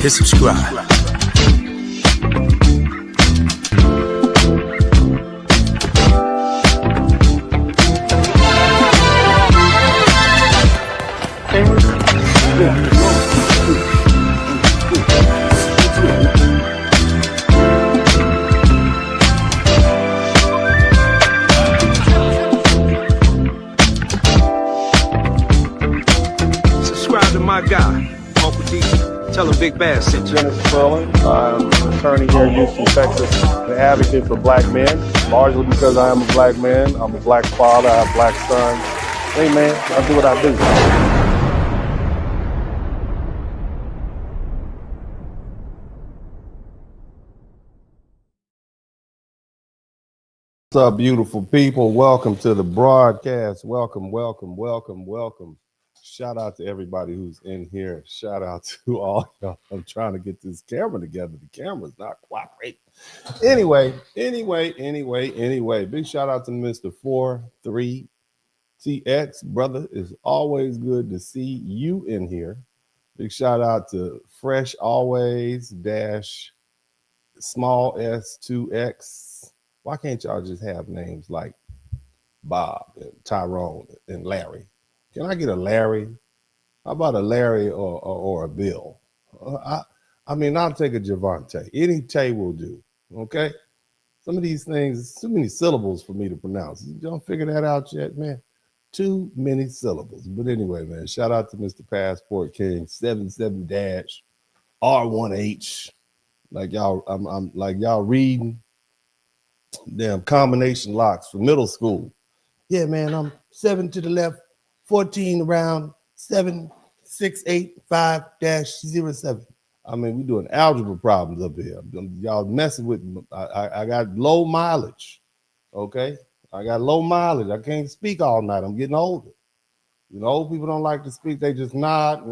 hit subscribe. Subscribe to my guy, Uncle D. Tell him Big Bad sent you. Spurling. I'm an attorney here in Houston, Texas. An advocate for black men, largely because I am a black man. I'm a black father. I have black sons. Hey man, I do what I do. What's up, beautiful people? Welcome to the broadcast. Welcome. Shout out to everybody who's in here. Shout out to all y'all. I'm trying to get this camera together. The camera's not cooperating. Anyway. Big shout out to Mr. 43TX. Brother, it's always good to see you in here. Big shout out to Fresh Always dash small S2X. Why can't y'all just have names like Bob and Tyrone and Larry? Can I get a Larry? How about a Larry or a Bill? I mean, I'll take a Javante. Any Tay will do, okay? Some of these things, too many syllables for me to pronounce. You don't figure that out yet, man? Too many syllables. But anyway, man, shout out to Mr. Passport King, 77-R1H. Like y'all, I'm like y'all reading damn combination locks for middle school. Yeah, man, I'm 7 to the left, 14 around, 7685-07. I mean, we doing algebra problems up here. Y'all messing with me. I got low mileage, okay? I got low mileage. I can't speak all night. I'm getting older. You know, old people don't like to speak. They just nod.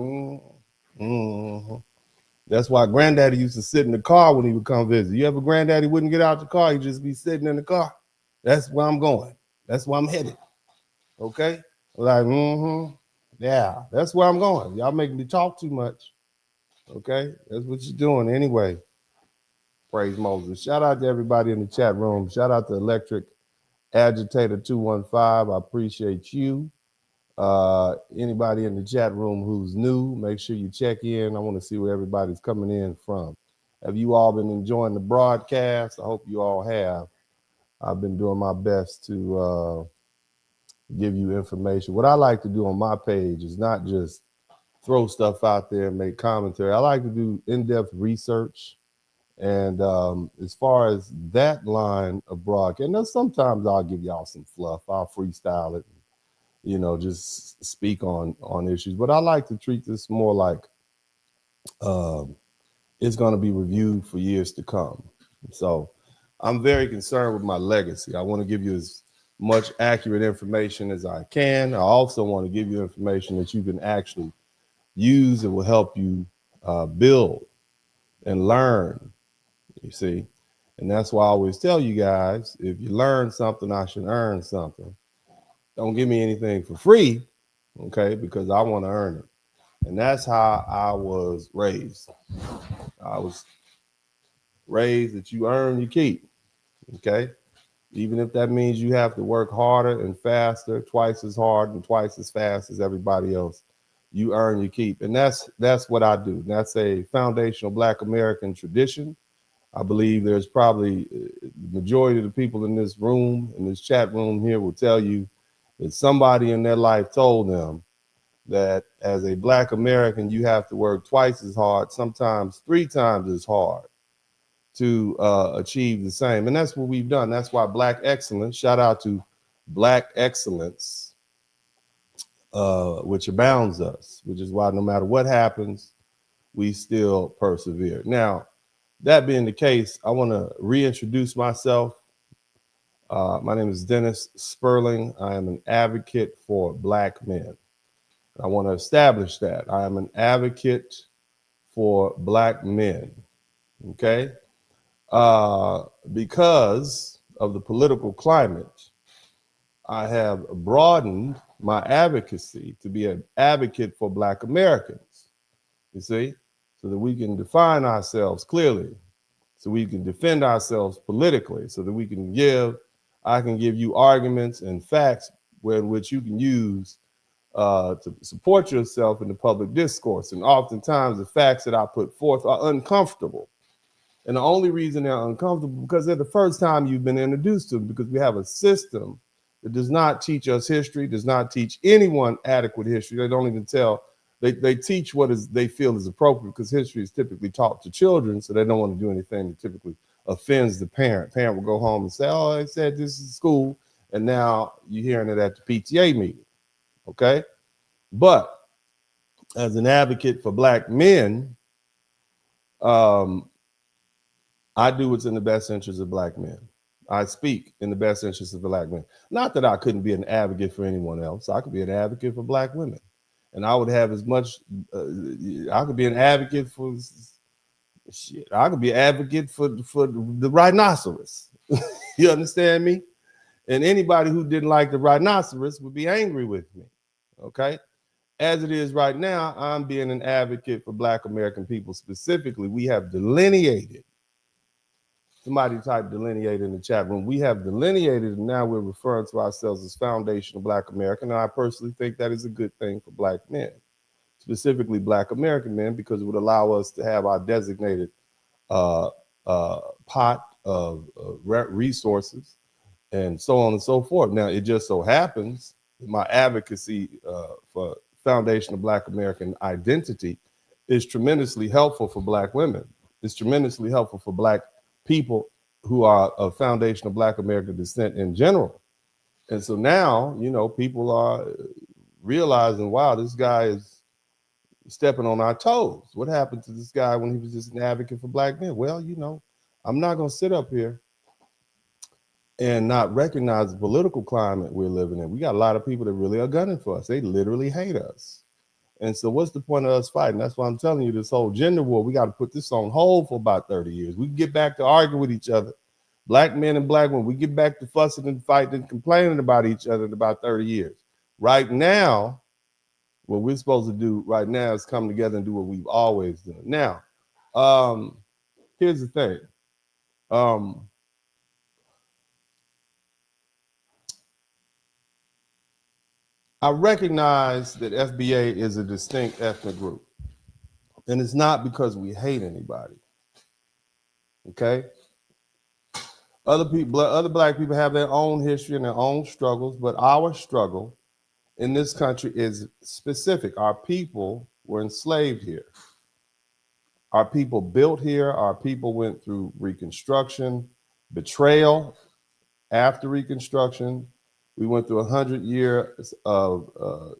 That's why Granddaddy used to sit in the car when he would come visit. You ever Granddaddy wouldn't get out the car? He'd just be sitting in the car. That's where I'm going. That's where I'm headed. Okay? Like, yeah, that's where I'm going. Y'all making me talk too much. Okay? That's what you're doing anyway. Praise Moses. Shout out to everybody in the chat room. Shout out to Electric Agitator 215. I appreciate you. Anybody in the chat room who's new, make sure you check in. I want to see where everybody's coming in from. Have you all been enjoying the broadcast? I hope you all have. I've been doing my best to give you information. What I like to do on my page is not just throw stuff out there and make commentary. I like to do in-depth research. And as far as that line of broadcast, and sometimes I'll give y'all some fluff. I'll freestyle it. You know, just speak on issues. But I like to treat this more like it's going to be reviewed for years to come. So I'm very concerned with my legacy. I want to give you as much accurate information as I can. I also want to give you information that you can actually use and will help you build and learn, you see. And that's why I always tell you guys, if you learn something, I should earn something. Don't give me anything for free, okay, because I want to earn it. And that's how I was raised. I was raised that you earn, you keep, okay? Even if that means you have to work harder and faster, twice as hard and twice as fast as everybody else, you earn, you keep. And that's what I do. That's a foundational Black American tradition. I believe there's probably the majority of the people in this room, in this chat room here, will tell you that somebody in their life told them that as a Black American, you have to work twice as hard, sometimes 3 times as hard to achieve the same. And that's what we've done. That's why Black excellence, shout out to Black excellence, which abounds us, which is why no matter what happens, we still persevere. Now, that being the case, I want to reintroduce myself. My name is Dennis Spurling. I am an advocate for Black men. I want to establish that. I am an advocate for Black men, okay? Because of the political climate, I have broadened my advocacy to be an advocate for Black Americans, you see? so that we can define ourselves clearly, so we can defend ourselves politically, so that I can give you arguments and facts in which you can use to support yourself in the public discourse. And oftentimes the facts that I put forth are uncomfortable. And the only reason they're uncomfortable because they're the first time you've been introduced to them, because we have a system that does not teach us history, does not teach anyone adequate history. They don't even they teach what they feel is appropriate, because history is typically taught to children, so they don't want to do anything that typically offends the parent. Parent will go home and say, oh, they said this is school, and now you're hearing it at the PTA meeting, okay? But as an advocate for Black men, I do what's in the best interest of Black men. I speak in the best interest of Black men. Not that I couldn't be an advocate for anyone else. I could be an advocate for Black women. And I would have as much, I could be an advocate for, I could be an advocate for the rhinoceros. You understand me? And anybody who didn't like the rhinoceros would be angry with me, okay? As it is right now, I'm being an advocate for Black American people specifically. We have delineated. Somebody type delineate in the chat room. We have delineated, and now we're referring to ourselves as foundational Black American. And I personally think that is a good thing for Black men, specifically Black American men, because it would allow us to have our designated pot of resources and so on and so forth. Now, it just so happens that my advocacy for foundational Black American identity is tremendously helpful for Black women. It's tremendously helpful for Black people who are of foundational Black American descent in general. And so now, you know, people are realizing, wow, this guy is stepping on our toes. What happened to this guy when he was just an advocate for Black men? Well, you know, I'm not going to sit up here and not recognize the political climate we're living in. We got a lot of people that really are gunning for us. They literally hate us. And so what's the point of us fighting? That's why I'm telling you, this whole gender war, we got to put this on hold for about 30 years. We can get back to arguing with each other. Black men and Black women, we get back to fussing and fighting and complaining about each other in about 30 years. Right now, what we're supposed to do right now is come together and do what we've always done. Now, here's the thing. I recognize that FBA is a distinct ethnic group, and it's not because we hate anybody, okay? Other Black people have their own history and their own struggles, but our struggle in this country is specific. Our people were enslaved here. Our people built here. Our people went through Reconstruction, betrayal after Reconstruction. We went through 100 years of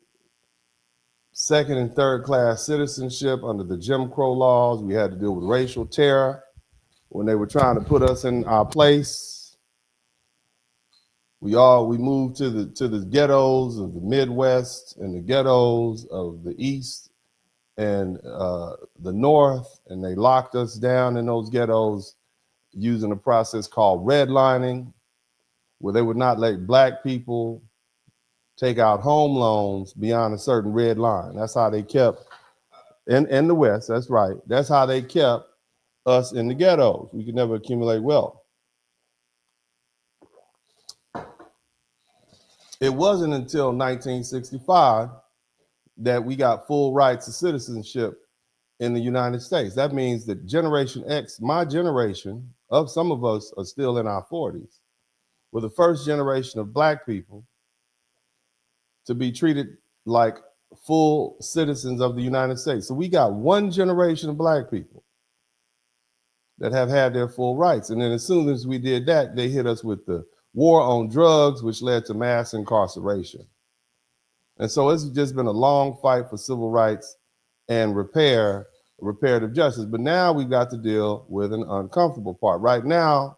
second and third class citizenship under the Jim Crow laws. We had to deal with racial terror when they were trying to put us in our place. We moved to the ghettos of the Midwest and the ghettos of the East and the North, and they locked us down in those ghettos using a process called redlining, where they would not let Black people take out home loans beyond a certain red line. That's how they kept, in the West, that's right. That's how they kept us in the ghettos. We could never accumulate wealth. It wasn't until 1965 that we got full rights of citizenship in the United States. That means that Generation X, my generation, of some of us are still in our 40s, were the first generation of Black people to be treated like full citizens of the United States. So we got one generation of Black people that have had their full rights. And then as soon as we did that, they hit us with the war on drugs, which led to mass incarceration. And so it's just been a long fight for civil rights and reparative justice. But now we've got to deal with an uncomfortable part. Right now,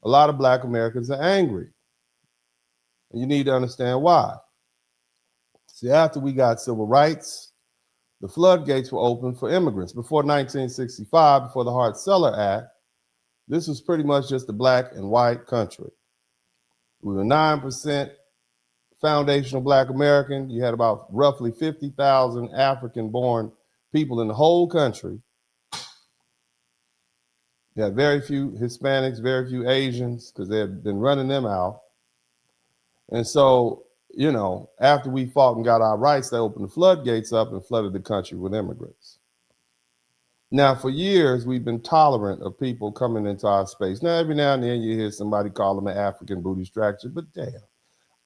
a lot of Black Americans are angry. And you need to understand why. See, after we got civil rights, the floodgates were open for immigrants. Before 1965, before the Hart-Celler Act, this was pretty much just a Black and white country. We were 9% foundational Black American. You had about roughly 50,000 African-born people in the whole country. You had very few Hispanics, very few Asians, because they had been running them out. And so, you know, after we fought and got our rights, they opened the floodgates up and flooded the country with immigrants. Now, for years, we've been tolerant of people coming into our space. Now, every now and then you hear somebody call them an African booty scratcher, but damn,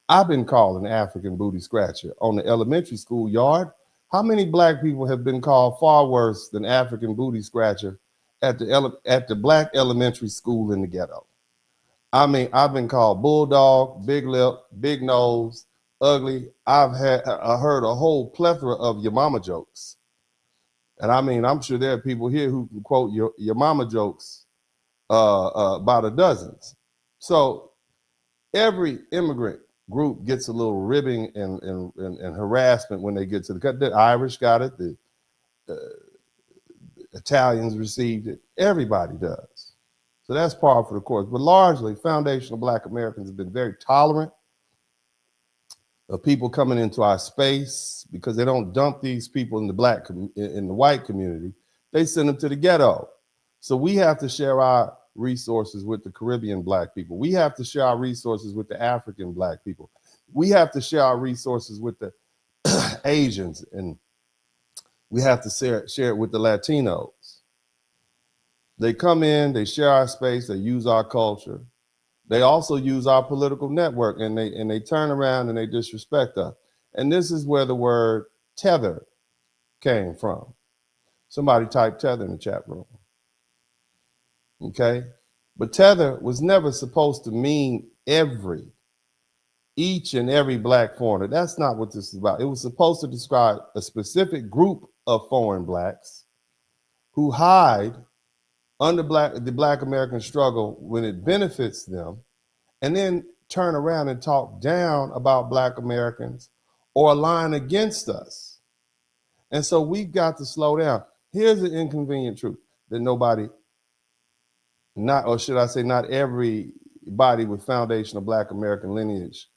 I've been called an African booty scratcher on the elementary school yard. How many black people have been called far worse than African booty scratcher at the black elementary school in the ghetto? I mean, I've been called bulldog, big lip, big nose, ugly. I heard a whole plethora of your mama jokes. And I mean, I'm sure there are people here who can quote your mama jokes by the dozens. So every immigrant group gets a little ribbing and harassment when they get to the country. The Irish got it, the Italians received it, everybody does. So that's par for the course. But largely, foundational Black Americans have been very tolerant of people coming into our space because they don't dump these people in the white community. They send them to the ghetto. So we have to share our resources with the Caribbean Black people. We have to share our resources with the African Black people. We have to share our resources with the Asians, and we have to share it with the Latinos. They come in, they share our space, they use our culture. They also use our political network, and they turn around and they disrespect us. And this is where the word tether came from. Somebody typed tether in the chat room. Okay? But tether was never supposed to mean each and every Black foreigner. That's not what this is about. It was supposed to describe a specific group of foreign Blacks who hide under the Black American struggle when it benefits them, and then turn around and talk down about Black Americans or align against us. And so we've got to slow down. Here's the inconvenient truth that not everybody with foundational Black American lineage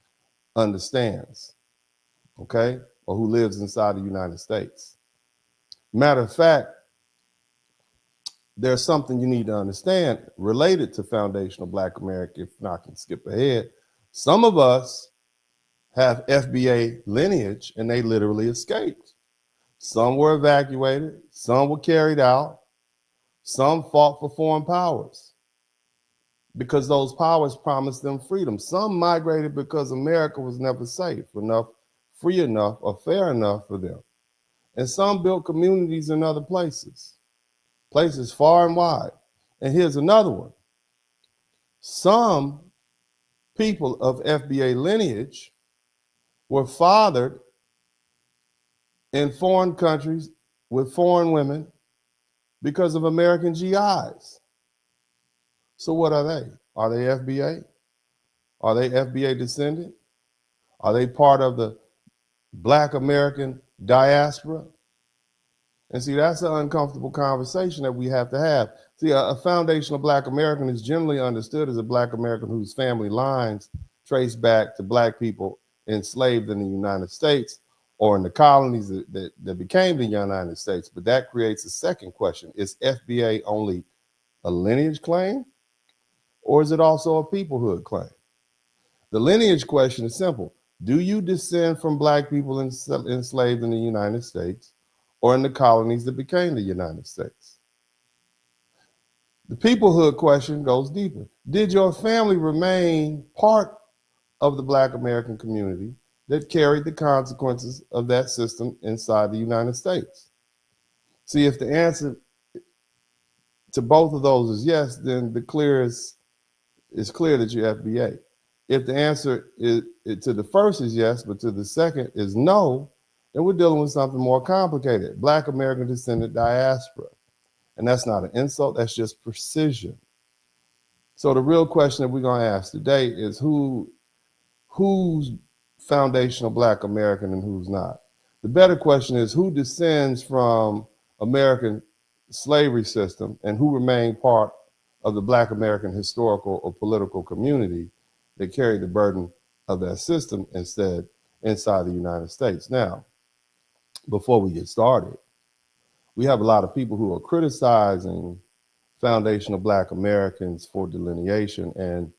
understands, okay, or who lives inside the United States. Matter of fact, there's something you need to understand related to foundational Black America, if I can skip ahead. Some of us have FBA lineage and they literally escaped. Some were evacuated, some were carried out, some fought for foreign powers because those powers promised them freedom. Some migrated because America was never safe enough, free enough, or fair enough for them. And some built communities in other places far and wide. And here's another one. Some people of FBA lineage were fathered in foreign countries with foreign women because of American GIs. So what are they? Are they FBA? Are they FBA descendant? Are they part of the Black American diaspora? And see, that's an uncomfortable conversation that we have to have. See, a foundational Black American is generally understood as a Black American whose family lines trace back to Black people enslaved in the United States or in the colonies that became the United States. But that creates a second question. Is FBA only a lineage claim, or is it also a peoplehood claim? The lineage question is simple. Do you descend from Black people enslaved in the United States or in the colonies that became the United States? The peoplehood question goes deeper. Did your family remain part of the Black American community that carried the consequences of that system inside the United States? See, if the answer to both of those is yes, then it's clear that you're FBA. If the answer to the first is yes, but to the second is no, then we're dealing with something more complicated. Black American descendant diaspora. And that's not an insult, that's just precision. So the real question that we're going to ask today is who's foundational Black American and who's not? The better question is who descends from American slavery system and who remained part of the Black American historical or political community that carried the burden of that system instead inside the United States. Now, before we get started, we have a lot of people who are criticizing foundational Black Americans for delineation. And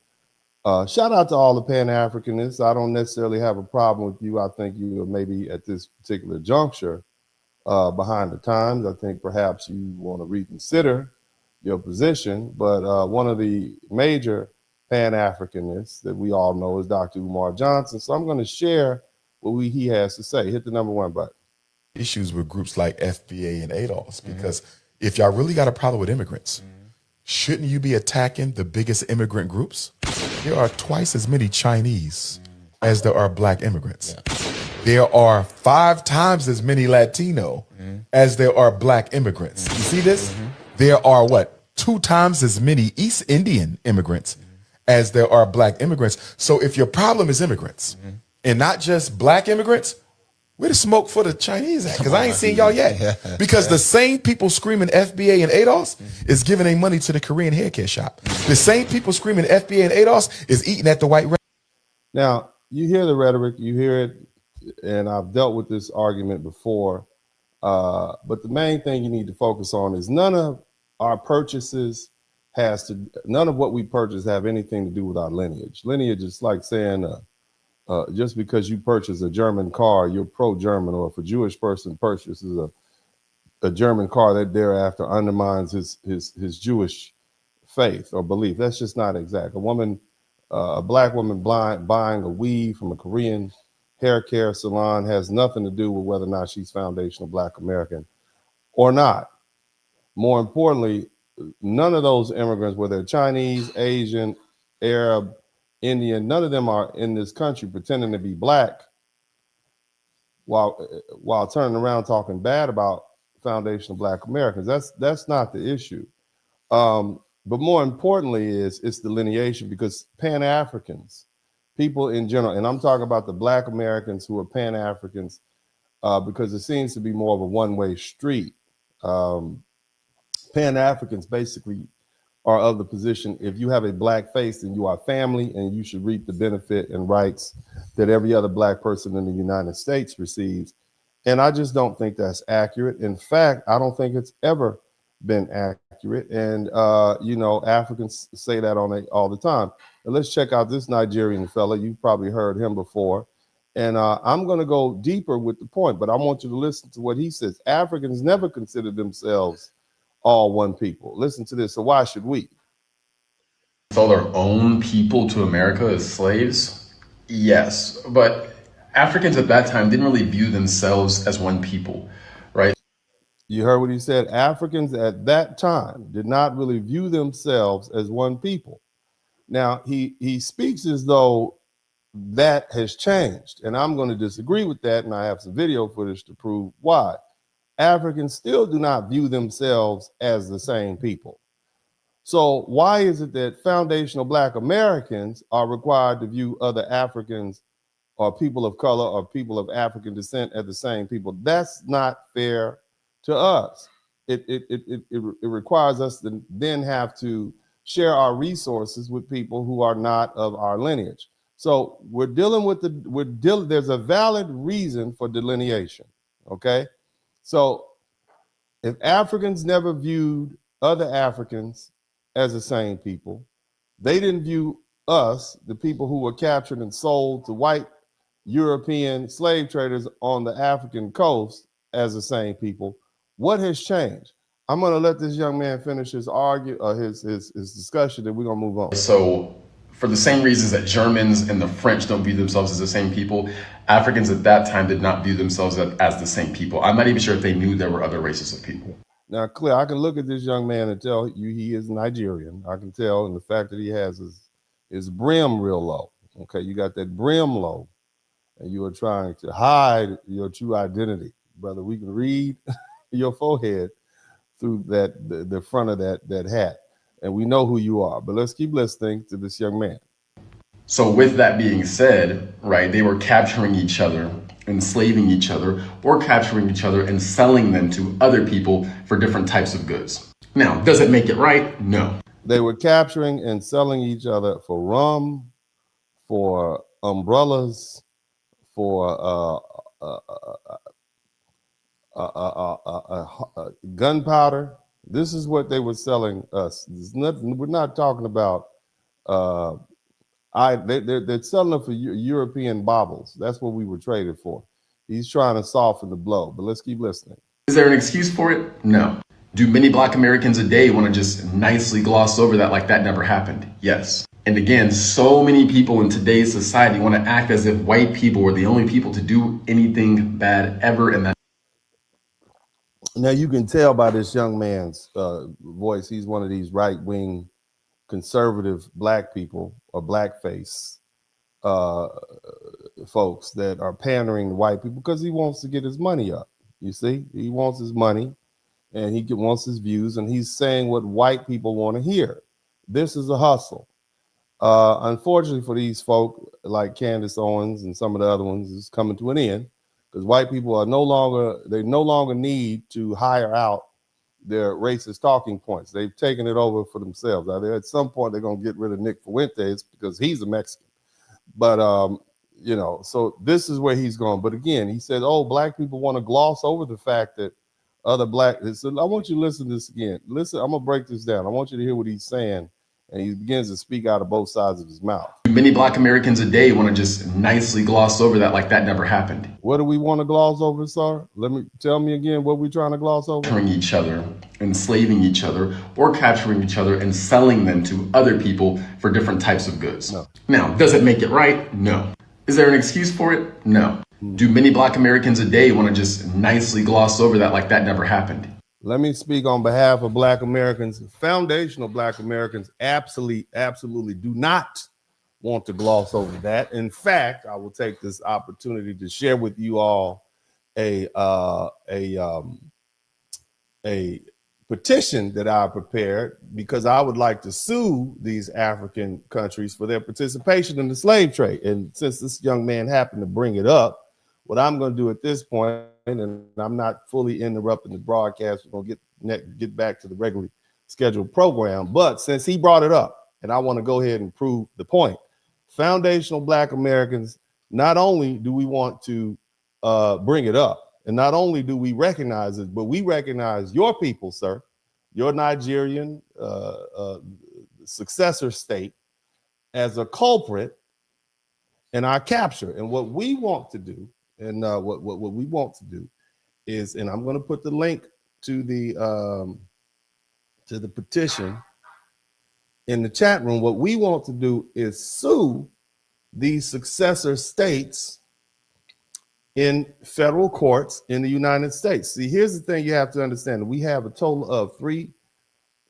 shout out to all the Pan-Africanists. I don't necessarily have a problem with you. I think you are maybe at this particular juncture behind the times. I think perhaps you want to reconsider your position, but one of the major Pan-Africanists that we all know is Dr. Umar Johnson. So I'm going to share what he has to say. Hit the number 1 button. Issues with groups like FBA and ADOS, because if y'all really got a problem with immigrants, shouldn't you be attacking the biggest immigrant groups? There are twice as many Chinese as there are Black immigrants. There are 5 times as many Latino as there are Black immigrants. You see this? There are 2 times as many East Indian immigrants as there are Black immigrants. So if your problem is immigrants and not just Black immigrants, where the smoke for the Chinese at? Because I ain't seen y'all yet. Because the same people screaming FBA and ADOS is giving their money to the Korean hair care shop. The same people screaming FBA and ADOS is eating at the white. Now, you hear the rhetoric, you hear it, and I've dealt with this argument before. But the main thing you need to focus on is none of our purchases none of what we purchase have anything to do with our lineage. Lineage is like saying, just because you purchase a German car, you're pro-German, or if a Jewish person purchases a German car, that thereafter undermines his Jewish faith or belief. That's just not exact. A Black woman buying a weave from a Korean hair care salon has nothing to do with whether or not she's foundational Black American or not. More importantly, none of those immigrants, whether they're Chinese, Asian, Arab, Indian, none of them are in this country pretending to be Black while turning around talking bad about foundational Black Americans. That's not the issue. But more importantly it's delineation, because Pan-Africans, people in general, and I'm talking about the Black Americans who are Pan-Africans, because it seems to be more of a one-way street. Pan-Africans basically are of the position, if you have a Black face, then you are family and you should reap the benefit and rights that every other Black person in the United States receives. And I just don't think that's accurate. In fact, I don't think it's ever been accurate. And, Africans say that all the time. But let's check out this Nigerian fella. You've probably heard him before. And I'm going to go deeper with the point, but I want you to listen to what he says. Africans never considered themselves all one people. Listen to this. So why should we? Sell their own people to America as slaves? Yes, but Africans at that time didn't really view themselves as one people, right? You heard what he said. Africans at that time did not really view themselves as one people. Now, he speaks as though that has changed, and I'm going to disagree with that, and I have some video footage to prove why. Africans still do not view themselves as the same people. So why is it that foundational Black Americans are required to view other Africans or people of color or people of African descent as the same people? That's not fair to us. It requires us to then have to share our resources with people who are not of our lineage. So we're dealing with there's a valid reason for delineation, okay? So if Africans never viewed other Africans as the same people, they didn't view us, the people who were captured and sold to white European slave traders on the African coast, as the same people. What has changed? I'm going to let this young man finish his discussion, and we're going to move on. So for the same reasons that Germans and the French don't view themselves as the same people, Africans at that time did not view themselves as the same people. I'm not even sure if they knew there were other races of people. Now, clear, I can look at this young man and tell you he is Nigerian. I can tell in the fact that he has his brim real low. Okay, you got that brim low, and you are trying to hide your true identity. Brother, we can read your forehead through the front of that hat, and we know who you are. But let's keep listening to this young man. So with that being said, right, they were capturing each other, enslaving each other, or capturing each other and selling them to other people for different types of goods. Now, does it make it right? No. They were capturing and selling each other for rum, for umbrellas, for gunpowder. This is what they were selling us. We're not talking about. They're selling it for European baubles. That's what we were traded for. He's trying to soften the blow, but let's keep listening. Is there an excuse for it? No. Do many Black Americans a day want to just nicely gloss over that like that never happened? Yes. And again, so many people in today's society want to act as if white people were the only people to do anything bad ever, and that. Now you can tell by this young man's voice, he's one of these right-wing conservative Black people or blackface folks that are pandering to white people because he wants to get his money up. You see, he wants his money and he wants his views, and he's saying what white people want to hear. This is a hustle. Unfortunately for these folk like Candace Owens and some of the other ones, it's coming to an end because white people are no longer need to hire out their racist talking points. They've taken it over for themselves. At some point, they're going to get rid of Nick Fuentes because he's a Mexican. But, so this is where he's going. But again, he said, oh, Black people want to gloss over the fact that other Black. So I want you to listen to this again. Listen, I'm going to break this down. I want you to hear what he's saying. And he begins to speak out of both sides of his mouth. Many Black Americans a day want to just nicely gloss over that like that never happened. What do we want to gloss over, sir? Tell me again what we're trying to gloss over. Capturing each other, enslaving each other, or capturing each other and selling them to other people for different types of goods. No. Now, does it make it right? No. Is there an excuse for it? No. Do many Black Americans a day want to just nicely gloss over that like that never happened? Let me speak on behalf of Black Americans. Foundational Black Americans absolutely do not want to gloss over that. In fact, I will take this opportunity to share with you all a petition that I prepared because I would like to sue these African countries for their participation in the slave trade. And since this young man happened to bring it up, what I'm going to do at this point, and I'm not fully interrupting the broadcast, we're going to get back to the regularly scheduled program. But since he brought it up, and I want to go ahead and prove the point, foundational Black Americans, not only do we want to bring it up, and not only do we recognize it, but we recognize your people, sir, your Nigerian successor state, as a culprit in our capture. And what we want to do, and what we want to do is, and I'm going to put the link to the petition in the chat room. What we want to do is sue these successor states in federal courts in the United States. See, here's the thing you have to understand. We have a total of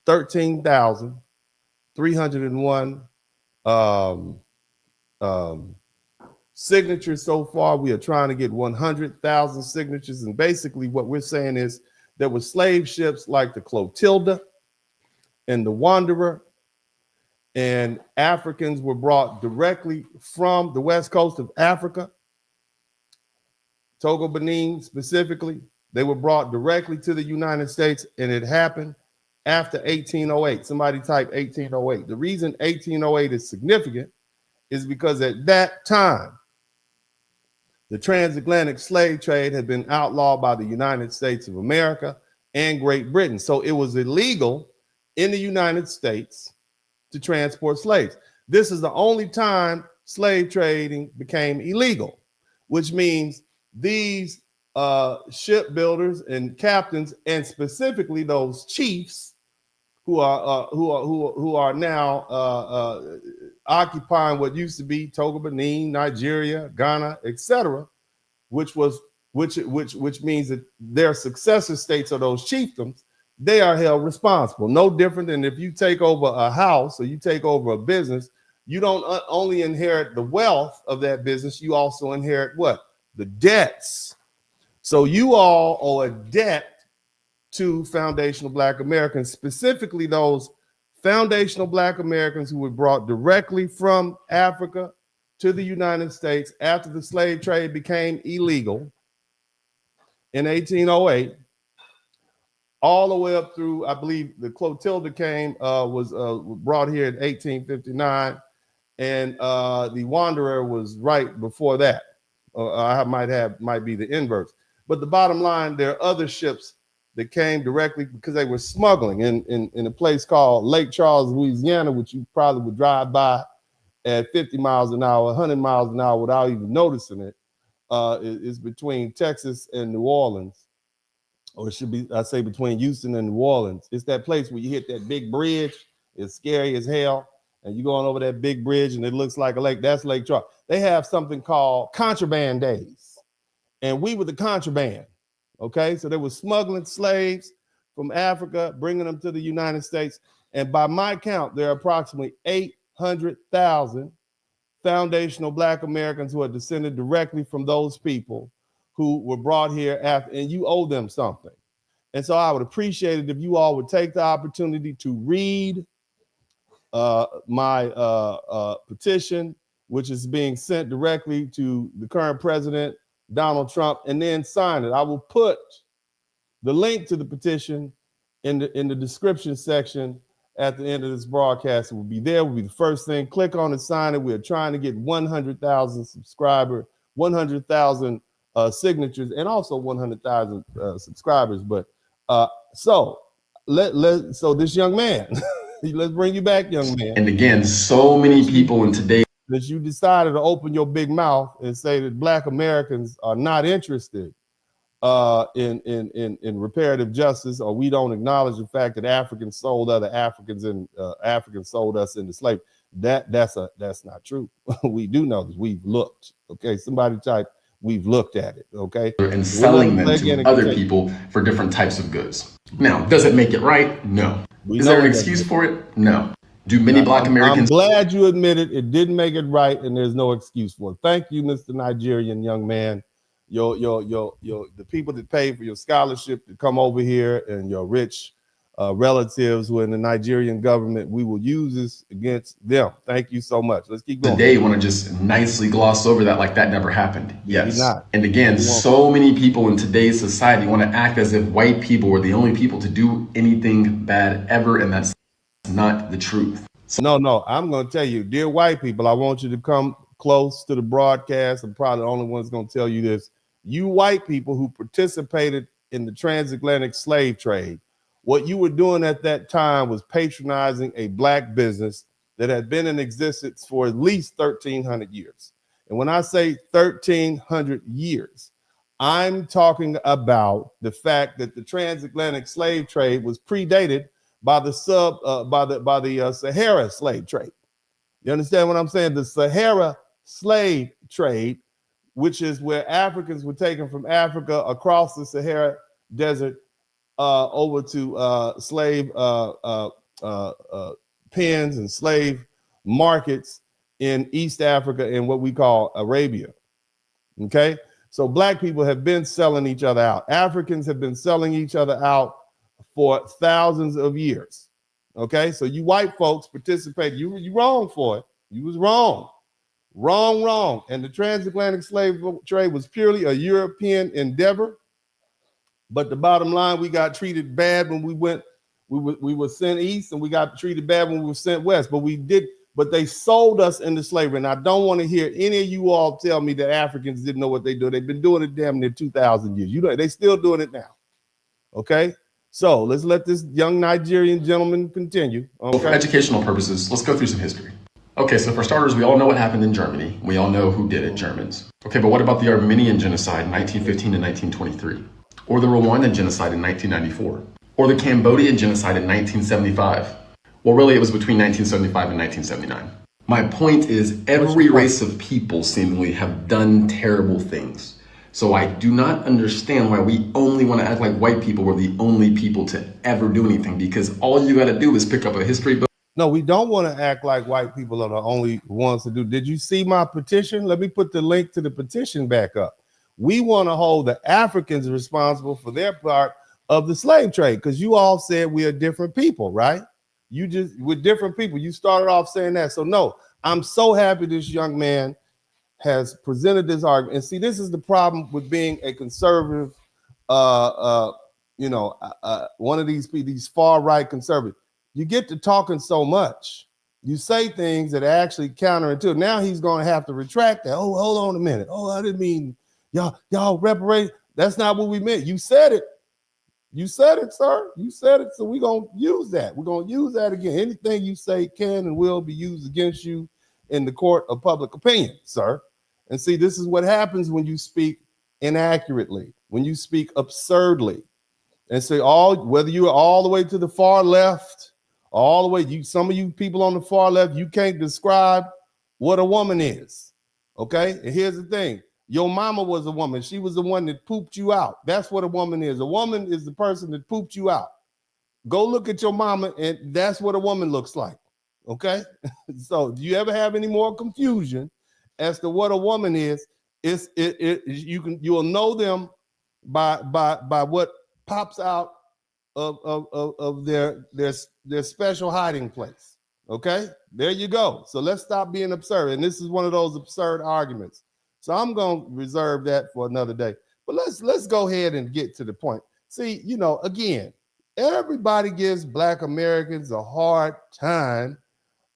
13,301 signatures so far. We are trying to get 100,000 signatures. And basically what we're saying is there were slave ships like the Clotilda and the Wanderer, and Africans were brought directly from the west coast of Africa, Togo, Benin specifically. They were brought directly to the United States, and it happened after 1808. Somebody type 1808. The reason 1808 is significant is because at that time, the transatlantic slave trade had been outlawed by the United States of America and Great Britain. So it was illegal in the United States to transport slaves. This is the only time slave trading became illegal, which means these shipbuilders and captains, and specifically those chiefs who are now occupying what used to be Togo, Benin, Nigeria, Ghana, etc., which means that their successor states are those chiefdoms. They are held responsible. No different than if you take over a house or you take over a business, you don't only inherit the wealth of that business, you also inherit what? The debts. So you all owe a debt to foundational Black Americans, specifically those foundational Black Americans who were brought directly from Africa to the United States after the slave trade became illegal in 1808, all the way up through, I believe the Clotilda was brought here in 1859, and the Wanderer was right before that. I might be the inverse. But the bottom line, there are other ships that came directly because they were smuggling in a place called Lake Charles, Louisiana, which you probably would drive by at 50 miles an hour, 100 miles an hour without even noticing it. Is between Texas and New Orleans, or it should be, I say, between Houston and New Orleans. It's that place where you hit that big bridge. It's scary as hell. And you're going over that big bridge and it looks like a lake. That's Lake Charles. They have something called contraband days. And we were the contraband. Okay. So they were smuggling slaves from Africa, bringing them to the United States. And by my count, there are approximately 800,000 foundational Black Americans who are descended directly from those people who were brought here after, and you owe them something. And so I would appreciate it if you all would take the opportunity to read my petition, which is being sent directly to the current president, Donald Trump, and then sign it. I will put the link to the petition in the description section at the end of this broadcast. It will be there. It will be the first thing. Click on it, sign it. We're trying to get 100,000 subscribers, 100,000 signatures, and also 100,000 subscribers. But so this young man, let's bring you back, young man. And again, so many people in today's that you decided to open your big mouth and say that Black Americans are not interested in reparative justice, or we don't acknowledge the fact that Africans sold other Africans and Africans sold us into slavery. That's not true. We do know this. We've looked. Okay, somebody type. We've looked at it. Okay, and selling them to other people for different types of goods. Now, does it make it right? No. Is there an excuse for it? No. Do many Black Americans? I'm glad you admitted it didn't make it right, and there's no excuse for it. Thank you, Mr. Nigerian young man. The people that paid for your scholarship to come over here, and your rich relatives who are in the Nigerian government, we will use this against them. Thank you so much. Let's keep going. Today, want to just nicely gloss over that like that never happened. Yes. Not. And again, so many people in today's society want to act as if white people were the only people to do anything bad ever, and that's not the truth. No, I'm going to tell you, dear white people, I want you to come close to the broadcast. I'm probably the only one that's going to tell you this. You white people who participated in the transatlantic slave trade, what you were doing at that time was patronizing a Black business that had been in existence for at least 1,300 years. And when I say 1,300 years, I'm talking about the fact that the transatlantic slave trade was predated by the Sahara slave trade. You understand what I'm saying? The Sahara slave trade, which is where Africans were taken from Africa across the Sahara Desert over to slave pens and slave markets in East Africa and what we call Arabia. Okay, so Black people have been selling each other out. Africans have been selling each other out for thousands of years. Okay, so you white folks participated. You wrong for it. You was wrong. Wrong. And the transatlantic slave trade was purely a European endeavor. But the bottom line, we got treated bad when we were sent east, and we got treated bad when we were sent west. But they sold us into slavery. And I don't want to hear any of you all tell me that Africans didn't know what they do. They've been doing it damn near 2,000 years. They still doing it now. Okay. So let's let this young Nigerian gentleman continue. Okay? For educational purposes, let's go through some history. Okay, so for starters, we all know what happened in Germany. We all know who did it, Germans. Okay, but what about the Armenian genocide in 1915 and 1923? Or the Rwandan genocide in 1994? Or the Cambodian genocide in 1975? Well, really, it was between 1975 and 1979. My point is, every race of people seemingly have done terrible things. So I do not understand why we only want to act like white people were the only people to ever do anything, because all you got to do is pick up a history book. No, we don't want to act like white people are the only ones to do. Did you see my petition? Let me put the link to the petition back up. We want to hold the Africans responsible for their part of the slave trade, because you all said we are different people, right? We're different people. You started off saying that. So no, I'm so happy this young man has presented this argument. And see, this is the problem with being a conservative, one of these far right conservatives. You get to talking so much, you say things that are actually counterintuitive. Now he's going to have to retract that. Oh, hold on a minute. Oh, I didn't mean y'all reparate. That's not what we meant. You said it. You said it, sir. You said it. So we're going to use that. We're going to use that again. Anything you say can and will be used against you in the court of public opinion, sir. And see, this is what happens when you speak inaccurately, when you speak absurdly. And say whether you're all the way to the far left, all the way, some of you people on the far left, you can't describe what a woman is. Okay? And here's the thing. Your mama was a woman. She was the one that pooped you out. That's what a woman is. A woman is the person that pooped you out. Go look at your mama, and that's what a woman looks like. Okay? So do you ever have any more confusion as to what a woman is? You'll know them by what pops out of their special hiding place. Okay? There you go. So let's stop being absurd. And this is one of those absurd arguments. So I'm going to reserve that for another day. But let's go ahead and get to the point. See, again, everybody gives Black Americans a hard time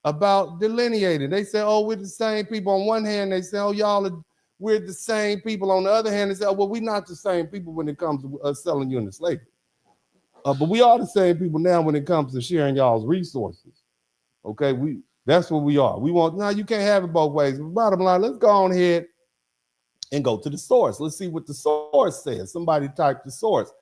about delineating. They say, oh, we're the same people. On one hand, they say, oh, we're the same people. On the other hand, they say, oh, well, we're not the same people when it comes to us selling you into slavery. But we are the same people now when it comes to sharing y'all's resources. Okay, that's what we are. You can't have it both ways. But bottom line, let's go on ahead and go to the source. Let's see what the source says. Somebody type the source.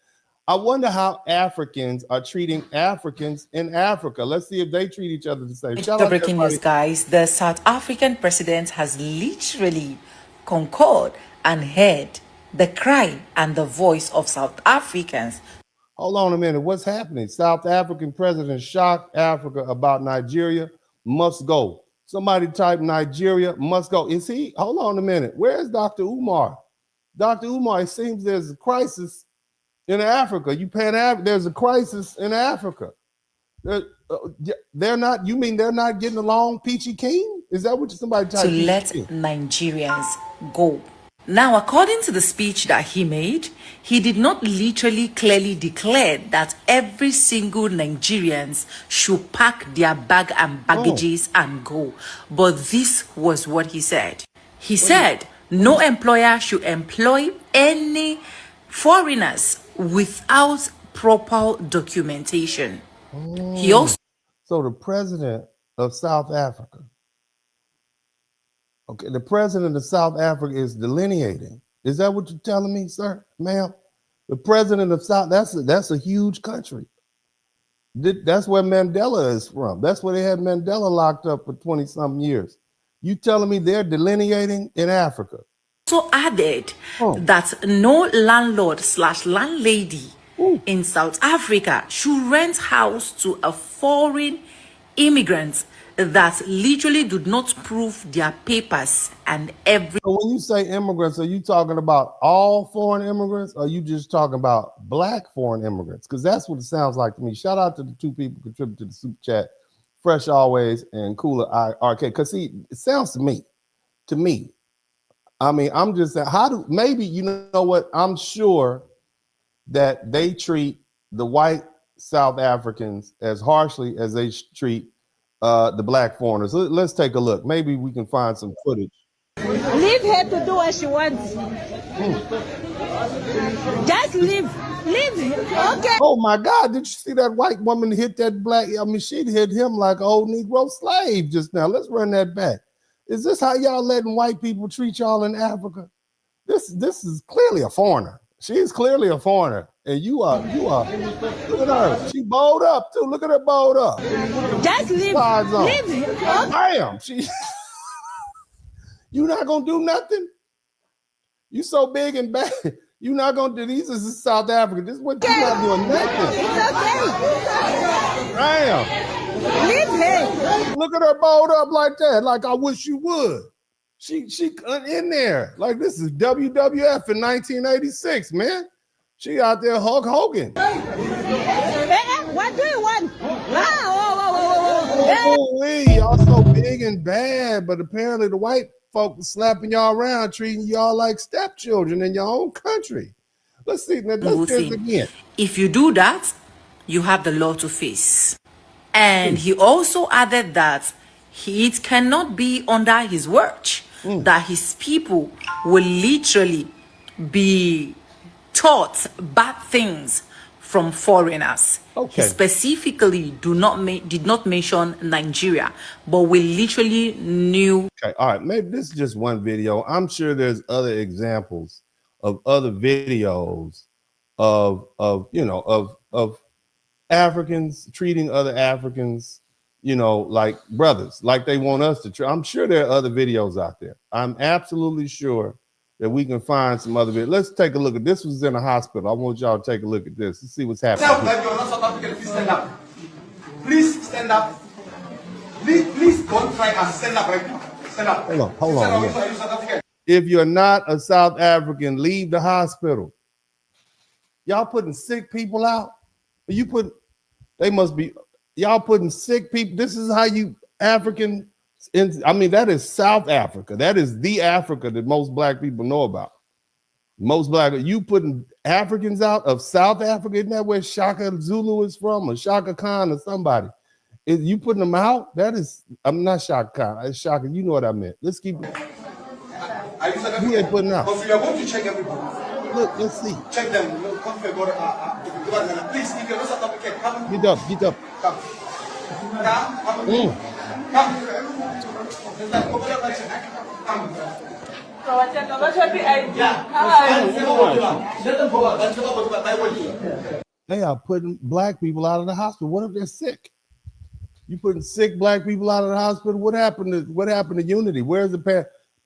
I wonder how Africans are treating Africans in Africa. Let's see if they treat each other the same. The breaking news, guys. The South African president has literally concurred and heard the cry and the voice of South Africans. Hold on a minute. What's happening? South African president shocked Africa about Nigeria must go. Somebody type Nigeria must go. Is he? Hold on a minute. Where is Dr. Umar? Dr. Umar, it seems there's a crisis in Africa. There's a crisis in Africa. They're not, you mean they're not getting along, Peachy King? Is that what somebody typed? To let Nigerians go. Now, according to the speech that he made, he did not literally clearly declare that every single Nigerians should pack their bag and baggages and go. But this was what he said. He said no employer should employ any foreigners without proper documentation. He also... So the president of South Africa, okay, the president of South Africa is delineating. Is that what you're telling me, sir, ma'am? The president of that's a huge country. That's where Mandela is from. That's where they had Mandela locked up for 20-something years. You telling me they're delineating in Africa? Also added that no landlord/landlady in South Africa should rent house to a foreign immigrant that literally do not prove their papers and everything. So when you say immigrants, are you talking about all foreign immigrants, or are you just talking about Black foreign immigrants? Because that's what it sounds like to me. Shout out to the two people contributing to the super chat, Fresh Always and Cooler RK. Because see, it sounds to me, I mean, I'm just saying, maybe, you know what, I'm sure that they treat the white South Africans as harshly as they treat the Black foreigners. Let's take a look. Maybe we can find some footage. Leave her to do what she wants. Just leave. Okay. Oh my God, did you see that white woman hit that Black? I mean, she hit him like an old Negro slave just now. Let's run that back. Is this how y'all letting white people treat y'all in Africa? This is clearly a foreigner. She's clearly a foreigner. And you are, look at her. She bowed up too. Look at her bowed up. Just leave. Leave. Damn. You not gonna do nothing? You so big and bad. You not gonna do these. This is South Africa. This is what you're not doing nothing. It's okay. Damn. Leave her. Look at her bowed up like that. Like I wish you would. She in there. Like this is WWF in 1986, man. She out there Hulk Hogan. What do you want? Y'all so big and bad, but apparently the white folks slapping y'all around, treating y'all like stepchildren in your own country. Let's see. Let's do this again. If you do that, you have the law to face. And he also added that it cannot be under his watch that his people will literally be taught bad things from foreigners. Okay. He specifically did not mention Nigeria, but we literally knew. Okay, all right, maybe this is just one video. I'm sure there's other examples of other videos of Africans treating other Africans, like brothers, like they want us to treat. I'm sure there are other videos out there. I'm absolutely sure that we can find some other videos. Let's take a look at this. Was in a hospital. I want y'all to take a look at this and see what's happening. Please stand up. Please stand up. Please don't try and stand up right now. Stand up. Hold on. If you're not a South African, leave the hospital. Y'all putting sick people out? Y'all putting sick people. This is how you African. That is South Africa. That is the Africa that most black people know about. You putting Africans out of South Africa? Isn't that where Shaka Zulu is from, or Shaka Khan or somebody? Is you putting them out? I'm not Shaka Khan. It's Shaka. You know what I meant. Let's keep. Who they putting out? Because we are going to check everybody. Look, let's see. Check them. Please, if you're not South African, come. Get up. Come. They are putting black people out of the hospital. What if they're sick? You putting sick black people out of the hospital? What happened to unity? Where's the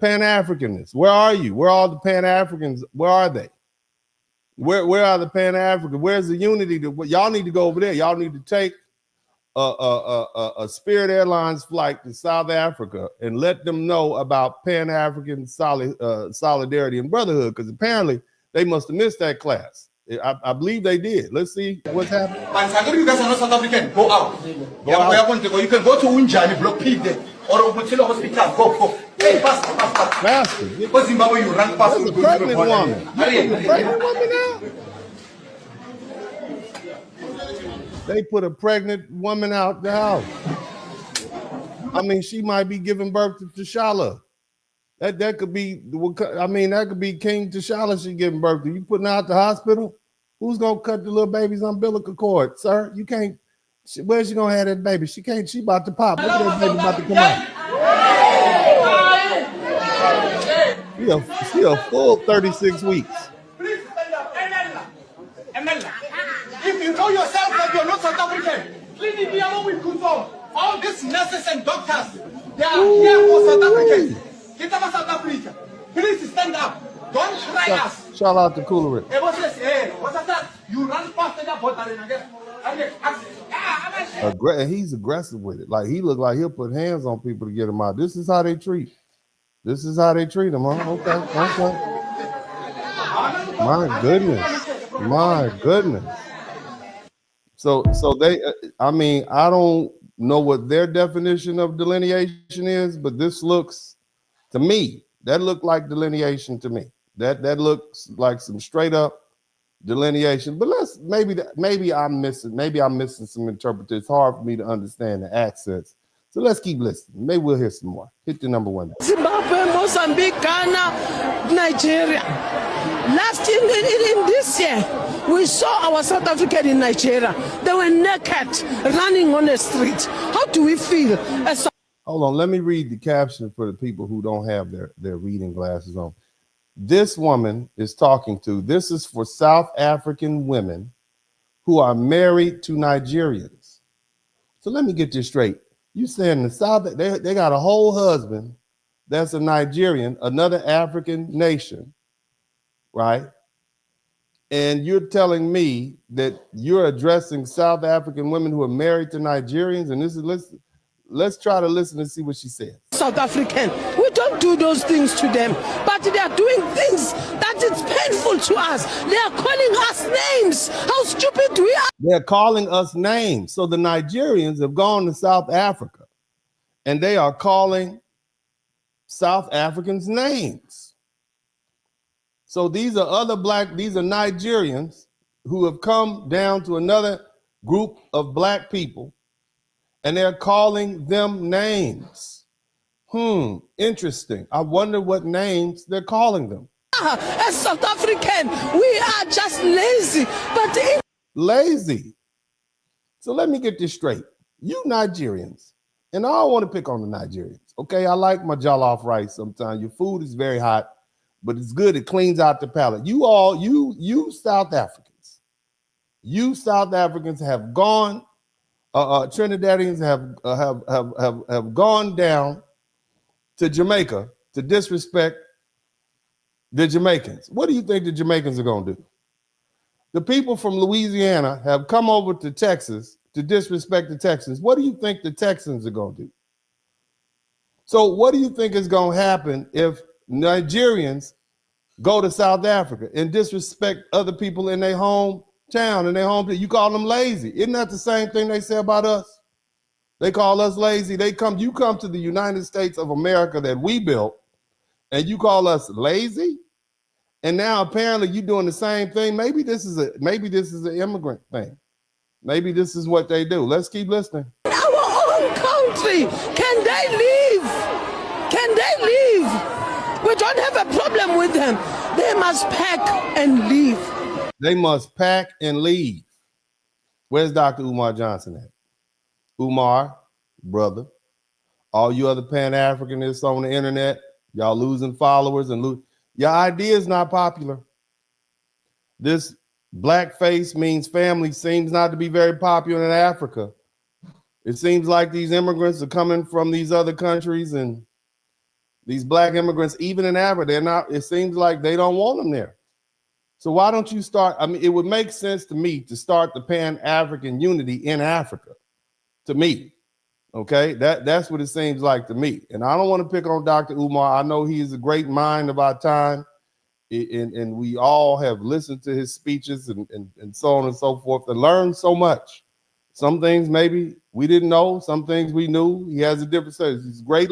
pan-Africanists? Where are you? Where are all the pan-Africans? Where are they? Where are the pan-Africans? Where's the unity? Y'all need to go over there. Y'all need to take a Spirit Airlines flight to South Africa and let them know about Pan-African solidarity and brotherhood, because apparently they must have missed that class. I believe they did. Let's see what's happening. You guys are not South African. Go out. You can go to Unjani, block P there, or Opotilo Hospital. Go. Hey, faster. Faster. Because Zimbabwe, you run past. That's a pregnant woman. Pregnant woman now? They put a pregnant woman out the house. She might be giving birth to T'Challa. That could be, that could be King T'Challa she giving birth to. You putting her out the hospital? Who's gonna cut the little baby's umbilical cord, sir? You can't. Where's she gonna have that baby? She can't. She about to pop. Look at that baby about to come out. She a full 36 weeks. Please stand up. If you know yourself that you're not South African, please be able to confirm. All these nurses and doctors, they are here for South Africans. Get up South Africa. Please stand up. Don't try us. Shout out to Coolidge. What's that? You run past the border and he's aggressive with it. Like, he look like he'll put hands on people to get them out. This is how they treat. This is how they treat them, huh? Okay. My goodness. So they, I don't know what their definition of delineation is, but this looks, to me, that looked like delineation to me. That looks like some straight up delineation. But maybe I'm missing some interpretation. It's hard for me to understand the accents. So let's keep listening. Maybe we'll hear some more. Hit the number one. Zimbabwe, Mozambique, Ghana, Nigeria. Last in this year, we saw our South African in Nigeria. They were naked, running on the street. How do we feel? Hold on, let me read the caption for the people who don't have their reading glasses on. This woman is talking to, this is for South African women who are married to Nigerians. So let me get this straight. You saying the South, they got a whole husband that's a Nigerian, another African nation, right? And you're telling me that you're addressing South African women who are married to Nigerians, and this is, let's try to listen and see what she says. South African, we don't do those things to them, but they are doing things that it's painful to us. They are calling us names. How stupid we are. They're calling us names. So the Nigerians have gone to South Africa and they are calling South Africans names. So these are Nigerians who have come down to another group of black people and they're calling them names. Interesting. I wonder what names they're calling them. As South African, we are just lazy. But lazy. So let me get this straight. You Nigerians, and I don't want to pick on the Nigerians, okay? I like my jollof rice sometimes. Your food is very hot, but it's good. It cleans out the palate. You South Africans, have gone, Trinidadians have gone down to Jamaica to disrespect the Jamaicans. What do you think the Jamaicans are going to do? The people from Louisiana have come over to Texas to disrespect the Texans. What do you think the Texans are going to do? So what do you think is going to happen if Nigerians go to South Africa and disrespect other people in their hometown, in their home? You call them lazy. Isn't that the same thing they say about us? They call us lazy. You come to the United States of America that we built, and you call us lazy? And now apparently you're doing the same thing. Maybe this is an immigrant thing. Maybe this is what they do. Let's keep listening. Our own country, can they leave? Can they leave? We don't have a problem with them. They must pack and leave. They must pack and leave. Where's Dr. Umar Johnson at? Umar, brother, all you other pan-Africanists on the internet, y'all losing followers and your idea is not popular. This blackface means family seems not to be very popular in Africa. It seems like these immigrants are coming from these other countries, and these black immigrants, even in Africa, it seems like they don't want them there. So why don't you start? I mean, it would make sense to me to start the Pan-African unity in Africa, to me. Okay, that's what it seems like to me. And I don't want to pick on Dr. Umar. I know he is a great mind of our time, and we all have listened to his speeches and so on and so forth and learned so much. Some things maybe we didn't know, some things we knew. He has a different sense. He's a great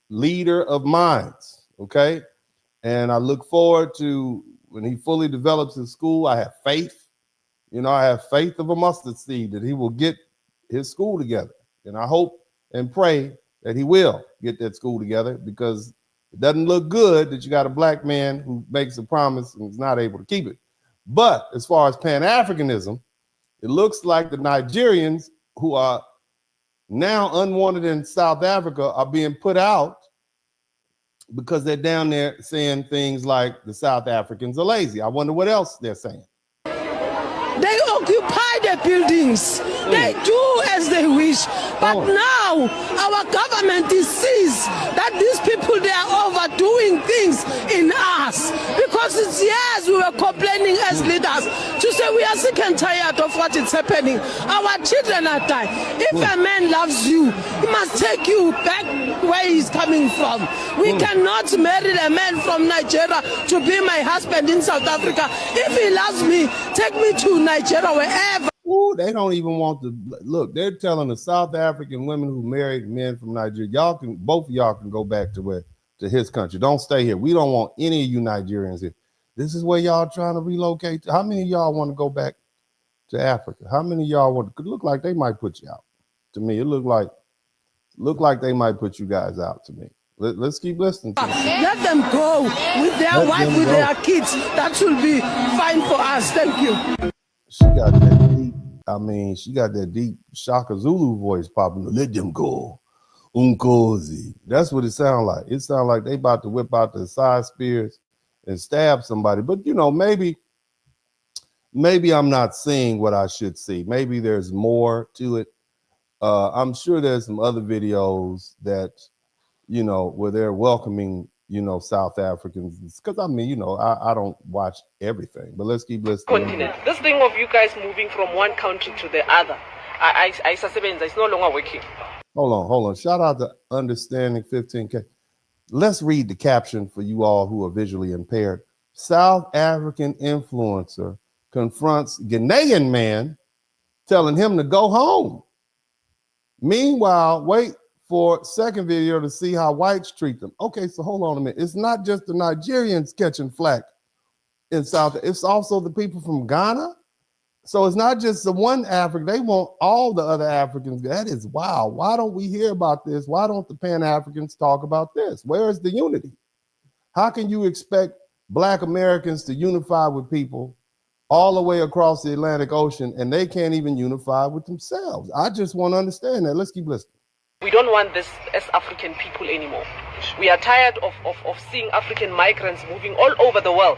leader of minds, okay? And I look forward to when he fully develops his school. I have faith. I have faith of a mustard seed that he will get his school together. And I hope and pray that he will get that school together, because it doesn't look good that you got a black man who makes a promise and is not able to keep it. But as far as Pan-Africanism, it looks like the Nigerians who are now unwanted in South Africa are being put out because they're down there saying things like the South Africans are lazy. I wonder what else they're saying. They occupy the buildings. They do as they wish. But now our government sees that these people, they are overdoing things in us. Because it's years we were complaining as leaders to say we are sick and tired of what is happening. Our children are dying. If a man loves you, he must take you back where he's coming from. We cannot marry a man from Nigeria to be my husband in South Africa. If he loves me, take me to Nigeria, wherever. Ooh, they don't even want to look. They're telling the South African women who married men from Nigeria, both of y'all can go back to his country. Don't stay here. We don't want any of you Nigerians here. This is where y'all trying to relocate. How many of y'all want to go back to Africa? How many of y'all want to? It look like they might put you out. To me, it look like they might put you guys out. To me, let's keep listening. Let them go with their wife, with their kids. That will be fine for us. Thank you. She got that deep. She got that deep Shaka Zulu voice popping. Let them go. Unkozi. That's what it sounds like. It sounds like they about to whip out the side spears and stab somebody. But maybe I'm not seeing what I should see. Maybe there's more to it. I'm sure there's some other videos that, where they're welcoming, South Africans. Because I don't watch everything. But let's keep listening. Continent. This thing of you guys moving from one country to the other, it's no longer working. Hold on. Shout out to Understanding 15K. Let's read the caption for you all who are visually impaired. South African influencer confronts Ghanaian man telling him to go home. Meanwhile, wait for second video to see how whites treat them. Okay, so hold on a minute. It's not just the Nigerians catching flack in South. It's also the people from Ghana. So it's not just the one African. They want all the other Africans. That is wild. Why don't we hear about this? Why don't the Pan-Africans talk about this? Where is the unity? How can you expect Black Americans to unify with people all the way across the Atlantic Ocean, and they can't even unify with themselves. I just want to understand that. Let's keep listening. We don't want this as African people anymore. We are tired of seeing African migrants moving all over the world,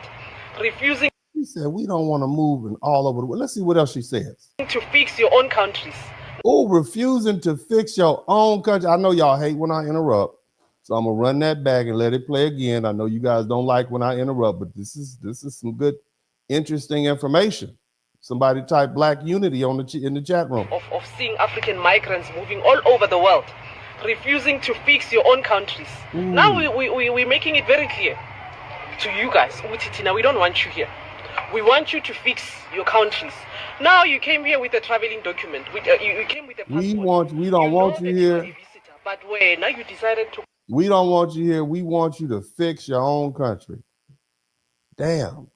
refusing. She said, we don't want to move in all over the world. Let's see what else she says. To fix your own countries. Oh, refusing to fix your own country. I know y'all hate when I interrupt, so I'm gonna run that back and let it play again. I know you guys don't like when I interrupt, but this is some good, interesting information. Somebody type Black Unity on in the chat room. Of seeing African migrants moving all over the world, refusing to fix your own countries. Now we're making it very clear to you guys. We don't want you here. We want you to fix your countries. Now you came here with a traveling document. You came with a passport. We don't want you here. Visitor, but where now you decided to. We don't want you here. We want you to fix your own country. Damn,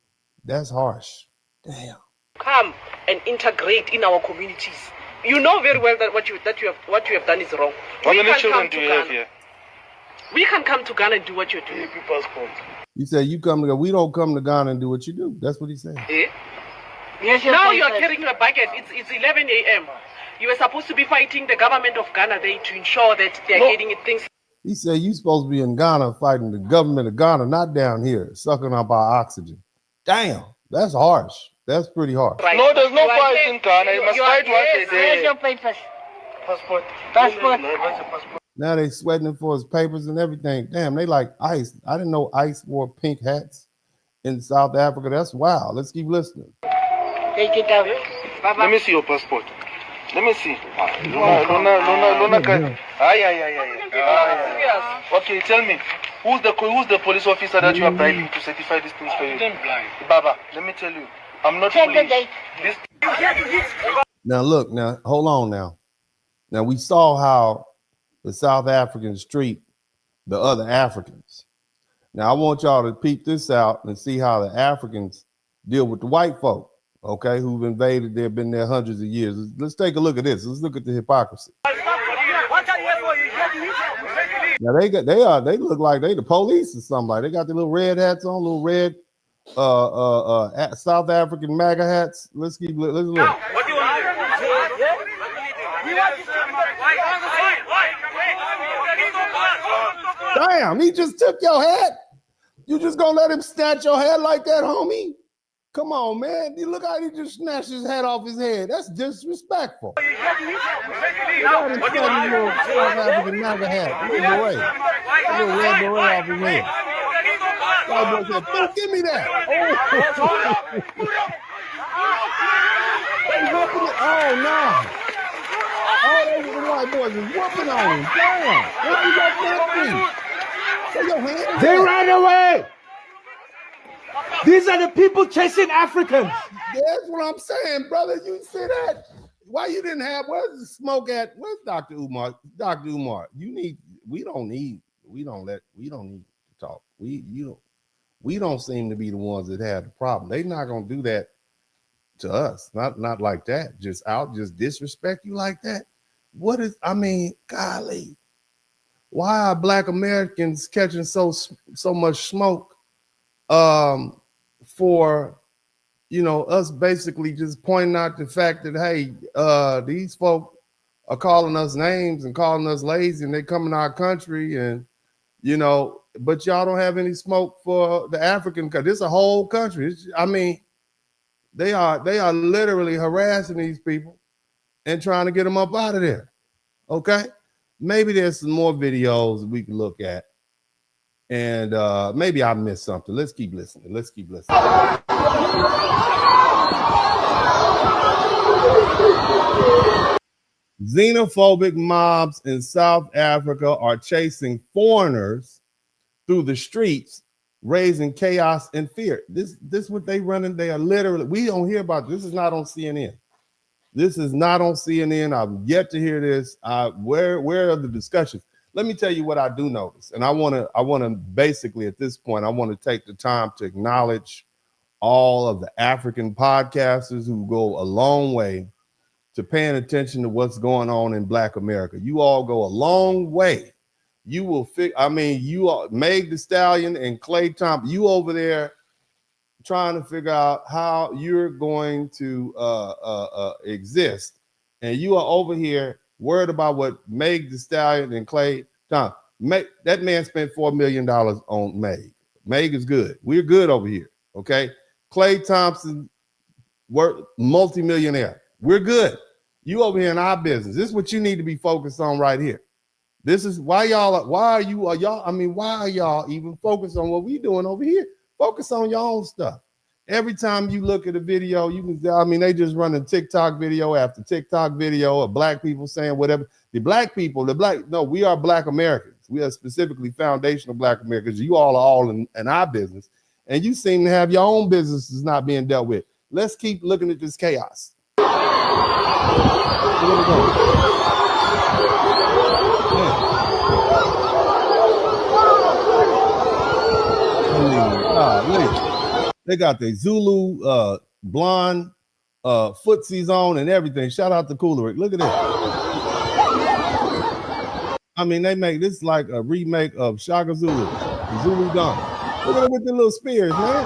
that's harsh. Damn. Come and integrate in our communities. You know very well that what you have done is wrong. How many children do you have here? We can come to Ghana and do what you're doing. Passport. He said, "You come to Ghana. We don't come to Ghana and do what you do." That's what he said. Eh? Yes, now you are carrying a bucket. It's 11 a.m. You were supposed to be fighting the government of Ghana there to ensure that they are getting things. He said, "You supposed to be in Ghana fighting the government of Ghana, not down here sucking up our oxygen." Damn, that's harsh. That's pretty harsh. Right. No, there's no fight in Ghana. You must fight once a day. Where's your papers? Passport. Passport. Now they sweating for his papers and everything. Damn, they like ICE. I didn't know ICE wore pink hats in South Africa. That's wild. Let's keep listening. Take it out. Let me see your passport. Let me see. Luna. Okay, tell me, who's the police officer that you are bribing to certify these things for you? Baba, let me tell you, I'm not police. Now look, now hold on now. Now we saw how the South Africans treat the other Africans. Now I want y'all to peep this out and see how the Africans deal with the white folk, okay, who've invaded, they've been there hundreds of years. Let's take a look at this. Let's look at the hypocrisy. Now they look like they the police or something. Like they got the little red hats on, little red South African MAGA hats. Let's look. What do you want Damn, he just took your hat. You just gonna let him snatch your hat like that, homie? Come on, man. You look how he just snatched his hat off his head. That's disrespectful. Look at him snatching your South African MAGA hat. Little beret. Little red beret off his head. White boy said, "Don't give me that." Oh, no. Oh, those are the white boys is whooping on him. Damn. What you got that thing? Your hand they ran away. These are the people chasing Africans. That's what I'm saying, brother. You see that? Why you didn't have? Where's the smoke at? Where's Dr. Umar? Dr. Umar, we don't need to talk. We don't seem to be the ones that have the problem. They're not gonna do that to us. Not like that. Just disrespect you like that. Golly. Why are Black Americans catching so much smoke for us basically just pointing out the fact that, hey, these folk are calling us names and calling us lazy, and they come in our country, and but y'all don't have any smoke for the African country. This is a whole country. They are literally harassing these people and trying to get them up out of there. Okay, maybe there's some more videos we can look at, and maybe I missed something. Let's keep listening. Xenophobic mobs in South Africa are chasing foreigners through the streets, raising chaos and fear. This what they running. They are literally, we don't hear about this. This is not on CNN. I've yet to hear this. Where are the discussions? Let me tell you what I do notice. And I want to basically at this point, I want to take the time to acknowledge all of the African podcasters who go a long way to paying attention to what's going on in Black America. You all go a long way. You will you are Meg Thee Stallion and Clay Thompson. You over there trying to figure out how you're going to exist, and you are over here worried about what Meg the Stallion and Clay Tom. That man spent $4 million on Meg. Meg is good. We're good over here. Okay. Clay Thompson, worth multimillionaire. We're good. You over here in our business. This is what you need to be focused on right here. This is why why are y'all even focused on what we doing over here? Focus on your own stuff. Every time you look at a video, you can, they just running TikTok video after TikTok video of black people saying whatever. We are black Americans. We are specifically foundational black Americans. You all are all in our business. And you seem to have your own businesses not being dealt with. Let's keep looking at this chaos. They got the Zulu blonde footsies on and everything. Shout out to Coolerick. Look at that. They make this like a remake of Shaka Zulu, Zulu Gun. Look at it with the little spears, man.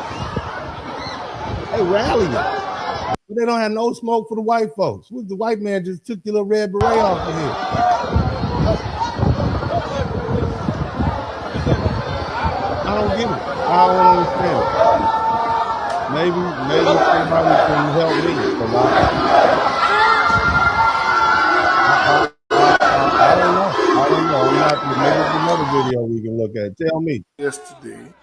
They rallying. But they don't have no smoke for the white folks. The white man just took your little red beret off of here. I don't get it. I don't understand it. Maybe somebody can help me. I don't know. Maybe it's another video we can look at. Tell me. Yesterday,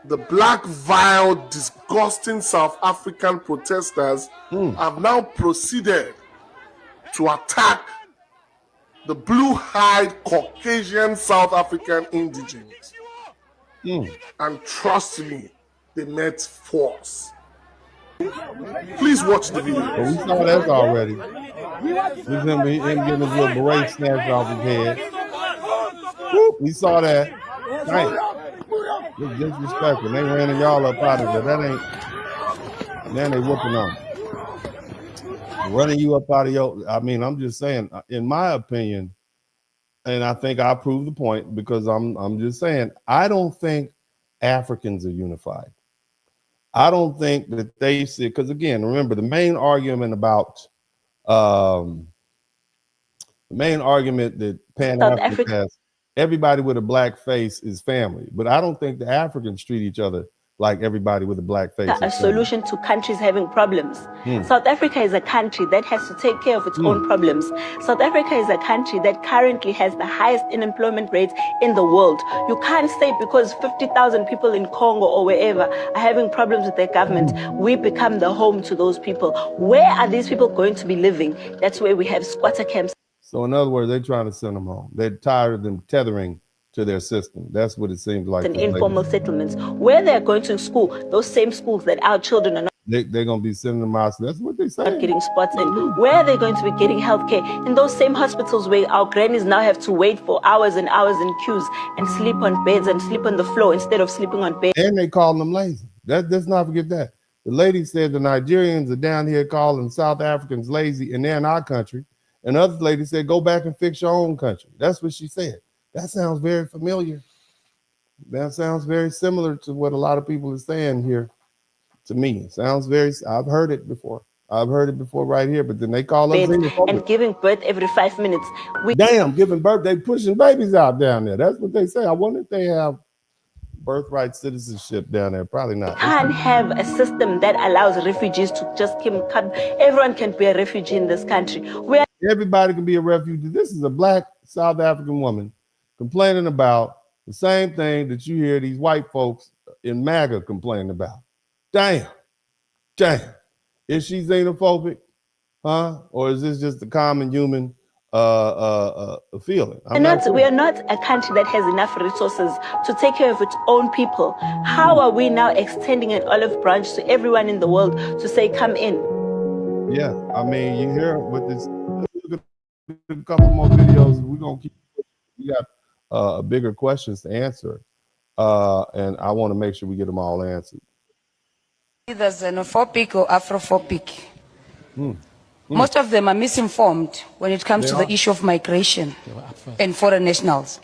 the black, vile, disgusting South African protesters have now proceeded to attack the blue-eyed Caucasian South African indigents. And trust me, they met force. Please watch the video. Well, we saw that already. We him getting his little beret snatched off his head. Whoop, we saw that. Right. It's disrespectful. They ran y'all up out of there. Then they whooping on. Running you up out of your. I'm just saying, in my opinion, and I think I proved the point because I'm just saying, I don't think Africans are unified. I don't think that they see, because again, remember the main argument that Pan-African has, everybody with a black face is family, but I don't think the Africans treat each other like everybody with a black face. A solution to countries having problems. South Africa is a country that has to take care of its own problems. South Africa is a country that currently has the highest unemployment rate in the world. You can't say because 50,000 people in Congo or wherever are having problems with their government, we become the home to those people. Where are these people going to be living? That's where we have squatter camps. So in other words, they're trying to send them home. They're tired of them tethering to their system. That's what it seems like. And informal settlements where they're going to school, those same schools that our children are not. They're going to be sending them out. So that's what they say. Not getting spots in. Where are they going to be getting healthcare? In those same hospitals where our grannies now have to wait for hours and hours in queues and sleep on beds and sleep on the floor instead of sleeping on beds. And they call them lazy. Let's not forget that. The lady said the Nigerians are down here calling South Africans lazy and they're in our country. And other lady said, go back and fix your own country. That's what she said. That sounds very familiar. That sounds very similar to what a lot of people are saying here. To me, it sounds I've heard it before. I've heard it before right here, but then they call us and giving birth every 5 minutes. Giving birth, they pushing babies out down there. That's what they say. I wonder if they have birthright citizenship down there. Probably not. Can't have a system that allows refugees to just come. Everyone can be a refugee in this country. Everybody can be a refugee. This is a black South African woman complaining about the same thing that you hear these white folks in MAGA complaining about. Damn. Is she xenophobic? Or is this just a common human feeling? We are not a country that has enough resources to take care of its own people. How are we now extending an olive branch to everyone in the world to say, come in? Yeah, you hear with this. Look at a couple more videos. We're going to keep. We got bigger questions to answer, and I want to make sure we get them all answered. Either xenophobic or Afrophobic. Most of them are misinformed when it comes to the issue of migration and foreign nationals.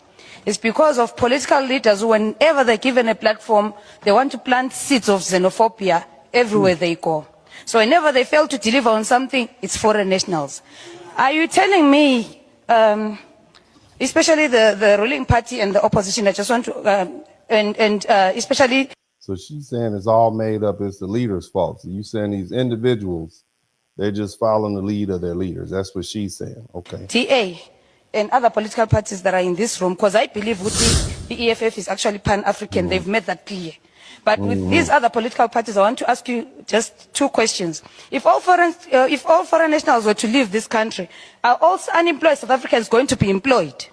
It's because of political leaders who, whenever they're given a platform, they want to plant seeds of xenophobia everywhere they go. So whenever they fail to deliver on something, it's foreign nationals. Are you telling me, especially the ruling party and the opposition, I just want to, especially... So she's saying it's all made up, it's the leaders' fault. So you saying these individuals, they're just following the lead of their leaders. That's what she's saying. Okay. TA and other political parties that are in this room, because I believe the EFF is actually pan-African. They've made that clear. But with these other political parties, I want to ask you just two questions. If all foreign nationals were to leave this country, are all unemployed South Africans going to be employed?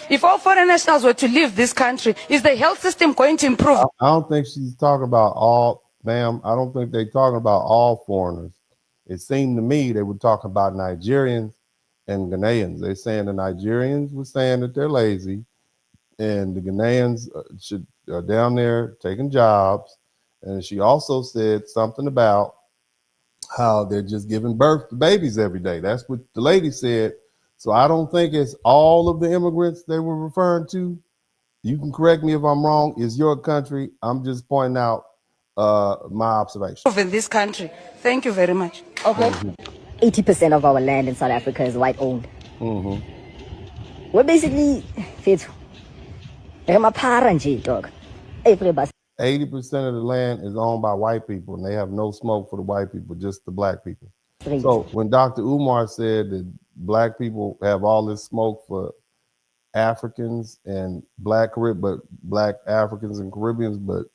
If all foreign nationals were to leave this country, is the health system going to improve? I don't think she's talking about all, ma'am. I don't think they're talking about all foreigners. It seemed to me they were talking about Nigerians and Ghanaians. They're saying the Nigerians were saying that they're lazy, and the Ghanaians are down there taking jobs. And she also said something about how they're just giving birth to babies every day. That's what the lady said. So I don't think it's all of the immigrants they were referring to. You can correct me if I'm wrong. It's your country. I'm just pointing out my observation. In this country. Thank you very much. Okay. 80% of our land in South Africa is white owned. We're basically fit. My parents, dog. 80% of the land is owned by white people, and they have no smoke for the white people, just the black people. So when Dr. Umar said that black people have all this smoke for Africans and black Africans and Caribbeans, but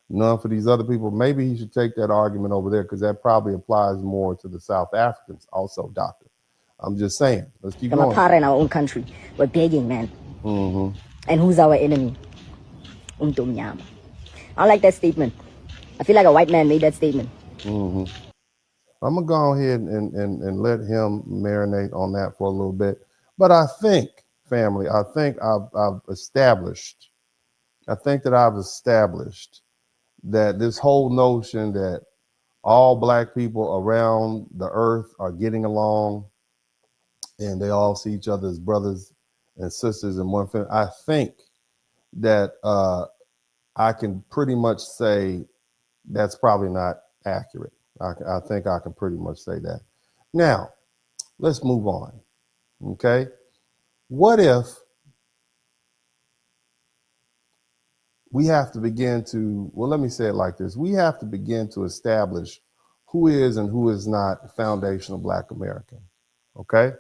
none for these other people, maybe he should take that argument over there, because that probably applies more to the South Africans also, doctor. I'm just saying. Let's keep going. We're in our own country. We're begging, man. And who's our enemy? I don't like that statement. I feel like a white man made that statement. I'm going to go ahead and let him marinate on that for a little bit. But I think, family, I've established that this whole notion that all black people around the earth are getting along and they all see each other as brothers and sisters in one family, I think that I can pretty much say that's probably not accurate. I think I can pretty much say that. Now, let's move on, okay? What if we have to begin to, well, let me say it like this. We have to begin to establish who is and who is not foundational Black American, okay?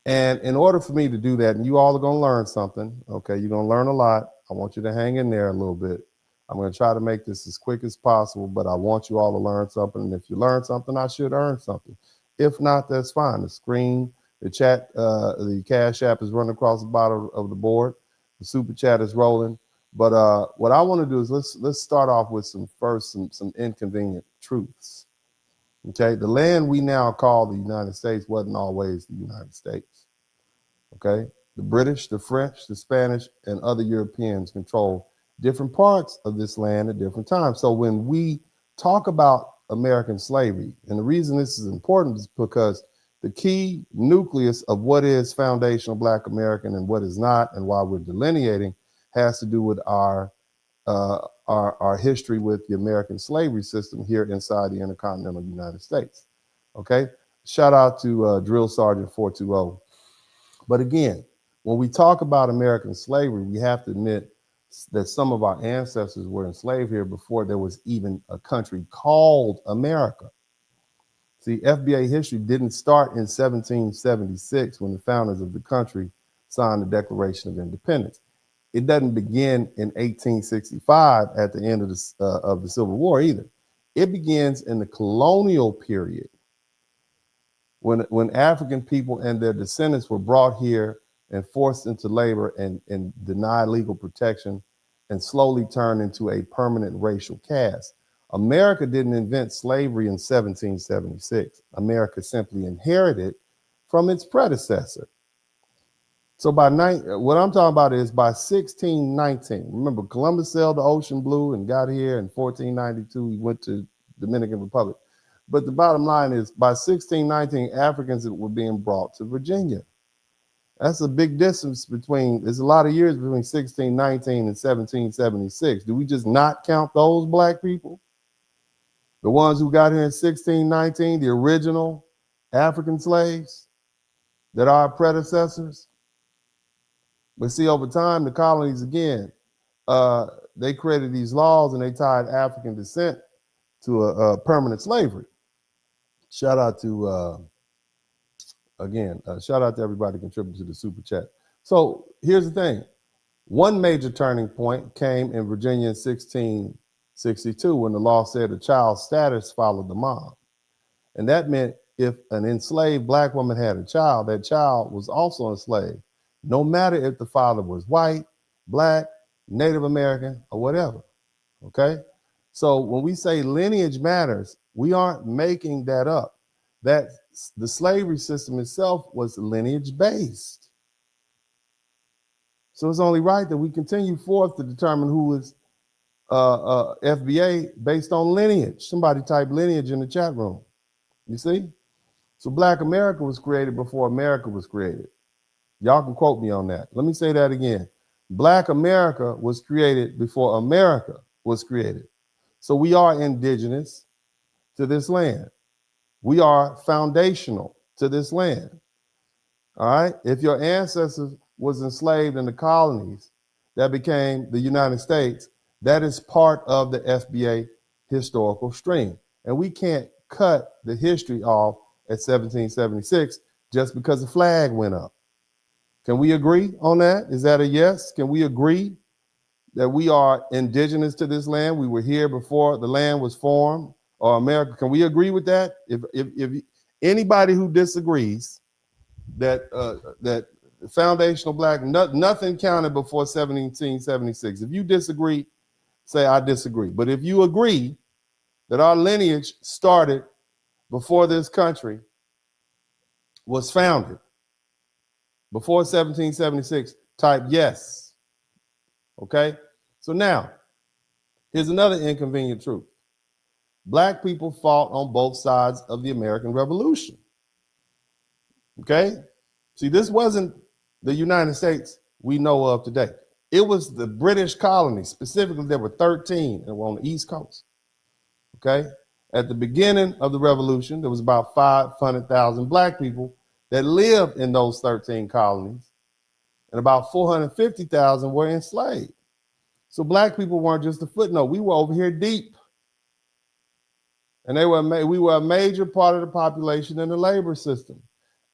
And in order for me to do that, and you all are going to learn something, okay? You're going to learn a lot. I want you to hang in there a little bit. I'm going to try to make this as quick as possible, but I want you all to learn something. And if you learn something, I should earn something. If not, that's fine. The screen, the chat, the Cash App is running across the bottom of the board. The Super Chat is rolling. But what I want to do is let's start off with some inconvenient truths. Okay, the land we now call the United States wasn't always the United States. Okay, the British, the French, the Spanish, and other Europeans control different parts of this land at different times. So when we talk about American slavery, and the reason this is important is because the key nucleus of what is foundational Black American and what is not, and why we're delineating, has to do with our history with the American slavery system here inside the intercontinental United States. Okay, shout out to Drill Sergeant 420. But again, when we talk about American slavery, we have to admit that some of our ancestors were enslaved here before there was even a country called America. See, FBA history didn't start in 1776 when the founders of the country signed the Declaration of Independence. It doesn't begin in 1865 at the end of the Civil War either. It begins in the colonial period when African people and their descendants were brought here and forced into labor and denied legal protection and slowly turned into a permanent racial caste. America didn't invent slavery in 1776. America simply inherited from its predecessor. So what I'm talking about is by 1619, remember Columbus sailed the ocean blue and got here in 1492, he went to Dominican Republic. But the bottom line is by 1619, Africans were being brought to Virginia. That's a big distance between, there's a lot of years between 1619 and 1776. Do we just not count those black people? The ones who got here in 1619, the original African slaves that are our predecessors? But see, over time, the colonies, again, they created these laws and they tied African descent to a permanent slavery. Shout out to, shout out to everybody contributing to the super chat. So here's the thing. One major turning point came in Virginia in 1662 when the law said a child's status followed the mom. And that meant if an enslaved black woman had a child, that child was also enslaved, no matter if the father was white, black, Native American, or whatever, okay? So when we say lineage matters, we aren't making that up. That the slavery system itself was lineage based. So it's only right that we continue forth to determine who is FBA based on lineage. Somebody type lineage in the chat room. You see? So Black America was created before America was created. Y'all can quote me on that. Let me say that again. Black America was created before America was created. So we are indigenous to this land. We are foundational to this land. All right? If your ancestors was enslaved in the colonies that became the United States, that is part of the FBA historical stream. And we can't cut the history off at 1776 just because the flag went up. Can we agree on that? Is that a yes? Can we agree that we are indigenous to this land? We were here before the land was formed, or America. Can we agree with that? If anybody who disagrees that that foundational black, nothing counted before 1776. If you disagree, say I disagree. But if you agree that our lineage started before this country was founded, before 1776, type yes. Okay? So now, here's another inconvenient truth. Black people fought on both sides of the American Revolution. Okay? See, this wasn't the United States we know of today. It was the British colonies. Specifically, there were 13 that were on the East Coast. Okay? At the beginning of the revolution, there was about 500,000 black people that lived in those 13 colonies, and about 450,000 were enslaved. So black people weren't just a footnote. We were over here deep. And we were a major part of the population in the labor system.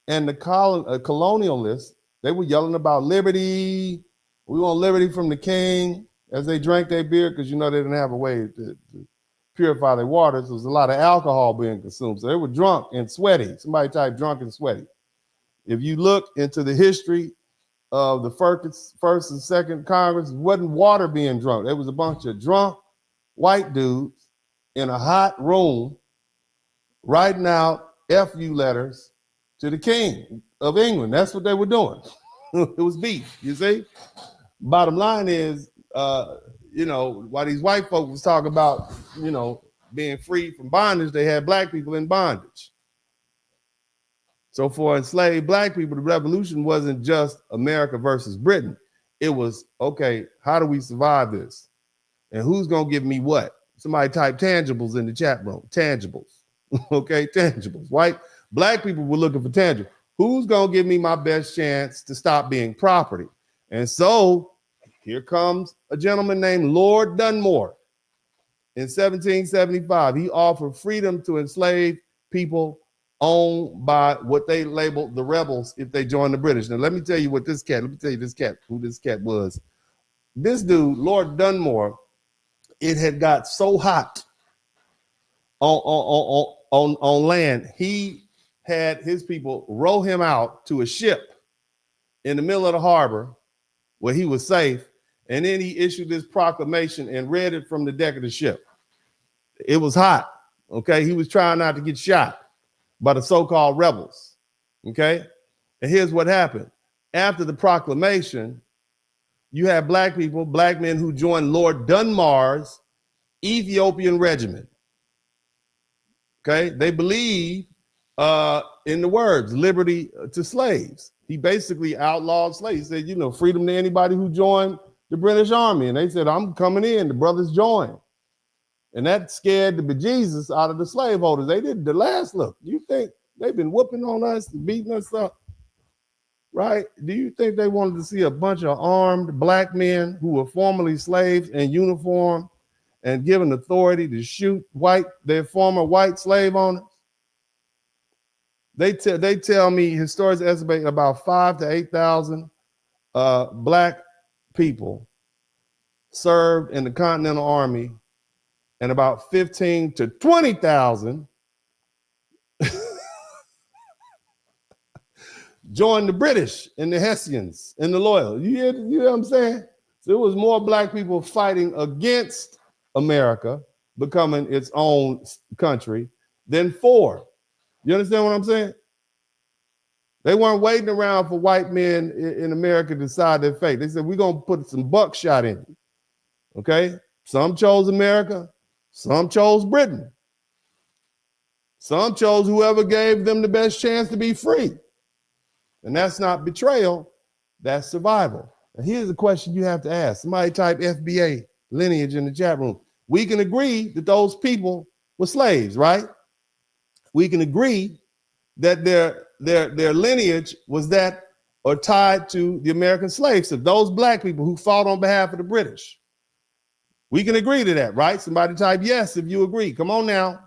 And the colonialists, they were yelling about liberty. We want liberty from the king as they drank their beer, because you know they didn't have a way to purify their water. So there was a lot of alcohol being consumed. So they were drunk and sweaty. Somebody type drunk and sweaty. If you look into the history of the first and second Congress, it wasn't water being drunk. There was a bunch of drunk white dudes in a hot room writing out FU letters to the king of England. That's what they were doing. It was beef, you see? Bottom line is, while these white folks was talking about, being free from bondage, they had black people in bondage. So for enslaved black people, the revolution wasn't just America versus Britain. It was, okay, how do we survive this? And who's going to give me what? Somebody type tangibles in the chat room. Tangibles. Okay, tangibles. Black people were looking for tangibles. Who's going to give me my best chance to stop being property? And so here comes a gentleman named Lord Dunmore. In 1775, he offered freedom to enslaved people owned by what they labeled the rebels if they joined the British. Now, let me tell you who this cat was. This dude, Lord Dunmore, it had got so hot on land, he had his people row him out to a ship in the middle of the harbor where he was safe, and then he issued this proclamation and read it from the deck of the ship. It was hot, okay? He was trying not to get shot by the so-called rebels, okay? And here's what happened. After the proclamation, you have black people, black men who joined Lord Dunmore's Ethiopian regiment, okay? They believe in the words, liberty to slaves. He basically outlawed slaves. He said, you know, freedom to anybody who joined the British Army. And they said, I'm coming in. The brothers joined. And that scared the bejesus out of the slaveholders. They did the last look. You think they've been whooping on us, beating us up, right? Do you think they wanted to see a bunch of armed black men who were formerly slaves in uniform and given authority to shoot their former white slave owners? They tell me historians estimate about 5,000 to 8,000 black people served in the Continental Army, and about 15 to 20,000 joined the British and the Hessians and the Loyalists. You hear what I'm saying? So it was more black people fighting against America becoming its own country than for. You understand what I'm saying? They weren't waiting around for white men in America to decide their fate. They said, we're going to put some buckshot in you. Okay? Some chose America. Some chose Britain. Some chose whoever gave them the best chance to be free. And that's not betrayal. That's survival. And here's the question you have to ask. Somebody type FBA lineage in the chat room. We can agree that those people were slaves, right? We can agree that their lineage was that or tied to the American slaves, of those black people who fought on behalf of the British. We can agree to that, right? Somebody type yes if you agree. Come on now.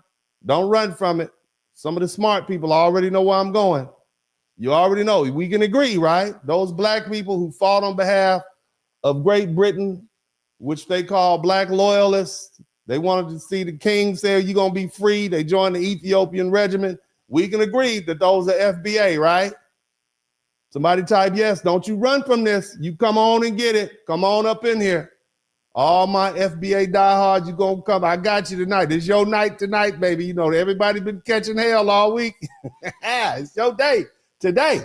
Don't run from it. Some of the smart people already know where I'm going. You already know. We can agree, right? Those black people who fought on behalf of Great Britain, which they call black loyalists. They wanted to see the king say, you're going to be free. They joined the Ethiopian regiment. We can agree that those are FBA, right? Somebody type yes. Don't you run from this. You come on and get it. Come on up in here. All my FBA diehards, you going to come. I got you tonight. It's your night tonight, baby. You know, everybody been catching hell all week. It's your day today.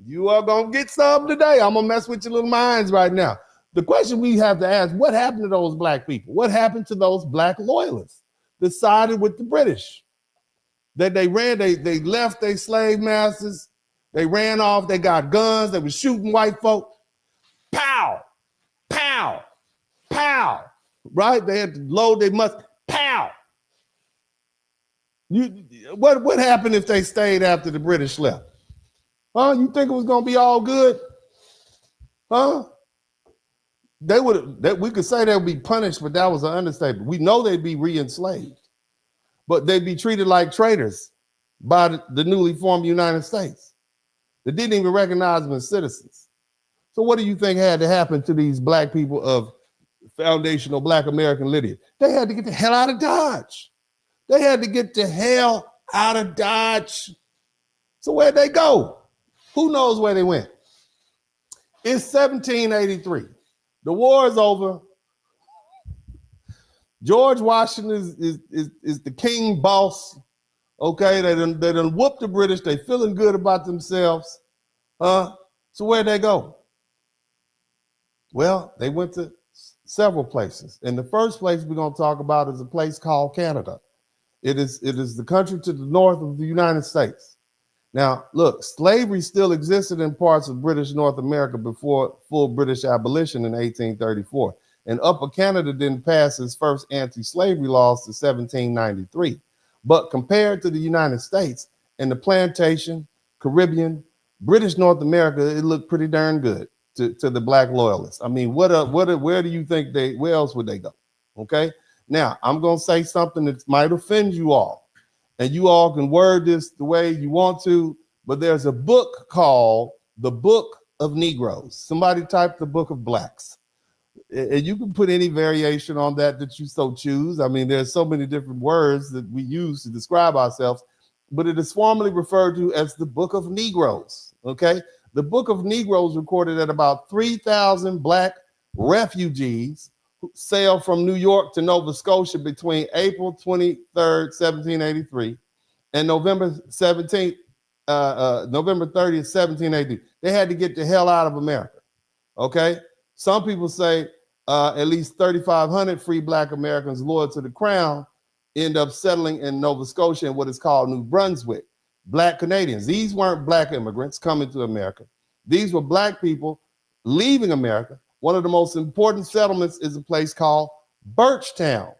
You are going to get some today. I'm going to mess with your little minds right now. The question we have to ask, what happened to those black people? What happened to those black loyalists that sided with the British? That they left their slave masters. They ran off. They got guns. They were shooting white folk. Pow, pow, pow. Right? They had to load their musket. Pow. What happened if they stayed after the British left? Huh? You think it was going to be all good? Huh? We could say they would be punished, but that was an understatement. We know they'd be re-enslaved, but they'd be treated like traitors by the newly formed United States. They didn't even recognize them as citizens. So what do you think had to happen to these black people of foundational black American lineage? They had to get the hell out of Dodge. They had to get the hell out of Dodge. So where'd they go? Who knows where they went? It's 1783. The war is over. George Washington is the king boss. Okay, they done whooped the British. They feeling good about themselves. So where'd they go? Well, they went to several places. And the first place we're going to talk about is a place called Canada. It is the country to the north of the United States. Now, look, slavery still existed in parts of British North America before full British abolition in 1834. And Upper Canada didn't pass its first anti-slavery laws to 1793. But compared to the United States and the plantation, Caribbean, British North America, it looked pretty darn good to the black loyalists. I mean, where do you think where else would they go? Okay. Now, I'm going to say something that might offend you all. And you all can word this the way you want to, but there's a book called The Book of Negroes. Somebody type The Book of Blacks. And you can put any variation on that you so choose. I mean, there's so many different words that we use to describe ourselves, but it is formally referred to as the Book of Negroes, okay? The Book of Negroes recorded that about 3,000 black refugees who sailed from New York to Nova Scotia between April 23rd, 1783 and November 30th, 1780. They had to get the hell out of America, okay? Some people say at least 3,500 free black Americans loyal to the crown end up settling in Nova Scotia in what is called New Brunswick. Black Canadians. These weren't black immigrants coming to America. These were black people leaving America. One of the most important settlements is a place called Birchtown,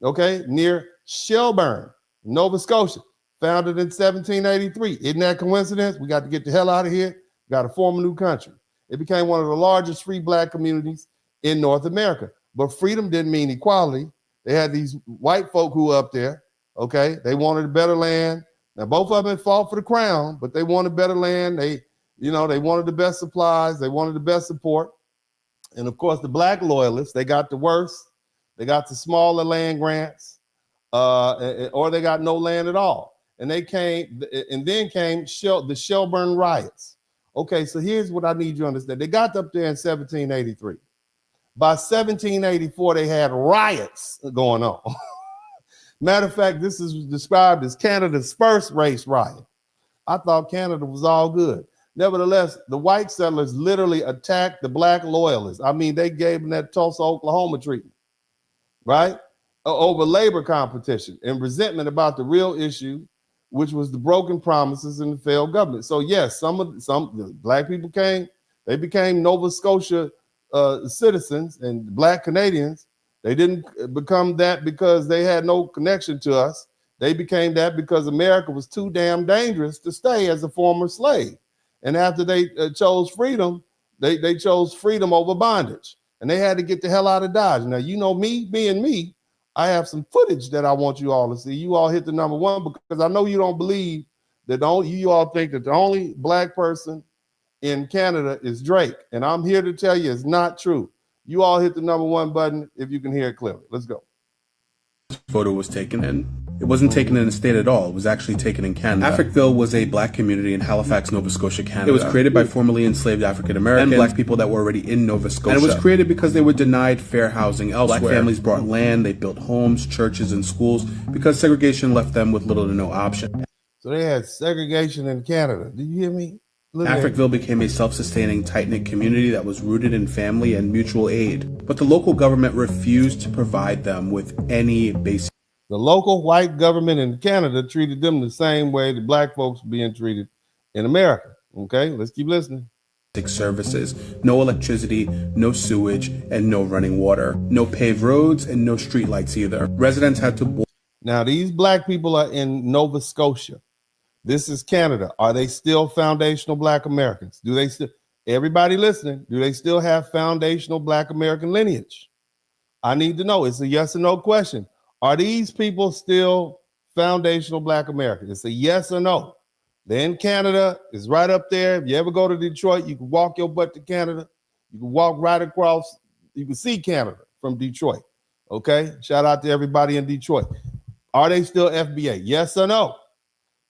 okay, near Shelburne, Nova Scotia, founded in 1783. Isn't that coincidence? We got to get the hell out of here. Got to form a new country. It became one of the largest free black communities in North America. But freedom didn't mean equality. They had these white folk who were up there, okay? They wanted a better land. Now, both of them had fought for the crown, but they wanted better land. They wanted the best supplies. They wanted the best support. And of course, the black loyalists, they got the worst. They got the smaller land grants, or they got no land at all. And then came the Shelburne riots. Okay, so here's what I need you to understand. They got up there in 1783. By 1784, they had riots going on. Matter of fact, this is described as Canada's first race riot. I thought Canada was all good. Nevertheless, the white settlers literally attacked the black loyalists. I mean, they gave them that Tulsa, Oklahoma treatment, right? Over labor competition and resentment about the real issue, which was the broken promises and the failed government. So yes, some black people they became Nova Scotia citizens and black Canadians. They didn't become that because they had no connection to us. They became that because America was too damn dangerous to stay as a former slave. And after they chose freedom, they chose freedom over bondage. And they had to get the hell out of Dodge. Now, you know me, being me, I have some footage that I want you all to see. You all hit the number one because I know you don't believe that you all think that the only black person in Canada is Drake. And I'm here to tell you it's not true. You all hit the number one button if you can hear it clearly. Let's go. Photo was taken in. It wasn't taken in the state at all. It was actually taken in Canada. Africville was a black community in Halifax, Nova Scotia, Canada. It was created by formerly enslaved African Americans and black people that were already in Nova Scotia. And it was created because they were denied fair housing elsewhere. Black families brought land, they built homes, churches, and schools because segregation left them with little to no option. So they had segregation in Canada. Did you hear me? Africville became a self-sustaining, tight-knit community that was rooted in family and mutual aid. But the local government refused to provide them with any basic. The local white government in Canada treated them the same way the black folks were being treated in America. Okay, let's keep listening. Services, no electricity, no sewage, and no running water. No paved roads and no streetlights either. Residents had to. Now, these black people are in Nova Scotia. This is Canada. Are they still foundational black Americans? Do they still, everybody listening, do they still have foundational black American lineage? I need to know. It's a yes or no question. Are these people still foundational black Americans? It's a yes or no. Then Canada is right up there. If you ever go to Detroit, you can walk your butt to Canada. You can walk right across. You can see Canada from Detroit. Okay. Shout out to everybody in Detroit. Are they still FBA? Yes or no?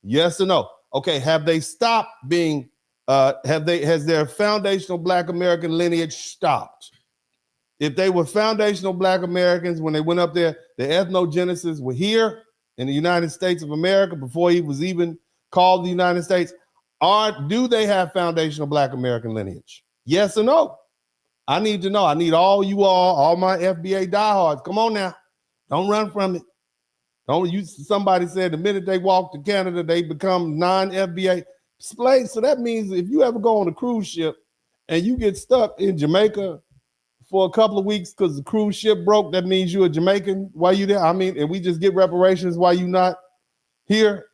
Yes or no? Okay. Have they stopped being, has their foundational black American lineage stopped? If they were foundational black Americans when they went up there, the ethnogenesis were here in the United States of America before he was even called the United States, do they have foundational black American lineage? Yes or no? I need to know. I need all my FBA diehards. Come on now. Don't run from it. Somebody said the minute they walk to Canada, they become non-FBA. So that means if you ever go on a cruise ship and you get stuck in Jamaica for a couple of weeks because the cruise ship broke, that means you're a Jamaican while you there. I mean, and we just get reparations while you not here.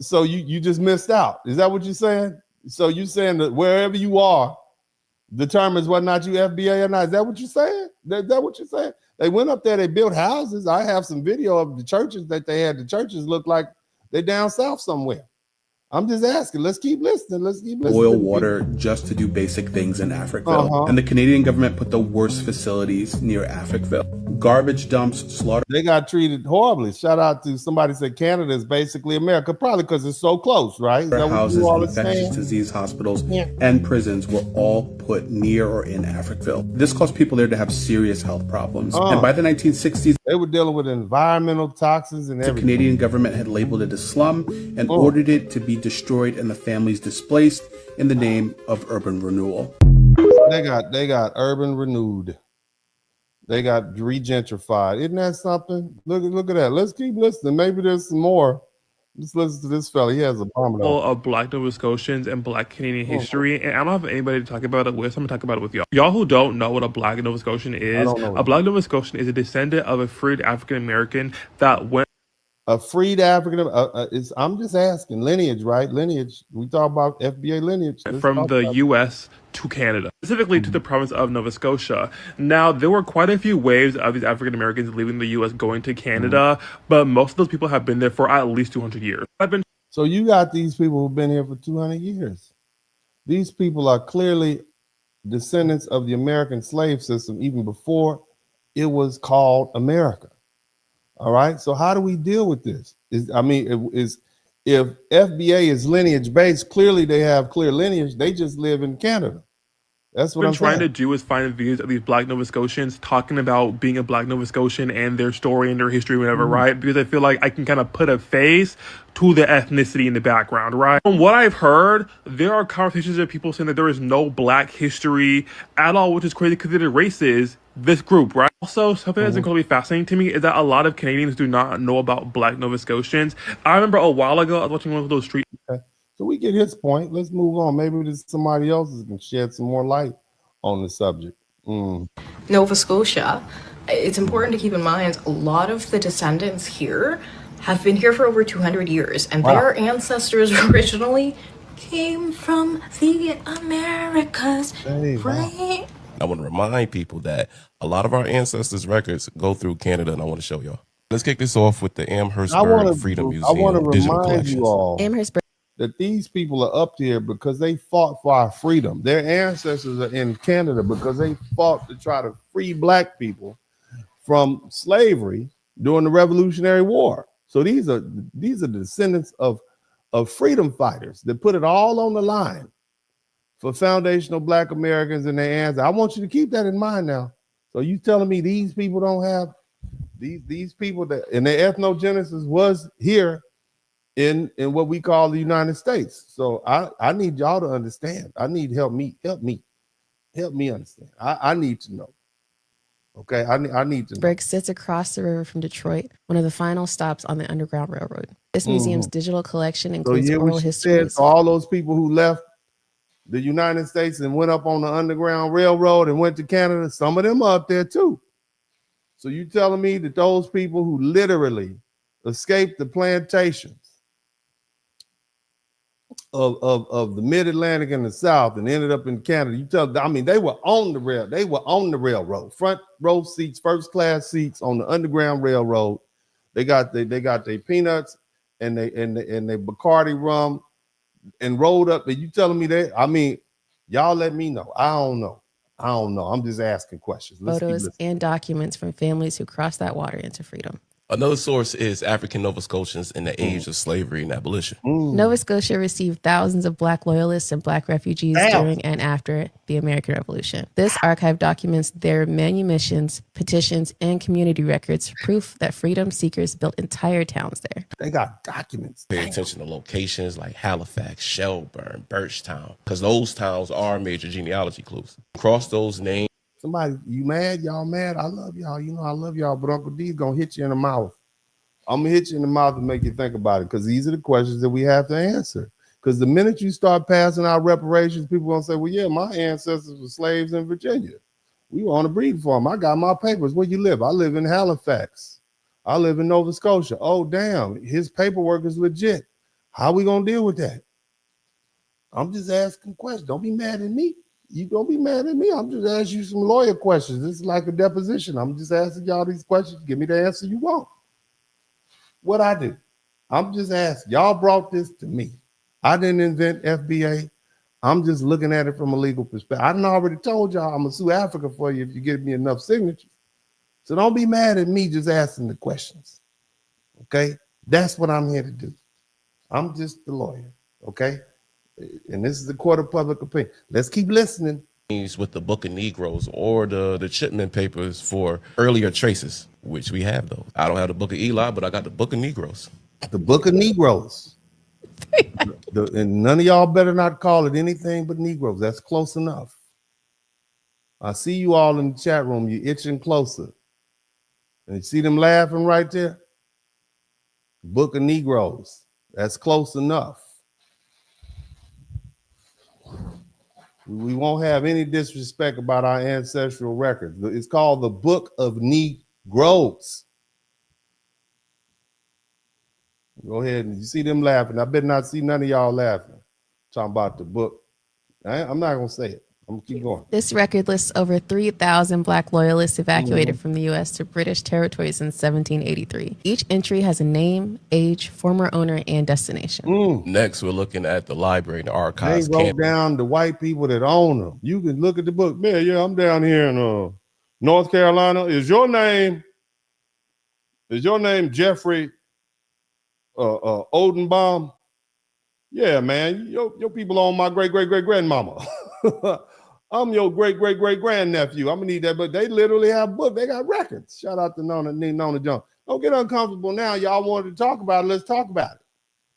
So you just missed out. Is that what you're saying? So you're saying that wherever you are determines whether or not you FBA or not. Is that what you're saying? Is that what you're saying? They went up there, they built houses. I have some video of the churches that they had. The churches look like they're down south somewhere. I'm just asking. Let's keep listening. Boil water just to do basic things in Africville. And the Canadian government put the worst facilities near Africville. Garbage dumps, slaughter. They got treated horribly. Shout out to somebody said Canada is basically America, probably because it's so close, right? Houses, infectious disease hospitals, and prisons were all put near or in Africville. This caused people there to have serious health problems. And by the 1960s, they were dealing with environmental toxins and everything. The Canadian government had labeled it a slum and ordered it to be destroyed and the families displaced in the name of urban renewal. They got urban renewed. They got regentrified. Isn't that something? Look at that. Let's keep listening. Maybe there's some more Let's listen to this fella. He has a bomb of Black Nova Scotians and Black Canadian history, and I don't have anybody to talk about it with, so I'm gonna talk about it with y'all. Y'all who don't know what a Black Nova Scotian is, a Black Nova Scotian is a descendant of a freed African American that went. A freed African. I'm just asking. Lineage, right? Lineage. We talk about FBA lineage. From the U.S. to Canada, specifically to the province of Nova Scotia. Now, there were quite a few waves of these African Americans leaving the U.S. going to Canada, but most of those people have been there for at least 200 years. So you got these people who've been here for 200 years. These people are clearly descendants of the American slave system even before it was called America. All right. So how do we deal with this? If FBA is lineage based, clearly they have clear lineage. They just live in Canada. That's what I'm trying to do is find videos of these Black Nova Scotians talking about being a Black Nova Scotian and their story and their history, whatever, right? Because I feel like I can kind of put a face to the ethnicity in the background, right? From what I've heard, there are conversations of people saying that there is no Black history at all, which is crazy because it erases this group, right? Also, something that's incredibly fascinating to me is that a lot of Canadians do not know about Black Nova Scotians. I remember a while ago, I was watching one of those street. Okay. So we get his point. Let's move on. Maybe there's somebody else that can shed some more light on the subject. Nova Scotia, it's important to keep in mind a lot of the descendants here have been here for over 200 years, and their ancestors originally came from the Americas, right? I want to remind people that a lot of our ancestors' records go through Canada, and I want to show y'all. Let's kick this off with the Amherstburg Freedom Museum. I want to remind collections. you all that these people are up here because they fought for our freedom. Their ancestors are in Canada because they fought to try to free Black people from slavery during the Revolutionary War. So these are descendants of freedom fighters that put it all on the line for foundational Black Americans and their ancestors. I want you to keep that in mind now. So you telling me these people don't have these people that and their ethnogenesis was here in what we call the United States. So I need y'all to understand. I need help me understand. I need to know. Okay, I need to know. Berg sits across the river from Detroit, one of the final stops on the Underground Railroad. This museum's digital collection includes oral histories. All those people who left the United States and went up on the Underground Railroad and went to Canada, some of them are up there too. So you telling me that those people who literally escaped the plantations of the mid-Atlantic and the South and ended up in Canada, they were on the rail. They were on the railroad, front row seats, first class seats on the Underground Railroad. They got their peanuts and they Bacardi rum and rolled up. And you telling me that? Y'all let me know. I don't know. I'm just asking questions. Photos and documents from families who crossed that water into freedom. Another source is African Nova Scotians in the age of slavery and abolition. Nova Scotia received thousands of Black Loyalists and Black refugees during and after the American Revolution. This archive documents their manumissions, petitions, and community records, proof that freedom seekers built entire towns there. They got documents. Pay attention to locations like Halifax, Shelburne, Birchtown, because those towns are major genealogy clues. Across those names. Somebody, you mad? Y'all mad? I love y'all. You know I love y'all, but Uncle D's gonna hit you in the mouth. I'm gonna hit you in the mouth and make you think about it, because these are the questions that we have to answer. Because the minute you start passing out reparations, people gonna say, well, yeah, my ancestors were slaves in Virginia. We were on a breeding farm. I got my papers. Where you live? I live in Halifax. I live in Nova Scotia. Oh, damn, his paperwork is legit. How we gonna deal with that? I'm just asking questions. Don't be mad at me. You don't be mad at me. I'm just asking you some lawyer questions. This is like a deposition. I'm just asking y'all these questions. Give me the answer you want. What I do? I'm just asking. Y'all brought this to me. I didn't invent FBA. I'm just looking at it from a legal perspective. I done already told y'all I'm gonna sue Africa for you if you give me enough signatures. So don't be mad at me just asking the questions. Okay? That's what I'm here to do. I'm just the lawyer. Okay? And this is the court of public opinion. Let's keep listening. With the Book of Negroes or the Chipman papers for earlier traces, which we have those. I don't have the Book of Eli, but I got the Book of Negroes. The Book of Negroes. And none of y'all better not call it anything but Negroes. That's close enough. I see you all in the chat room. You're itching closer. And you see them laughing right there? Book of Negroes. That's close enough. We won't have any disrespect about our ancestral records. It's called the Book of Negroes. Go ahead and you see them laughing. I better not see none of y'all laughing. Talking about the book. I'm not going to say it. I'm going to keep going. This record lists over 3,000 Black Loyalists evacuated from the U.S. to British territories in 1783. Each entry has a name, age, former owner, and destination. Next, we're looking at the library and the archives. They wrote down the white people that own them. You can look at the book. Man, yeah, I'm down here in North Carolina. Is your name Jeffrey Odenbaum? Yeah, man. Your people own my great-great-great-grandmama. I'm your great-great-great-grandnephew. I'm gonna need that, but they literally have books. They got records. Shout out to Nona Jones. Don't get uncomfortable now. Y'all wanted to talk about it. Let's talk about it.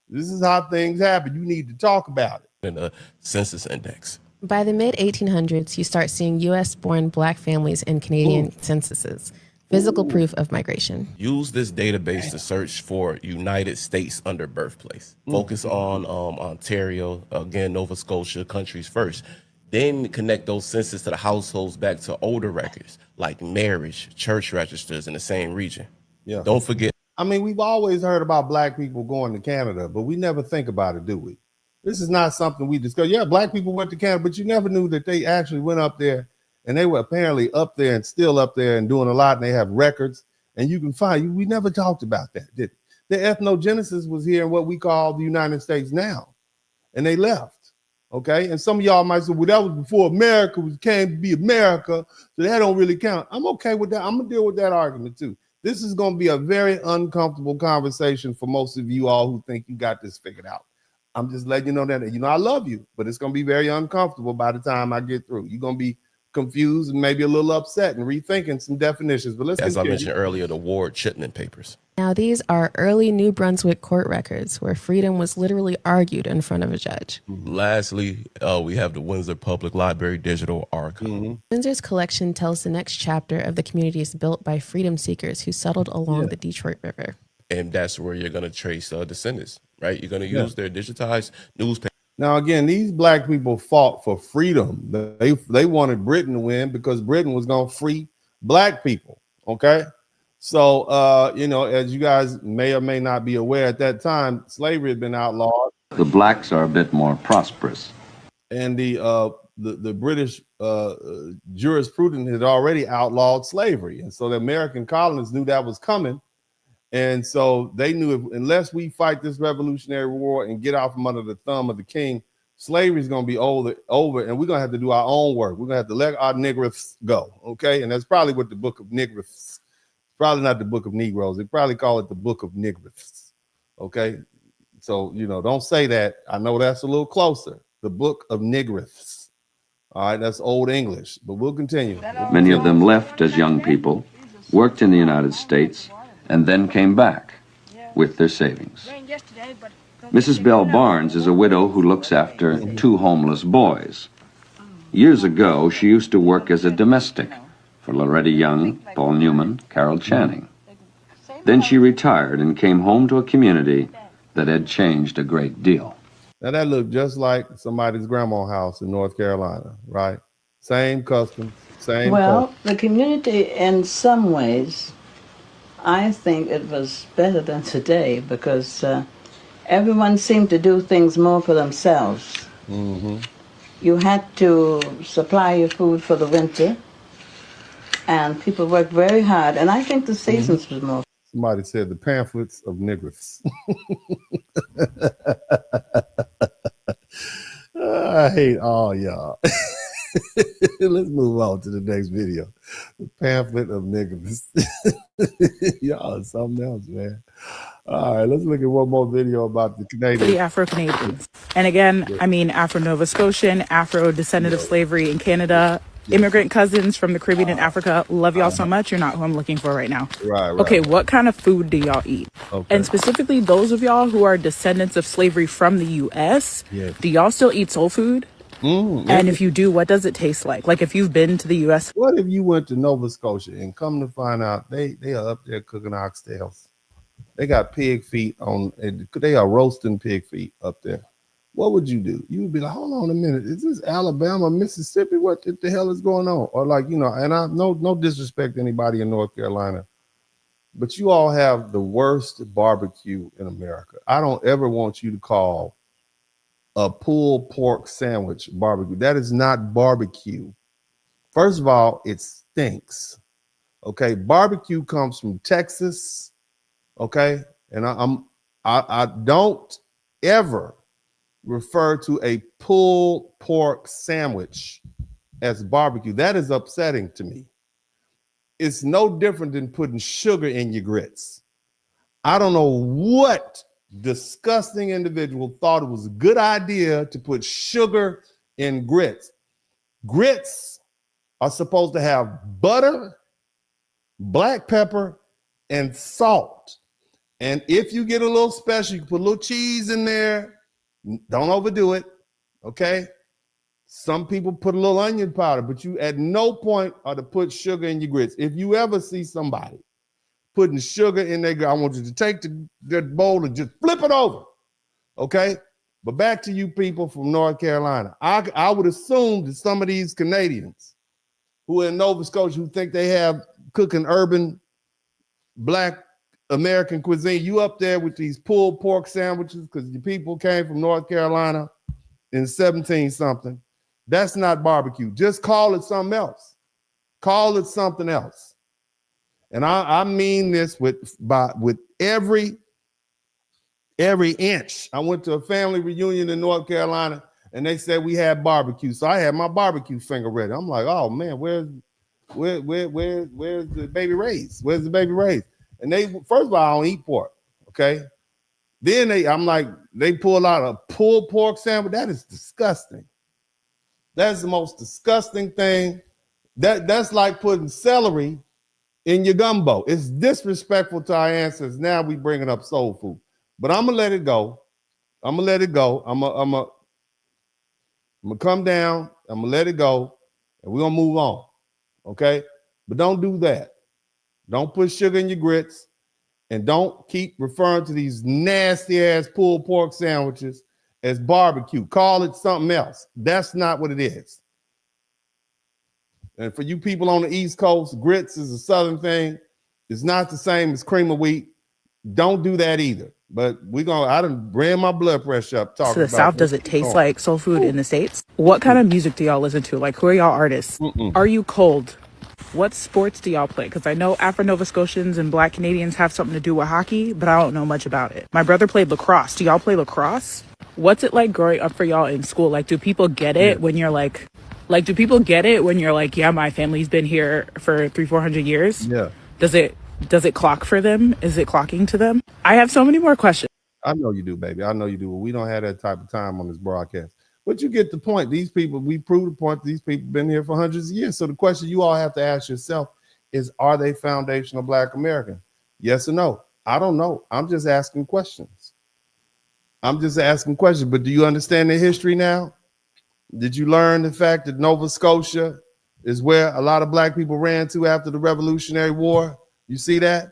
This is how things happen. You need to talk about it. And the census index. By the mid-1800s, you start seeing U.S.-born Black families in Canadian censuses. Physical proof of migration. Use this database to search for United States under birthplace. Focus on Ontario, again, Nova Scotia, countries first. Then connect those census to the households back to older records like marriage, church registers in the same region. Yeah. Don't forget. I mean, we've always heard about Black people going to Canada, but we never think about it, do we? This is not something we discuss. Yeah, Black people went to Canada, but you never knew that they actually went up there. And they were apparently up there and still up there and doing a lot, and they have records. And you can find, we never talked about that, did we? The ethnogenesis was here in what we call the United States now. And they left, okay? And some of y'all might say, well, that was before America came to be America, so that don't really count. I'm okay with that. I'm going to deal with that argument too. This is going to be a very uncomfortable conversation for most of you all who think you got this figured out. I'm just letting you know that, I love you, but it's going to be very uncomfortable by the time I get through. You're going to be confused and maybe a little upset and rethinking some definitions. But let's as continue. I mentioned earlier, the Ward Chipman papers. Now, these are early New Brunswick court records where freedom was literally argued in front of a judge. Lastly, we have the Windsor Public Library Digital Archive. Windsor's collection tells the next chapter of the communities built by freedom seekers who settled along the Detroit River. And that's where you're going to trace descendants, right? You're going to use their digitized newspaper. Now, again, these Black people fought for freedom. They wanted Britain to win because Britain was going to free Black people, okay? So, as you guys may or may not be aware, at that time, slavery had been outlawed. The blacks are a bit more prosperous. And the British jurisprudence had already outlawed slavery. And so the American colonists knew that was coming. And so they knew unless we fight this revolutionary war and get out from under the thumb of the king, slavery is going to be over, and we're going to have to do our own work. We're going to have to let our niggers go, okay? And that's probably what the Book of Niggers, probably not the Book of Negroes. They probably call it the Book of Niggers, okay? So, don't say that. I know that's a little closer. The Book of Niggers. All right, that's Old English, but we'll continue. Many of them left as young people, worked in the United States, and then came back with their savings. Mrs. Bell Barnes is a widow who looks after 2 homeless boys. Years ago, she used to work as a domestic for Loretta Young, Paul Newman, Carol Channing. Then she retired and came home to a community that had changed a great deal. Now that looked just like somebody's grandma's house in North Carolina, right? Same customs, same. Well, the community in some ways, I think it was better than today because everyone seemed to do things more for themselves. You had to supply your food for the winter, and people worked very hard, and I think the seasons was more. Somebody said the pamphlets of niggers. I hate all y'all. Let's move on to the next video. The pamphlet of niggers. Y'all are something else, man. All right, let's look at one more video about the Canadians. The Afro-Canadians. And again, I mean Afro-Nova Scotian, Afro-descendant of slavery in Canada, immigrant cousins from the Caribbean and Africa. Love y'all so much. You're not who I'm looking for right now. Right. Okay, what kind of food do y'all eat? Okay. And specifically those of y'all who are descendants of slavery from the U.S., do y'all still eat soul food? And if you do, what does it taste like? Like if you've been to the U.S. What if you went to Nova Scotia and come to find out they are up there cooking oxtails? They got pig feet on. They are roasting pig feet up there. What would you do? You would be like, hold on a minute. Is this Alabama, Mississippi? What the hell is going on? Or like, you know, and I no disrespect to anybody in North Carolina, but you all have the worst barbecue in America. I don't ever want you to call a pulled pork sandwich barbecue. That is not barbecue. First of all, it stinks. Okay, barbecue comes from Texas. Okay, and I don't ever refer to a pulled pork sandwich as barbecue. That is upsetting to me. It's no different than putting sugar in your grits. I don't know what disgusting individual thought it was a good idea to put sugar in grits. Grits are supposed to have butter, black pepper, and salt. And if you get a little special, you can put a little cheese in there. Don't overdo it, okay? Some people put a little onion powder, but you at no point are to put sugar in your grits. If you ever see somebody putting sugar in their grits, I want you to take the bowl and just flip it over, okay? But back to you people from North Carolina. I would assume that some of these Canadians who are in Nova Scotia who think they have cooking urban Black American cuisine, you up there with these pulled pork sandwiches because the people came from North Carolina in 17 something. That's not barbecue. Just call it something else. Call it something else. And I mean this with every inch. I went to a family reunion in North Carolina and they said we had barbecue. So I had my barbecue finger ready. I'm like, oh man, where's the baby rays? Where's the baby rays? And they, first of all, I don't eat pork, okay? Then they pull out a pulled pork sandwich. That is disgusting. That's the most disgusting thing. That's like putting celery in your gumbo. It's disrespectful to our ancestors. Now we bringing up soul food. But I'm gonna let it go. I'm gonna come down. I'm gonna let it go, and we're gonna move on, okay? But don't do that. Don't put sugar in your grits, and don't keep referring to these nasty ass pulled pork sandwiches as barbecue. Call it something else. That's not what it is. And for you people on the East Coast, grits is a Southern thing. It's not the same as cream of wheat. Don't do that either. But I done ran my blood pressure up talking about the South, does it taste like soul food in the States? What kind of music do y'all listen to? Like, who are y'all artists? Are you cold? What sports do y'all play? Because I know Afro-Nova Scotians and Black Canadians have something to do with hockey, but I don't know much about it. My brother played lacrosse. Do y'all play lacrosse? What's it like growing up for y'all in school? Like, do people get it when you're like, yeah, my family's been here for 300-400 years? Yeah. Does it clock for them? Is it clocking to them? I have so many more questions. I know you do, baby. I know you do. We don't have that type of time on this broadcast. But you get the point. These people, we prove the point. These people have been here for hundreds of years. So the question you all have to ask yourself is, are they foundational Black American? Yes or no? I don't know. I'm just asking questions. But do you understand the history now? Did you learn the fact that Nova Scotia is where a lot of Black people ran to after the Revolutionary War? You see that?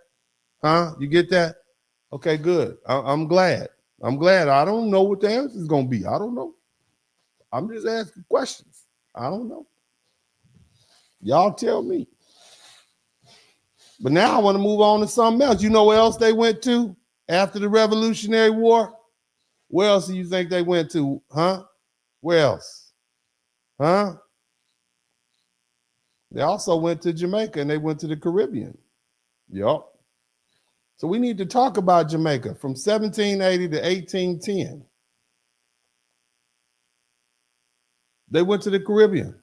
Huh? You get that? Okay, good. I'm glad. I don't know what the answer is going to be. I don't know. I'm just asking questions. I don't know. Y'all tell me. But now I want to move on to something else. You know where else they went to after the Revolutionary War? Where else do you think they went to? Huh? Where else? Huh? They also went to Jamaica and they went to the Caribbean. Yup. So we need to talk about Jamaica from 1780 to 1810. They went to the Caribbean.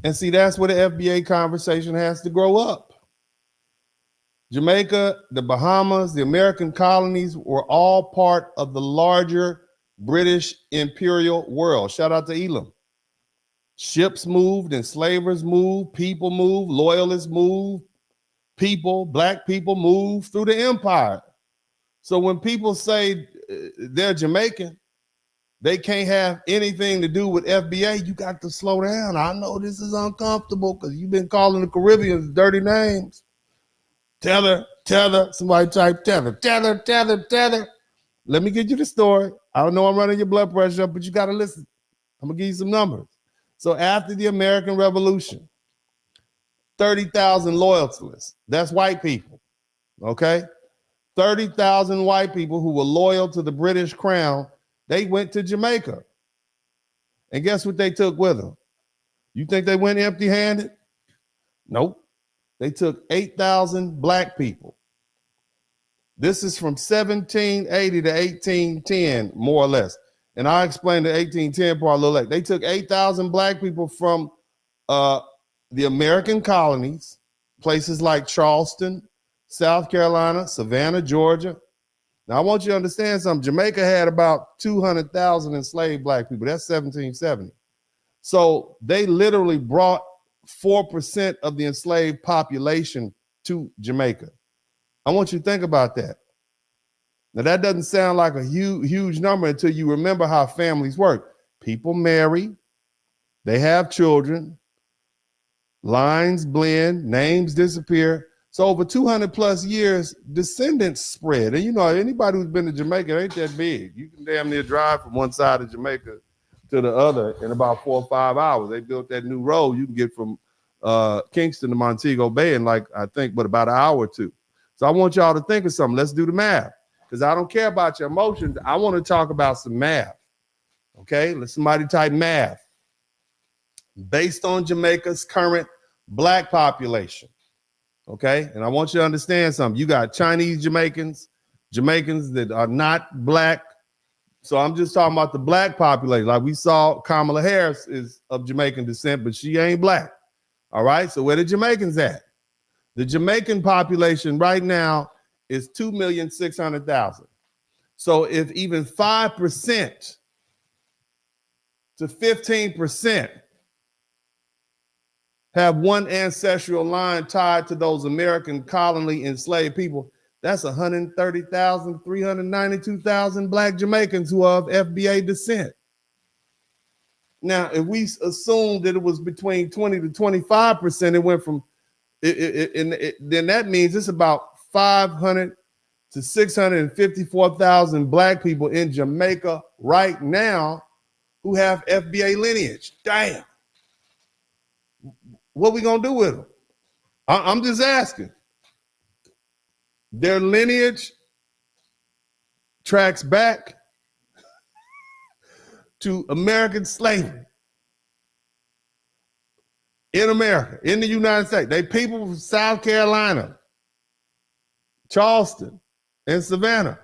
And see, that's where the FBA conversation has to grow up. Jamaica, the Bahamas, the American colonies were all part of the larger British imperial world. Shout out to Elam. Ships moved, enslavers moved, people moved, loyalists moved, Black people moved through the empire. So when people say they're Jamaican, they can't have anything to do with FBA, you got to slow down. I know this is uncomfortable because you've been calling the Caribbeans dirty names. Tell her tether. Somebody type tether, tether, tether, tether. Let me get you the story. I don't know I'm running your blood pressure up, but you got to listen. I'm going to give you some numbers. So after the American Revolution, 30,000 loyalists. That's white people, okay? 30,000 white people who were loyal to the British crown, they went to Jamaica. And guess what they took with them? You think they went empty-handed? Nope. They took 8,000 black people. This is from 1780 to 1810, more or less. And I'll explain the 1810 part a little later. They took 8,000 black people from the American colonies, places like Charleston, South Carolina, Savannah, Georgia. Now, I want you to understand something. Jamaica had about 200,000 enslaved black people. That's 1770. So they literally brought 4% of the enslaved population to Jamaica. I want you to think about that. Now, that doesn't sound like a huge number until you remember how families work. People marry, they have children, lines blend, names disappear. So over 200 plus years, descendants spread. And you know, anybody who's been to Jamaica, it ain't that big. You can damn near drive from one side of Jamaica to the other in about 4 or 5 hours. They built that new road. You can get from Kingston to Montego Bay in like, I think, but about an hour or two. So I want y'all to think of something. Let's do the math, because I don't care about your emotions. I want to talk about some math. Okay, let somebody type math. Based on Jamaica's current black population. Okay, and I want you to understand something. You got Chinese Jamaicans, Jamaicans that are not black. So I'm just talking about the black population. Like we saw, Kamala Harris is of Jamaican descent, but she ain't black. All right, so where the Jamaicans at? The Jamaican population right now is 2,600,000. So if even 5% to 15% have one ancestral line tied to those American colony enslaved people, that's 130,000, 392,000 black Jamaicans who are of FBA descent. Now, if we assume that it was between 20 to 25%, it went from, then that means it's about 500 to 654,000 black people in Jamaica right now who have FBA lineage. Damn. What we gonna do with them? I'm just asking. Their lineage tracks back to American slavery in America, in the United States. They people from South Carolina, Charleston, and Savannah.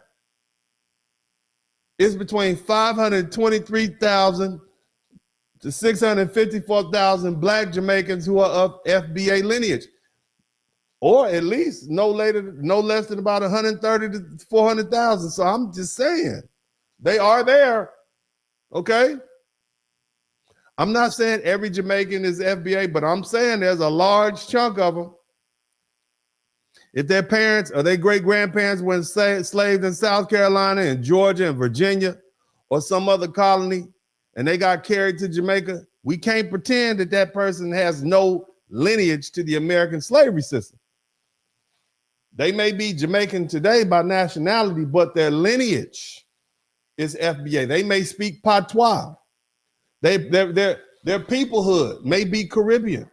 It's between 523,000 to 654,000 black Jamaicans who are of FBA lineage, or at least no less than about 130 to 400,000. So I'm just saying they are there. Okay. I'm not saying every Jamaican is FBA, but I'm saying there's a large chunk of them. If their parents or their great grandparents were enslaved in South Carolina and Georgia and Virginia or some other colony, and they got carried to Jamaica, we can't pretend that that person has no lineage to the American slavery system. They may be Jamaican today by nationality, but their lineage is FBA. They may speak patois. Their peoplehood may be Caribbean.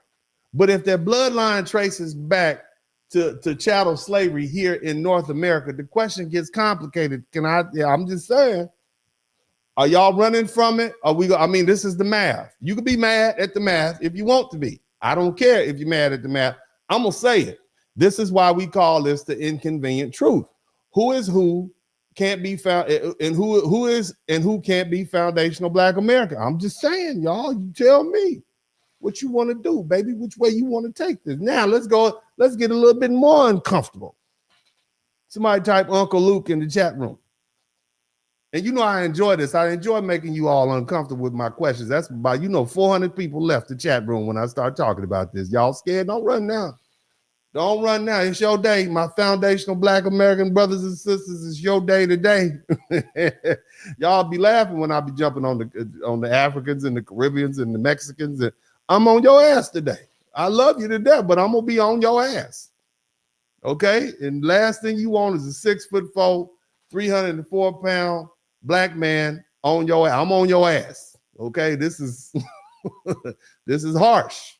But if their bloodline traces back to chattel slavery here in North America, the question gets complicated. I'm just saying. Are y'all running from it? This is the math. You can be mad at the math if you want to be. I don't care if you're mad at the math. I'm going to say it. This is why we call this the inconvenient truth. Who is who can't be found, and who is and who can't be foundational Black America. I'm just saying, y'all, you tell me what you want to do, baby, which way you want to take this. Now, let's get a little bit more uncomfortable. Somebody type Uncle Luke in the chat room. And you know I enjoy this. I enjoy making you all uncomfortable with my questions. That's about, 400 people left the chat room when I start talking about this. Y'all scared? Don't run now. Don't run now. It's your day. My foundational Black American brothers and sisters, it's your day today. Y'all be laughing when I be jumping on the Africans and the Caribbeans and the Mexicans. And I'm on your ass today. I love you to death, but I'm going to be on your ass. Okay, and last thing you want is a 6'4", 304-pound black man on your ass. I'm on your ass. Okay, this is this is harsh.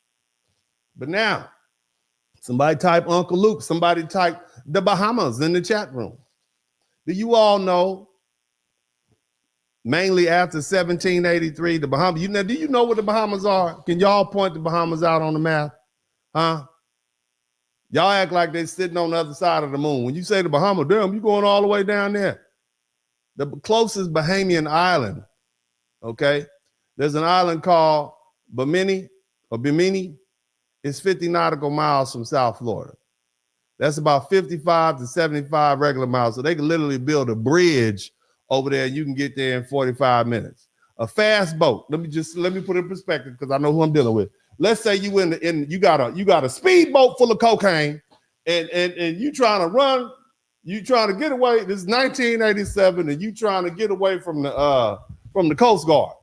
But now, somebody type Uncle Luke, somebody type the Bahamas in the chat room. Do you all know, mainly after 1783, the Bahamas, do you know what the Bahamas are? Can y'all point the Bahamas out on the map? Huh? Y'all act like they're sitting on the other side of the moon. When you say the Bahamas, damn, you going all the way down there. The closest Bahamian island, okay? There's an island called Bimini. It's 50 nautical miles from South Florida. That's about 55 to 75 regular miles. So they can literally build a bridge over there. You can get there in 45 minutes. A fast boat. Let me put it in perspective because I know who I'm dealing with. Let's say you you got a speedboat full of cocaine and you trying to run, you trying to get away. This is 1987, and you trying to get away from the Coast Guard.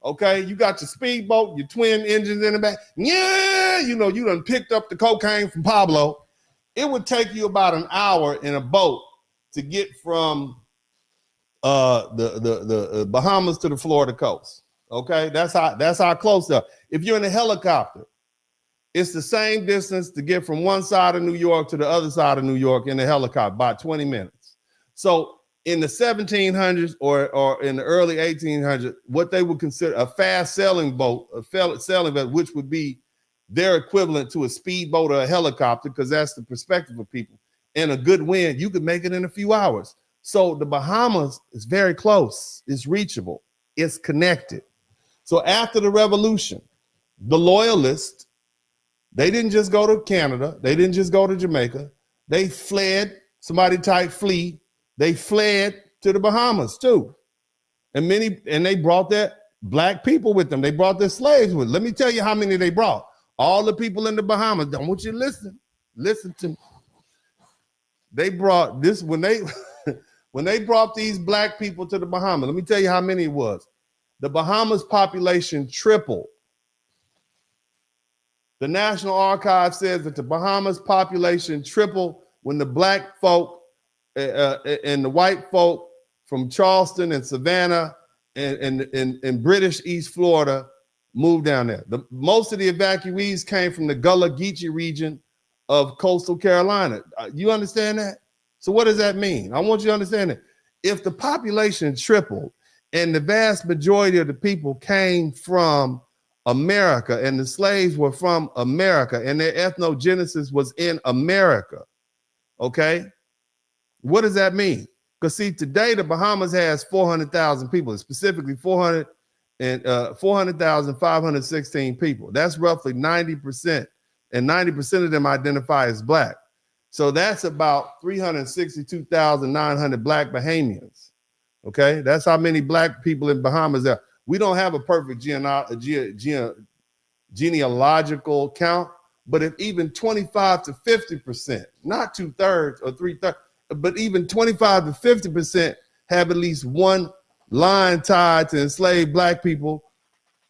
Okay, you got your speedboat, your twin engines in the back. Yeah, you done picked up the cocaine from Pablo. It would take you about an hour in a boat to get from the Bahamas to the Florida coast. Okay, that's how close they are. If you're in a helicopter, it's the same distance to get from one side of New York to the other side of New York in a helicopter, about 20 minutes. So in the 1700s or in the early 1800s, what they would consider a fast sailing boat, which would be their equivalent to a speedboat or a helicopter, because that's the perspective of people. And a good wind, you could make it in a few hours. So the Bahamas is very close. It's reachable. It's connected. So after the revolution, the Loyalists, they didn't just go to Canada. They didn't just go to Jamaica. They fled. Somebody type flee. They fled to the Bahamas too. And they brought their black people with them. They brought their slaves with them. Let me tell you how many they brought. All the people in the Bahamas. I want you to listen. Listen to me. They brought this when they brought these black people to the Bahamas. Let me tell you how many it was. The Bahamas population tripled. The National Archive says that the Bahamas population tripled when the black folk and the white folk from Charleston and Savannah and British East Florida moved down there. Most of the evacuees came from the Gullah Geechee region of coastal Carolina. You understand that? So what does that mean? I want you to understand that if the population tripled and the vast majority of the people came from America and the slaves were from America and their ethnogenesis was in America, okay? What does that mean? Because see, today the Bahamas has 400,000 people, specifically 400,516 people. That's roughly 90%, and 90% of them identify as black. So that's about 362,900 black Bahamians. Okay, that's how many black people in Bahamas there. We don't have a perfect genealogical count, but if even 25 to 50%, not 2/3 or 3/3, but even 25 to 50% have at least one line tied to enslaved black people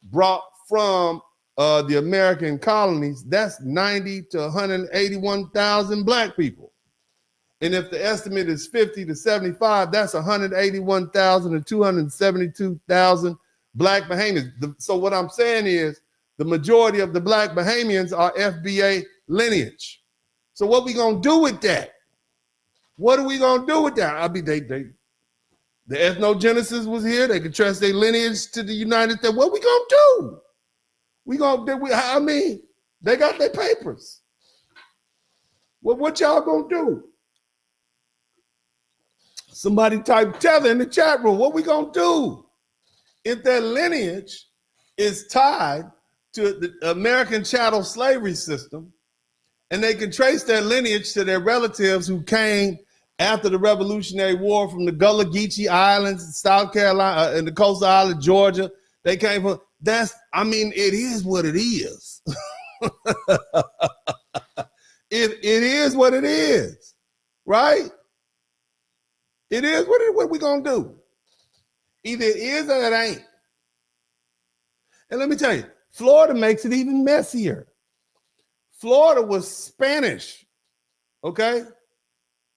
brought from the American colonies, that's 90 to 181,000 black people. And if the estimate is 50 to 75, that's 181,000 to 272,000 black Bahamians. So what I'm saying is the majority of the black Bahamians are FBA lineage. So what we gonna do with that? What are we gonna do with that? I mean, the ethnogenesis was here. They could trust their lineage to the United States. What we gonna do? They got their papers. Well, what y'all gonna do? Somebody type tether in the chat room. What we gonna do? If their lineage is tied to the American chattel slavery system, and they can trace their lineage to their relatives who came after the Revolutionary War from the Gullah Geechee Islands, South Carolina, and the coastal island, Georgia, they came from, it is what it is. It is what it is, right? It is what we gonna do. Either it is or it ain't. And let me tell you, Florida makes it even messier. Florida was Spanish okay?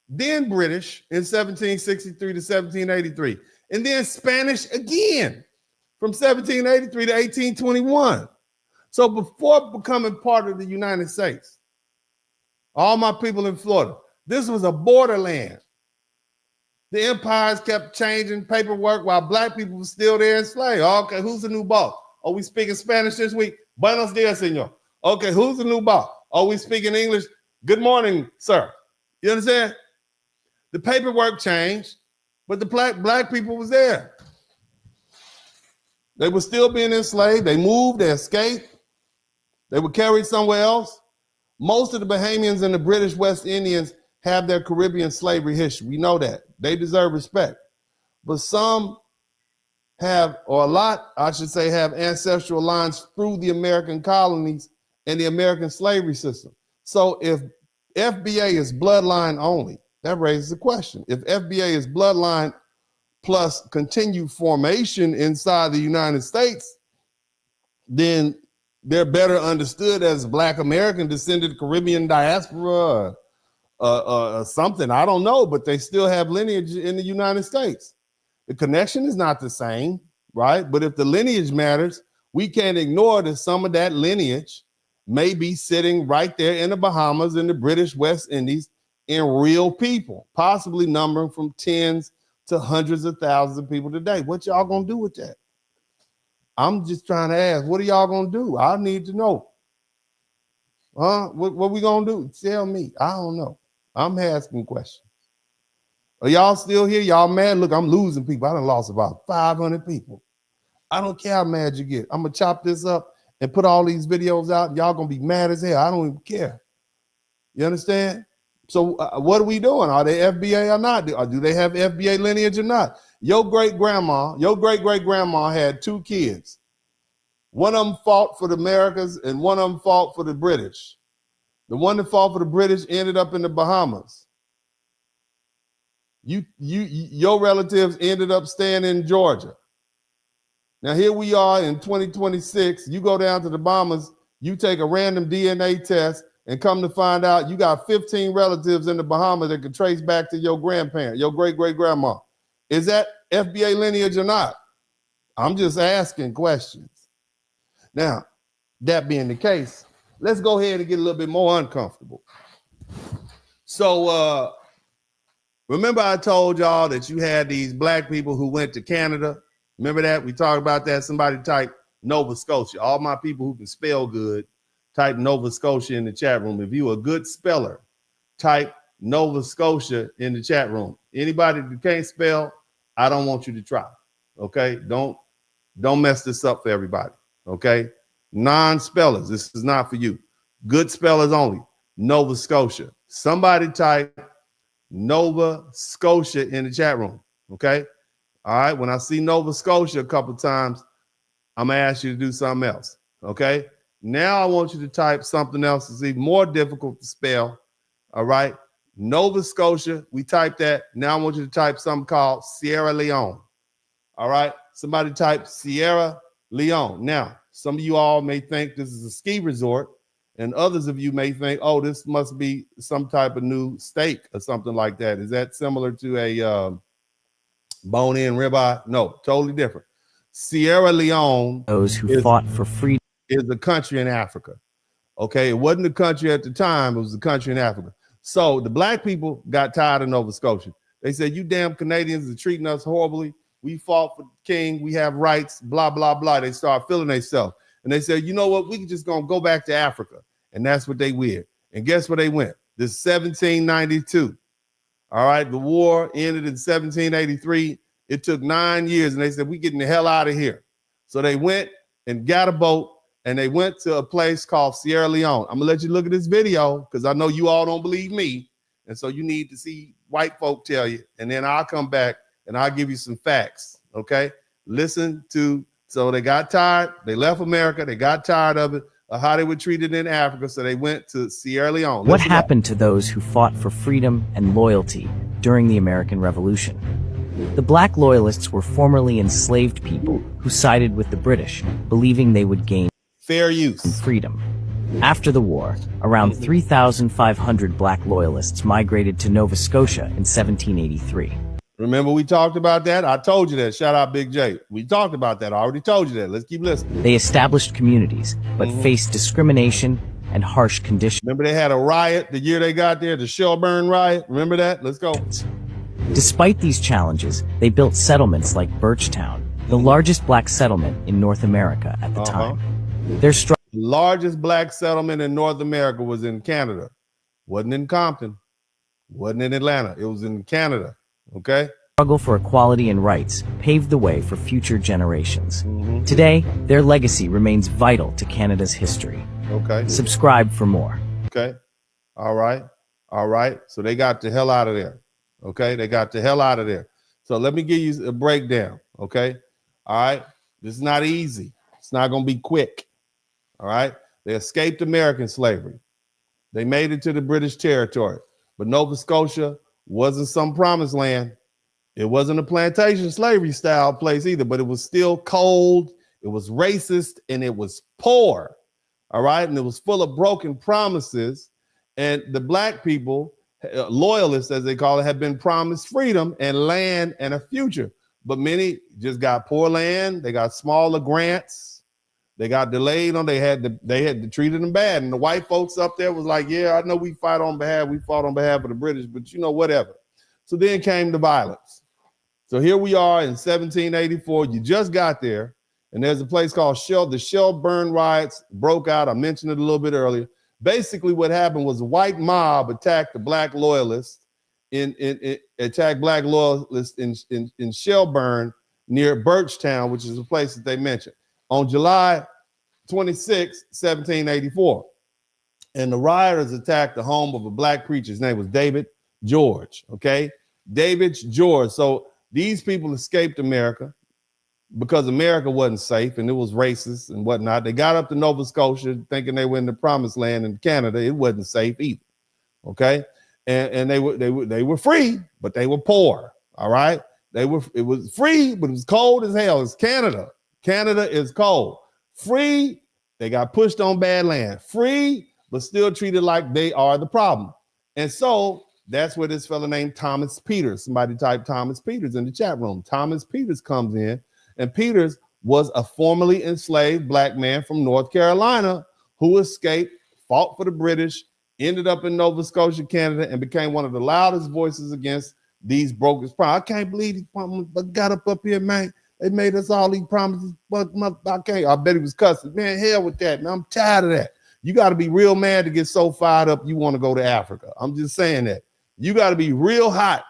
Then British in 1763 to 1783, and then Spanish again from 1783 to 1821. So before becoming part of the United States, all my people in Florida, this was a borderland. The empires kept changing paperwork while black people were still there enslaved. Okay, who's the new boss? Are we speaking Spanish this week? Buenos dias, senor. Okay, who's the new boss? Are we speaking English? Good morning, sir. You understand? The paperwork changed, but the black people was there. They were still being enslaved. They moved, they escaped. They were carried somewhere else. Most of the Bahamians and the British West Indians have their Caribbean slavery history. We know that. They deserve respect. But some have, or a lot, I should say, have ancestral lines through the American colonies and the American slavery system. So if FBA is bloodline only, that raises a question. If FBA is bloodline plus continued formation inside the United States, then they're better understood as Black American descended Caribbean diaspora or something. I don't know, but they still have lineage in the United States. The connection is not the same, right? But if the lineage matters, we can't ignore that some of that lineage may be sitting right there in the Bahamas and the British West Indies in real people, possibly numbering from tens to hundreds of thousands of people today. What y'all gonna do with that? I'm just trying to ask, what are y'all gonna do? I need to know. What we gonna do? Tell me. I don't know. I'm asking questions. Are y'all still here? Y'all mad? Look, I'm losing people. I done lost about 500 people. I don't care how mad you get. I'm gonna chop this up and put all these videos out. Y'all gonna be mad as hell. I don't even care. You understand? So what are we doing? Are they FBA or not? Or do they have FBA lineage or not? Your great-great-grandma had 2 kids. One of them fought for the Americas and one of them fought for the British. The one that fought for the British ended up in the Bahamas. Your relatives ended up staying in Georgia. Now here we are in 2026. You go down to the Bahamas, you take a random DNA test, and come to find out you got 15 relatives in the Bahamas that can trace back to your grandparent, your great-great-grandma. Is that FBA lineage or not? I'm just asking questions. Now, that being the case, let's go ahead and get a little bit more uncomfortable. So remember I told y'all that you had these black people who went to Canada? Remember that? We talked about that. Somebody type Nova Scotia. All my people who can spell good, type Nova Scotia in the chat room. If you're a good speller, type Nova Scotia in the chat room. Anybody that can't spell, I don't want you to try. Okay? Don't mess this up for everybody. Okay? Non-spellers, this is not for you. Good spellers only. Nova Scotia. Somebody type Nova Scotia in the chat room. Okay? All right. When I see Nova Scotia a couple times, I'm gonna ask you to do something else. Okay? Now I want you to type something else that's even more difficult to spell. All right. Nova Scotia. We typed that. Now I want you to type something called Sierra Leone. All right. Somebody type Sierra Leone. Now, some of you all may think this is a ski resort, and others of you may think, oh, this must be some type of new steak or something like that. Is that similar to a bone-in ribeye? No, totally different. Sierra Leone. Those who fought for freedom. Is a country in Africa. Okay, it wasn't a country at the time, it was a country in Africa. So the black people got tired of Nova Scotia. They said, you damn Canadians are treating us horribly. We fought for the king, we have rights, blah, blah, blah. They start feeling themselves. And they said, you know what, we can just gonna go back to Africa. And that's what they did. And guess where they went? This 1792. All right, the war ended in 1783. It took 9 years, and they said, we getting the hell out of here. So they went and got a boat, and they went to a place called Sierra Leone. I'm gonna let you look at this video because I know you all don't believe me. And so you need to see white folk tell you, and then I'll come back and I'll give you some facts, okay? Listen to, so they got tired, they left America, they got tired of it, of how they were treated in Africa, so they went to Sierra Leone. What happened to those who fought for freedom and loyalty during the American Revolution? The Black Loyalists were formerly enslaved people who sided with the British, believing they would gain fair use freedom. After the war, around 3,500 black loyalists migrated to Nova Scotia in 1783. Remember we talked about that? I told you that. Shout out Big J. We talked about that. I already told you that. Let's keep listening. They established communities, but faced discrimination and harsh conditions. Remember they had a riot the year they got there, the Shelburne riot? Remember that? Let's go. Despite these challenges, they built settlements like Birchtown, the largest black settlement in North America at the time. Their The largest black settlement in North America was in Canada. Wasn't in Compton. Wasn't in Atlanta. It was in Canada. Okay? struggle for equality and rights paved the way for future generations. Today, their legacy remains vital to Canada's history. Okay. Subscribe for more. Okay. All right. All right. So they got the hell out of there. Okay. They got the hell out of there. So let me give you a breakdown. Okay. All right. This is not easy. It's not going to be quick. All right. They escaped American slavery. They made it to the British territory, but Nova Scotia wasn't some promised land. It wasn't a plantation slavery style place either, but it was still cold. It was racist and it was poor. All right. And it was full of broken promises. And the black people, loyalists, as they call it, have been promised freedom and land and a future. But many just got poor land. They got smaller grants. They got delayed on. They had treated them bad. And the white folks up there was like, yeah, I know we fought on behalf of the British, but you know, whatever. So then came the violence. So here we are in 1784. You just got there. And there's a place called the Shelburne riots broke out. I mentioned it a little bit earlier. Basically, what happened was a white mob attacked the black loyalists in Shelburne near Birchtown, which is a place that they mentioned, on July 26, 1784. And the rioters attacked the home of a black preacher. His name was David George. Okay, David George. So these people escaped America because America wasn't safe and it was racist and whatnot. They got up to Nova Scotia thinking they were in the promised land. In Canada, it wasn't safe either. Okay, and they were free, but they were poor. All right, it was free, but it was cold as hell. It's Canada. Canada is cold. Free, they got pushed on bad land. Free, but still treated like they are the problem. And so that's where this fella named Thomas Peters, somebody type Thomas Peters in the chat room. Thomas Peters comes in, and Peters was a formerly enslaved black man from North Carolina who escaped, fought for the British, ended up in Nova Scotia, Canada, and became one of the loudest voices against these brokers. I can't believe these promises got up here, man. They made us all these promises, but I can't. I bet he was cussing. Man, hell with that, man. I'm tired of that. You got to be real mad to get so fired up you want to go to Africa. I'm just saying that. You got to be real hot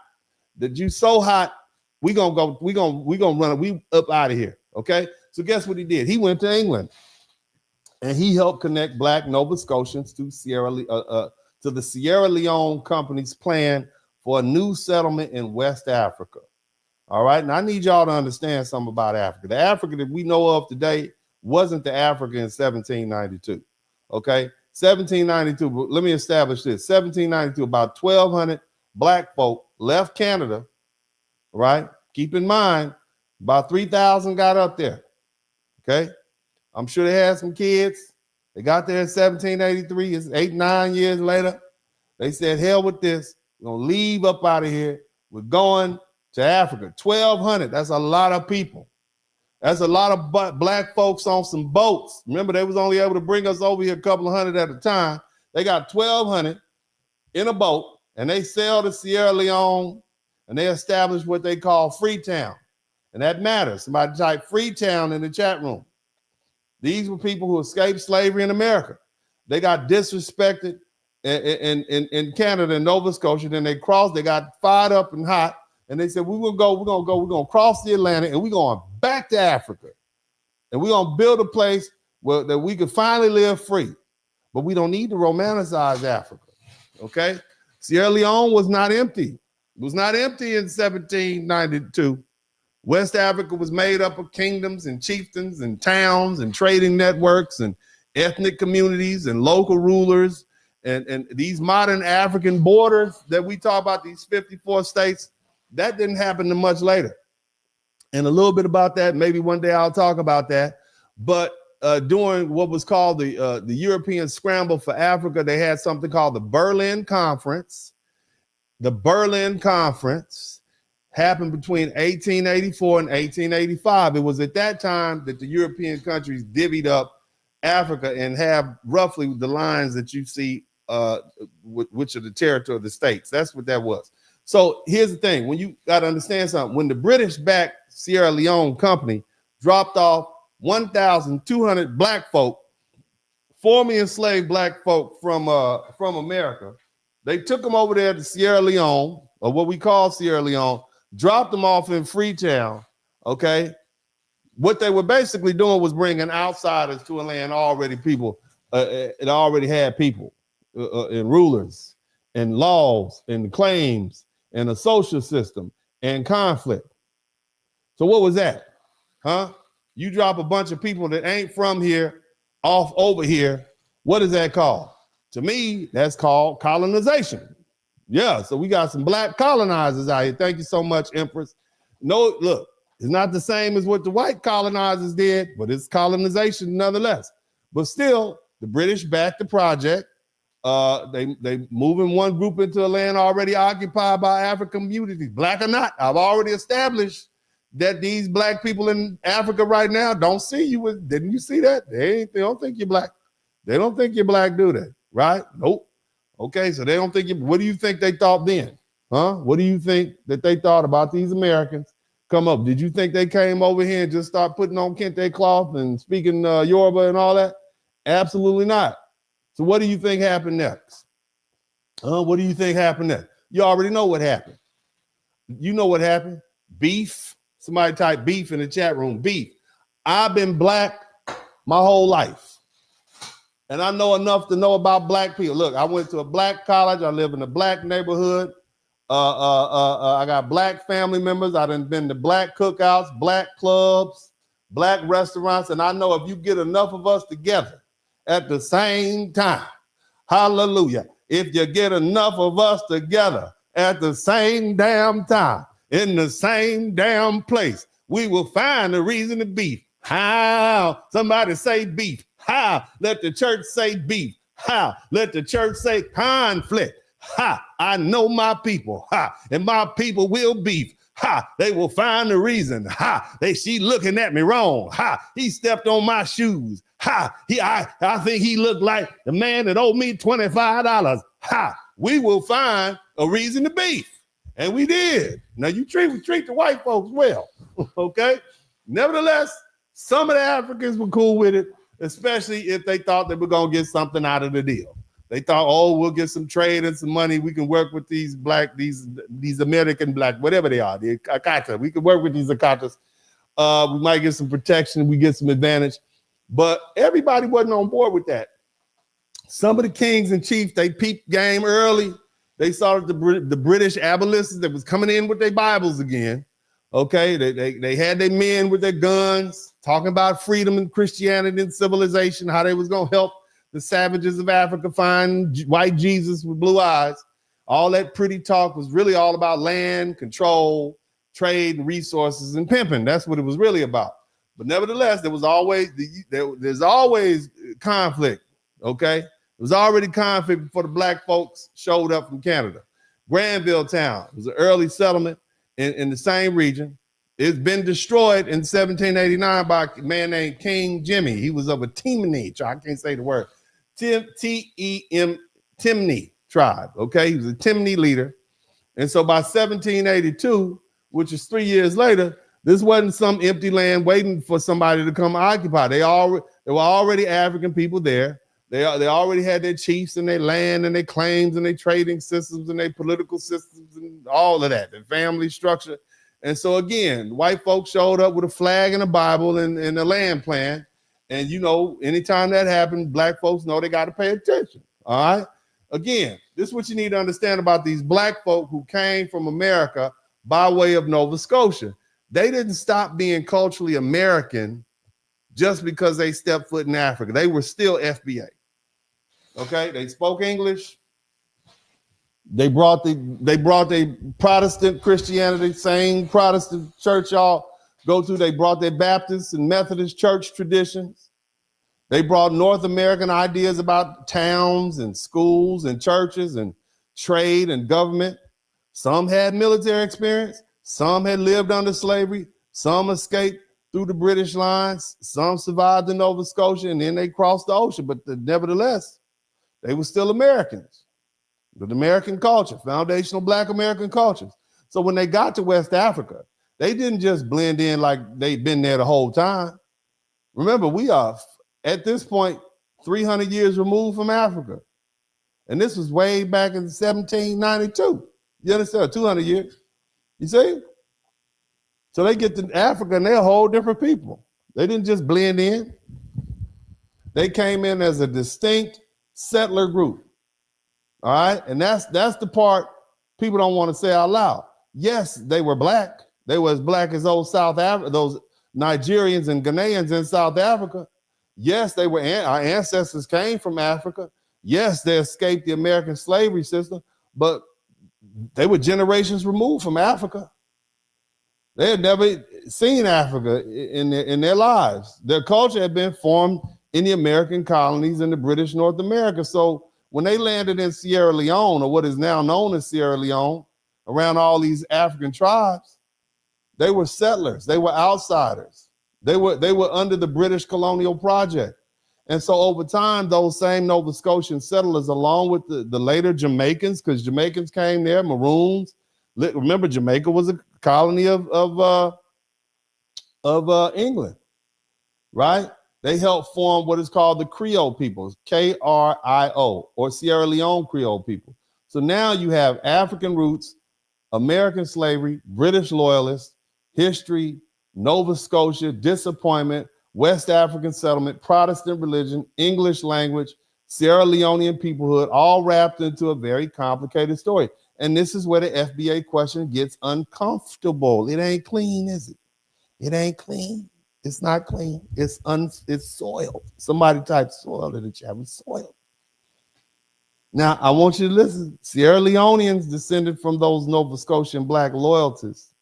that you so hot, we gonna run it. We up out of here. Okay. So guess what he did? He went to England and he helped connect black Nova Scotians to the Sierra Leone Company's plan for a new settlement in West Africa. All right. And I need y'all to understand something about Africa. The Africa that we know of today wasn't the Africa in 1792. Okay. 1792. But let me establish this. 1792, about 1,200 black folk left Canada. Right. Keep in mind, about 3,000 got up there. Okay. I'm sure they had some kids. They got there in 1783. It's 8-9 years later. They said, hell with this. We're going to leave up out of here. We're going to Africa. 1,200. That's a lot of people. That's a lot of black folks on some boats. Remember, they was only able to bring us over here a couple of hundred at a time. They got 1,200 in a boat, and they sailed to Sierra Leone, and they established what they call Freetown. And that matters. Somebody type Freetown in the chat room. These were people who escaped slavery in America. They got disrespected in Canada and Nova Scotia. Then they crossed, they got fired up and hot. And they said, we're going to cross the Atlantic and we're going back to Africa. And we're going to build a place where that we could finally live free. But we don't need to romanticize Africa. Okay? Sierra Leone was not empty. It was not empty in 1792. West Africa was made up of kingdoms and chieftains and towns and trading networks and ethnic communities and local rulers. And these modern African borders that we talk about, these 54 states, that didn't happen much later. And a little bit about that, maybe one day I'll talk about that. But during what was called the European Scramble for Africa, they had something called the Berlin Conference. The Berlin Conference happened between 1884 and 1885. It was at that time that the European countries divvied up Africa and have roughly the lines that you see, which are the territory of the states. That's what that was. So here's the thing. When you got to understand something, when the British-backed Sierra Leone company dropped off 1,200 black folk, formerly enslaved black folk from America, they took them over there to Sierra Leone, or what we call Sierra Leone, dropped them off in Freetown, okay? What they were basically doing was bringing outsiders to a land already people, it already had people and rulers and laws and claims and a social system and conflict. So what was that? Huh? You drop a bunch of people that ain't from here off over here. What is that called? To me, that's called colonization. Yeah, so we got some black colonizers out here. Thank you so much, Empress. No, look, it's not the same as what the white colonizers did, but it's colonization nonetheless. But still, the British backed the project. They moving one group into a land already occupied by African communities, black or not. I've already established that these black people in Africa right now don't see you. Didn't you see that? They don't think you're black. They don't think you're black, do they? Right? Nope. Okay, so they don't think you. What do you think they thought then? Huh? What do you think that they thought about these Americans come up? Did you think they came over here and just start putting on kente cloth and speaking Yoruba and all that? Absolutely not. So what do you think happened next? What do you think happened next? You already know what happened. You know what happened? Beef. Somebody type beef in the chat room. Beef. I've been black my whole life. And I know enough to know about black people. Look, I went to a black college. I live in a black neighborhood. I got black family members. I done been to black cookouts, black clubs, black restaurants. And I know if you get enough of us together at the same time, hallelujah, if you get enough of us together at the same damn time, in the same damn place, we will find a reason to beef. How? Somebody say beef. How? Let the church say beef. How? Let the church say conflict. Ha! I know my people. Ha! And my people will beef. Ha! They will find a reason. Ha! She looking at me wrong. Ha! He stepped on my shoes. Ha! I think he looked like the man that owed me $25. Ha! We will find a reason to beef. And we did. Now you treat the white folks well. Okay? Nevertheless, some of the Africans were cool with it, especially if they thought they were going to get something out of the deal. They thought, oh, we'll get some trade and some money. We can work with these black, these American black, whatever they are, the Akata. We can work with these Akatas. We might get some protection. We get some advantage. But everybody wasn't on board with that. Some of the kings and chiefs, they peeped game early. They saw the British abolitionists that was coming in with their Bibles again. Okay, they had their men with their guns, talking about freedom and Christianity and civilization, how they was going to help the savages of Africa find white Jesus with blue eyes. All that pretty talk was really all about land, control, trade, and resources, and pimping. That's what it was really about. But nevertheless, there's always conflict, okay? There was already conflict before the black folks showed up from Canada. Granville Town was an early settlement in the same region. It's been destroyed in 1789 by a man named King Jimmy. He was of a Timney tribe. I can't say the word. Timney tribe, okay? He was a Timney leader. And so by 1782, which is 3 years later, this wasn't some empty land waiting for somebody to come occupy. There were already African people there. They already had their chiefs and their land and their claims and their trading systems and their political systems and all of that, their family structure. And so again, white folks showed up with a flag and a Bible and a land plan. And you know, anytime that happened, black folks know they got to pay attention. All right. Again, this is what you need to understand about these black folk who came from America by way of Nova Scotia. They didn't stop being culturally American just because they stepped foot in Africa. They were still FBA. Okay, they spoke English. They brought the Protestant Christianity, same Protestant church y'all go to. They brought their Baptist and Methodist church traditions. They brought North American ideas about towns and schools and churches and trade and government. Some had military experience. Some had lived under slavery. Some escaped through the British lines. Some survived in Nova Scotia, and then they crossed the ocean. But nevertheless, they were still Americans. The American culture, foundational Black American cultures. So when they got to West Africa, they didn't just blend in like they'd been there the whole time. Remember, we are, at this point, 300 years removed from Africa. And this was way back in 1792. You understand? 200 years. You see? So they get to Africa and they're a whole different people. They didn't just blend in. They came in as a distinct settler group. All right? And that's the part people don't want to say out loud. Yes, they were Black. They were as Black as those South Africa, those Nigerians and Ghanaians in South Africa. Yes, they were. Our ancestors came from Africa. Yes, they escaped the American slavery system, but they were generations removed from Africa. They had never seen Africa in their lives. Their culture had been formed in the American colonies in the British North America. So when they landed in Sierra Leone, or what is now known as Sierra Leone, around all these African tribes, they were settlers. They were outsiders. They were under the British colonial project. And so over time, those same Nova Scotian settlers, along with the later Jamaicans, because Jamaicans came there, Maroons. Remember, Jamaica was a colony of England, right? They helped form what is called the Creole peoples, K-R-I-O, or Sierra Leone Creole people. So now you have African roots, American slavery, British loyalists, history, Nova Scotia, disappointment, West African settlement, Protestant religion, English language, Sierra Leonean peoplehood, all wrapped into a very complicated story. And this is where the FBA question gets uncomfortable. It ain't clean, is it? It ain't clean. It's not clean. It's soiled. Somebody typed soiled in the chat. It's soiled. Now, I want you to listen. Sierra Leoneans descended from those Nova Scotian Black loyalists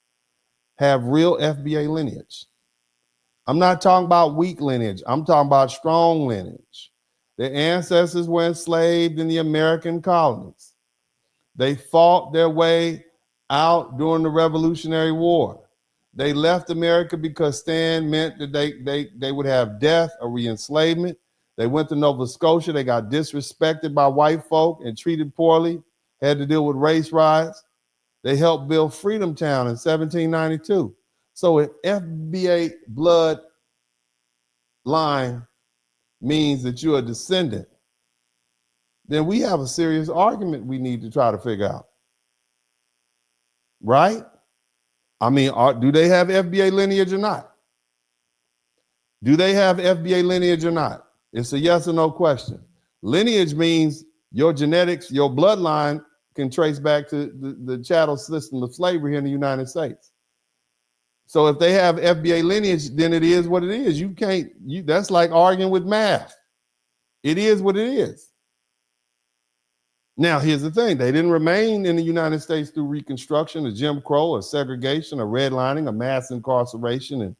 have real FBA lineage. I'm not talking about weak lineage. I'm talking about strong lineage. Their ancestors were enslaved in the American colonies. They fought their way out during the Revolutionary War. They left America because stand meant that they would have death or re-enslavement. They went to Nova Scotia. They got disrespected by white folk and treated poorly, had to deal with race riots. They helped build Freedom Town in 1792. So if FBA blood line means that you're a descendant, then we have a serious argument we need to try to figure out. Right? I mean, do they have FBA lineage or not? Do they have FBA lineage or not? It's a yes or no question. Lineage means your genetics, your bloodline can trace back to the chattel system of slavery here in the United States. So if they have FBA lineage, then it is what it is. You can't, that's like arguing with math. It is what it is. Now, here's the thing. They didn't remain in the United States through Reconstruction, or Jim Crow, or segregation, or redlining, or mass incarceration,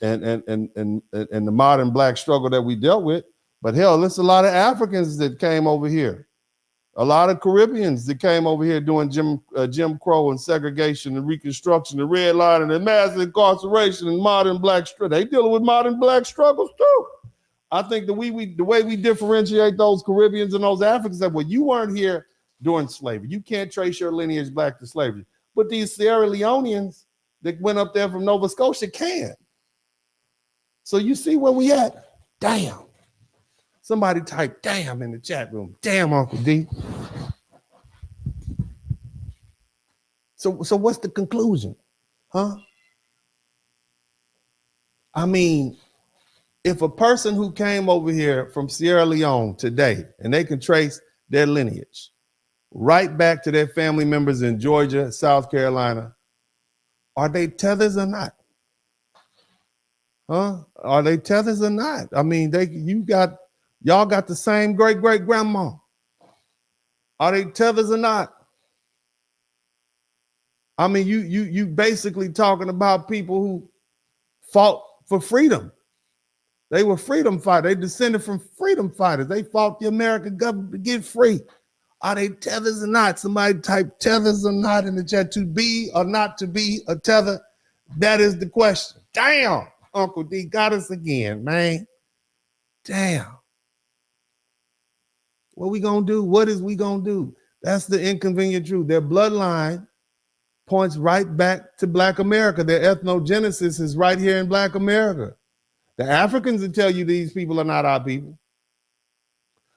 and the modern Black struggle that we dealt with. But hell, there's a lot of Africans that came over here. A lot of Caribbeans that came over here doing Jim Crow and segregation and Reconstruction and redlining and mass incarceration and modern Black struggle. They dealing with modern Black struggles too. I think the way we differentiate those Caribbeans and those Africans, that, well, you weren't here during slavery. You can't trace your lineage back to slavery. But these Sierra Leoneans that went up there from Nova Scotia can. So you see where we at? Damn. Somebody type damn in the chat room. Damn, Uncle D. So what's the conclusion? Huh? I mean, if a person who came over here from Sierra Leone today, and they can trace their lineage right back to their family members in Georgia, South Carolina, are they tethers or not? Huh? Are they tethers or not? I mean, y'all got the same great-great-grandma. Are they tethers or not? I mean, you basically talking about people who fought for freedom. They were freedom fighters. They descended from freedom fighters. They fought the American government to get free. Are they tethers or not? Somebody type tethers or not in the chat. To be or not to be a tether? That is the question. Damn, Uncle D got us again, man. Damn. What we gonna do? What is we gonna do? That's the inconvenient truth. Their bloodline points right back to Black America. Their ethnogenesis is right here in Black America. The Africans will tell you these people are not our people.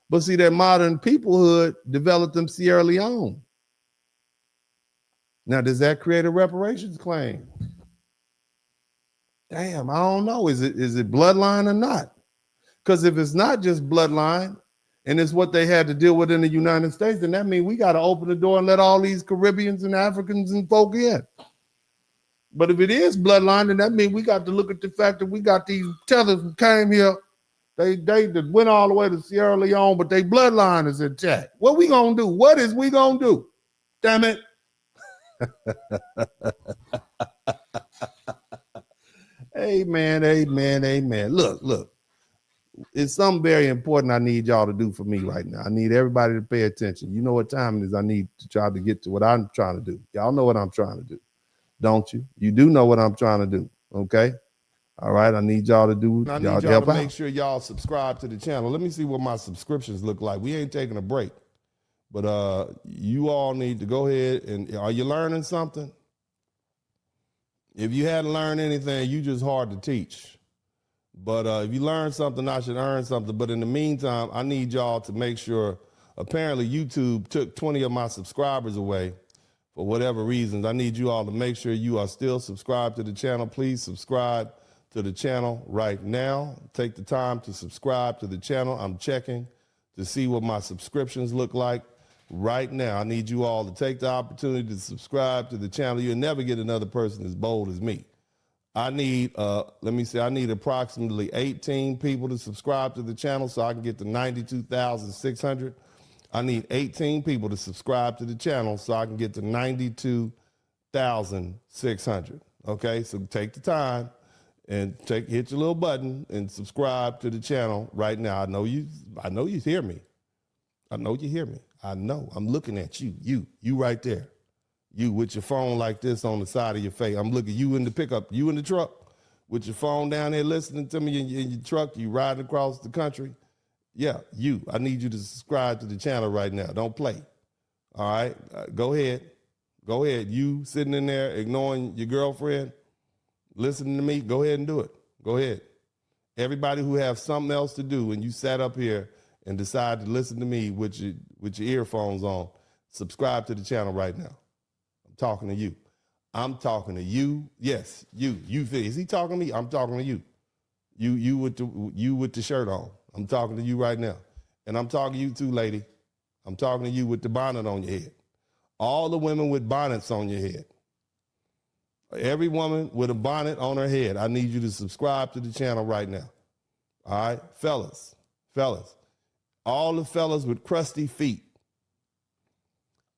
But see, their modern peoplehood developed them Sierra Leone. Now, does that create a reparations claim? Damn, I don't know. Is it bloodline or not? Because if it's not just bloodline, and it's what they had to deal with in the United States, then that means we got to open the door and let all these Caribbeans and Africans and folk in. But if it is bloodline, then that means we got to look at the fact that we got these tethers who came here. They went all the way to Sierra Leone, but their bloodline is intact. What we gonna do? What is we gonna do? Damn it. Amen, amen, amen. Look. It's something very important I need y'all to do for me right now. I need everybody to pay attention. You know what time it is. I need to try to get to what I'm trying to do. Y'all know what I'm trying to do, don't you? You do know what I'm trying to do, okay? All right, I need y'all to do. I need y'all to make sure y'all subscribe to the channel. Let me see what my subscriptions look like. We ain't taking a break, but you all need to go ahead and, are you learning something? If you hadn't learned anything, you just hard to teach. But if you learn something, I should earn something. But in the meantime, I need y'all to make sure, apparently YouTube took 20 of my subscribers away for whatever reasons. I need you all to make sure you are still subscribed to the channel. Please subscribe to the channel right now. Take the time to subscribe to the channel. I'm checking to see what my subscriptions look like right now. I need you all to take the opportunity to subscribe to the channel. You'll never get another person as bold as me. I need, I need approximately 18 people to subscribe to the channel so I can get to 92,600. I need 18 people to subscribe to the channel so I can get to 92,600. Okay, so take the time and hit your little button and subscribe to the channel right now. I know you hear me. I know you hear me. I know. I'm looking at you. You right there. You with your phone like this on the side of your face. I'm looking you in the pickup, you in the truck with your phone down there listening to me in your truck. You riding across the country. Yeah, you. I need you to subscribe to the channel right now. Don't play. All right, go ahead. Go ahead. You sitting in there ignoring your girlfriend, listening to me, go ahead and do it. Go ahead. Everybody who have something else to do and you sat up here and decide to listen to me with your earphones on, subscribe to the channel right now. Talking to you. I'm talking to you. Yes, you. Is he talking to me? I'm talking to you. You with the shirt on. I'm talking to you right now. And I'm talking to you too, lady. I'm talking to you with the bonnet on your head. All the women with bonnets on your head. Every woman with a bonnet on her head. I need you to subscribe to the channel right now. All right, fellas. All the fellas with crusty feet.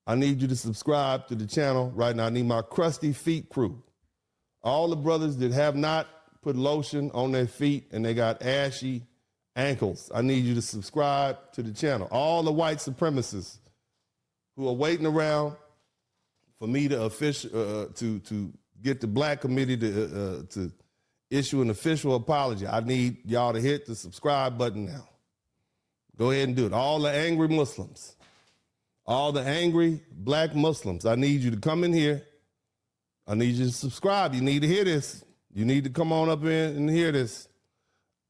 I need you to subscribe to the channel right now. I need my crusty feet crew. All the brothers that have not put lotion on their feet and they got ashy ankles, I need you to subscribe to the channel. All the white supremacists who are waiting around for me to get the Black committee to issue an official apology. I need y'all to hit the subscribe button now. Go ahead and do it. All the angry Muslims. All the angry Black Muslims, I need you to come in here. I need you to subscribe. You need to hear this. You need to come on up in and hear this.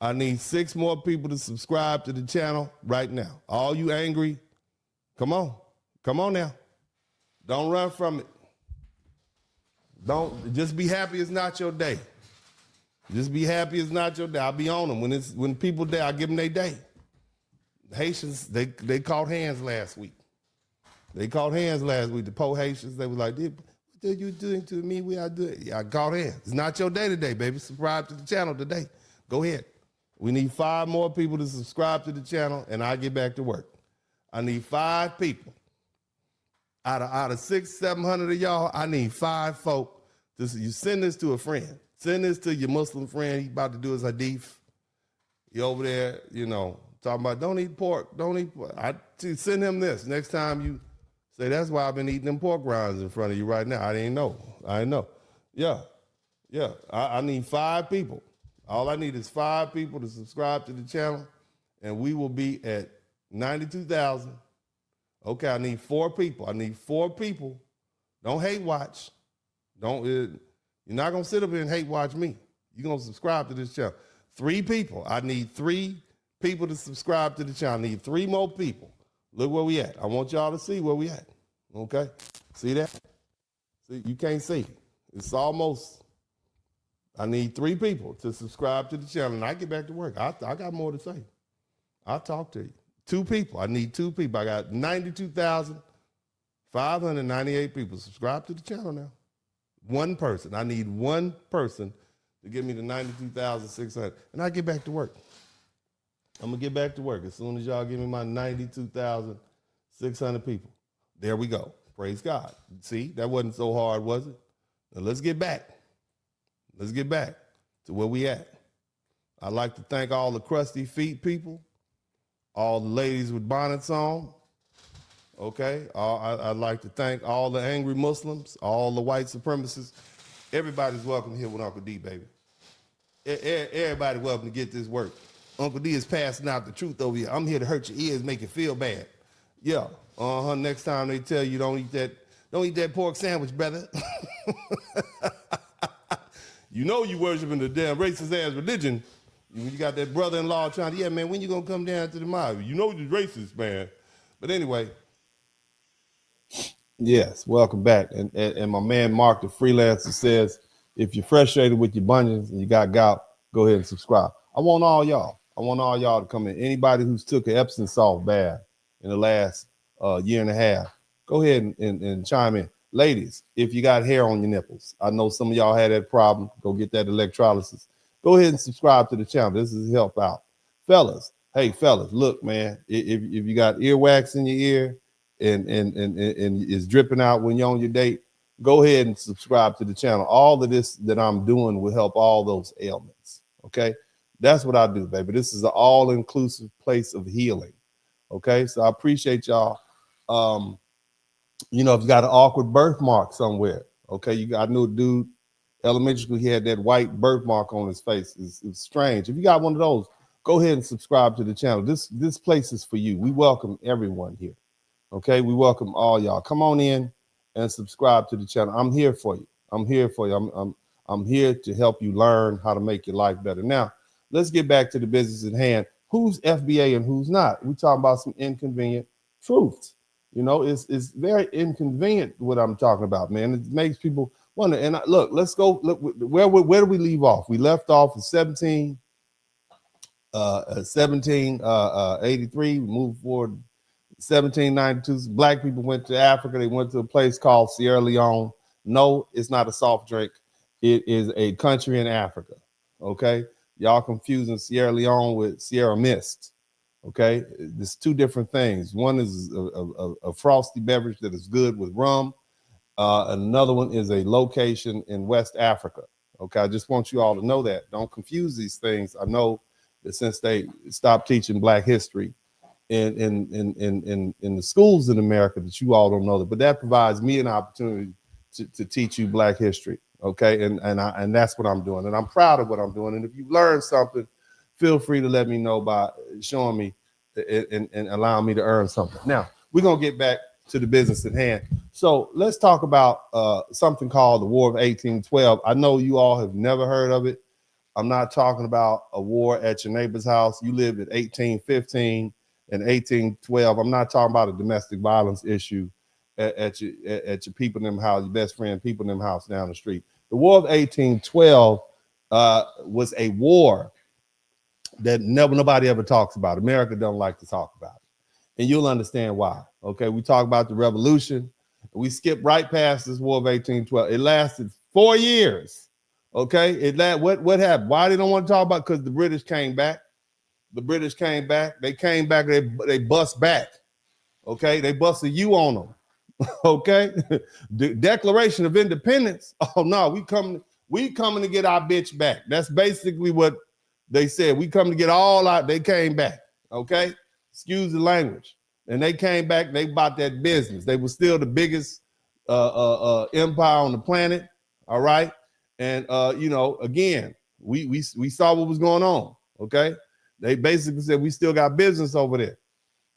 I need 6 more people to subscribe to the channel right now. All you angry, come on. Come on now. Don't run from it. Don't just be happy it's not your day. Just be happy it's not your day. I'll be on them. When people die, I give them their day. Haitians, they caught hands last week. The poor Haitians, they were like, what are you doing to me? We are doing. Yeah, I caught hands. It's not your day today, baby. Subscribe to the channel today. Go ahead. We need 5 more people to subscribe to the channel, and I get back to work. I need 5 people. Out of 600-700 of y'all, I need 5 folk. You send this to a friend. Send this to your Muslim friend. He's about to do his hadith. He over there, you know, talking about don't eat pork, don't eat pork. I send him this. Next time you say, that's why I've been eating them pork rinds in front of you right now. I didn't know. Yeah. I need 5 people. All I need is 5 people to subscribe to the channel, and we will be at 92,000. Okay, I need 4 people. Don't hate watch. You're not gonna sit up here and hate watch me. You're gonna subscribe to this channel. 3 people. I need 3 people to subscribe to the channel. I need 3 more people. Look where we at. I want y'all to see where we at. Okay? See that? See, you can't see. It's almost, I need 3 people to subscribe to the channel, and I get back to work. I got more to say. I'll talk to you. 2 people. I need 2 people. I got 92,598 people. Subscribe to the channel now. 1 person. I need 1 person to give me the 92,600. And I get back to work. I'm going to get back to work as soon as y'all give me my 92,600 people. There we go. Praise God. See, that wasn't so hard, was it? Now let's get back. Let's get back to where we at. I'd like to thank all the crusty feet people, all the ladies with bonnets on. Okay. I'd like to thank all the angry Muslims, all the white supremacists. Everybody's welcome here with Uncle D, baby. Everybody welcome to get this work. Uncle D is passing out the truth over here. I'm here to hurt your ears, make you feel bad. Yeah. Next time they tell you don't eat that pork sandwich, brother. You know you worshiping the damn racist ass religion. You got that brother-in-law trying to, yeah, man, when you gonna come down to the mob? You know you're racist, man. But anyway, yes, welcome back. And my man Mark, the freelancer, says, if you're frustrated with your bunions and you got gout, go ahead and subscribe. I want all y'all to come in. Anybody who's took an Epsom salt bath in the last year and a half, go ahead and chime in. Ladies, if you got hair on your nipples, I know some of y'all had that problem. Go get that electrolysis. Go ahead and subscribe to the channel. This is help out. Fellas, hey, fellas, look, man, if you got earwax in your ear and it's dripping out when you're on your date, go ahead and subscribe to the channel. All of this that I'm doing will help all those ailments, okay? That's what I do, baby. This is an all-inclusive place of healing, okay? So I appreciate y'all. You know, if you got an awkward birthmark somewhere, okay? I knew a dude, elementary school, he had that white birthmark on his face. It's strange. If you got one of those, go ahead and subscribe to the channel. This place is for you. We welcome everyone here, okay? We welcome all y'all. Come on in and subscribe to the channel. I'm here for you. I'm here for you. I'm here to help you learn how to make your life better. Now, let's get back to the business at hand. Who's FBA and who's not? We're talking about some inconvenient truths. You know, it's very inconvenient what I'm talking about, man. It makes people wonder. And look, let's go. Look, where do we leave off? We left off at 1783. We moved forward 1792. Black people went to Africa. They went to a place called Sierra Leone. No, it's not a soft drink. It is a country in Africa. Okay, y'all confusing Sierra Leone with Sierra Mist. Okay, there's 2 different things. One is a frosty beverage that is good with rum. Another one is a location in West Africa. Okay, I just want you all to know that. Don't confuse these things. I know that since they stopped teaching Black history in the schools in America, that you all don't know that. But that provides me an opportunity to teach you Black history. Okay, and that's what I'm doing, and I'm proud of what I'm doing. And if you learn something, feel free to let me know by showing me and allowing me to earn something. Now, we're going to get back to the business at hand. So let's talk about something called the War of 1812. I know you all have never heard of it. I'm not talking about a war at your neighbor's house. You lived in 1815 and 1812. I'm not talking about a domestic violence issue at your people in them house, your best friend people in them house down the street. The War of 1812 was a war that nobody ever talks about. America don't like to talk about it. And you'll understand why. Okay, we talk about the revolution. We skip right past this War of 1812. It lasted 4 years. Okay, what happened? Why they don't want to talk about it? Because the British came back. The British came back. They came back. They bust back. Okay, they busted you on them. Okay, the Declaration of Independence. Oh no, we coming to get our bitch back. That's basically what they said, we come to get all out. They came back, okay? Excuse the language. And they came back, they bought that business. They were still the biggest empire on the planet, all right? And, you know, again, we saw what was going on, okay? They basically said, we still got business over there,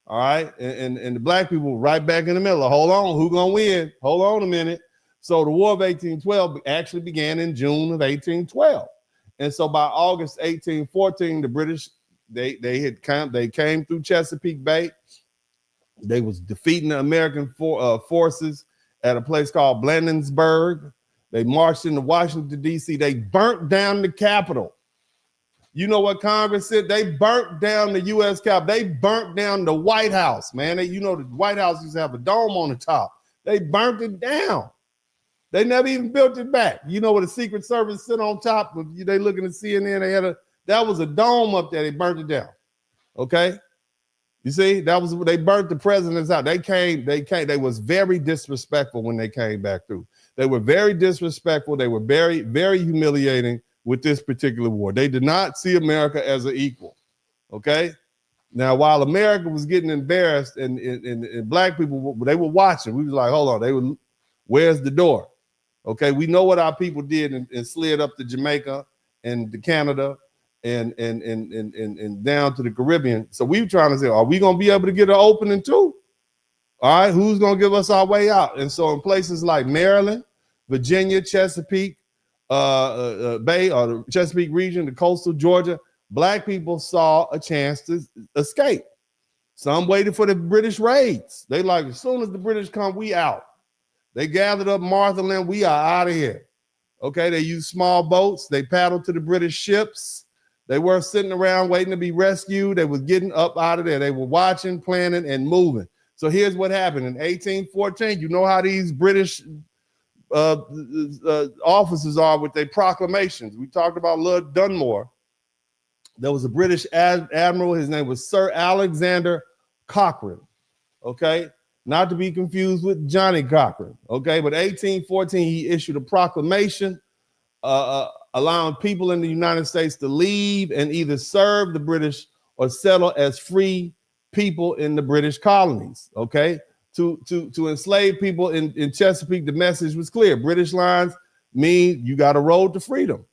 all right? And the black people were right back in the middle. Hold on, who gonna win? Hold on a minute. So the War of 1812 actually began in June of 1812. And so by August 1814, the British, they came through Chesapeake Bay. They was defeating the American forces at a place called Bladensburg. They marched into Washington, D.C. They burnt down the Capitol. You know what Congress said? They burnt down the U.S. Capitol. They burnt down the White House, man. You know, the White House used to have a dome on the top. They burnt it down. They never even built it back. You know what the Secret Service sit on top? They looking at CNN. That was a dome up there. They burnt it down. Okay. You see, they burnt the presidents out. They was very disrespectful when they came back through. They were very disrespectful. They were very, very humiliating with this particular war. They did not see America as an equal. Okay. Now, while America was getting embarrassed and black people, they were watching. We was like, hold on, where's the door? Okay. We know what our people did and slid up to Jamaica and to Canada and down to the Caribbean. So we were trying to say, are we going to be able to get an opening too? All right, who's going to give us our way out? And so in places like Maryland, Virginia, Chesapeake Bay, or the Chesapeake region, the coastal Georgia, black people saw a chance to escape. Some waited for the British raids. They like, as soon as the British come, we out. They gathered up Martha Land, we are out of here. Okay, they used small boats. They paddled to the British ships. They weren't sitting around waiting to be rescued. They were getting up out of there. They were watching, planning, and moving. So here's what happened in 1814. You know how these British officers are with their proclamations. We talked about Lord Dunmore. There was a British admiral. His name was Sir Alexander Cochrane. Okay, not to be confused with Johnny Cochrane. Okay, but 1814 he issued a proclamation allowing people in the United States to leave and either serve the British or settle as free people in the British colonies. Okay, to enslave people in Chesapeake, the message was clear. British lines mean you got a road to freedom.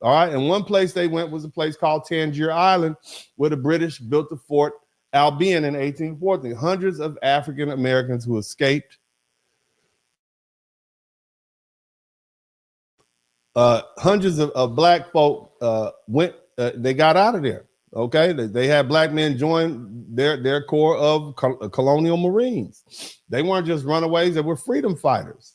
All right, and one place they went was a place called Tangier Island, where the British built the Fort Albion in 1814. Hundreds of African Americans who escaped. Hundreds of black folk they got out of there. Okay, they had black men join their corps of colonial Marines. They weren't just runaways, they were freedom fighters.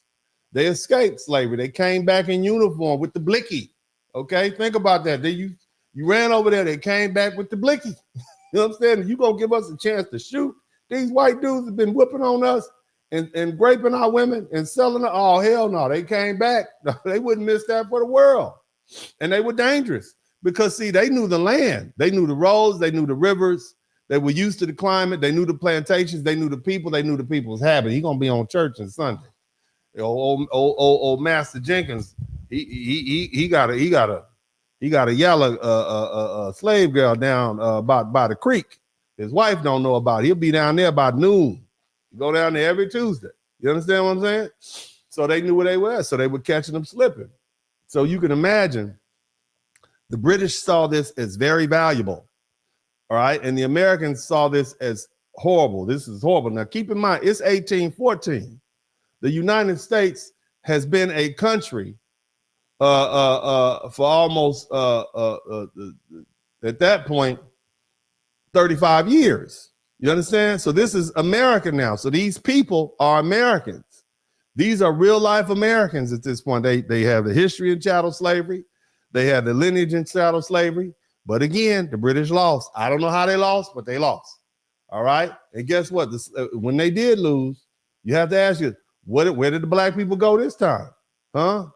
They escaped slavery. They came back in uniform with the blicky. Okay, think about that. You ran over there, they came back with the blicky. You know what I'm saying? You gonna give us a chance to shoot? These white dudes have been whipping on us and raping our women and selling them. Oh, hell no, they came back. They wouldn't miss that for the world. And they were dangerous because, see, they knew the land. They knew the roads. They knew the rivers. They were used to the climate. They knew the plantations. They knew the people. They knew the people's habit. He's going to be on church on Sunday. Old Master Jenkins, he got a yellow slave girl down by the creek. His wife don't know about it. He'll be down there by noon. Go down there every Tuesday. You understand what I'm saying? So they knew where they were. So they were catching them slipping. So you can imagine the British saw this as very valuable. All right. And the Americans saw this as horrible. This is horrible. Now, keep in mind, it's 1814. The United States has been a country for almost, at that point, 35 years. You understand? So this is America now. So these people are Americans. These are real life Americans at this point. They have the history in chattel slavery. They have the lineage in chattel slavery. But again, the British lost. I don't know how they lost, but they lost. All right. And guess what? When they did lose, you have to ask you, where did the black people go this time? Huh?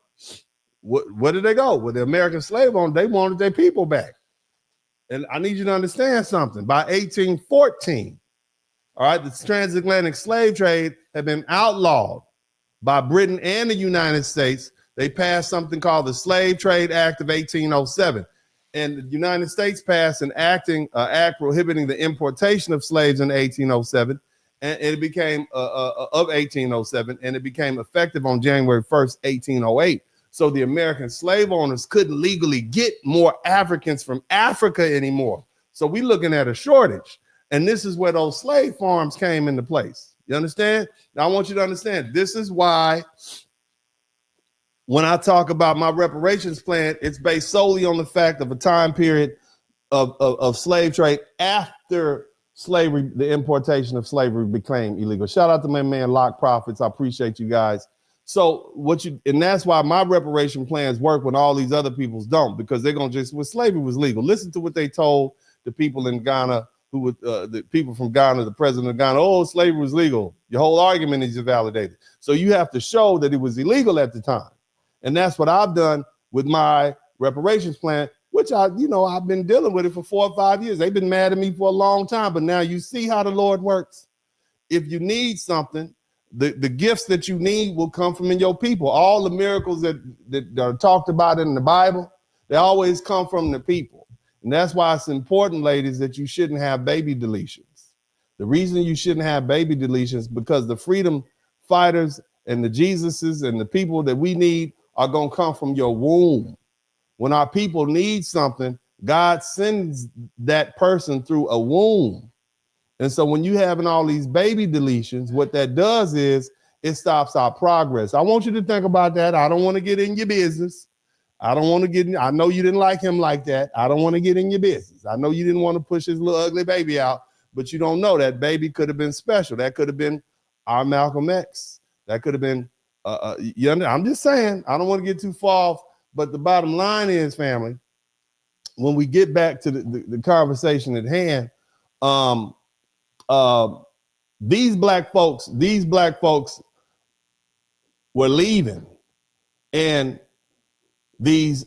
Where did they go? With the American slave owners, they wanted their people back. And I need you to understand something. By 1814, all right, the transatlantic slave trade had been outlawed by Britain and the United States. They passed something called the Slave Trade Act of 1807. And the United States passed an act prohibiting the importation of slaves in 1807, and it became of 1807, and it became effective on January 1st, 1808. So the American slave owners couldn't legally get more Africans from Africa anymore. So we're looking at a shortage. And this is where those slave farms came into place. You understand? Now, I want you to understand, this is why when I talk about my reparations plan, it's based solely on the fact of a time period of slave trade after slavery, the importation of slavery became illegal. Shout out to my man, Lock Profits. I appreciate you guys. So and that's why my reparation plans work when all these other people's don't, because they're going to just, when slavery was legal, listen to what they told the people in Ghana, who would, the people from Ghana, the president of Ghana, oh, slavery was legal. Your whole argument is invalidated. So you have to show that it was illegal at the time. And that's what I've done with my reparations plan, which I've been dealing with it for 4 or 5 years. They've been mad at me for a long time, but now you see how the Lord works. If you need something, the gifts that you need will come from in your people. All the miracles that are talked about in the Bible, they always come from the people. And that's why it's important, ladies, that you shouldn't have baby deletions. The reason you shouldn't have baby deletions because the freedom fighters and the Jesuses and the people that we need are going to come from your womb. When our people need something, God sends that person through a womb. And so when you having all these baby deletions, what that does is it stops our progress. I want you to think about that. I don't want to get in your business. I don't want to get in. I know you didn't like him like that. I don't want to get in your business. I know you didn't want to push his little ugly baby out, but you don't know that baby could have been special. That could have been our Malcolm X. That could have been, I'm just saying, I don't want to get too far off, but the bottom line is, family, when we get back to the conversation at hand, these black folks were leaving, and these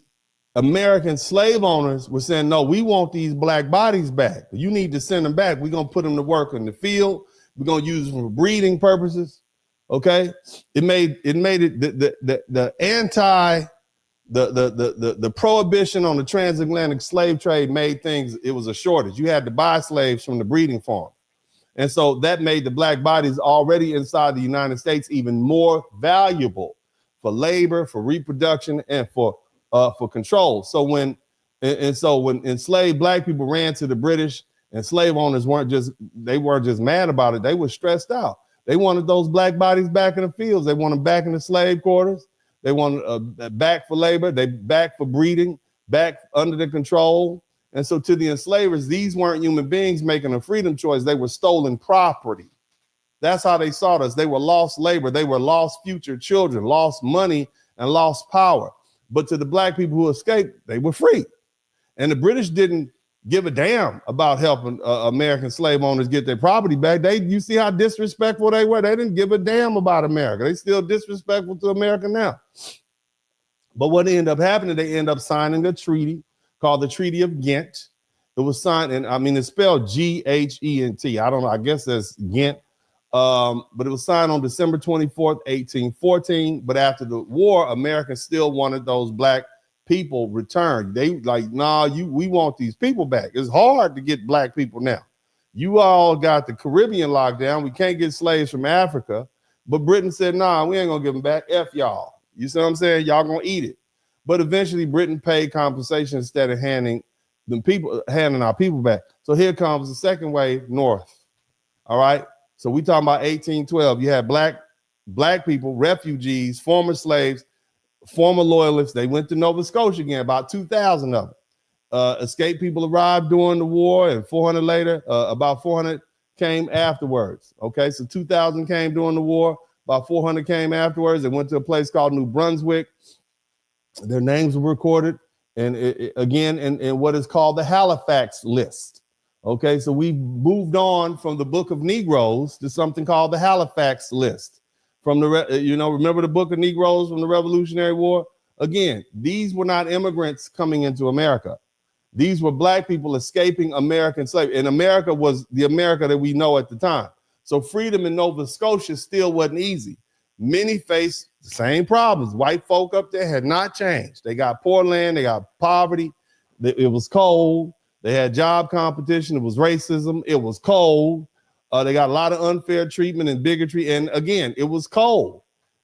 American slave owners were saying, no, we want these black bodies back. You need to send them back. We're going to put them to work in the field. We're going to use them for breeding purposes. Okay. It made it the prohibition on the transatlantic slave trade made things, it was a shortage. You had to buy slaves from the breeding farm. And so that made the black bodies already inside the United States even more valuable for labor, for reproduction, and for control. So when enslaved black people ran to the British, and slave owners weren't just mad about it, they were stressed out. They wanted those black bodies back in the fields. They wanted them back in the slave quarters. They wanted back for labor. They back for breeding, back under the control. And so to the enslavers, these weren't human beings making a freedom choice. They were stolen property. That's how they saw us. They were lost labor. They were lost future children, lost money, and lost power. But to the black people who escaped, they were free. And the British didn't give a damn about helping American slave owners get their property back. You see how disrespectful they were? They didn't give a damn about America. They still disrespectful to America now. But what ended up happening, they ended up signing a treaty called the Treaty of Ghent. It was signed, and I mean, it's spelled G-H-E-N-T. I don't know, I guess that's Ghent. But it was signed on December 24th, 1814. But after the war, Americans still wanted those black people returned. They like, nah, we want these people back. It's hard to get black people now. You all got the Caribbean locked down. We can't get slaves from Africa. But Britain said, nah, we ain't gonna give them back. F y'all. You see what I'm saying? Y'all gonna eat it. But eventually Britain paid compensation instead of handing our people back. So here comes the second wave north. All right. So we talking about 1812. You had black people, refugees, former slaves, former loyalists. They went to Nova Scotia again, about 2,000 of them. Escaped people arrived during the war, and 400 later, about 400 came afterwards. Okay, so 2,000 came during the war, about 400 came afterwards. They went to a place called New Brunswick. Their names were recorded, and again in what is called the Halifax list. Okay, so we moved on from the Book of Negroes to something called the Halifax list. From remember the Book of Negroes from the Revolutionary War? Again, these were not immigrants coming into America. These were black people escaping American slavery. And America was the America that we know at the time. So freedom in Nova Scotia still wasn't easy. Many faced the same problems. White folk up there had not changed. They got poor land, they got poverty, It was cold. They had job competition. It was racism. It was cold. They got a lot of unfair treatment and bigotry. And again, it was cold.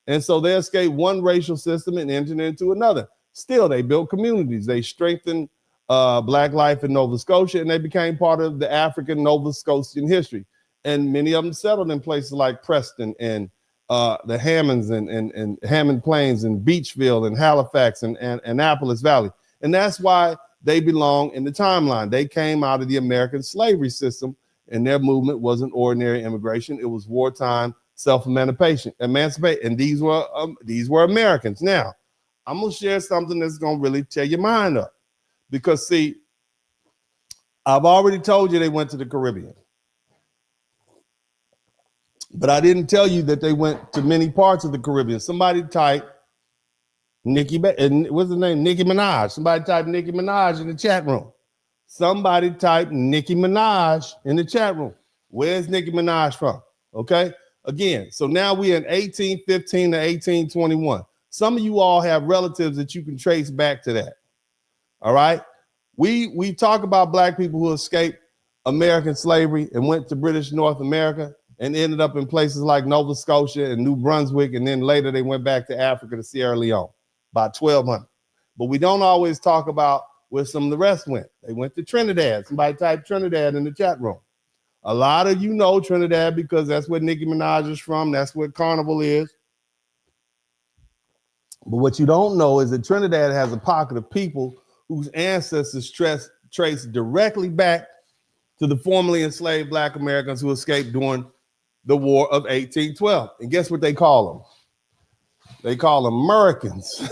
And so they escaped one racial system and entered into another. Still, they built communities. They strengthened Black life in Nova Scotia, and they became part of the African Nova Scotian history. And many of them settled in places like Preston and the Hammonds and Hammond Plains and Beachville and Halifax and Annapolis Valley. And that's why they belong in the timeline. They came out of the American slavery system, and their movement wasn't ordinary immigration. It was wartime self-emancipation. And these were Americans. Now, I'm going to share something that's going to really tear your mind up. Because, see, I've already told you they went to the Caribbean. But I didn't tell you that they went to many parts of the Caribbean. Somebody type Nicki Minaj. Somebody type Nicki Minaj in the chat room. Somebody type Nicki Minaj in the chat room. Where's Nicki Minaj from? Okay. Again, so now we're in 1815 to 1821. Some of you all have relatives that you can trace back to that. All right. We talk about Black people who escaped American slavery and went to British North America and ended up in places like Nova Scotia and New Brunswick. And then later they went back to Africa to Sierra Leone, about 1200. But we don't always talk about where some of the rest went. They went to Trinidad. Somebody type Trinidad in the chat room. A lot of you know Trinidad because that's where Nicki Minaj is from. That's where Carnival is. But what you don't know is that Trinidad has a pocket of people whose ancestors trace directly back to the formerly enslaved Black Americans who escaped during the War of 1812. And guess what they call them? They call them Americans.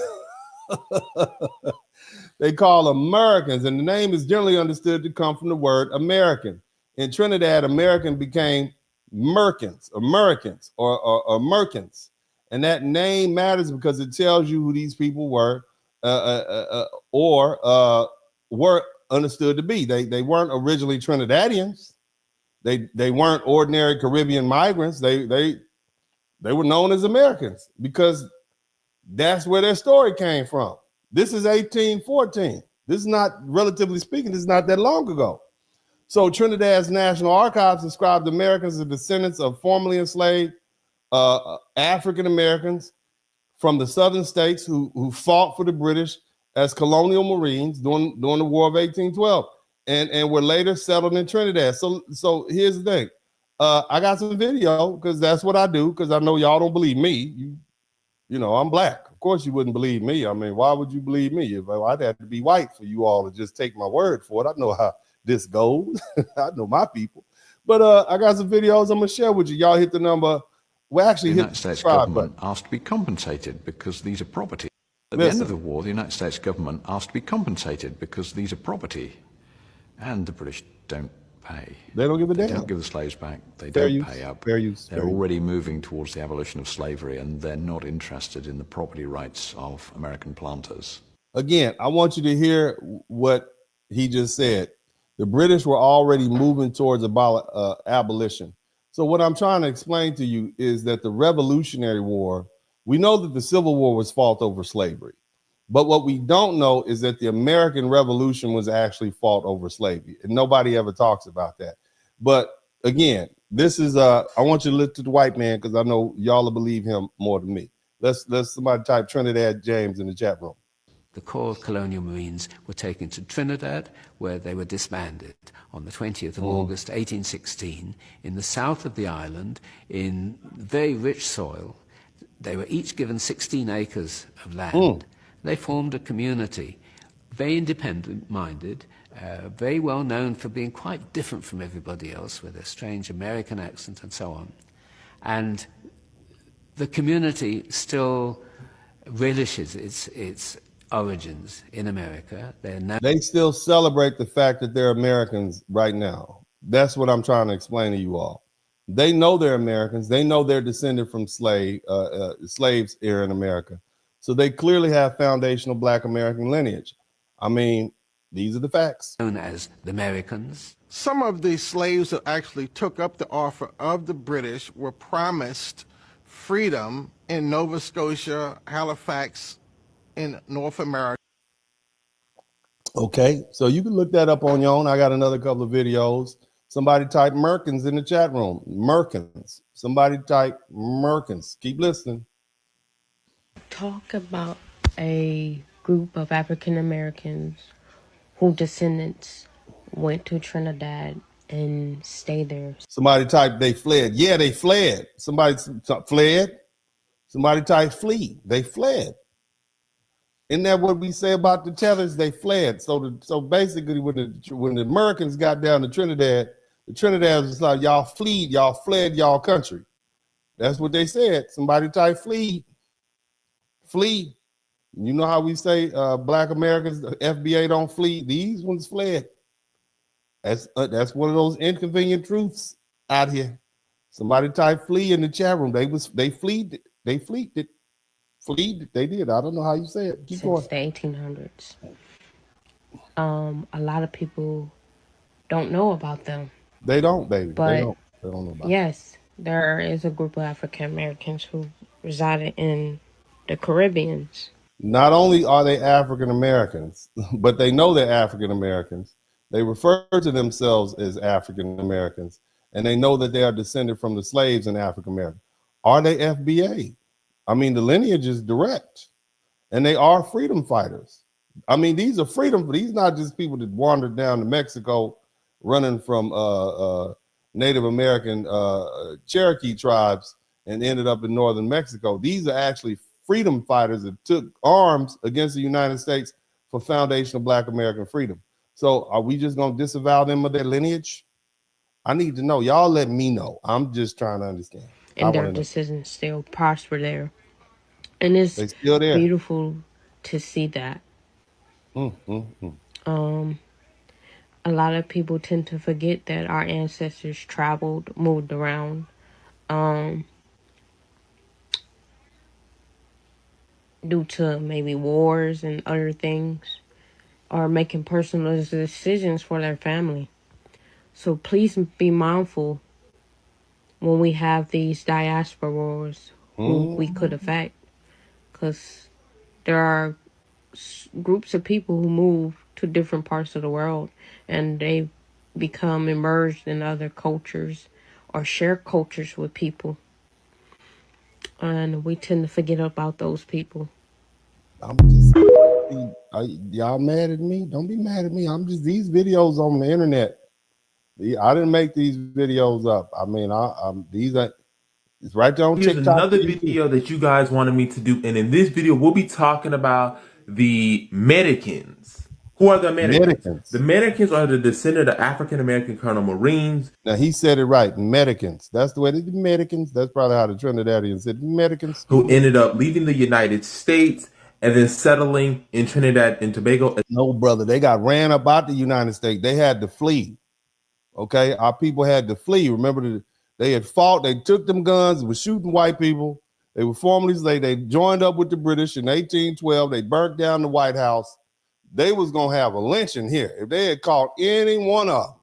They call them Americans, and the name is generally understood to come from the word American. In Trinidad, American became Merkins, or Merkins. And that name matters because it tells you who these people were or were understood to be. They weren't originally Trinidadians. They weren't ordinary Caribbean migrants. They were known as Americans because that's where their story came from. This is 1814. This is not, relatively speaking, this is not that long ago. So Trinidad's National Archives described Americans as descendants of formerly enslaved African Americans from the southern states who fought for the British as colonial Marines during the War of 1812 and were later settled in Trinidad. So here's the thing. I got some video because that's what I do, because I know y'all don't believe me. You know, I'm Black. Of course you wouldn't believe me. I mean, why would you believe me? If I'd have to be white for you all to just take my word for it. I know how this goes. I know my people. But I got some videos I'm going to share with you. Y'all hit the number. Well, actually, the United States government asked to be compensated because these are property. At the end of the war, the United States government asked to be compensated because these are property. And the British don't pay. They don't give a damn. They don't give the slaves back. They don't pay up. They're already moving towards the abolition of slavery, and they're not interested in the property rights of American planters. Again, I want you to hear what he just said. The British were already moving towards abolition. So what I'm trying to explain to you is that the Revolutionary War, we know that the Civil War was fought over slavery. But what we don't know is that the American Revolution was actually fought over slavery, and nobody ever talks about that. But again, this is I want you to look to the white man because I know y'all will believe him more than me. Let's somebody type Trinidad James in the chat room. The Corps of Colonial Marines were taken to Trinidad, where they were disbanded on the 20th of August 1816 in the south of the island in very rich soil. They were each given 16 acres of land. They formed a community, very independent-minded, very well known for being quite different from everybody else, with a strange American accent and so on. And the community still relishes its origins in America. They still celebrate the fact that they're Americans right now. That's what I'm trying to explain to you all. They know they're Americans. They know they're descended from slaves here in America. So they clearly have foundational Black American lineage. I mean, these are the facts. Known as the Americans. Some of the slaves that actually took up the offer of the British were promised freedom in Nova Scotia, Halifax, in North America. Okay, so you can look that up on your own. I got another couple of videos. Somebody type Merkins in the chat room. Merkins. Somebody type Merkins. Keep listening. Talk about a group of African Americans whose descendants went to Trinidad and stayed there. Somebody type they fled. Yeah, they fled. Somebody fled. Somebody type flee. They fled. Isn't that what we say about the tethers? They fled. So basically, when the Americans got down to Trinidad, the Trinidad was like, y'all fled y'all country. That's what they said. Somebody type flee. Flee. You know how we say Black Americans, the FBA don't flee. These ones fled. That's one of those inconvenient truths out here. Somebody type flee in the chat room. They fleed it. They fleed it. Fleed. They did. I don't know how you say it. Keep going. Since the 1800s. A lot of people don't know about them. They don't, baby. But they don't know about yes, there is a group of African Americans who resided in the Caribbeans. Not only are they African Americans, but they know they're African Americans. They refer to themselves as African Americans, and they know that they are descended from the slaves in African America. Are they FBA? I mean, the lineage is direct, and they are freedom fighters. I mean, these are not just people that wandered down to Mexico running from Native American Cherokee tribes and ended up in northern Mexico. These are actually freedom fighters that took arms against the United States for foundational Black American freedom. So are we just going to disavow them of their lineage? I need to know. Y'all let me know. I'm just trying to understand. And their decisions still prosper there. And it's still there. Beautiful to see that. A lot of people tend to forget that our ancestors traveled, moved around, due to maybe wars and other things, or making personal decisions for their family. So please be mindful when we have these diaspora wars who we could affect, because there are groups of people who move to different parts of the world and they become immersed in other cultures or share cultures with people, and we tend to forget about those people. Y'all mad at me? Don't be mad at me. I'm just, these videos on the internet. I didn't make these videos up. I mean, it's right there on Here's TikTok. Another video that you guys wanted me to do, and in this video, we'll be talking about the Americans. Who are the Americans? The Americans are the descendant of African American Colonel Marines. Now he said it right, Americans. That's the way the Americans. That's probably how the Trinidadians said Americans. Who ended up leaving the United States and then settling in Trinidad and Tobago. No, brother, they got ran up out the United States. They had to flee. Okay, our people had to flee. Remember, they had fought. They took them guns, were shooting white people. They were formerly slaves. They joined up with the British in 1812. They burnt down the White House. They was gonna have a lynching here if they had caught any one of them.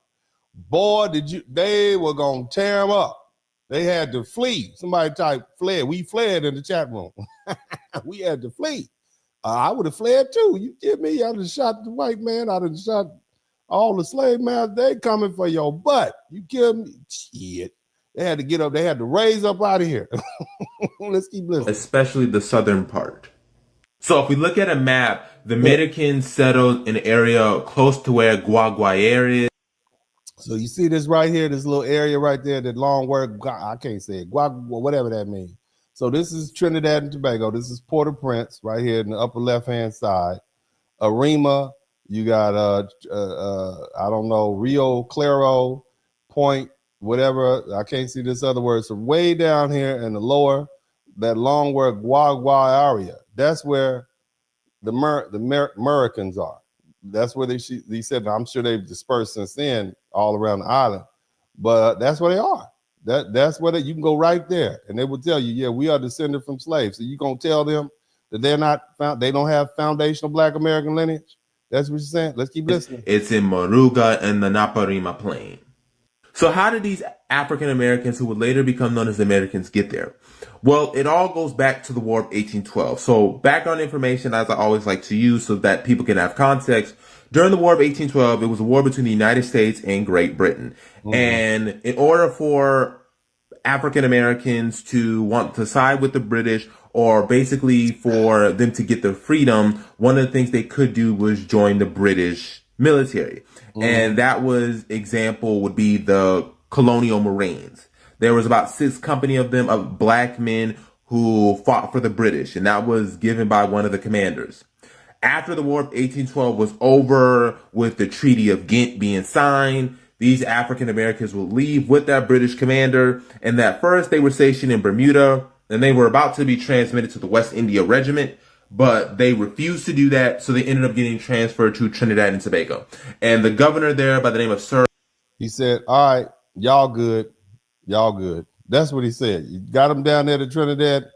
Boy, they were gonna tear them up. They had to flee. Somebody type fled. We fled in the chat room. We had to flee. I would have fled too. You give me? I'd have shot the white man. I'd have shot all the slave masters. They coming for your butt. You killed me. Shit. They had to get up. They had to raise up out of here. Let's keep listening. Especially the southern part. So if we look at a map, the Americans settled in an area close to where Guaguayere is. So you see this right here, this little area right there, that long word, I can't say it, whatever that means. So this is Trinidad and Tobago. This is Port-au-Prince right here in the upper left-hand side. Arima, you got, I don't know, Rio Claro, Point, whatever. I can't see this other word. So way down here in the lower, that long word, Guaguayere. That's where the Americans are. That's where they said, I'm sure they've dispersed since then all around the island, but that's where they are. That's where you can go right there, and they will tell you, yeah, we are descended from slaves. So you gonna tell them that they don't have foundational Black American lineage? That's what you're saying. Let's keep listening. It's in Moruga and the Naparima Plain. So how did these African Americans who would later become known as Americans get there? Well, it all goes back to the War of 1812. So background information, as I always like to use so that people can have context. During the War of 1812, it was a war between the United States and Great Britain. And in order for African Americans to want to side with the British, or basically for them to get their freedom, one of the things they could do was join the British military. And that example would be the Colonial Marines. There was about 6 company of them, of black men who fought for the British, and that was given by one of the commanders. After the War of 1812 was over, with the Treaty of Ghent being signed, these African Americans would leave with that British commander, and at first they were stationed in Bermuda, and they were about to be transmitted to the West India Regiment, but they refused to do that, so they ended up getting transferred to Trinidad and Tobago. And the governor there, by the name of Sir, he said, all right, y'all good. Y'all good. That's what he said. You got them down there to Trinidad.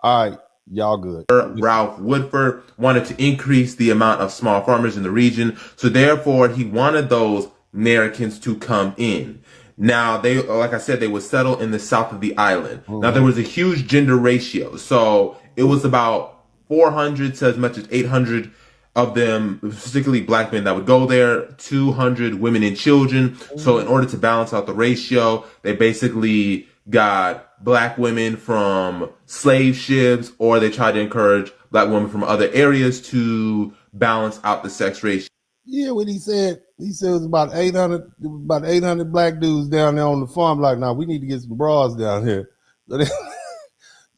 All right, y'all good. Ralph Woodford wanted to increase the amount of small farmers in the region, so therefore he wanted those Americans to come in. Now, they, like I said, they would settle in the south of the island. Now, there was a huge gender ratio. So it was about 400 to as much as 800 of them, particularly black men, that would go there, 200 women and children. So in order to balance out the ratio, they basically got black women from slave ships, or they tried to encourage black women from other areas to balance out the sex ratio. Yeah, what he said it was about 800 black dudes down there on the farm. Like, now we need to get some bras down here. So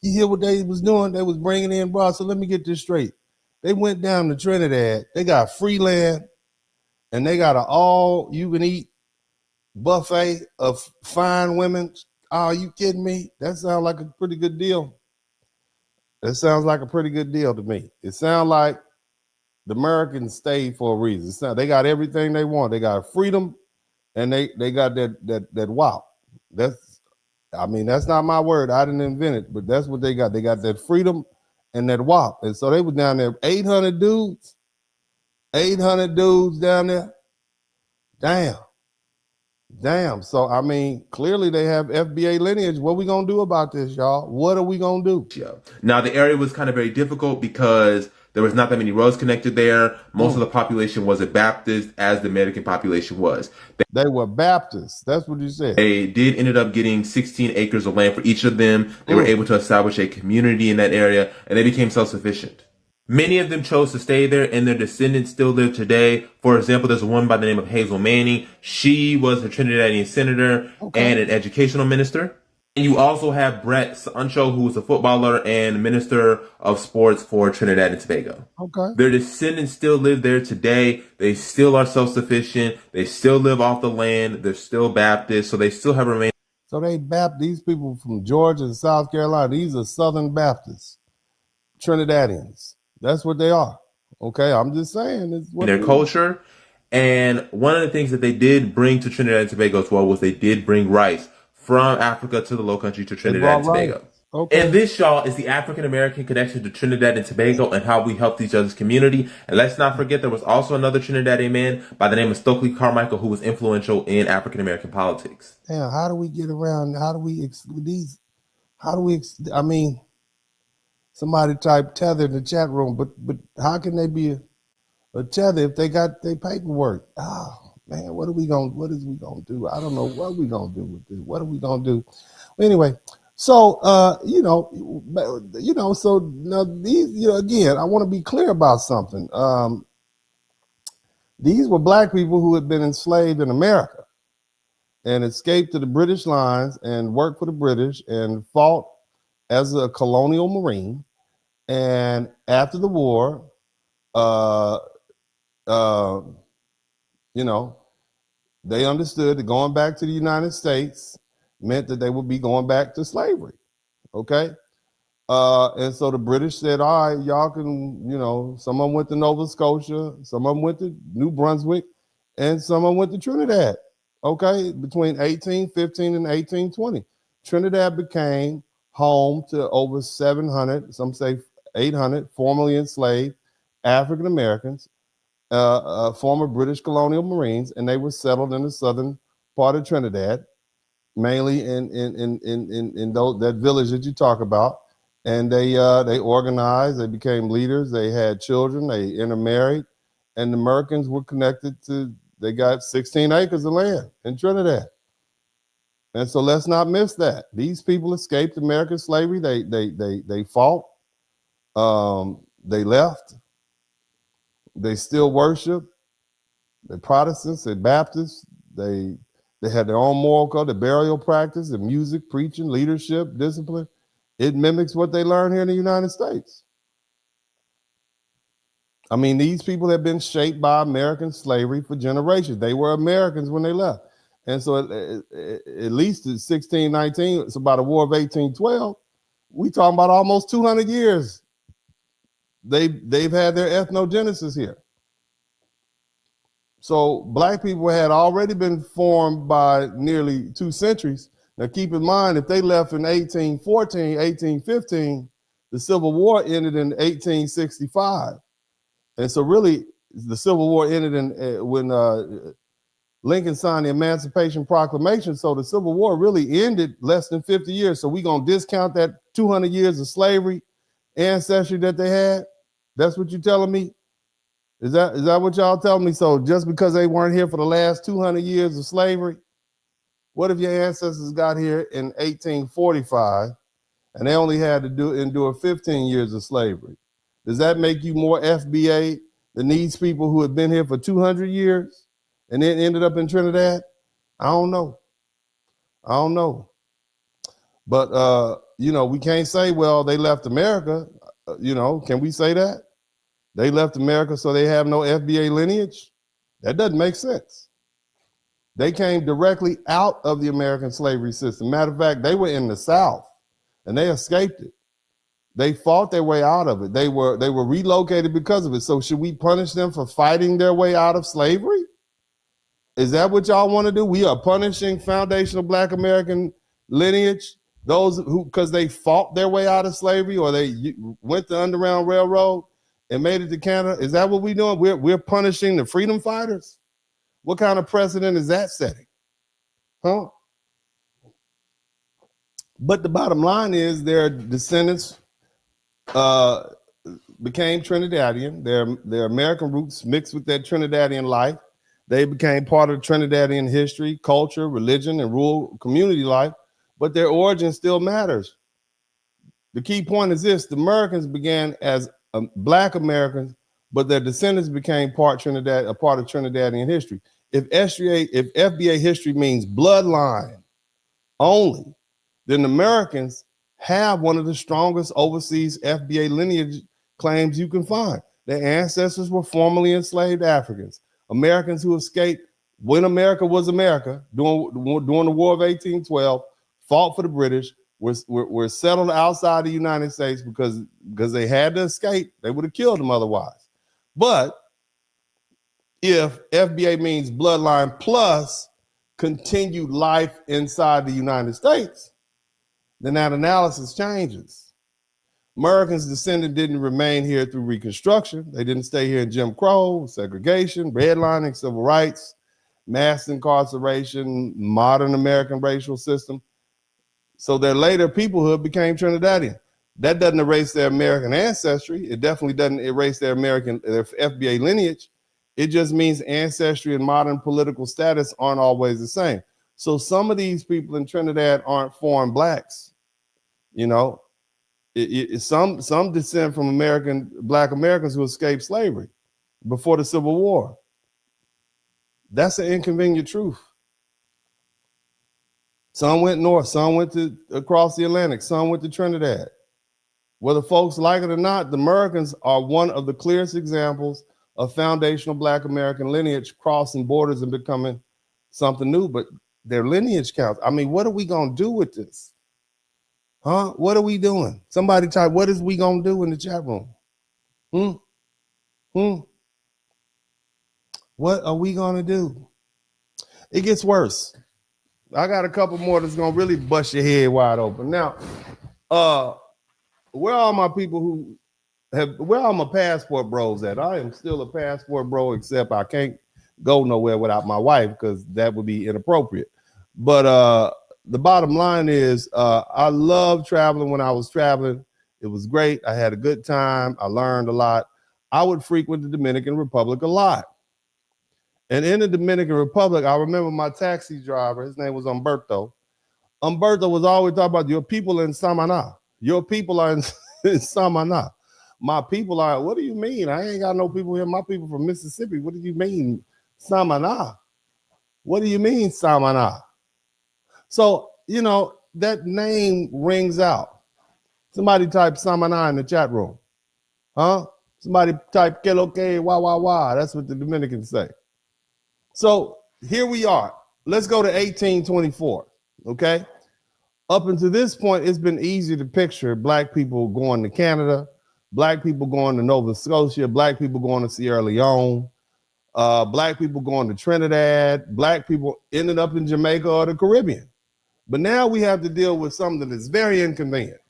you hear what they was doing? They was bringing in bras. So let me get this straight. They went down to Trinidad. They got free land, and they got an all-you-can-eat buffet of fine women. Oh, are you kidding me? That sounds like a pretty good deal. That sounds like a pretty good deal to me. It sounds like the Americans stayed for a reason. They got everything they want. They got freedom, and they got that WAP. That's not my word. I didn't invent it, but that's what they got. They got that freedom and that WAP. And so they were down there, 800 dudes down there. Damn. So, I mean, clearly they have FBA lineage. What are we going to do about this, y'all? What are we going to do? Now, the area was kind of very difficult because there was not that many roads connected there. Most of the population wasn't Baptist, as the American population was. They were Baptists. That's what you said. They did ended up getting 16 acres of land for each of them. They were able to establish a community in that area, and they became self-sufficient. Many of them chose to stay there, and their descendants still live today. For example, there's a woman by the name of Hazel Manning. She was a Trinidadian senator and an educational minister. And you also have Brett Sancho, who was a footballer and minister of sports for Trinidad and Tobago. Their descendants still live there today. They still are self-sufficient. They still live off the land. They're still Baptist, so they still have remained. So these people from Georgia and South Carolina, these are Southern Baptists, Trinidadians. That's what they are. Okay, I'm just saying. It's what their culture. And one of the things that they did bring to Trinidad and Tobago as well was they did bring rice from Africa to the Low Country to Trinidad and Tobago. And this, y'all, is the African-American connection to Trinidad and Tobago and how we helped each other's community. And let's not forget, there was also another Trinidadian man by the name of Stokely Carmichael who was influential in African-American politics. Damn, how do we get around? Somebody type tether in the chat room, but how can they be a tether if they got their paperwork? Oh man, what is we gonna do? I don't know what we gonna do with this. What are we gonna do? Anyway, so so now these, again, I want to be clear about something. These were black people who had been enslaved in America and escaped to the British lines and worked for the British and fought as a colonial marine. And after the war, they understood that going back to the United States meant that they would be going back to slavery. Okay. And so the British said, all right, y'all can, some of them went to Nova Scotia, some of them went to New Brunswick, and some of them went to Trinidad. Okay. Between 1815 and 1820, Trinidad became home to over 700, some say 800, formerly enslaved African Americans, former British colonial Marines, and they were settled in the southern part of Trinidad, mainly in that village that you talk about. And they organized, they became leaders, they had children, they intermarried, and the Americans were connected to, they got 16 acres of land in Trinidad. And so let's not miss that. These people escaped American slavery. They fought. They left. They still worship. They're Protestants, they're Baptists. They had their own moral code, the burial practice, the music, preaching, leadership, discipline. It mimics what they learned here in the United States. I mean, these people have been shaped by American slavery for generations. They were Americans when they left. And so at least in 1619, it's about a war of 1812. We talking about almost 200 years. They've had their ethnogenesis here. So black people had already been formed by nearly 2 centuries. Now keep in mind, if they left in 1814, 1815, the Civil War ended in 1865. And so really, the Civil War ended when Lincoln signed the Emancipation Proclamation. So the Civil War really ended less than 50 years. So we're going to discount that 200 years of slavery ancestry that they had? That's what you're telling me? Is that what y'all telling me? So just because they weren't here for the last 200 years of slavery, what if your ancestors got here in 1845 and they only had to endure 15 years of slavery? Does that make you more FBA than these people who have been here for 200 years and then ended up in Trinidad? I don't know. But, we can't say, well, they left America. Can we say that? They left America so they have no FBA lineage? That doesn't make sense. They came directly out of the American slavery system. Matter of fact, they were in the South and they escaped it. They fought their way out of it. They were relocated because of it. So should we punish them for fighting their way out of slavery? Is that what y'all want to do? We are punishing foundational Black American lineage, those who, because they fought their way out of slavery or they went the Underground Railroad and made it to Canada. Is that what we're doing? We're punishing the freedom fighters? What kind of precedent is that setting? Huh? But the bottom line is their descendants became Trinidadian. Their American roots mixed with their Trinidadian life. They became part of Trinidadian history, culture, religion, and rural community life, but their origin still matters. The key point is this: the Americans began as Black Americans, but their descendants became a part of Trinidadian history. If FBA history means bloodline only, then Americans have one of the strongest overseas FBA lineage claims you can find. Their ancestors were formerly enslaved Africans, Americans who escaped when America was America during the War of 1812, fought for the British, were settled outside the United States because they had to escape. They would have killed them otherwise. But if FBA means bloodline plus continued life inside the United States, then that analysis changes. Americans descended didn't remain here through Reconstruction. They didn't stay here in Jim Crow, segregation, redlining, civil rights, mass incarceration, modern American racial system. So their later peoplehood became Trinidadian. That doesn't erase their American ancestry. It definitely doesn't erase their FBA lineage. It just means ancestry and modern political status aren't always the same. So some of these people in Trinidad aren't foreign Blacks. Some descend from Black Americans who escaped slavery before the Civil War. That's an inconvenient truth. Some went north, some went across the Atlantic, some went to Trinidad. Whether folks like it or not, the Americans are one of the clearest examples of foundational Black American lineage crossing borders and becoming something new, but their lineage counts. I mean, what are we gonna do with this? Huh? What are we doing? Somebody type, what is we gonna do in the chat room? What are we gonna do? It gets worse. I got a couple more that's gonna really bust your head wide open. Now, where are all my people where are my passport bros at? I am still a passport bro, except I can't go nowhere without my wife because that would be inappropriate. But the bottom line is I love traveling. When I was traveling, it was great. I had a good time. I learned a lot. I would frequent the Dominican Republic a lot. And in the Dominican Republic, I remember my taxi driver, his name was Umberto. Umberto was always talking about your people in Samaná. Your people are in Samaná. My people are, what do you mean? I ain't got no people here. My people from Mississippi. What do you mean, Samaná? What do you mean, Samaná? So, you know, that name rings out. Somebody type Samaná in the chat room. Huh? Somebody type que lo que, wah, wah, wah. That's what the Dominicans say. So here we are. Let's go to 1824, okay? Up until this point, it's been easy to picture black people going to Canada, black people going to Nova Scotia, black people going to Sierra Leone, black people going to Trinidad, black people ended up in Jamaica or the Caribbean. But now we have to deal with something that's very inconvenient.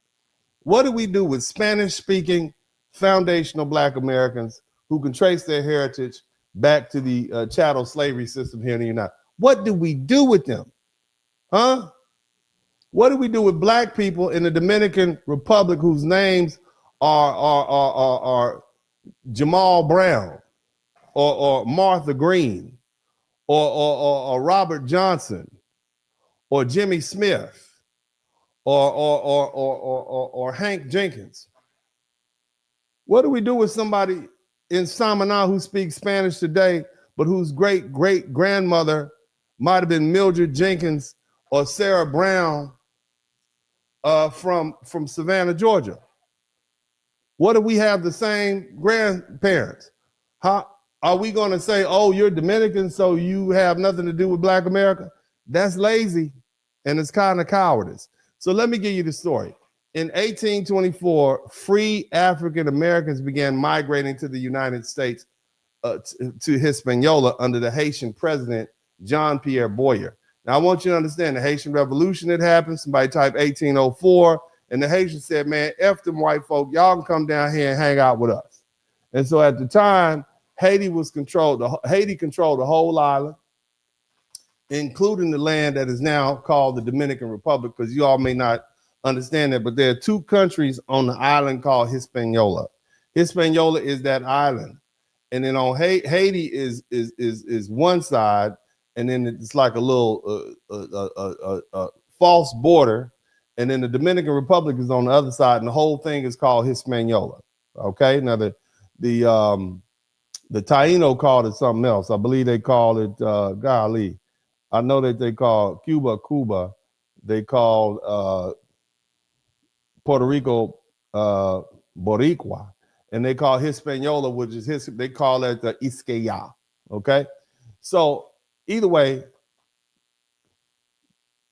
What do we do with Spanish-speaking foundational black Americans who can trace their heritage back to the chattel slavery system here in the United States? What do we do with them? Huh? What do we do with black people in the Dominican Republic whose names are Jamal Brown or Martha Green or Robert Johnson or Jimmy Smith or Hank Jenkins? What do we do with somebody in Samaná who speaks Spanish today, but whose great-great-grandmother might have been Mildred Jenkins or Sarah Brown from Savannah, Georgia? What if we have the same grandparents? How are we going to say, oh, you're Dominican, so you have nothing to do with Black America? That's lazy, and it's kind of cowardice. So let me give you the story. In 1824, free African Americans began migrating to the United States to Hispaniola under the Haitian president, John Pierre Boyer. Now, I want you to understand the Haitian Revolution that happened. Somebody typed 1804, and the Haitians said, man, F them white folk, y'all can come down here and hang out with us. And so at the time, Haiti controlled the whole island, including the land that is now called the Dominican Republic, because you all may not understand that, but there are two countries on the island called Hispaniola. Hispaniola is that island. And then on Haiti is one side, and then it's like a little false border, and then the Dominican Republic is on the other side, and the whole thing is called Hispaniola. Okay, now the Taino called it something else. I believe they call it golly. I know that they call Cuba. They called Puerto Rico Boricua, and they call Hispaniola, which is they call it the Isqueya. Okay, so either way,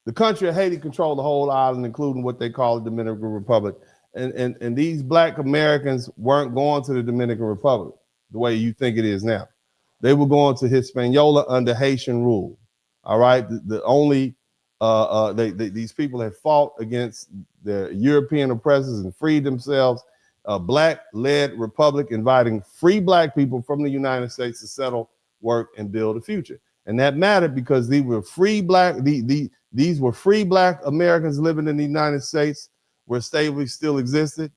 the country of Haiti controlled the whole island, including what they call the Dominican Republic. And these Black Americans weren't going to the Dominican Republic the way you think it is now. They were going to Hispaniola under Haitian rule. All right, these people had fought against the European oppressors and freed themselves. A Black-led republic inviting free Black people from the United States to settle, work, and build a future. And that mattered because these were free Black. These were free Black Americans living in the United States where slavery still existed.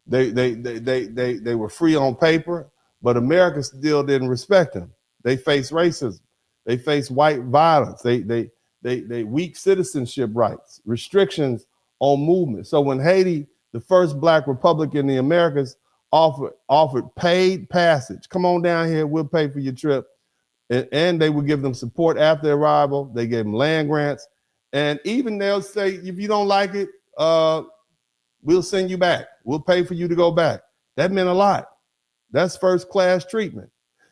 They were free on paper, but America still didn't respect them. They faced racism. They faced white violence. They weak citizenship rights, restrictions on movement. So when Haiti, the first Black republic in the Americas, offered paid passage, come on down here, we'll pay for your trip. And they would give them support after their arrival. They gave them land grants. And even they'll say, if you don't like it, we'll send you back. We'll pay for you to go back. That meant a lot. That's first class treatment.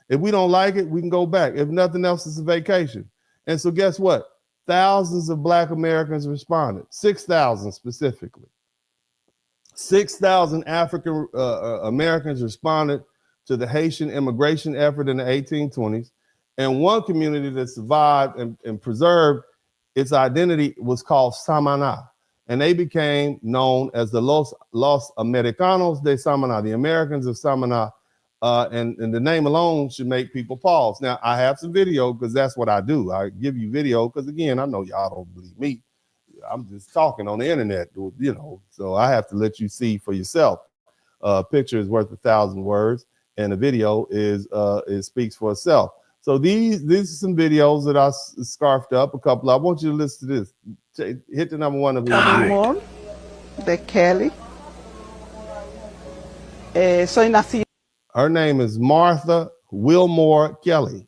If we don't like it, we can go back. If nothing else, it's a vacation. And so guess what? Thousands of Black Americans responded, 6,000 specifically. 6,000 African Americans responded to the Haitian immigration effort in the 1820s. And one community that survived and preserved its identity was called Samaná. And they became known as the Los Americanos de Samaná, the Americans of Samaná. And the name alone should make people pause. Now, I have some video because that's what I do. I give you video because, again, I know y'all don't believe me. I'm just talking on the internet, you know, so I have to let you see for yourself. A picture is worth 1,000 words. and the video is it speaks for itself. So these are some videos that I scarfed up a couple. I want you to listen to this. Hit the number one of Wilmore de Kelly. Soy nacida. Her name is Martha Wilmore Kelly.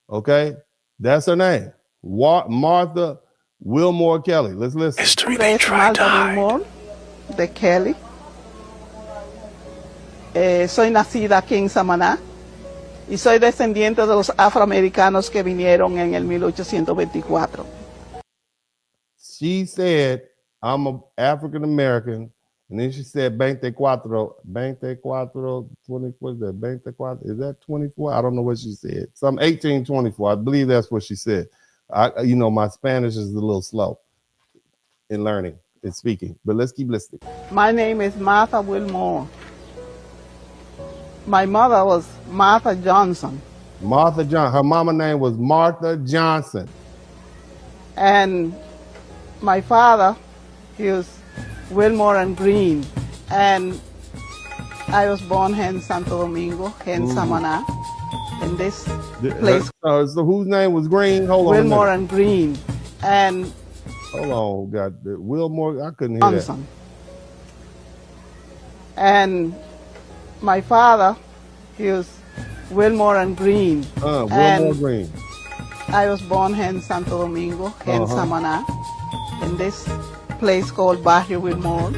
Okay, that's her name. Martha Wilmore Kelly. Let's listen. History they tried to hide. Wilmore de Kelly. Soy nacida aquí en Samaná. Y soy descendiente de los afroamericanos que vinieron en el 1824. She said, I'm an African American, and then she said 24, 20, what is that, 24, is that 24? I don't know what she said. Some 1824, I believe that's what she said. You know, my Spanish is a little slow in learning and speaking, but let's keep listening. My name is Martha Wilmore. My mother was Martha Johnson. Martha Johnson. Her mama name was Martha Johnson. And my father, he was Wilmore and Green. And I was born here in Santo Domingo, here in Samaná, in this place. So whose name was Green? Hold on. Wilmore and Green. And hold on, got Wilmore. I couldn't hear Johnson. And my father, he was Wilmore and Green. Wilmore Green. I was born here in Santo Domingo, here in Samaná, in this place called Barrio Wilmore.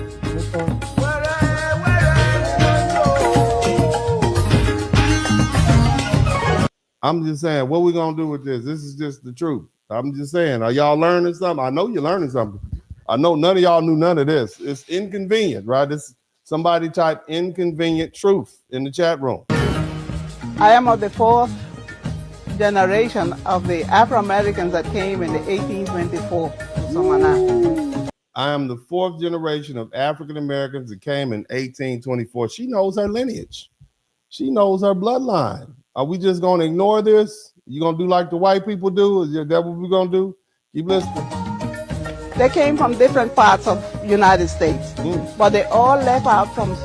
I'm just saying, what we gonna do with this? This is just the truth. I'm just saying, are y'all learning something? I know you're learning something. I know none of y'all knew none of this. It's inconvenient, right? Somebody type inconvenient truth in the chat room. I am of the fourth generation of the Afro-Americans that came in the 1824 to Samaná. I am the fourth generation of African Americans that came in 1824. She knows her lineage. She knows her bloodline. Are we just going to ignore this? You going to do like the white people do? Is that what we're going to do? Keep listening. They came from different parts of the United States, but they all left out from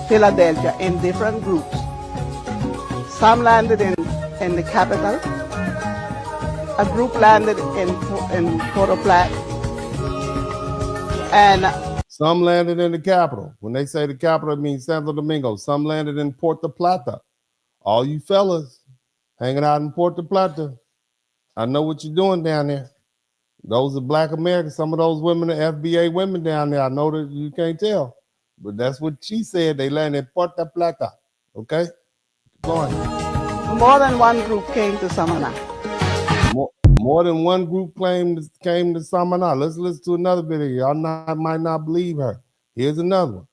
Philadelphia in different groups. Some landed in the capital. A group landed in Port au Prince. And some landed in the capital. When they say the capital, it means Santo Domingo. Some landed in Puerto Plata. All you fellas hanging out in Puerto Plata, I know what you're doing down there. Those are Black Americans. Some of those women are FBA women down there. I know that you can't tell, but that's what she said. They landed in Puerto Plata. Okay? Go on. More than one group came to Samaná. More than one group came to Samaná. Let's listen to another video. Y'all might not believe her. Here's another one.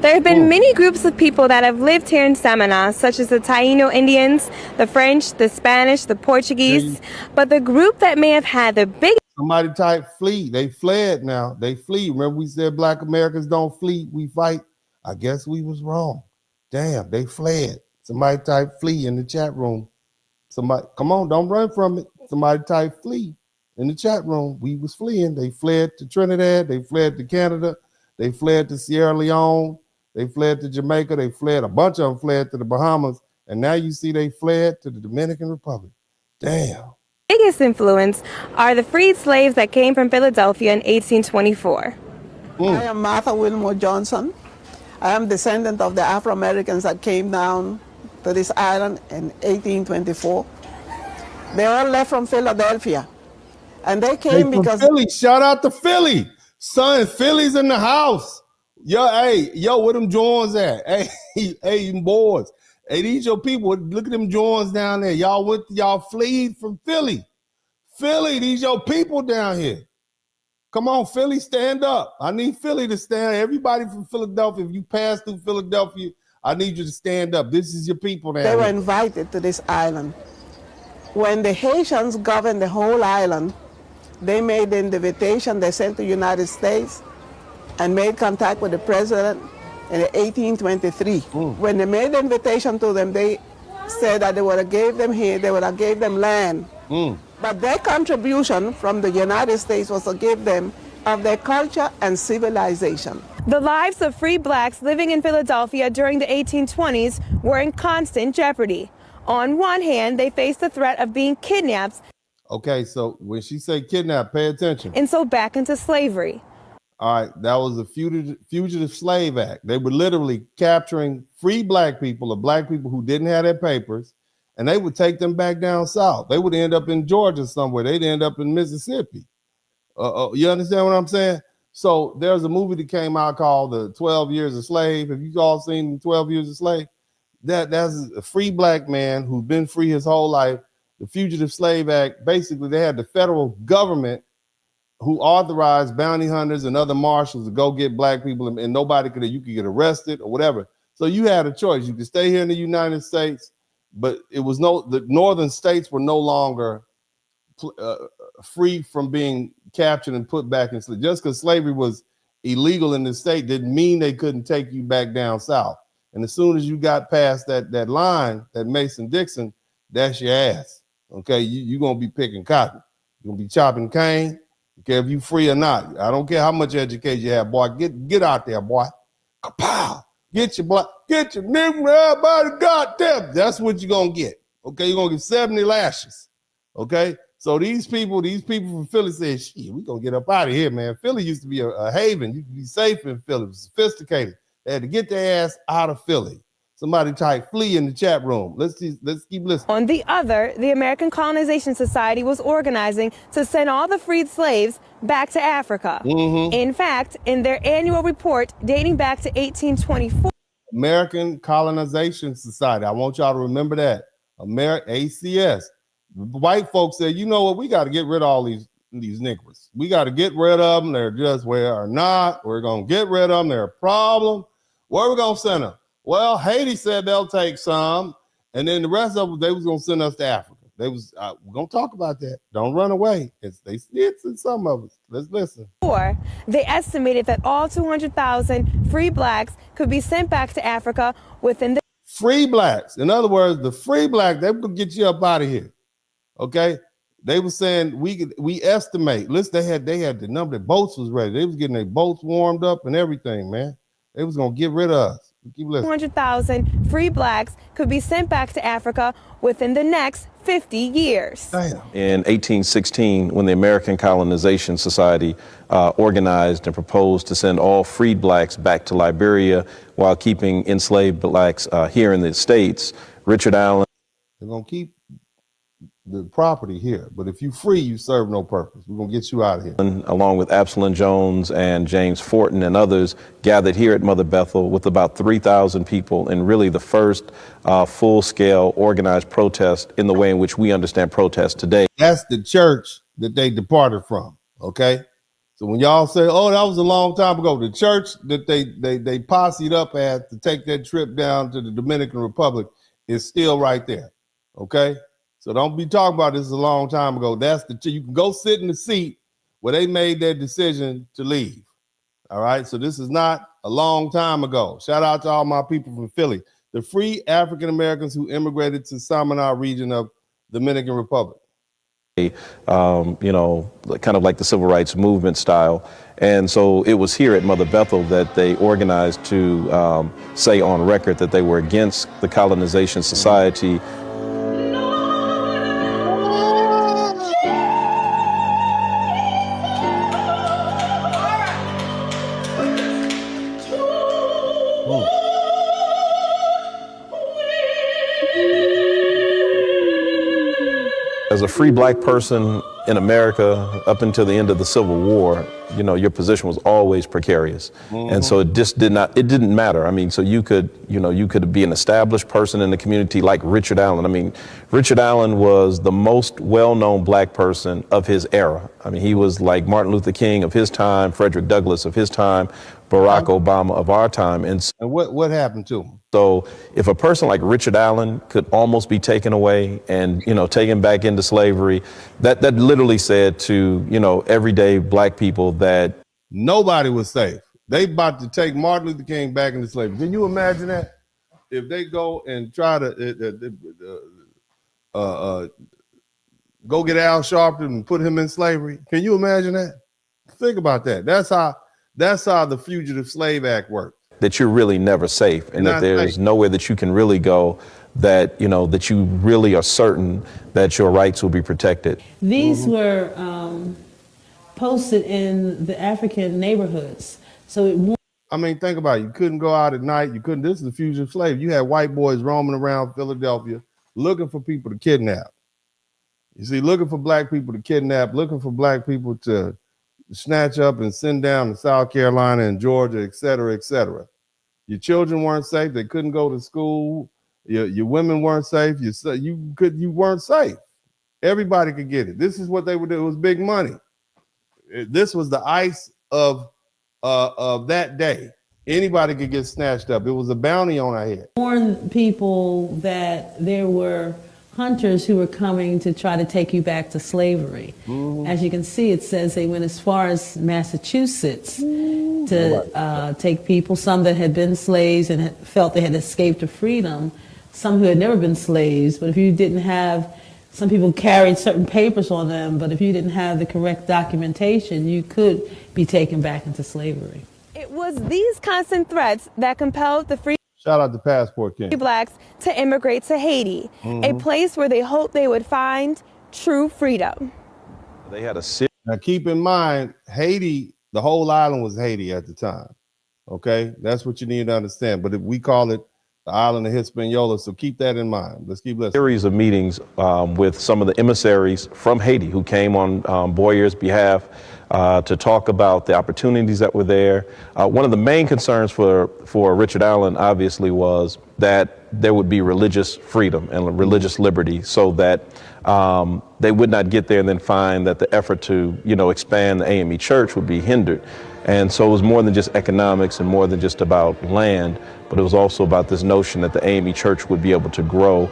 There have been many groups of people that have lived here in Samaná, such as the Taino Indians, the French, the Spanish, the Portuguese, but the group that may have had the biggest... Somebody type flee. They fled now. They flee. Remember we said Black Americans don't flee, we fight? I guess we was wrong. Damn, they fled. Somebody type flee in the chat room. Somebody, come on, don't run from it. Somebody type flee in the chat room. We was fleeing. They fled to Trinidad. They fled to Canada. They fled to Sierra Leone. They fled to Jamaica. They fled, a bunch of them fled to the Bahamas. And now you see they fled to the Dominican Republic. Damn. Biggest influence are the freed slaves that came from Philadelphia in 1824. I am Martha Wilmore Johnson. I am descendant of the Afro-Americans that came down to this island in 1824. They all left from Philadelphia. And they came because... Philly. Shout out to Philly. Son, Philly's in the house. Yo, where them Jones at? Hey, boys. Hey, these your people. Look at them Jones down there. Y'all fled from Philly. Philly, these your people down here. Come on, Philly, stand up. I need Philly to stand. Everybody from Philadelphia, if you pass through Philadelphia, I need you to stand up. This is your people down here. They were invited to this island. When the Haitians governed the whole island, they made the invitation. They sent to the United States and made contact with the president in 1823. When they made the invitation to them, they said that they would have gave them here, they would have gave them land. But their contribution from the United States was to give them of their culture and civilization. The lives of free blacks living in Philadelphia during the 1820s were in constant jeopardy. On one hand, they faced the threat of being kidnapped. Okay, so when she say kidnap, pay attention. And so back into slavery. All right, that was the Fugitive Slave Act. They were literally capturing free black people or black people who didn't have their papers, and they would take them back down south. They would end up in Georgia somewhere. They'd end up in Mississippi. You understand what I'm saying? So there's a movie that came out called The 12 Years a Slave. Have you all seen 12 Years a Slave? That's a free black man who's been free his whole life. The Fugitive Slave Act, basically they had the federal government who authorized bounty hunters and other marshals to go get black people, and nobody you could get arrested or whatever. So you had a choice. You could stay here in the United States, but the northern states were no longer free from being captured and put back in slavery. Just because slavery was illegal in the state didn't mean they couldn't take you back down south. And as soon as you got past that line, that Mason-Dixon, that's your ass. Okay, you're gonna be picking cotton. You're gonna be chopping cane. Okay, if you free or not. I don't care how much education you have, boy. Get out there, boy. Kapow! Get your nigga, everybody, goddamn. That's what you're gonna get. Okay, you're gonna get 70 lashes. Okay, so these people from Philly said, shit, we gonna get up out of here, man. Philly used to be a haven. You could be safe in Philly. It was sophisticated. They had to get their ass out of Philly. Somebody type flee in the chat room. Let's keep listening. On the other, the American Colonization Society was organizing to send all the freed slaves back to Africa. In fact, in their annual report dating back to 1824, American Colonization Society. I want y'all to remember that. ACS. White folks said, you know what? We got to get rid of all these niggers. We got to get rid of them. They're just where are not. We're going to get rid of them. They're a problem. Where are we going to send them? Well, Haiti said they'll take some, and then the rest of them, they was going to send us to Africa. We're going to talk about that. Don't run away. It's in some of us. Let's listen. They estimated that all 200,000 free blacks could be sent back to Africa within the... Free blacks. In other words, the free black, they could get you up out of here. Okay? They were saying we estimate. Listen, they had the number. The boats was ready. They was getting their boats warmed up and everything, man. They was going to get rid of us. 200,000 free blacks could be sent back to Africa within the next 50 years. Damn. In 1816, when the American Colonization Society organized and proposed to send all freed blacks back to Liberia while keeping enslaved blacks here in the States, Richard Allen. They're going to keep the property here, but if you free, you serve no purpose. We're going to get you out of here. Along with Absalom Jones and James Fortin and others, gathered here at Mother Bethel with about 3,000 people in really the first full-scale organized protest in the way in which we understand protest today. That's the church that they departed from, okay? So when y'all say, oh, that was a long time ago, the church that they posseed up at to take that trip down to the Dominican Republic is still right there, okay? So don't be talking about this a long time ago. That's you can go sit in the seat where they made their decision to leave. All right. So this is not a long time ago. Shout out to all my people from Philly, the free African Americans who immigrated to Samaná region of Dominican Republic. You know, kind of like the civil rights movement style. And so it was here at Mother Bethel that they organized to say on record that they were against the Colonization Society. As a free black person in America, up until the end of the Civil War, you know, your position was always precarious. And so it just didn't matter. I mean, so you could be an established person in the community like Richard Allen. I mean, Richard Allen was the most well-known black person of his era. I mean, he was like Martin Luther King of his time, Frederick Douglass of his time, Barack Obama of our time. And what happened to him? So if a person like Richard Allen could almost be taken away and, you know, taken back into slavery, that literally said to, you know, everyday black people that nobody was safe. They about to take Martin Luther King back into slavery. Can you imagine that? If they go and try to go get Al Sharpton and put him in slavery. Can you imagine that? Think about that. That's how the Fugitive Slave Act worked. That you're really never safe, and that there's nowhere that you can really go that, you know, that you really are certain that your rights will be protected. These were posted in the African neighborhoods. So I mean, think about it. You couldn't go out at night. You couldn't. This is the fugitive slave. You had white boys roaming around Philadelphia looking for people to kidnap. You see, looking for black people to kidnap, looking for black people to snatch up and send down to South Carolina and Georgia, et cetera, et cetera. Your children weren't safe. They couldn't go to school. Your women weren't safe. You weren't safe. Everybody could get it. This is what they would do. It was big money. This was the ICE of that day. Anybody could get snatched up. It was a bounty on our head. Warn people that there were hunters who were coming to try to take you back to slavery. As you can see, it says they went as far as Massachusetts to take people, some that had been slaves and felt they had escaped to freedom, some who had never been slaves, but if you didn't have, some people carried certain papers on them, but if you didn't have the correct documentation, you could be taken back into slavery. It was these constant threats that compelled the free Shout out to Passport King. blacks to immigrate to Haiti, a place where they hoped they would find true freedom. They had a Now keep in mind, Haiti, the whole island was Haiti at the time. Okay, that's what you need to understand. But we call it the island of Hispaniola, so keep that in mind. Let's keep listening. Series of meetings with some of the emissaries from Haiti who came on Boyer's behalf to talk about the opportunities that were there. One of the main concerns for Richard Allen, obviously, was that there would be religious freedom and religious liberty, so that they would not get there and then find that the effort to, expand the AME church would be hindered. And so it was more than just economics and more than just about land, but it was also about this notion that the AME church would be able to grow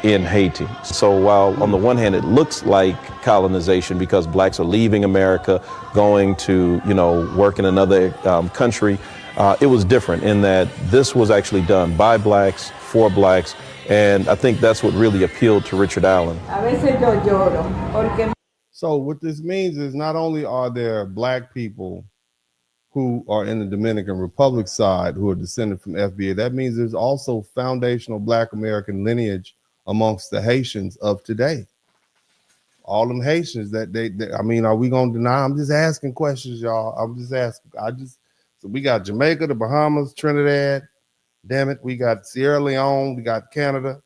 in Haiti. So while on the one hand it looks like colonization because blacks are leaving America, going to work in another country, it was different in that this was actually done by blacks, for blacks, and I think that's what really appealed to Richard Allen. So what this means is not only are there black people who are in the Dominican Republic side who are descended from FBA, that means there's also foundational black American lineage amongst the Haitians of today. All them Haitians that are we gonna deny? I'm just asking questions, y'all. I'm just asking. So we got Jamaica, the Bahamas, Trinidad. Damn it, we got Sierra Leone, we got Canada.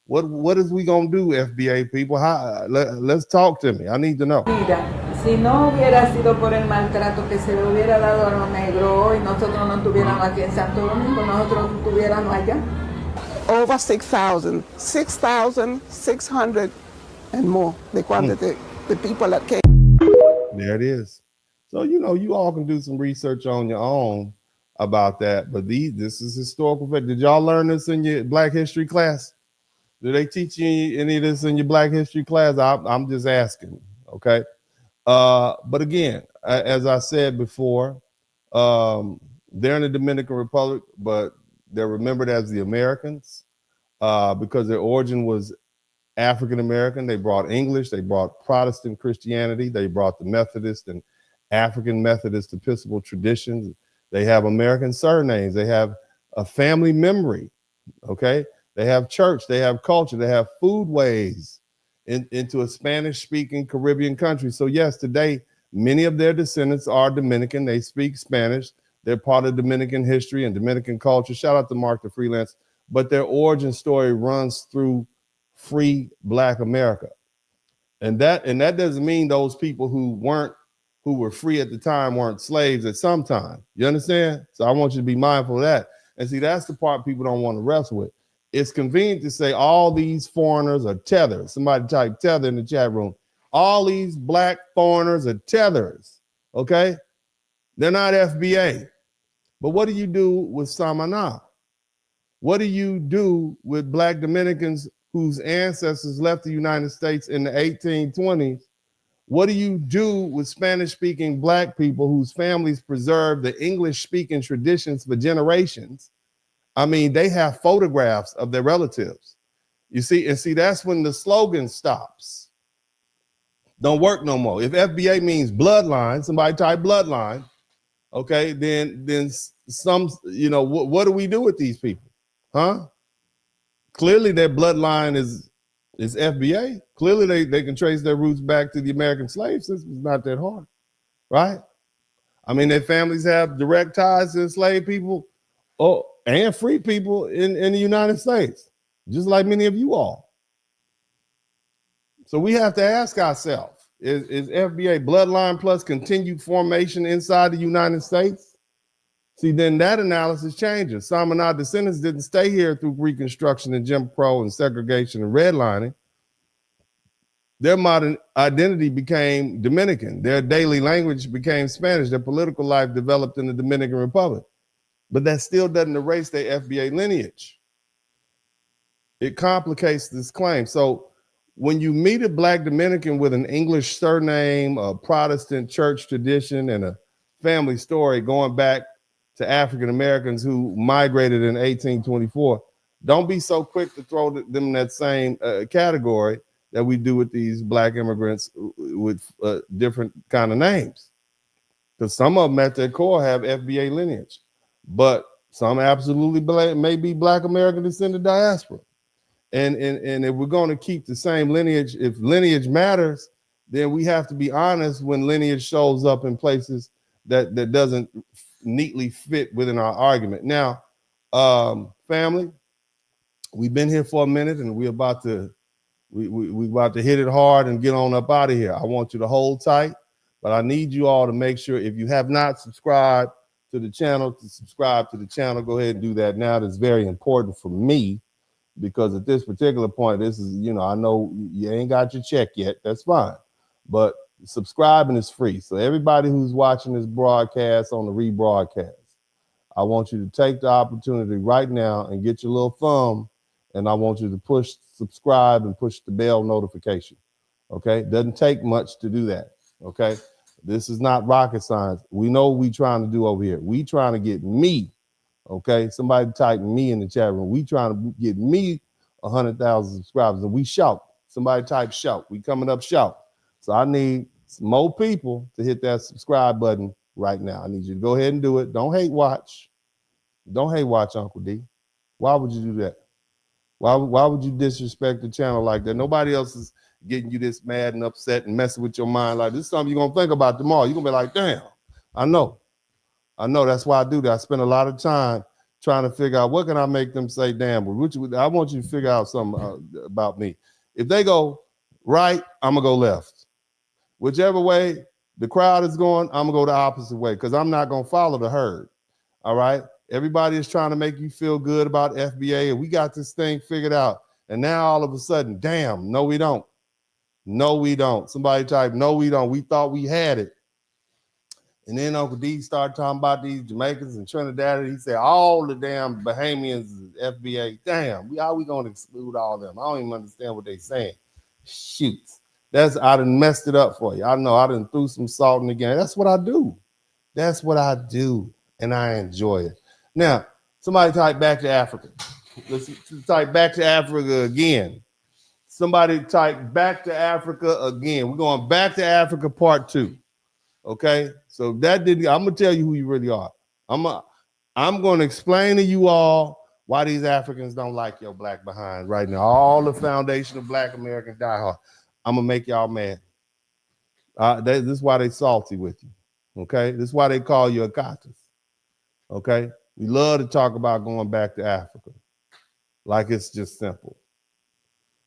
What is we gonna do, FBA people? Let's talk to me. I need to know. Si no hubiera sido por el maltrato que se le hubiera dado a los negros hoy, nosotros no estuviéramos aquí en Santo Domingo, nosotros estuviéramos allá. Over 6,000, 6,600 and more, the quantity, the people that came. There it is. So, you all can do some research on your own about that, but this is historical fact. Did y'all learn this in your Black History class? Did they teach you any of this in your Black History class? I'm just asking, okay? But again, as I said before, they're in the Dominican Republic, but they're remembered as the Americans because their origin was African American. They brought English, they brought Protestant Christianity, they brought the Methodist and African Methodist Episcopal traditions. They have American surnames, they have a family memory, okay? They have church, they have culture, they have foodways into a Spanish-speaking Caribbean country. So yes, today, many of their descendants are Dominican. They speak Spanish. They're part of Dominican history and Dominican culture. Shout out to Mark the Freelance. But their origin story runs through free Black America. And that doesn't mean those people who were free at the time weren't slaves at some time. You understand? So I want you to be mindful of that. And see, that's the part people don't want to wrestle with. It's convenient to say all these foreigners are tethered. Somebody type tether in the chat room. All these black foreigners are tethers, okay? They're not FBA. But what do you do with Samaná? What do you do with Black Dominicans whose ancestors left the United States in the 1820s? What do you do with Spanish-speaking Black people whose families preserved the English-speaking traditions for generations? I mean, they have photographs of their relatives. You see, that's when the slogan stops. Don't work no more. If FBA means bloodline, somebody type bloodline. okay, then some, you know, what do we do with these people? Huh? Clearly their bloodline is FBA. Clearly they can trace their roots back to the American slave system. It's not that hard, right? I mean, their families have direct ties to enslaved people and free people in the United States, just like many of you all. So we have to ask ourselves, is FBA bloodline plus continued formation inside the United States? See, then that analysis changes. Samaná descendants didn't stay here through Reconstruction and Jim Crow and segregation and redlining. Their modern identity became Dominican. Their daily language became Spanish. Their political life developed in the Dominican Republic. But that still doesn't erase their FBA lineage. It complicates this claim. So when you meet a Black Dominican with an English surname, a Protestant church tradition, and a family story going back to African Americans who migrated in 1824, don't be so quick to throw them in that same category that we do with these Black immigrants with different kind of names. Because some of them at their core have FBA lineage, but some absolutely may be Black American descended diaspora. And if we're going to keep the same lineage, if lineage matters, then we have to be honest when lineage shows up in places that doesn't neatly fit within our argument. Now, family, we've been here for a minute and we're about to hit it hard and get on up out of here. I want you to hold tight, but I need you all to make sure if you have not subscribed to the channel, to subscribe to the channel. Go ahead and do that now. That's very important for me because at this particular point, this is, you know, I know you ain't got your check yet. That's fine, but subscribing is free. So everybody who's watching this broadcast on the rebroadcast, I want you to take the opportunity right now and get your little thumb, and I want you to push subscribe and push the bell notification. Okay, doesn't take much to do that. Okay, this is not rocket science. We know what we trying to do over here. We trying to get me. Okay, somebody type me in the chat room. We trying to get me 100,000 subscribers, and we shout. Somebody type shout. We coming up shout. So I need more people to hit that subscribe button right now. I need you to go ahead and do it. Don't hate watch. Don't hate watch, Uncle D. Why would you do that? Why would you disrespect the channel like that? Nobody else is getting you this mad and upset and messing with your mind like this. Is something you're gonna think about tomorrow. You're gonna be like, damn, I know. That's why I do that. I spend a lot of time trying to figure out what can I make them say, damn, I want you to figure out something about me. If they go right, I'm gonna go left. Whichever way the crowd is going, I'm gonna go the opposite way because I'm not gonna follow the herd. All right. Everybody is trying to make you feel good about FBA, and we got this thing figured out. And now all of a sudden, damn, no, we don't. No, we don't. Somebody type, no, we don't. We thought we had it. And then Uncle D started talking about these Jamaicans and Trinidad. He said all the damn Bahamians is FBA. Damn, how we gonna exclude all of them? I don't even understand what they're saying. Shoot. I done messed it up for you. I know I done threw some salt in the game. That's what I do. That's what I do. And I enjoy it. Now, somebody type back to Africa. Let's type back to Africa again. Somebody type back to Africa again. We're going back to Africa part 2. Okay. So I'm gonna tell you who you really are. I'm gonna explain to you all why these Africans don't like your black behind right now. All the foundation of Black Americans die hard. I'm gonna make y'all mad. This is why they salty with you. Okay, this is why they call you a Katas. Okay, we love to talk about going back to Africa, like it's just simple.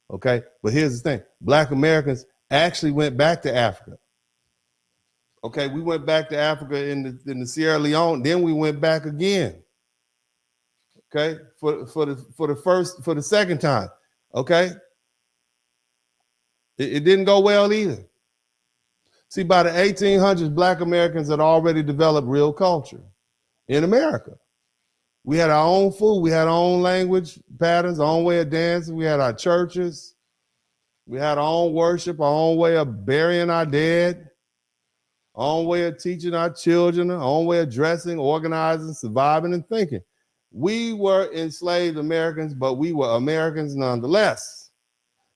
Okay, but here's the thing: Black Americans actually went back to Africa. Okay, we went back to Africa in the Sierra Leone. Then we went back again. Okay, for the second time. Okay. It didn't go well either. See, by the 1800s, Black Americans had already developed real culture in America. We had our own food. We had our own language patterns, our own way of dancing. We had our churches. We had our own worship, our own way of burying our dead, our own way of teaching our children, our own way of dressing, organizing, surviving, and thinking. We were enslaved Americans, but we were Americans nonetheless.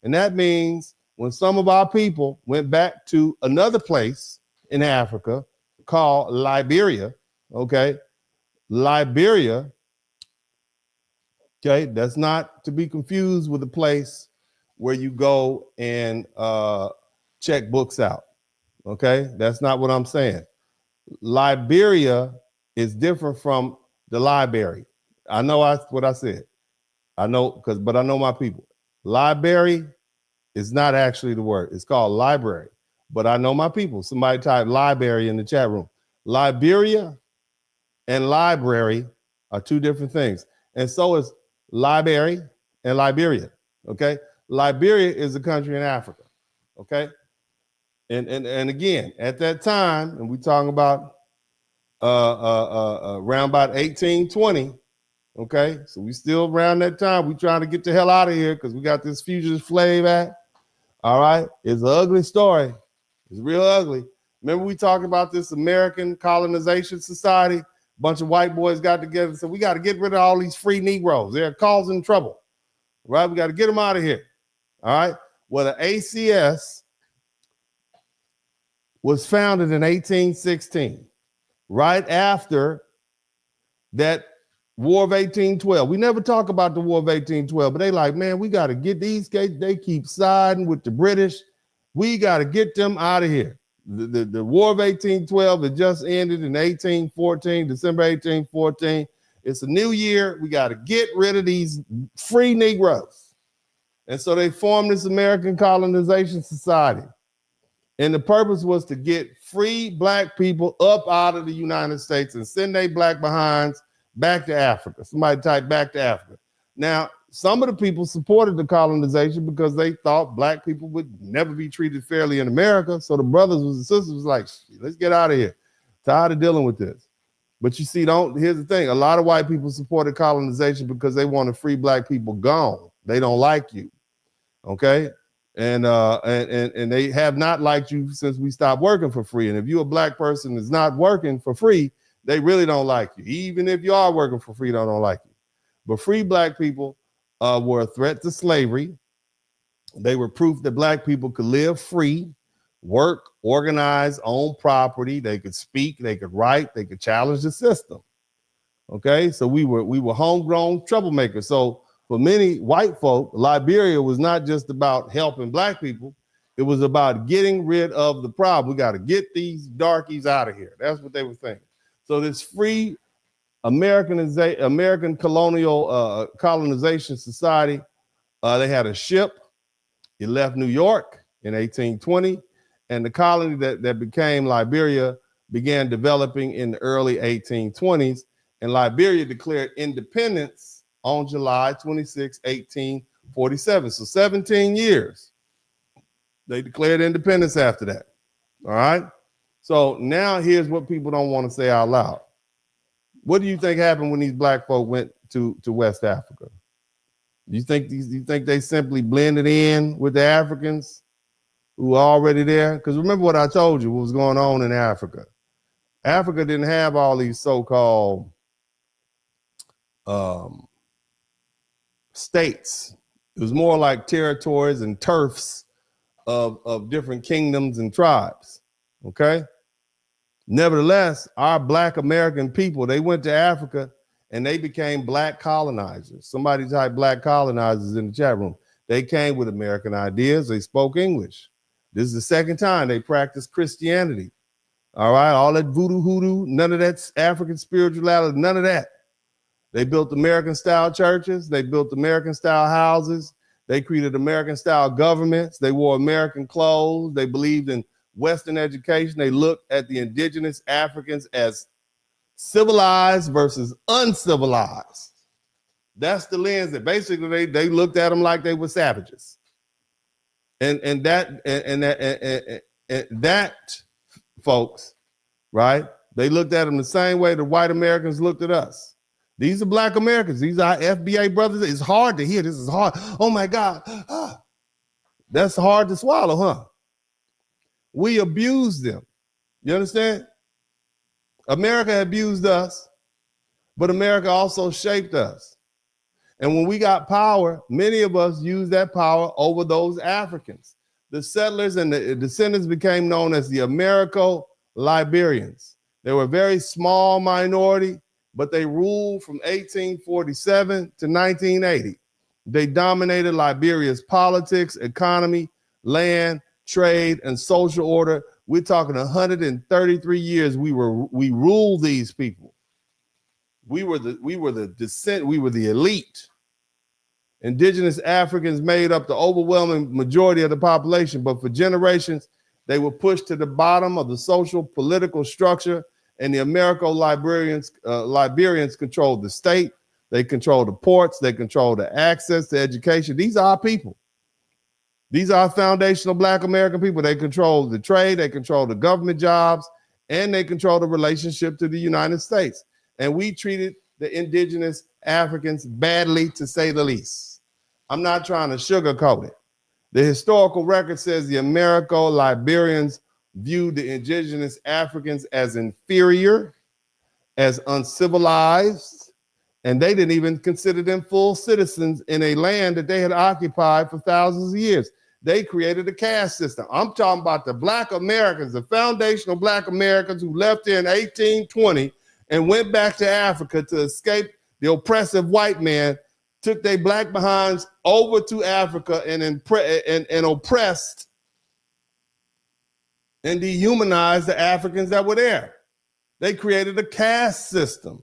And that means when some of our people went back to another place in Africa called Liberia, Okay. Liberia, okay, that's not to be confused with a place where you go and check books out. Okay, that's not what I'm saying. Liberia is different from the library. I know what I said. I know but I know my people. Library is not actually the word. It's called library. But I know my people. Somebody type library in the chat room. Liberia and library are two different things. And so is library and Liberia. Okay. Liberia is a country in Africa. Okay. And again, at that time, and we're talking about around about 1820. Okay. So we still around that time. We trying to get the hell out of here because we got this Fugitive Slave Act. All right. It's an ugly story. It's real ugly. Remember we talked about this American Colonization Society? A bunch of white boys got together and said, we got to get rid of all these free Negroes. They're causing trouble. Right? We got to get them out of here. All right. Well, the ACS was founded in 1816, right after that War of 1812. We never talk about the War of 1812, but they like, man, we got to get these guys. They keep siding with the British. We got to get them out of here. The War of 1812 had just ended in 1814, December 1814. It's a new year. We got to get rid of these free Negroes. And so they formed this American Colonization Society. And the purpose was to get free black people up out of the United States and send their black behinds back to Africa. Somebody type back to Africa. Now, some of the people supported the colonization because they thought black people would never be treated fairly in America. So the brothers and sisters was like, let's get out of here. Tired of dealing with this. But you see, here's the thing. A lot of white people supported colonization because they want to free black people gone. They don't like you. Okay. And they have not liked you since we stopped working for free. And if you're a black person that's not working for free, they really don't like you. Even if you are working for free, they don't like you. But free black people were a threat to slavery. They were proof that black people could live free, work, organize, own property. They could speak, they could write, they could challenge the system. Okay, so we were homegrown troublemakers. So for many white folk, Liberia was not just about helping black people. It was about getting rid of the problem. We got to get these darkies out of here. That's what they were thinking. So this free American colonial colonization society, they had a ship. It left New York in 1820, and the colony that became Liberia began developing in the early 1820s, and Liberia declared independence on July 26, 1847. So 17 years. They declared independence after that. All right. So now here's what people don't want to say out loud. What do you think happened when these black folk went to West Africa? You think they simply blended in with the Africans who were already there? Because remember what I told you, what was going on in Africa. Africa didn't have all these so-called states. It was more like territories and turfs of different kingdoms and tribes. Okay. Nevertheless, our black American people, they went to Africa and they became black colonizers. Somebody type black colonizers in the chat room. They came with American ideas. They spoke English. This is the second time they practiced Christianity. All right. All that voodoo hoodoo, none of that African spirituality, none of that. They built American-style churches. They built American-style houses. They created American-style governments. They wore American clothes. They believed in Western education. They looked at the indigenous Africans as civilized versus uncivilized. That's the lens that basically they looked at them like they were savages. And that, folks, right? They looked at them the same way the white Americans looked at us. These are black Americans. These are FBA brothers. It's hard to hear. This is hard. Oh my God. That's hard to swallow, huh? We abused them. You understand? America abused us, but America also shaped us. And when we got power, many of us used that power over those Africans. The settlers and the descendants became known as the Americo-Liberians. They were a very small minority, but they ruled from 1847 to 1980. They dominated Liberia's politics, economy, land, trade, and social order. We're talking 133 years we ruled these people. We were the elite. Indigenous Africans made up the overwhelming majority of the population, but for generations, they were pushed to the bottom of the social political structure, and the American-Liberians controlled the state. They control the ports. They control the access to education. These are our people. These are foundational Black American people. They control the trade. They control the government jobs, and they control the relationship to the United States. And we treated the indigenous Africans badly, to say the least. I'm not trying to sugarcoat it. The historical record says the American-Liberians viewed the indigenous Africans as inferior, as uncivilized, and they didn't even consider them full citizens in a land that they had occupied for thousands of years. They created a caste system. I'm talking about the Black Americans, the foundational Black Americans who left here in 1820 and went back to Africa to escape the oppressive white man, took their Black behinds over to Africa and oppressed and dehumanized the Africans that were there. They created a caste system.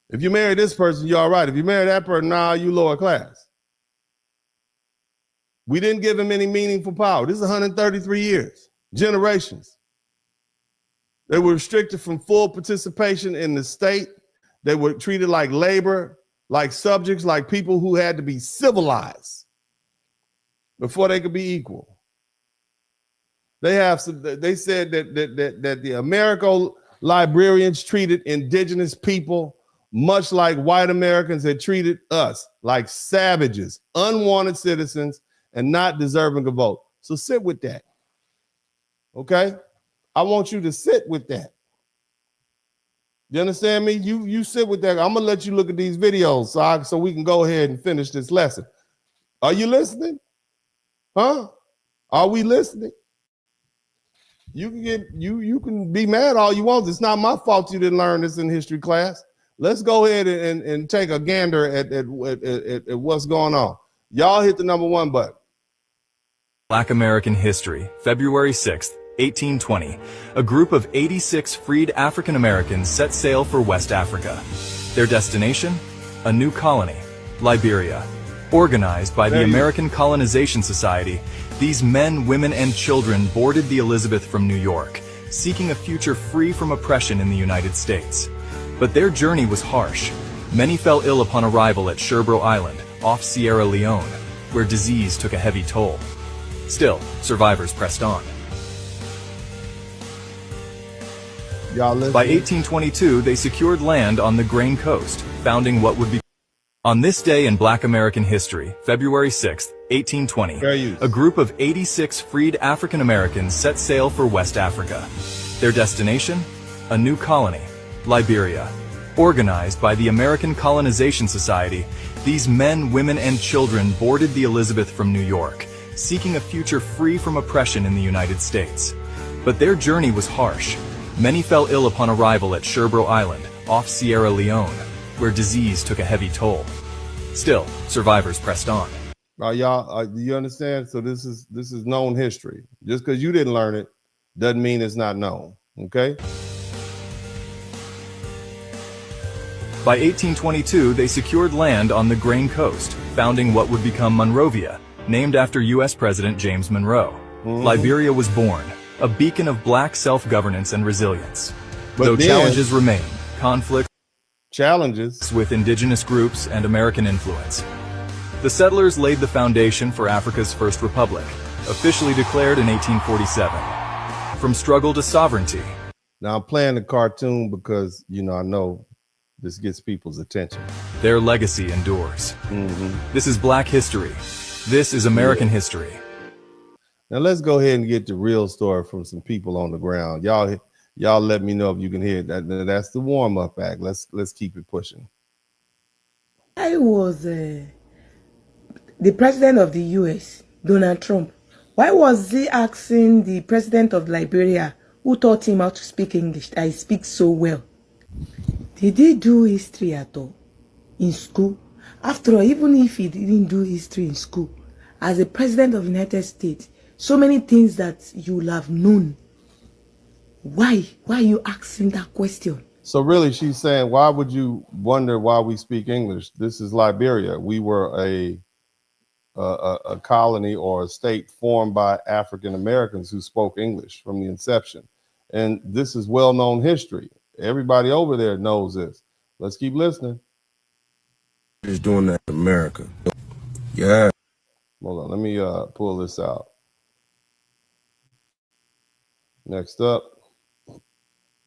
If you marry this person, you're all right. If you marry that person, nah, you lower class. We didn't give him any meaningful power. This is 133 years, generations. They were restricted from full participation in the state. They were treated like labor, like subjects, like people who had to be civilized before they could be equal. They said that the American-Liberians treated indigenous people much like white Americans had treated us, like savages, unwanted citizens, and not deserving a vote. So sit with that, okay? I want you to sit with that. You understand me? You sit with that. I'm gonna let you look at these videos so we can go ahead and finish this lesson. Are you listening? Huh? Are we listening? You can be mad all you want. It's not my fault you didn't learn this in history class. Let's go ahead and take a gander at what's going on. Y'all hit the #1 button. Black American History, February 6th, 1820. A group of 86 freed African Americans set sail for West Africa. Their destination? A new colony, Liberia. Organized by the American Colonization Society, these men, women, and children boarded the Elizabeth from New York, seeking a future free from oppression in the United States. But their journey was harsh. Many fell ill upon arrival at Sherbro Island, off Sierra Leone, where disease took a heavy toll. Still, survivors pressed on. By 1822, they secured land on the Grain Coast, founding what would be. On this day in Black American history, February 6th, 1820, a group of 86 freed African Americans set sail for West Africa. Their destination? A new colony, Liberia. Organized by the American Colonization Society, these men, women, and children boarded the Elizabeth from New York, seeking a future free from oppression in the United States. But their journey was harsh. Many fell ill upon arrival at Sherbro Island, off Sierra Leone, where disease took a heavy toll. Still, survivors pressed on. Y'all, do you understand? So this is known history. Just because you didn't learn it doesn't mean it's not known, okay? By 1822, they secured land on the Grain Coast, founding what would become Monrovia, named after U.S. President James Monroe. Liberia was born, a beacon of Black self-governance and resilience. Though challenges remain, conflict with indigenous groups and American influence. The settlers laid the foundation for Africa's first republic, officially declared in 1847. From struggle to sovereignty. Now I'm playing the cartoon because, I know this gets people's attention. Their legacy endures. This is Black history. This is American history. Now let's go ahead and get the real story from some people on the ground. Y'all let me know if you can hear that. That's the warm-up act. Let's keep it pushing. I was the president of the US, Donald Trump. Why was he asking the president of Liberia who taught him how to speak English that he speaks so well. Did he do history at all in school? After all, even if he didn't do history in school, as a president of the United States, so many things that you will have known. Why are you asking that question? So really, she's saying, why would you wonder why we speak English? This is Liberia. We were a colony or a state formed by African Americans who spoke English from the inception. And this is well-known history. Everybody over there knows this. Let's keep listening. Just doing that in America. Yeah. Hold on, let me pull this out. Next up.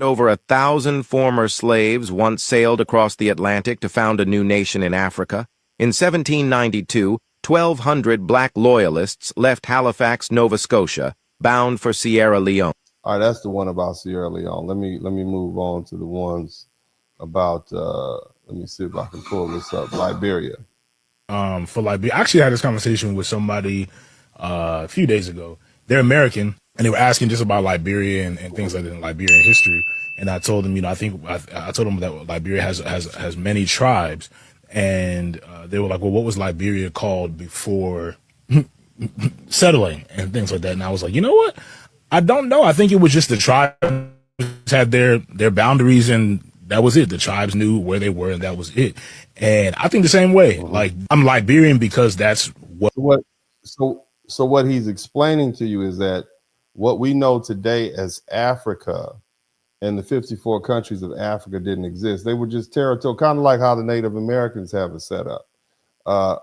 Over 1,000 former slaves once sailed across the Atlantic to found a new nation in Africa. In 1792, 1,200 black Loyalists left Halifax, Nova Scotia, bound for Sierra Leone. All right, that's the one about Sierra Leone. Let me move on to the ones about, let me see if I can pull this up, Liberia. For Liberia, I actually had this conversation with somebody a few days ago. They're American, and they were asking just about Liberia and things like that in Liberian history. And I told them, I told them that Liberia has many tribes, and they were like, well, what was Liberia called before settling and things like that? And I was like, you know what? I don't know. I think it was just the tribes had their boundaries, and that was it. The tribes knew where they were, and that was it. And I think the same way. Like, I'm Liberian because that's what. So what he's explaining to you is that what we know today as Africa and the 54 countries of Africa didn't exist. They were just territorial, kind of like how the Native Americans have it set up.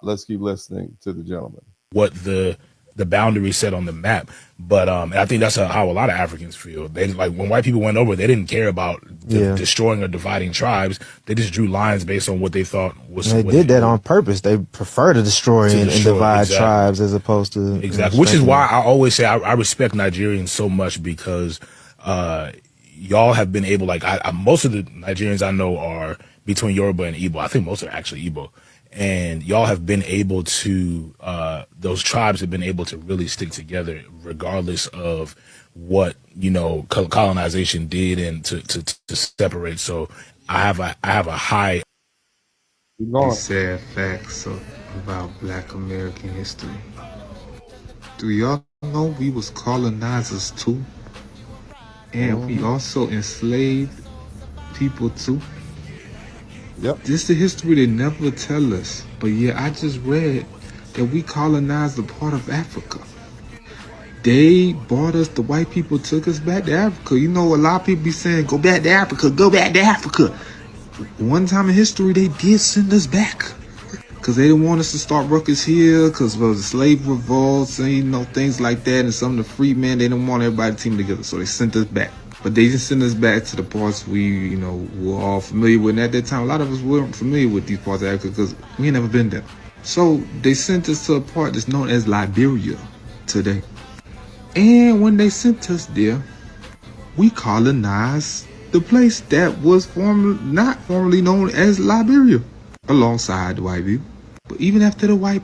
Let's keep listening to the gentleman. What the boundary set on the map. But I think that's how a lot of Africans feel. They, like, when white people went over, they didn't care about destroying or dividing tribes. They just drew lines based on what they thought was. They did that on purpose. They prefer to destroy and divide tribes as opposed to which is why I always say I respect Nigerians so much, because y'all have been able, like, most of the Nigerians I know are between Yoruba and Igbo. I think most are actually Igbo. And y'all have been able to, those tribes have been able to really stick together regardless of what, colonization did and to separate. So I have a high. Sad facts about Black American history. Do y'all know we was colonizers too? And we also enslaved people too? Yep. This is the history they never tell us. But yeah, I just read that we colonized a part of Africa. They bought us, the white people took us back to Africa. A lot of people be saying, go back to Africa, go back to Africa. One time in history, they did send us back. Because they didn't want us to start ruckus here, because of the slave revolts and, things like that. And some of the free men, they didn't want everybody to team together. So they sent us back. But they just sent us back to the parts we, were all familiar with. And at that time, a lot of us weren't familiar with these parts of Africa because we ain't never been there. So they sent us to a part that's known as Liberia today. And when they sent us there, we colonized the place that was not formerly known as Liberia, alongside the white people. But even after the white,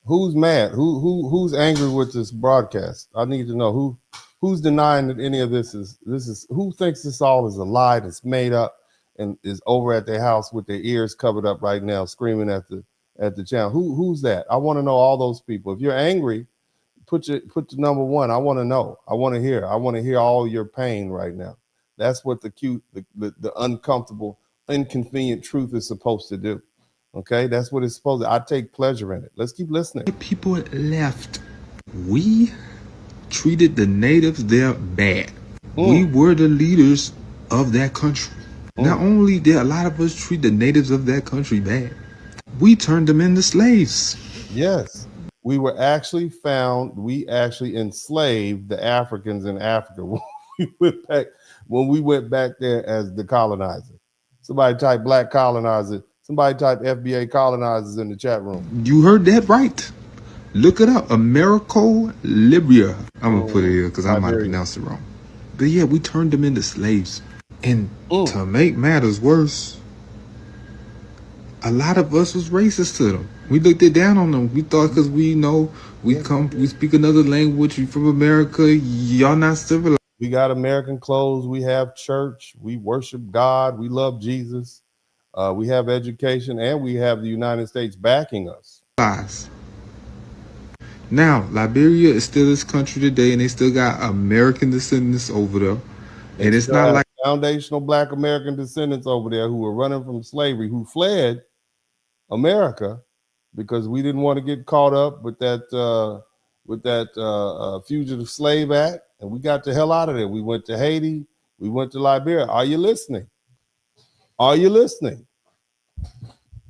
who's mad? Who's angry with this broadcast? I need to know who's denying that any of this is who thinks this all is a lie that's made up and is over at their house with their ears covered up right now, screaming at the channel. Who's that? I want to know all those people. If you're angry, put the number one. I want to know. I want to hear. I want to hear all your pain right now. That's what the uncomfortable, inconvenient truth is supposed to do. Okay, that's what it's supposed to. I take pleasure in it. Let's keep listening. People left. We treated the natives there bad. We were the leaders of that country. Not only did a lot of us treat the natives of that country bad, we turned them into slaves. Yes. We actually enslaved the Africans in Africa when we went back there as the colonizer. Somebody type black colonizer. Somebody type FBA colonizers in the chat room. You heard that right. Look it up. American-Liberian. I'm going to put it here because I might pronounce it wrong. But yeah, we turned them into slaves. And to make matters worse, a lot of us was racist to them. We looked it down on them. We thought because we speak another language, we from America, y'all not civilized. We got American clothes. We have church. We worship God. We love Jesus. We have education, and we have the United States backing us. Now, Liberia is still this country today, and they still got American descendants over there. And it's not like foundational Black American descendants over there who were running from slavery, who fled America because we didn't want to get caught up with that Fugitive Slave Act, and we got the hell out of there. We went to Haiti. We went to Liberia. Are you listening? Are you listening?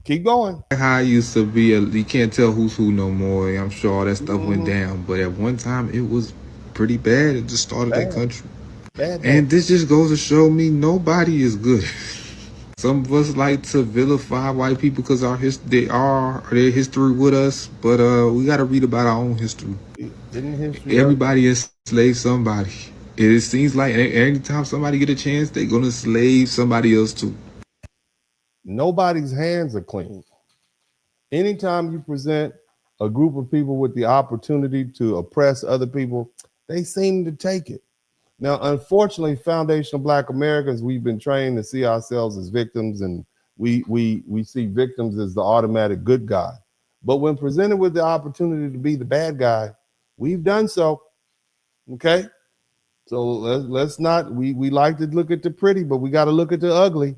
Keep going. how it used to be. You can't tell who's who no more. I'm sure all that stuff went down, but at one time it was pretty bad at the start of that country. And this just goes to show me nobody is good. Some of us like to vilify white people because their history with us, but we got to read about our own history. Everybody enslaved somebody. It seems like anytime somebody get a chance, they're gonna slave somebody else too. Nobody's hands are clean. Anytime you present a group of people with the opportunity to oppress other people, they seem to take it. Now, unfortunately, foundational Black Americans, we've been trained to see ourselves as victims, and we see victims as the automatic good guy. But when presented with the opportunity to be the bad guy, we've done so. Okay? So let's not, we like to look at the pretty, but we got to look at the ugly.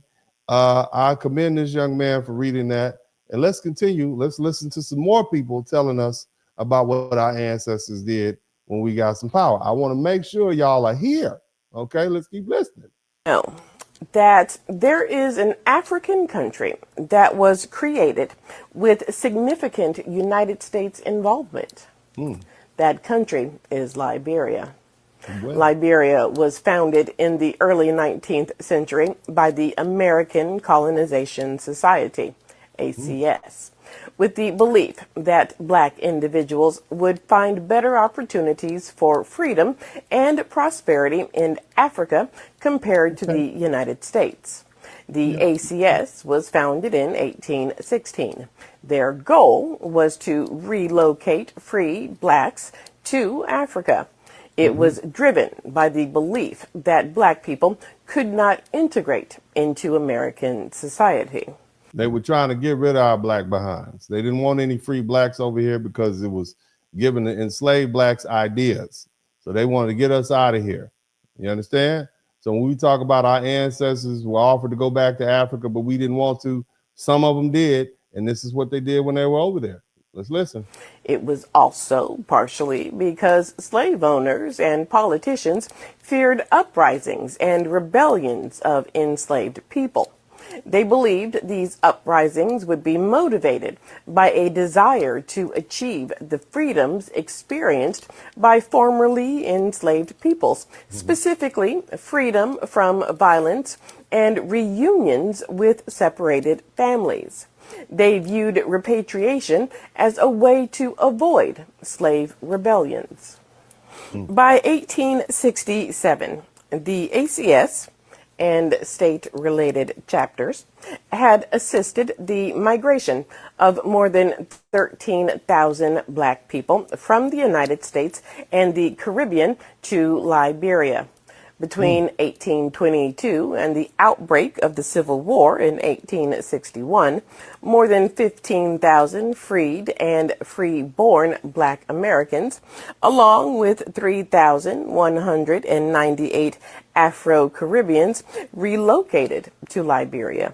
I commend this young man for reading that. And let's continue. Let's listen to some more people telling us about what our ancestors did when we got some power. I want to make sure y'all are here. Okay, let's keep listening. Know that there is an African country that was created with significant United States involvement. That country is Liberia. Liberia was founded in the early 19th century by the American Colonization Society, ACS, with the belief that Black individuals would find better opportunities for freedom and prosperity in Africa compared to the United States. The ACS was founded in 1816. Their goal was to relocate free Blacks to Africa. It was driven by the belief that Black people could not integrate into American society. They were trying to get rid of our Black behinds. They didn't want any free Blacks over here because it was giving the enslaved Blacks ideas. So they wanted to get us out of here. You understand? So when we talk about our ancestors were offered to go back to Africa, but we didn't want to, some of them did. And this is what they did when they were over there. Let's listen. It was also partially because slave owners and politicians feared uprisings and rebellions of enslaved people. They believed these uprisings would be motivated by a desire to achieve the freedoms experienced by formerly enslaved peoples, specifically freedom from violence and reunions with separated families. They viewed repatriation as a way to avoid slave rebellions. By 1867, the ACS and state-related chapters had assisted the migration of more than 13,000 Black people from the United States and the Caribbean to Liberia. Between 1822 and the outbreak of the Civil War in 1861, more than 15,000 freed and free-born Black Americans, along with 3,198 Afro-Caribbeans, relocated to Liberia.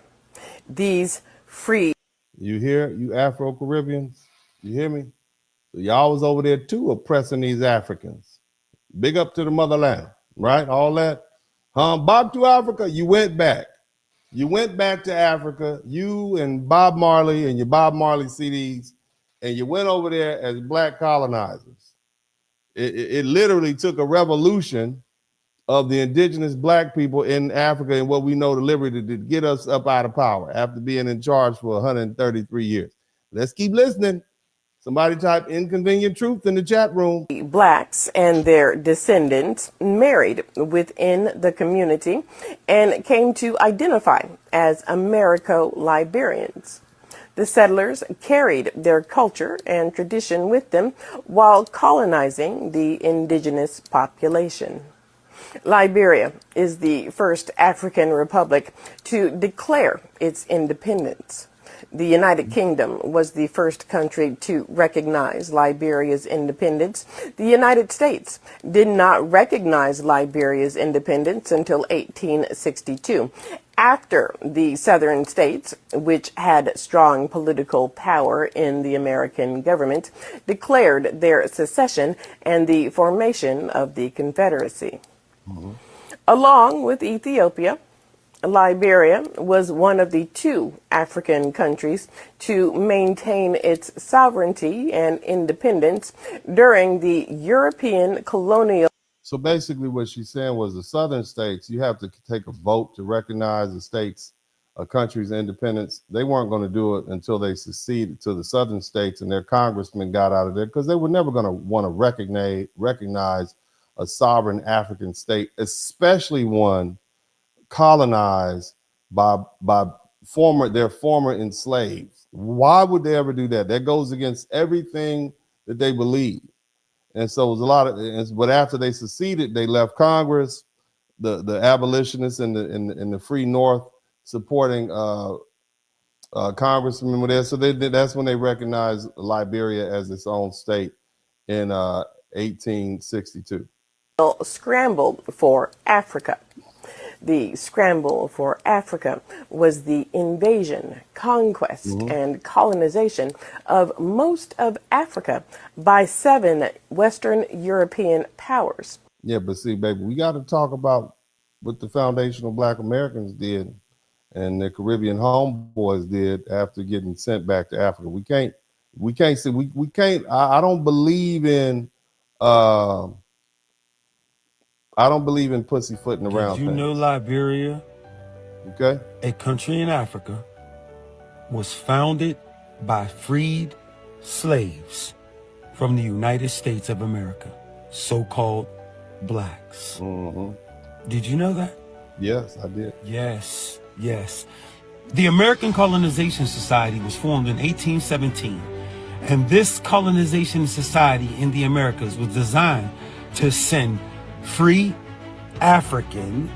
These free... You hear, you Afro-Caribbeans? You hear me? So y'all was over there too oppressing these Africans. Big up to the motherland. Right? All that. Back to Africa, you went back. You went back to Africa, you and Bob Marley and your Bob Marley CDs, and you went over there as Black colonizers. It literally took a revolution of the indigenous Black people in Africa and what we know the liberty to get us up out of power after being in charge for 133 years. Let's keep listening. Somebody type inconvenient truth in the chat room. Blacks and their descendants married within the community and came to identify as Americo-Liberians. The settlers carried their culture and tradition with them while colonizing the indigenous population. Liberia is the first African republic to declare its independence. The United Kingdom was the first country to recognize Liberia's independence. The United States did not recognize Liberia's independence until 1862, after the southern states, which had strong political power in the American government, declared their secession and the formation of the Confederacy. Along with Ethiopia, Liberia was one of the two African countries to maintain its sovereignty and independence during the European colonial. So basically what she's saying was the southern states, you have to take a vote to recognize the states, a country's independence. They weren't going to do it until they seceded to the southern states and their congressmen got out of there, because they were never going to want to recognize a sovereign African state, especially one colonized by their former enslaved. Why would they ever do that? That goes against everything that they believe. And so it was a lot of, but after they seceded, they left Congress, the abolitionists in the free North supporting congressmen were there. So that's when they recognized Liberia as its own state in 1862. Scrambled for Africa. The scramble for Africa was the invasion, conquest, and colonization of most of Africa by 7 Western European powers. Yeah, but see, baby, we got to talk about what the foundational Black Americans did and the Caribbean homeboys did after getting sent back to Africa. We can't say we can't. I don't believe in. I don't believe in pussyfooting around. Did you know Liberia, okay, a country in Africa, was founded by freed slaves from the United States of America, so-called blacks? Did you know that? Yes, I did. Yes, yes. The American Colonization Society was formed in 1817, and this colonization society in the Americas was designed to send free African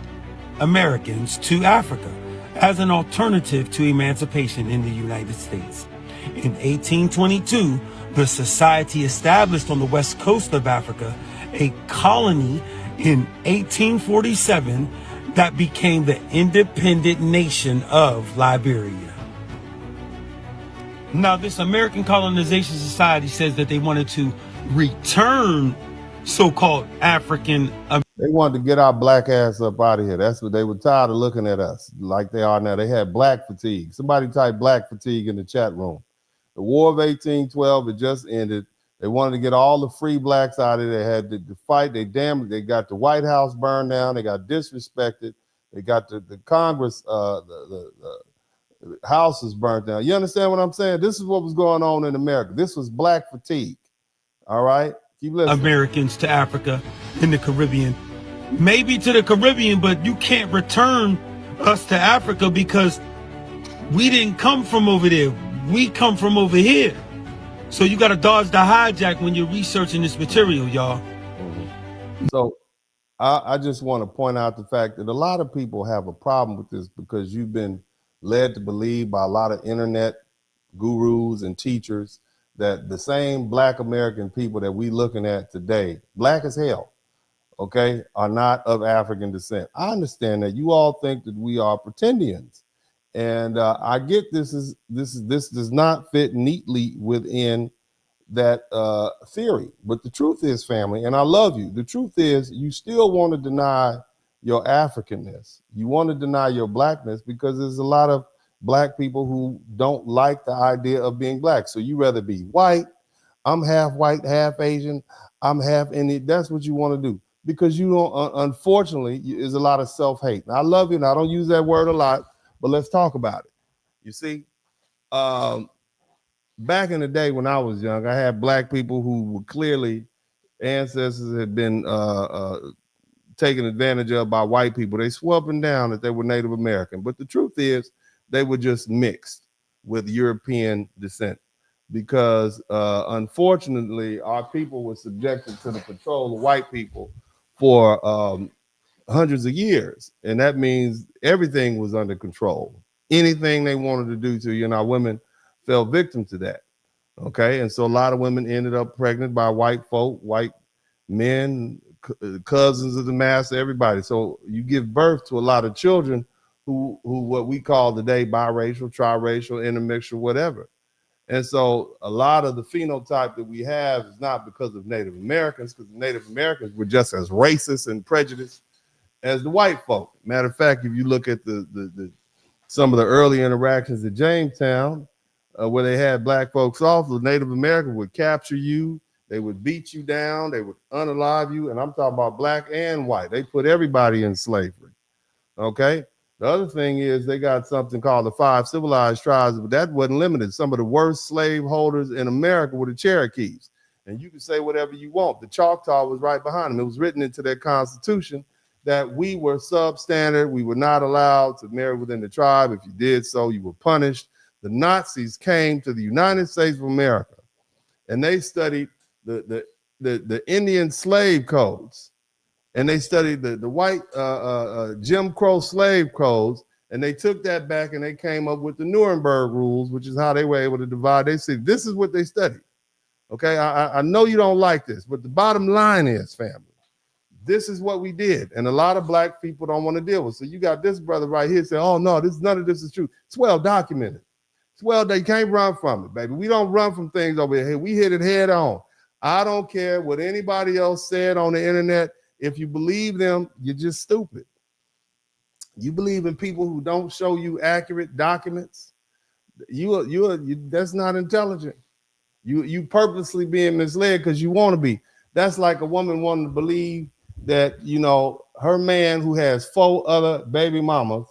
Americans to Africa as an alternative to emancipation in the United States. In 1822, the society established on the west coast of Africa a colony in 1847 that became the independent nation of Liberia. Now, this American Colonization Society says that they wanted to return so-called African. They wanted to get our black ass up out of here. That's what they were tired of looking at us like they are now. They had black fatigue. Somebody type black fatigue in the chat room. The War of 1812, it just ended. They wanted to get all the free blacks out of there. They had to fight. They got the White House burned down. They got disrespected. They got the Congress, the houses burnt down. You understand what I'm saying? This is what was going on in America. This was black fatigue. All right? Keep listening. Americans to Africa in the Caribbean. Maybe to the Caribbean, but you can't return us to Africa because we didn't come from over there. We come from over here. So you got to dodge the hijack when you're researching this material, y'all. So I just want to point out the fact that a lot of people have a problem with this because you've been led to believe by a lot of internet gurus and teachers that the same black American people that we looking at today, black as hell, okay, are not of African descent. I understand that you all think that we are pretendians. And I get this does not fit neatly within that theory. But the truth is, family, and I love you, the truth is you still want to deny your Africanness. You want to deny your blackness because there's a lot of black people who don't like the idea of being black. So you rather be white. I'm half white, half Asian. I'm half Indian. That's what you want to do because you don't, unfortunately, there's a lot of self-hate. Now, I love you, and I don't use that word a lot, but let's talk about it. You see, back in the day when I was young, I had black people who were clearly ancestors had been taken advantage of by white people. They swore up and down that they were Native American, but the truth is they were just mixed with European descent because unfortunately our people were subjected to the control of white people for hundreds of years. And that means everything was under control. Anything they wanted to do to you, and our women fell victim to that. Okay. And so a lot of women ended up pregnant by white folk, white men, cousins of the master, everybody. So you give birth to a lot of children who what we call today biracial, triracial, intermixture, whatever. And so a lot of the phenotype that we have is not because of Native Americans, because the Native Americans were just as racist and prejudiced as the white folk. Matter of fact, if you look at the some of the early interactions at Jamestown, where they had black folks off, the Native Americans would capture you, they would beat you down, they would unalive you, and I'm talking about black and white. They put everybody in slavery. Okay. The other thing is they got something called the 5 civilized tribes, but that wasn't limited. Some of the worst slave holders in America were the Cherokees. And you can say whatever you want. The Choctaw was right behind them. It was written into their constitution that we were substandard. We were not allowed to marry within the tribe. If you did so, you were punished. The Nazis came to the United States of America and they studied the Indian slave codes. And they studied the white Jim Crow slave codes, and they took that back and they came up with the Nuremberg rules, which is how they were able to divide. They said, this is what they studied. Okay, I know you don't like this, but the bottom line is, family, this is what we did. And a lot of black people don't want to deal with. So you got this brother right here saying, oh, no, none of this is true. It's well documented. It's well, they can't run from it, baby. We don't run from things over here. We hit it head on. I don't care what anybody else said on the internet. If you believe them, you're just stupid. You believe in people who don't show you accurate documents. That's not intelligent. You purposely being misled because you want to be. That's like a woman wanting to believe that, you know, her man who has 4 other baby mamas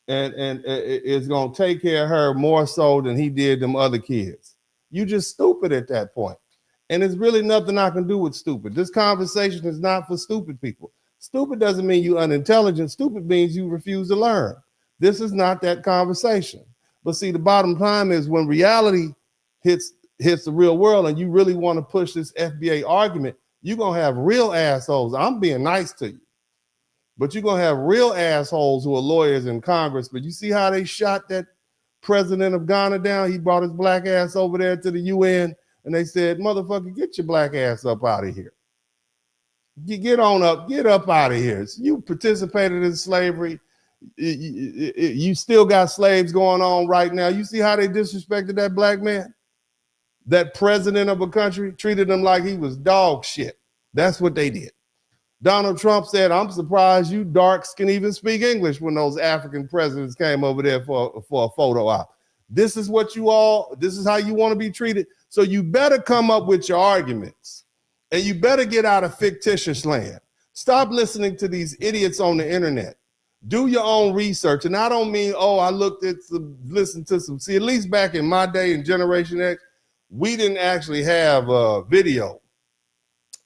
and is going to take care of her more so than he did them other kids. You just stupid at that point. And there's really nothing I can do with stupid. This conversation is not for stupid people. Stupid doesn't mean you unintelligent. Stupid means you refuse to learn. This is not that conversation. But see, the bottom line is when reality hits the real world and you really want to push this FBA argument, you're going to have real assholes. I'm being nice to you. But you're going to have real assholes who are lawyers in Congress. But you see how they shot that president of Ghana down? He brought his black ass over there to the UN. And they said, motherfucker, get your black ass up out of here. Get on up, get up out of here. So you participated in slavery. You still got slaves going on right now. You see how they disrespected that black man? That president of a country treated him like he was dog shit. That's what they did. Donald Trump said, I'm surprised you darks can even speak English when those African presidents came over there for a photo op. This is what this is how you want to be treated. So you better come up with your arguments and you better get out of fictitious land. Stop listening to these idiots on the internet. Do your own research. And I don't mean, I listened to some, see, at least back in my day in Generation X, we didn't actually have video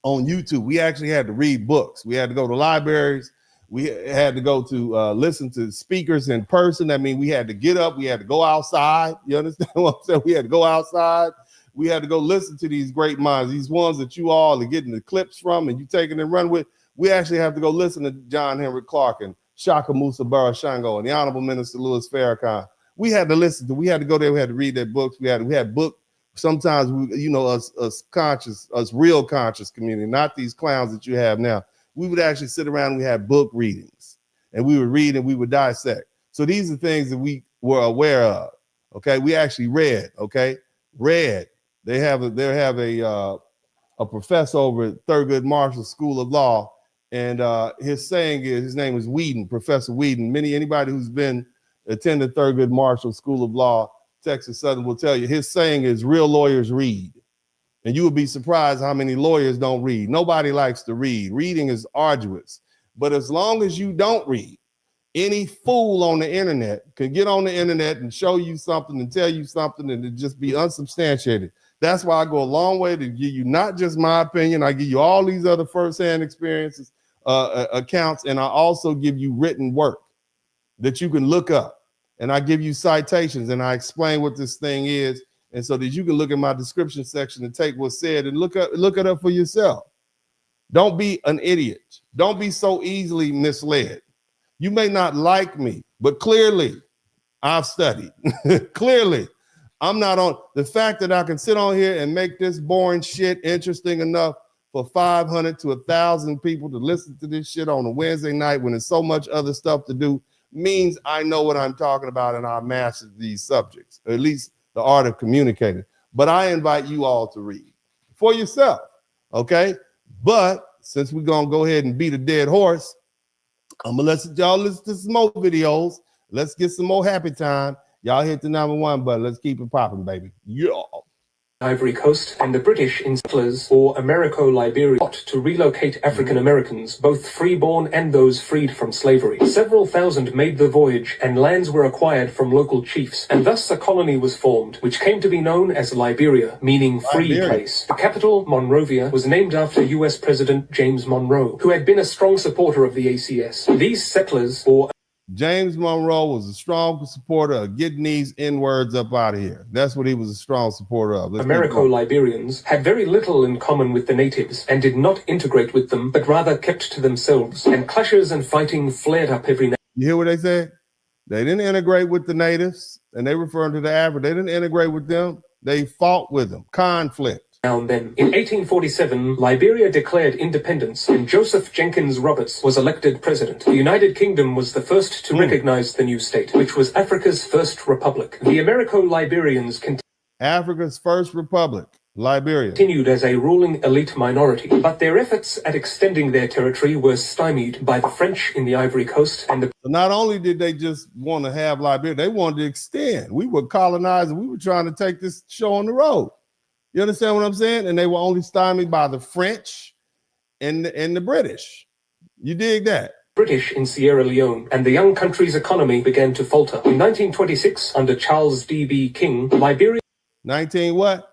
on YouTube. We actually had to read books. We had to go to libraries. We had to go to listen to speakers in person. I mean, we had to get up. We had to go outside. You understand what I'm saying? We had to go outside. We had to go listen to these great minds, these ones that you all are getting the clips from and you taking and run with. We actually have to go listen to John Henry Clark and Shaka Musa Barashango and the Honorable Minister Louis Farrakhan. We had to listen to, we had to go there. We had to read their books. We had book. Sometimes us real conscious community, not these clowns that you have now. We would actually sit around and we had book readings and we would read and we would dissect. So these are things that we were aware of. Okay. We actually read. Okay. Read. They have a professor over at Thurgood Marshall School of Law. And his name is Whedon, Professor Whedon. Anybody who's been attended Thurgood Marshall School of Law, Texas Southern will tell you his saying is real lawyers read. And you would be surprised how many lawyers don't read. Nobody likes to read. Reading is arduous. But as long as you don't read, any fool on the internet can get on the internet and show you something and tell you something and it just be unsubstantiated. That's why I go a long way to give you not just my opinion. I give you all these other firsthand experiences, accounts, and I also give you written work that you can look up. And I give you citations and I explain what this thing is. And so that you can look at my description section and take what's said and look it up for yourself. Don't be an idiot. Don't be so easily misled. You may not like me, but clearly I've studied. Clearly, I'm not on the fact that I can sit on here and make this boring shit interesting enough for 500 to 1,000 people to listen to this shit on a Wednesday night when there's so much other stuff to do means I know what I'm talking about and I mastered these subjects, or at least the art of communicating. But I invite you all to read for yourself, okay? But since we're gonna go ahead and beat a dead horse, I'm gonna let y'all listen to some more videos. Let's get some more happy time. Y'all hit the #1 button. Let's keep it popping, baby. Yeah. Ivory Coast and the British settlers or Americo-Liberian plot to relocate African Americans, both freeborn and those freed from slavery. Several thousand made the voyage and lands were acquired from local chiefs, and thus a colony was formed, which came to be known as Liberia, meaning free place. The capital, Monrovia, was named after US President James Monroe, who had been a strong supporter of the ACS. These settlers, or James Monroe, was a strong supporter of getting these N-words up out of here. That's what he was a strong supporter of. Americo-Liberians had very little in common with the natives and did not integrate with them, but rather kept to themselves, and clashes and fighting flared up every now. You hear what they said? They didn't integrate with the natives, and they referring to the Africans. They didn't integrate with them. They fought with them. Conflict. Now and then. In 1847, Liberia declared independence and Joseph Jenkins Roberts was elected president. The United Kingdom was the first to recognize the new state, which was Africa's first republic. The Americo-Liberians Africa's first republic, Liberia, continued as a ruling elite minority, but their efforts at extending their territory were stymied by the French in the Ivory Coast and the... Not only did they just want to have Liberia, they wanted to extend. We were colonizing. We were trying to take this show on the road. You understand what I'm saying? And they were only stymied by the French and the British. You dig that? British in Sierra Leone, and the young country's economy began to falter. In 1926, under Charles D.B. King, Liberia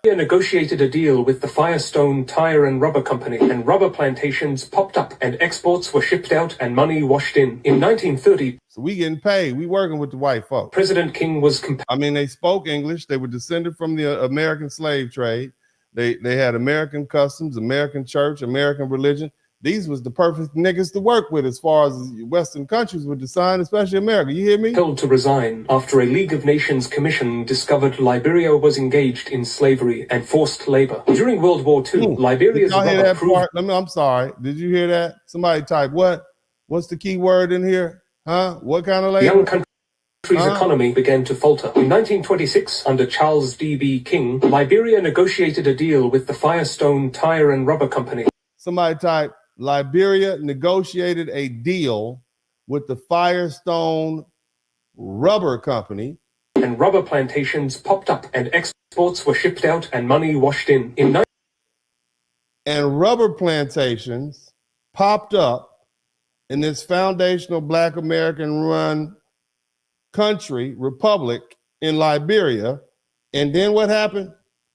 negotiated a deal with the Firestone Tire and Rubber Company, and rubber plantations popped up, and exports were shipped out, and money washed in. In 1930, so we getting paid. We working with the white folks. President King was they spoke English. They were descended from the American slave trade. They had American customs, American church, American religion. These was the perfect niggas to work with as far as Western countries were designed, especially America. You hear me? Told to resign after a League of Nations commission discovered Liberia was engaged in slavery and forced labor. During World War II, Liberia's Did y'all hear that part? I'm sorry. Did you hear that? Somebody type what? What's the key word in here? Huh? What kind of labor? Young country's economy began to falter. In 1926, under Charles D.B. King, Liberia negotiated a deal with the Firestone Tire and Rubber Company. Somebody type, Liberia negotiated a deal with the Firestone Rubber Company. And rubber plantations popped up, and exports were shipped out, and money washed in. And rubber plantations popped up in this foundational Black American-run country, republic in Liberia. And then what happened?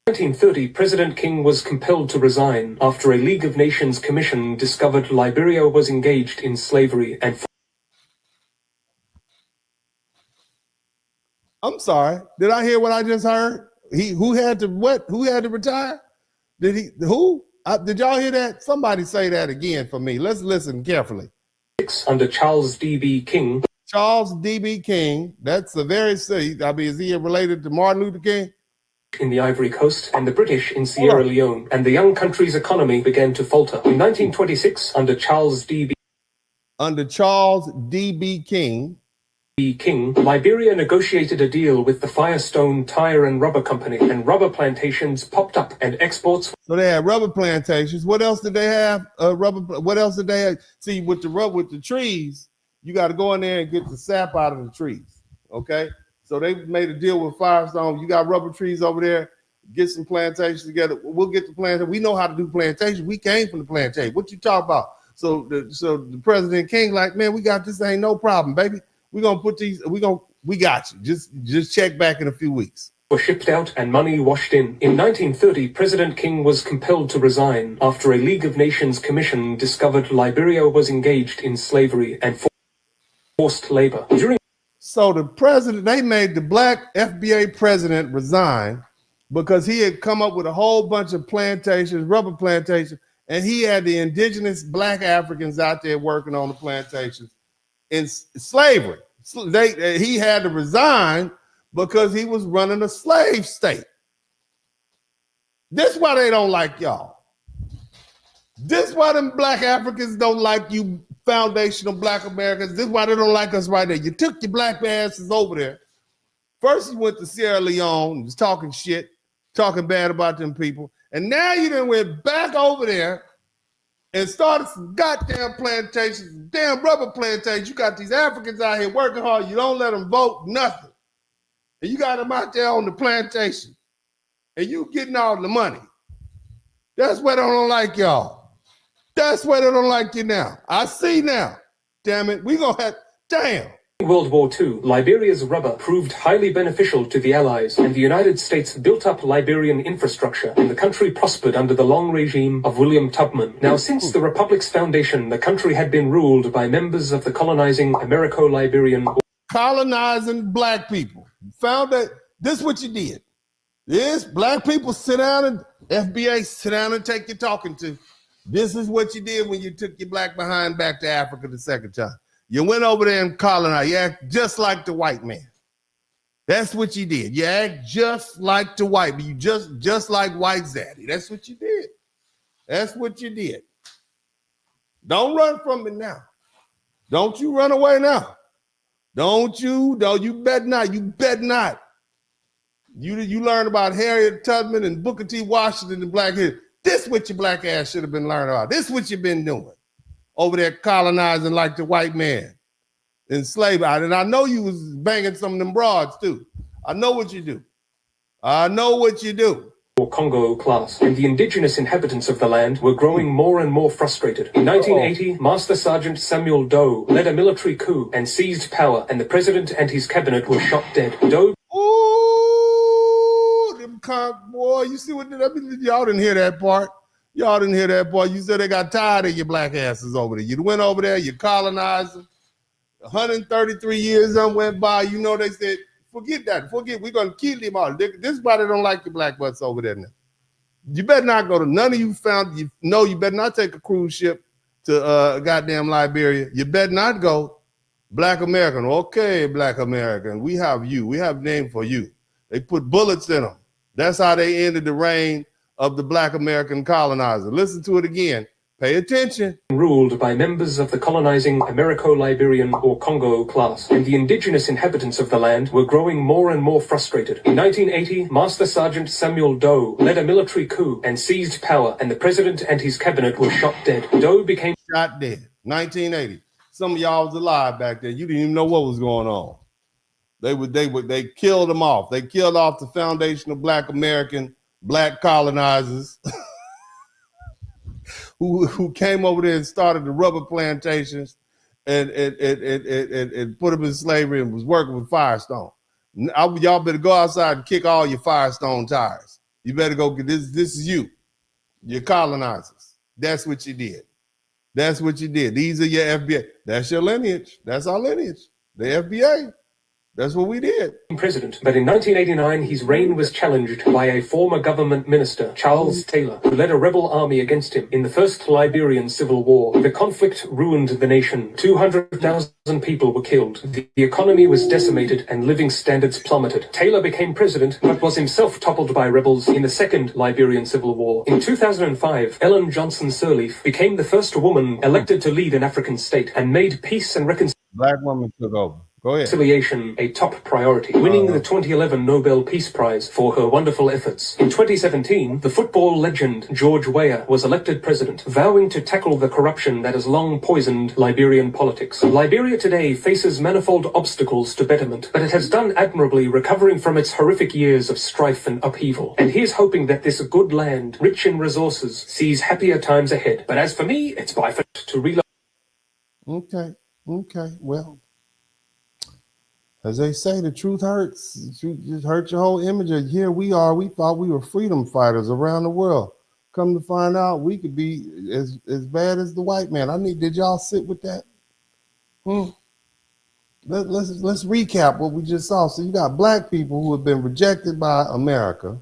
1930, President King was compelled to resign after a League of Nations commission discovered Liberia was engaged in slavery and... I'm sorry. Did I hear what I just heard? Who had to retire? Did y'all hear that? Somebody say that again for me. Let's listen carefully. Under Charles D.B. King. Charles D.B. King. That's a very city. I mean, is he related to Martin Luther King? In the Ivory Coast, and the British in Sierra Leone, and the young country's economy began to falter. In 1926, under Charles D.B. King, Liberia negotiated a deal with the Firestone Tire and Rubber Company, and rubber plantations popped up, and exports. So they had rubber plantations. What else did they have? What else did they have? See, with the trees, you got to go in there and get the sap out of the trees. Okay. So they made a deal with Firestone. You got rubber trees over there. Get some plantations together. We'll get the plantation. We know how to do plantation. We came from the plantation. What you talk about? So the President King like, man, we got this. Ain't no problem, baby. We're gonna put these. We got you. Just check back in a few weeks. Were shipped out and money washed in. In 1930, President King was compelled to resign after a League of Nations commission discovered Liberia was engaged in slavery and forced labor. So the president, they made the black FBA president resign because he had come up with a whole bunch of plantations, rubber plantations, And he had the indigenous black Africans out there working on the plantations in slavery. He had to resign because he was running a slave state. This is why they don't like y'all. This is why them black Africans don't like you foundational black Americans. This is why they don't like us right there. You took your black asses over there. First you went to Sierra Leone, was talking shit, talking bad about them people. And now you done went back over there and started some goddamn plantations, damn rubber plantations. You got these Africans out here working hard. You don't let them vote, nothing. And you got them out there on the plantation. And you getting all the money. That's why they don't like y'all. That's why they don't like you now. I see now. Damn it. We gonna have, damn. World War II, Liberia's rubber proved highly beneficial to the Allies, and the United States built up Liberian infrastructure, and the country prospered under the long regime of William Tubman. Now, since the Republic's foundation, the country had been ruled by members of the colonizing Americo-Liberian... Colonizing black people. Found that, this is what you did. This, black people sit down and, FBA, sit down and take your talking to. This is what you did when you took your black behind back to Africa the second time. You went over there and colonized. You act just like the white man. That's what you did. You act just like the white man. You just like white zaddy. That's what you did. That's what you did. Don't run from it now. Don't you run away now. Don't you? No, you bet not. You bet not. You learn about Harriet Tubman and Booker T. Washington and black history. This is what your black ass should have been learning about. This is what you've been doing. Over there colonizing like the white man, enslaved. And I know you was banging some of them broads too. I know what you do. I know what you do. Or Congo class, and the indigenous inhabitants of the land were growing more and more frustrated. In 1980, Master Sergeant Samuel Doe led a military coup and seized power, and the president and his cabinet were shot dead. Doe... Ooh, them boy, you see what y'all didn't hear that part. Y'all didn't hear that part. You said they got tired of your black asses over there. You went over there, you colonized them. 133 years went by. You know, they said, forget that. We're going to kill them all. This is why they don't like your black butts over there now. You better not go to, none of you you better not take a cruise ship to goddamn Liberia. You better not go. Black American. Okay, Black American. We have you. We have a name for you. They put bullets in them. That's how they ended the reign of the black American colonizer. Listen to it again. Pay attention. Ruled by members of the colonizing Americo-Liberian or Congo class, and the indigenous inhabitants of the land were growing more and more frustrated. In 1980, Master Sergeant Samuel Doe led a military coup and seized power, and the president and his cabinet were shot dead. Doe became shot dead. 1980. Some of y'all was alive back then. You didn't even know what was going on. They killed them off. They killed off the foundational black American black colonizers who came over there and started the rubber plantations and put them in slavery and was working with Firestone. Y'all better go outside and kick all your Firestone tires. You better go get this. This is you. You're colonizers. That's what you did. That's what you did. These are your FBA. That's your lineage. That's our lineage. The FBA. That's what we did. President, but in 1989, his reign was challenged by a former government minister, Charles Taylor, who led a rebel army against him in the First Liberian Civil War. The conflict ruined the nation. 200,000 people were killed. The economy was decimated and living standards plummeted. Taylor became president, but was himself toppled by rebels in the Second Liberian Civil War. In 2005, Ellen Johnson Sirleaf became the first woman elected to lead an African state and made peace and reconciliation. Black woman took over. Go ahead. Reconciliation a top priority, winning the 2011 Nobel Peace Prize for her wonderful efforts. In 2017, the football legend George Weah was elected president, vowing to tackle the corruption that has long poisoned Liberian politics. Liberia today faces manifold obstacles to betterment, but it has done admirably recovering from its horrific years of strife and upheaval. And here's hoping that this good land, rich in resources, sees happier times ahead. But as for me, it's by fate to relocate. Okay, well. As they say, the truth hurts. The truth just hurts your whole image. And here we are. We thought we were freedom fighters around the world. Come to find out, we could be as bad as the white man. Did y'all sit with that? Let's recap what we just saw. So you got black people who have been rejected by America,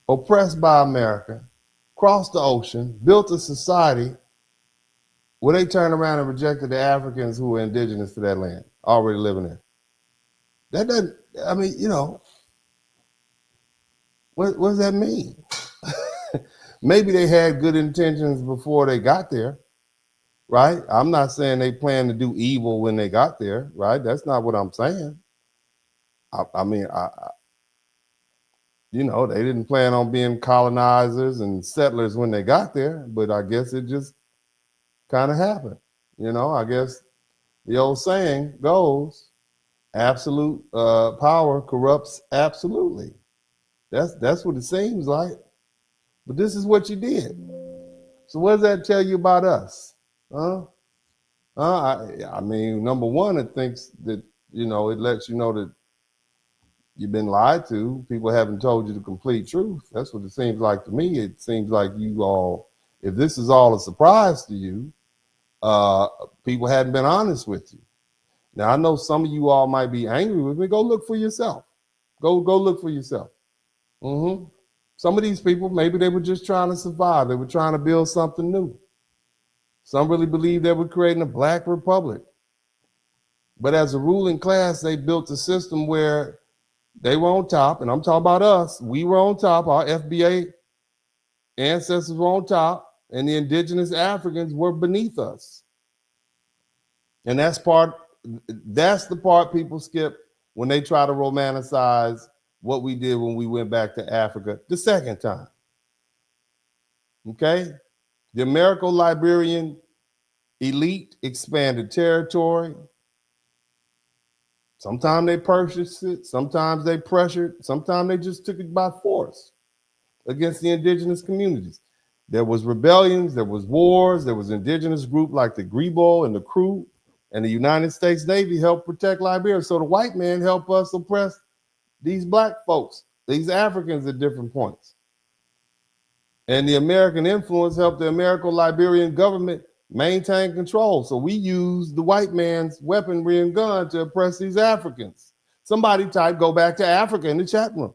oppressed by America, crossed the ocean, built a society where they turned around and rejected the Africans who were indigenous to that land, already living there. That doesn't, I mean, you know, what does that mean? Maybe they had good intentions before they got there, right? I'm not saying they planned to do evil when they got there, right? That's not what I'm saying. I mean, you know, they didn't plan on being colonizers and settlers when they got there, but I guess it just kind of happened. You know, I guess the old saying goes, absolute power corrupts absolutely. That's what it seems like. But this is what you did. So what does that tell you about us? I mean, number one, it thinks that, you know, it lets you know that you've been lied to. People haven't told you the complete truth. That's what it seems like to me. It seems like you all, if this is all a surprise to you, people hadn't been honest with you. Now, I know some of you all might be angry with me. Go look for yourself. Go look for yourself. Some of these people, maybe they were just trying to survive. They were trying to build something new. Some really believed they were creating a black republic. But as a ruling class, they built a system where they were on top, and I'm talking about us. We were on top. Our FBA ancestors were on top, and the indigenous Africans were beneath us. And that's the part people skip when they try to romanticize what we did when we went back to Africa the second time. Okay? The American-Liberian elite expanded territory. Sometimes they purchased it, sometimes they pressured, sometimes they just took it by force against the indigenous communities. There was rebellions, there was wars, there was indigenous group like the Grebo and the Crew, and the United States Navy helped protect Liberia. So the white man helped us oppress these black folks, these Africans at different points. And the American influence helped the American-Liberian government maintain control. So we used the white man's weaponry and gun to oppress these Africans. Somebody type, go back to Africa in the chat room.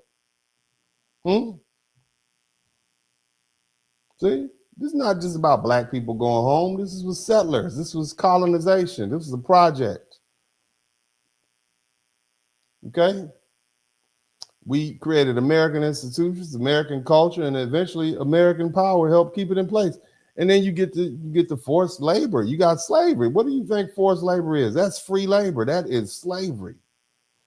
See, this is not just about black people going home. This was settlers. This was colonization. This was a project. Okay? We created American institutions, American culture, and eventually American power helped keep it in place. And then you get the forced labor. You got slavery. What do you think forced labor is? That's free labor. That is slavery.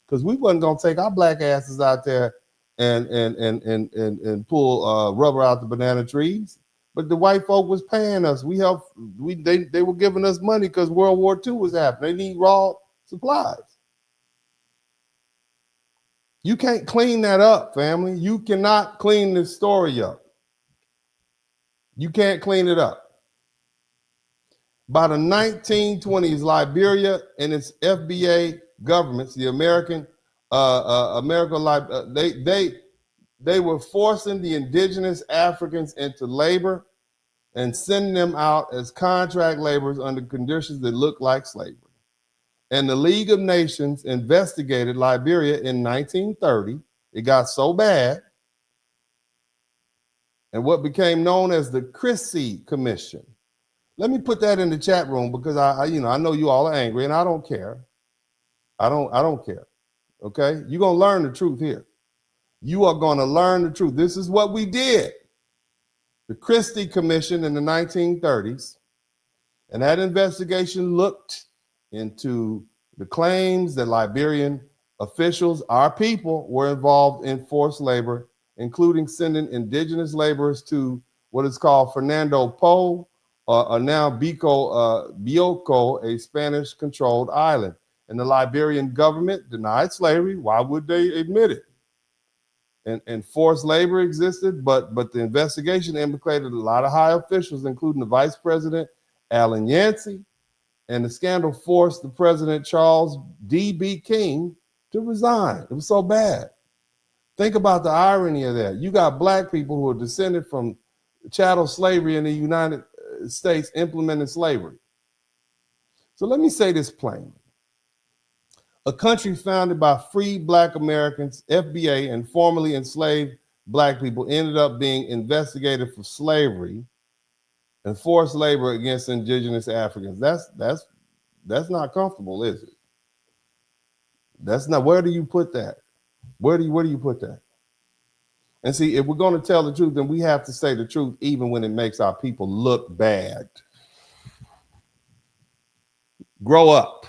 Because we wasn't gonna take our black asses out there and pull rubber out the banana trees. But the white folk was paying us. They were giving us money because World War II was happening. They need raw supplies. You can't clean that up, family. You cannot clean this story up. You can't clean it up. By the 1920s, Liberia and its FBA governments, the they were forcing the indigenous Africans into labor and sending them out as contract laborers under conditions that looked like slavery. And the League of Nations investigated Liberia in 1930. It got so bad. And what became known as the Christie Commission. Let me put that in the chat room because I know you all are angry and I don't care. I don't care. Okay? You're gonna learn the truth here. You are gonna learn the truth. This is what we did. The Christie Commission in the 1930s, and that investigation looked into the claims that Liberian officials, our people, were involved in forced labor, including sending indigenous laborers to what is called Fernando Po, or now Bioko, a Spanish-controlled island. And the Liberian government denied slavery. Why would they admit it? And forced labor existed, but the investigation implicated a lot of high officials, including the Vice President, Alan Yancey, and the scandal forced the President, Charles D.B. King, to resign. It was so bad. Think about the irony of that. You got black people who are descended from chattel slavery in the United States implementing slavery. So let me say this plainly. A country founded by free black Americans, FBA, and formerly enslaved black people ended up being investigated for slavery and forced labor against indigenous Africans. That's not comfortable, is it? That's not. Where do you put that? Where do you put that? And see, if we're going to tell the truth, then we have to say the truth even when it makes our people look bad. Grow up.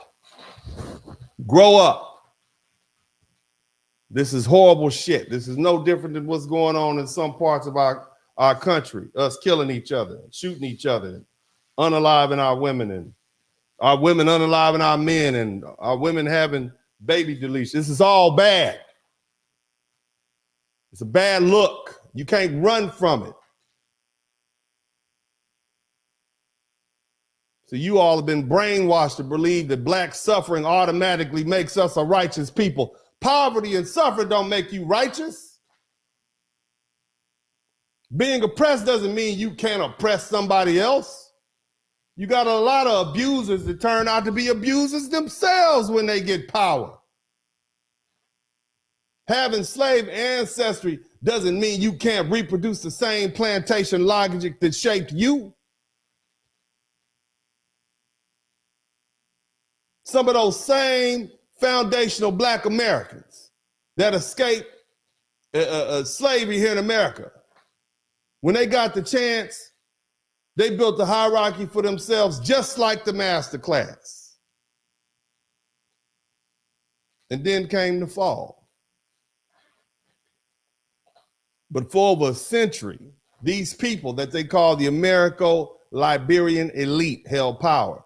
Grow up. This is horrible shit. This is no different than what's going on in some parts of our country. Us killing each other, shooting each other, unaliving our women, and our women unaliving our men, and our women having baby deletion. This is all bad. It's a bad look. You can't run from it. So you all have been brainwashed to believe that black suffering automatically makes us a righteous people. Poverty and suffering don't make you righteous. Being oppressed doesn't mean you can't oppress somebody else. You got a lot of abusers that turn out to be abusers themselves when they get power. Having slave ancestry doesn't mean you can't reproduce the same plantation logic that shaped you. Some of those same foundational black Americans that escaped slavery here in America, when they got the chance, they built a hierarchy for themselves just like the master class. And then came the fall. But for over a century, these people that they call the American-Liberian elite held power.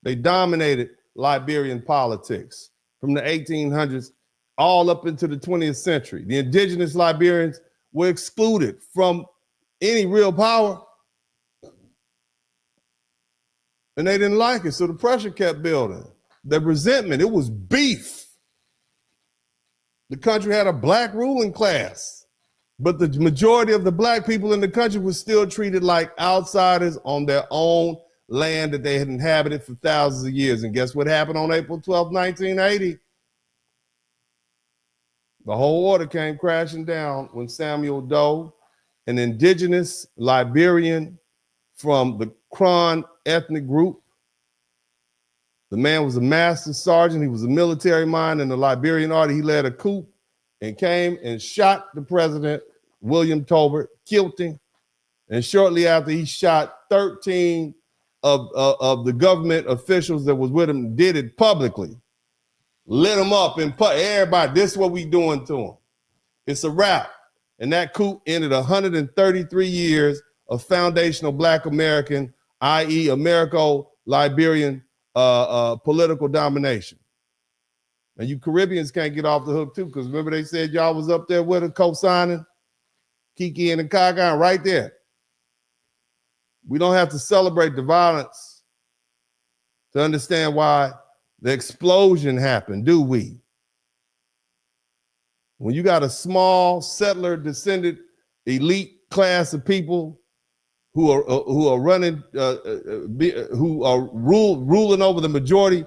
They dominated Liberian politics from the 1800s all up into the 20th century. The indigenous Liberians were excluded from any real power. And they didn't like it, so the pressure kept building. The resentment, it was beef. The country had a black ruling class, but the majority of the black people in the country was still treated like outsiders on their own land that they had inhabited for thousands of years. And guess what happened on April 12, 1980? The whole order came crashing down when Samuel Doe, an indigenous Liberian from the Kron ethnic group. The man was a master sergeant. He was a military mind in the Liberian army. He led a coup and came and shot the president, William Tolbert, killed him. And shortly after, he shot 13 of the government officials that was with him, did it publicly. Lit them up and put everybody, this is what we doing to them. It's a wrap. And that coup ended 133 years of foundational black American, i.e. Americo-Liberian political domination. And you Caribbeans can't get off the hook too, because remember they said y'all was up there with a co-signing Kiki and the Kaga right there. We don't have to celebrate the violence to understand why the explosion happened, do we? When you got a small settler descended elite class of people who are running, who are ruling over the majority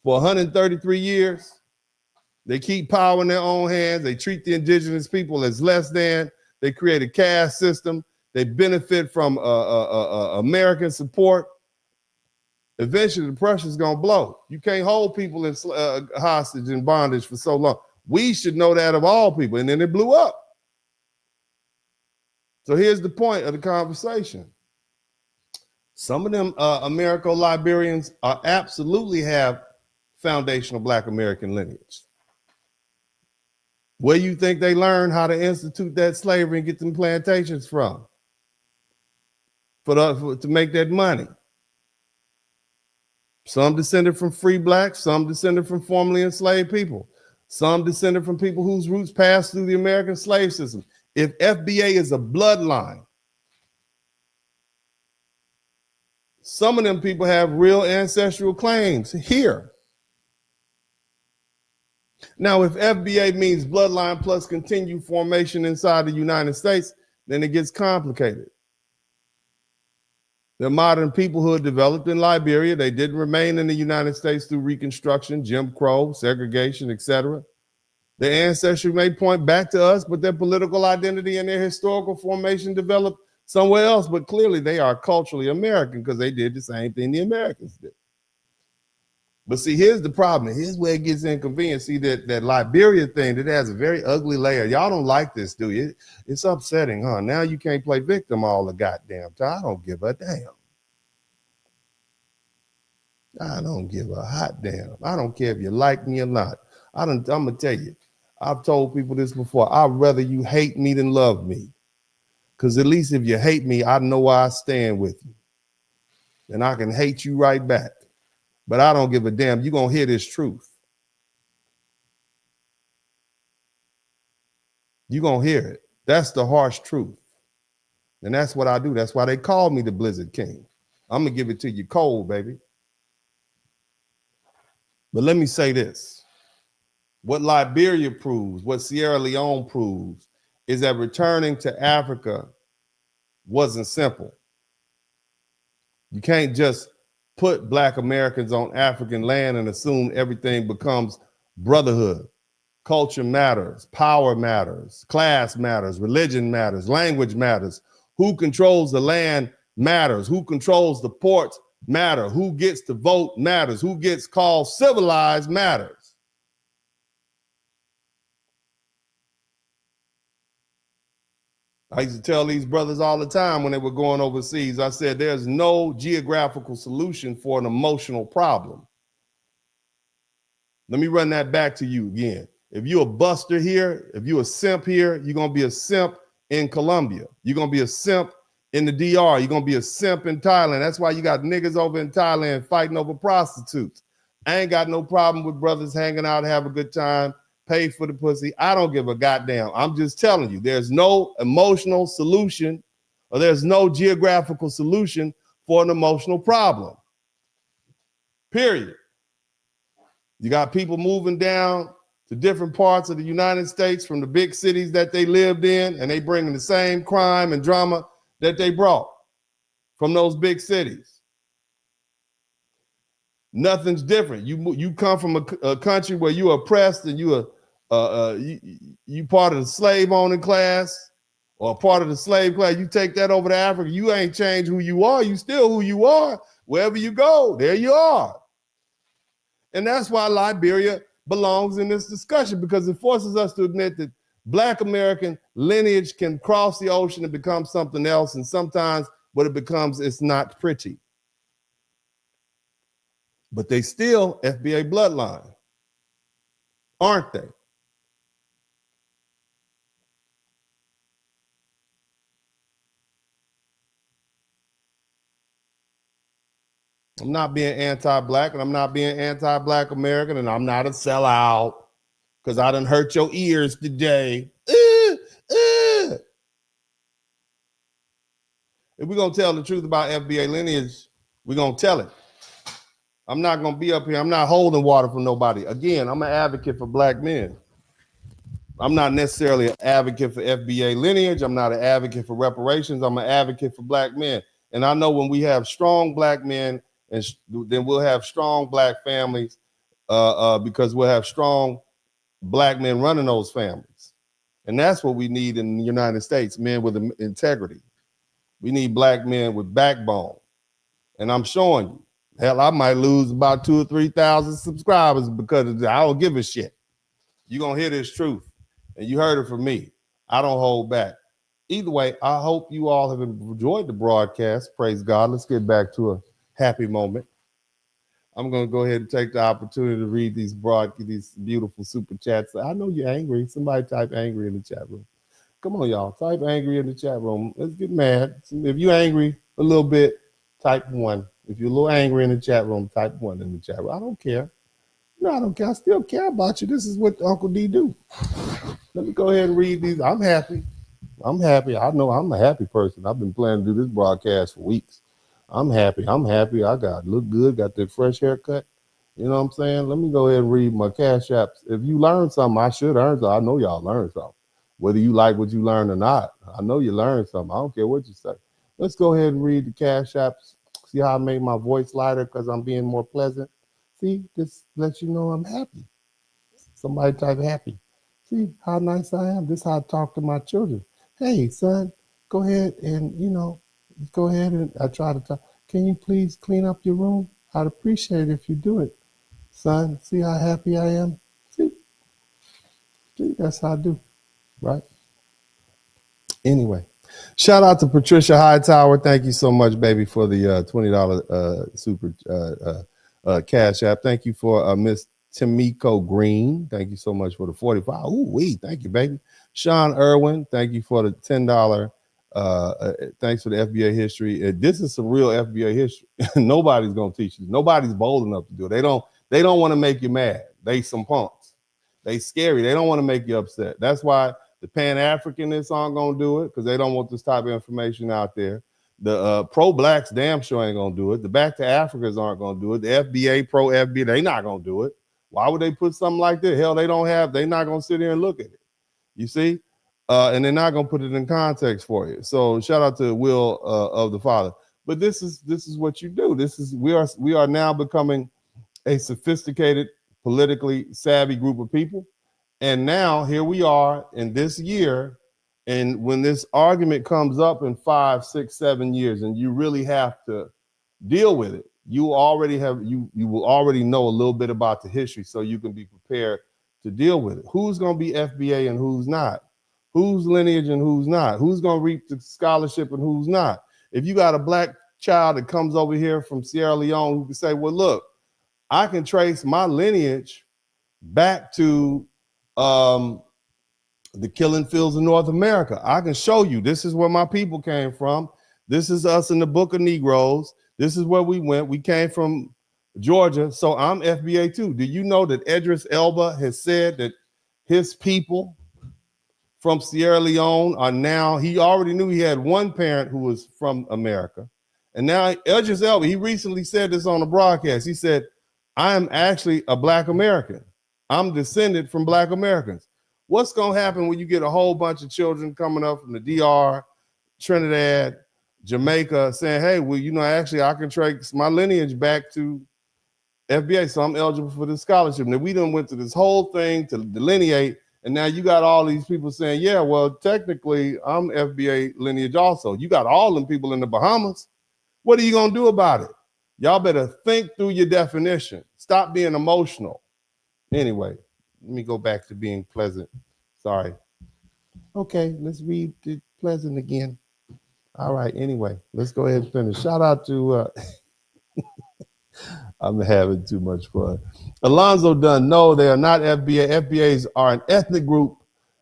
for 133 years, they keep power in their own hands. They treat the indigenous people as less than. They create a caste system. They benefit from American support. Eventually, the pressure's gonna blow. You can't hold people in hostage and bondage for so long. We should know that of all people, and then it blew up. So here's the point of the conversation. Some of them Americo-Liberians absolutely have foundational Black American lineage. Where you think they learned how to institute that slavery and get them plantations from? To make that money. Some descended from free blacks, some descended from formerly enslaved people, some descended from people whose roots passed through the American slave system. If FBA is a bloodline, some of them people have real ancestral claims here. Now, if FBA means bloodline plus continued formation inside the United States, then it gets complicated. The modern peoplehood developed in Liberia. They didn't remain in the United States through Reconstruction, Jim Crow, segregation, etc. Their ancestry may point back to us, but their political identity and their historical formation developed somewhere else. But clearly they are culturally American because they did the same thing the Americans did. But see, here's the problem. Here's where it gets inconvenient. See, that Liberia thing, that has a very ugly layer. Y'all don't like this, do you? It's upsetting, huh? Now you can't play victim all the goddamn time. I don't give a damn. I don't give a hot damn. I don't care if you like me or not. I'm going to tell you, I've told people this before. I'd rather you hate me than love me. Because at least if you hate me, I know why I stand with you. And I can hate you right back. But I don't give a damn. You're going to hear this truth. You're going to hear it. That's the harsh truth. And that's what I do. That's why they call me the Blizzard King. I'm going to give it to you cold, baby. But let me say this. What Liberia proves, what Sierra Leone proves, is that returning to Africa wasn't simple. You can't just put Black Americans on African land and assume everything becomes brotherhood. Culture matters, power matters, class matters, religion matters, language matters. Who controls the land matters. Who controls the ports matter. Who gets to vote matters. Who gets called civilized matters. I used to tell these brothers all the time when they were going overseas, I said, there's no geographical solution for an emotional problem. Let me run that back to you again. If you're a buster here, if you're a simp here, you're going to be a simp in Colombia. You're going to be a simp in the DR. You're going to be a simp in Thailand. That's why you got niggas over in Thailand fighting over prostitutes. I ain't got no problem with brothers hanging out, have a good time, pay for the pussy. I don't give a goddamn. I'm just telling you, there's no emotional solution or there's no geographical solution for an emotional problem. Period. You got people moving down to different parts of the United States from the big cities that they lived in, and they bringing the same crime and drama that they brought from those big cities. Nothing's different. You come from a country where you're oppressed and you part of the slave owning class or part of the slave class. You take that over to Africa, you ain't changed who you are. You still who you are. Wherever you go, there you are. And that's why Liberia belongs in this discussion, because it forces us to admit that Black American lineage can cross the ocean and become something else. And sometimes what it becomes, it's not pretty. But they still FBA bloodline, aren't they? I'm not being anti-Black, and I'm not being anti-Black American, and I'm not a sellout because I done hurt your ears today. If we're going to tell the truth about FBA lineage, we're going to tell it. I'm not going to be up here. I'm not holding water for nobody. Again, I'm an advocate for Black men. I'm not necessarily an advocate for FBA lineage. I'm not an advocate for reparations. I'm an advocate for Black men. And I know when we have strong Black men, and then we'll have strong Black families because we'll have strong Black men running those families. And that's what we need in the United States, men with integrity. We need Black men with backbone. And I'm showing you. Hell, I might lose about 2,000 or 3,000 subscribers because of that. I don't give a shit. You're going to hear this truth. And you heard it from me. I don't hold back. Either way, I hope you all have enjoyed the broadcast. Praise God. Let's get back to a happy moment. I'm going to go ahead and take the opportunity to read these beautiful super chats. I know you're angry. Somebody type angry in the chat room. Come on, y'all. Type angry in the chat room. Let's get mad. If you're angry a little bit, type 1. If you're a little angry in the chat room, type 1 in the chat room. I don't care. No, I don't care. I still care about you. This is what Uncle D do. Let me go ahead and read these. I'm happy. I'm happy. I know I'm a happy person. I've been planning to do this broadcast for weeks. I'm happy. I'm happy. I look good, got that fresh haircut. You know what I'm saying? Let me go ahead and read my Cash Apps. If you learn something, I should earn something. I know y'all learned something. Whether you like what you learned or not, I know you learned something. I don't care what you say. Let's go ahead and read the Cash Apps. See how I made my voice lighter because I'm being more pleasant? See, this lets you know I'm happy. Somebody type happy. See how nice I am. This is how I talk to my children. Hey, son, go ahead and, go ahead and I try to talk. Can you please clean up your room? I'd appreciate it if you do it. Son, see how happy I am? See, that's how I do, right? Anyway, shout out to Patricia Hightower. Thank you so much, baby, for the $20 super cash app. Thank you for Miss Tamiko Green. Thank you so much for the 45. Ooh, thank you, baby. Sean Irwin, thank you for the $10. Thanks for the FBA history. This is some real FBA history. Nobody's gonna teach you. Nobody's bold enough to do it. They don't want to make you mad. They some punks. They scary. They don't want to make you upset. That's why the pan-Africanists aren't gonna do it, because they don't want this type of information out there. The pro-blacks damn sure ain't gonna do it. The back to Africans aren't gonna do it. The FBA, pro-FBA, they not gonna do it. Why would they put something like that? Hell, they're not gonna sit here and look at it. You see? And they're not gonna put it in context for you. So shout out to Will of the Father. But this is what you do. We are now becoming a sophisticated, politically savvy group of people. And now here we are in this year, and when this argument comes up in 5, 6, 7 years, and you really have to deal with it, you will already know a little bit about the history, so you can be prepared to deal with it. Who's going to be FBA and who's not? Who's lineage and who's not? Who's going to reap the scholarship and who's not? If you got a black child that comes over here from Sierra Leone who can say, well, look, I can trace my lineage back to the killing fields of North America. I can show you this is where my people came from. This is us in the Book of Negroes. This is where we went. We came from Georgia. So I'm FBA too. Do you know that Idris Elba has said that his people from Sierra Leone are now, he already knew he had one parent who was from America. And now Idris Elba, he recently said this on a broadcast. He said, I am actually a Black American. I'm descended from Black Americans. What's going to happen when you get a whole bunch of children coming up from the DR, Trinidad, Jamaica, saying, hey, well, actually, I can trace my lineage back to FBA, so I'm eligible for this scholarship. Now, we done went through this whole thing to delineate, and now you got all these people saying, yeah, well, technically, I'm FBA lineage also. You got all them people in the Bahamas. What are you going to do about it? Y'all better think through your definition. Stop being emotional. Anyway, let me go back to being pleasant. Sorry. Okay, let's read the pleasant again. All right, anyway, let's go ahead and finish. Shout out to, I'm having too much fun. Alonzo Dunn, no, they are not FBA. FBAs are an ethnic group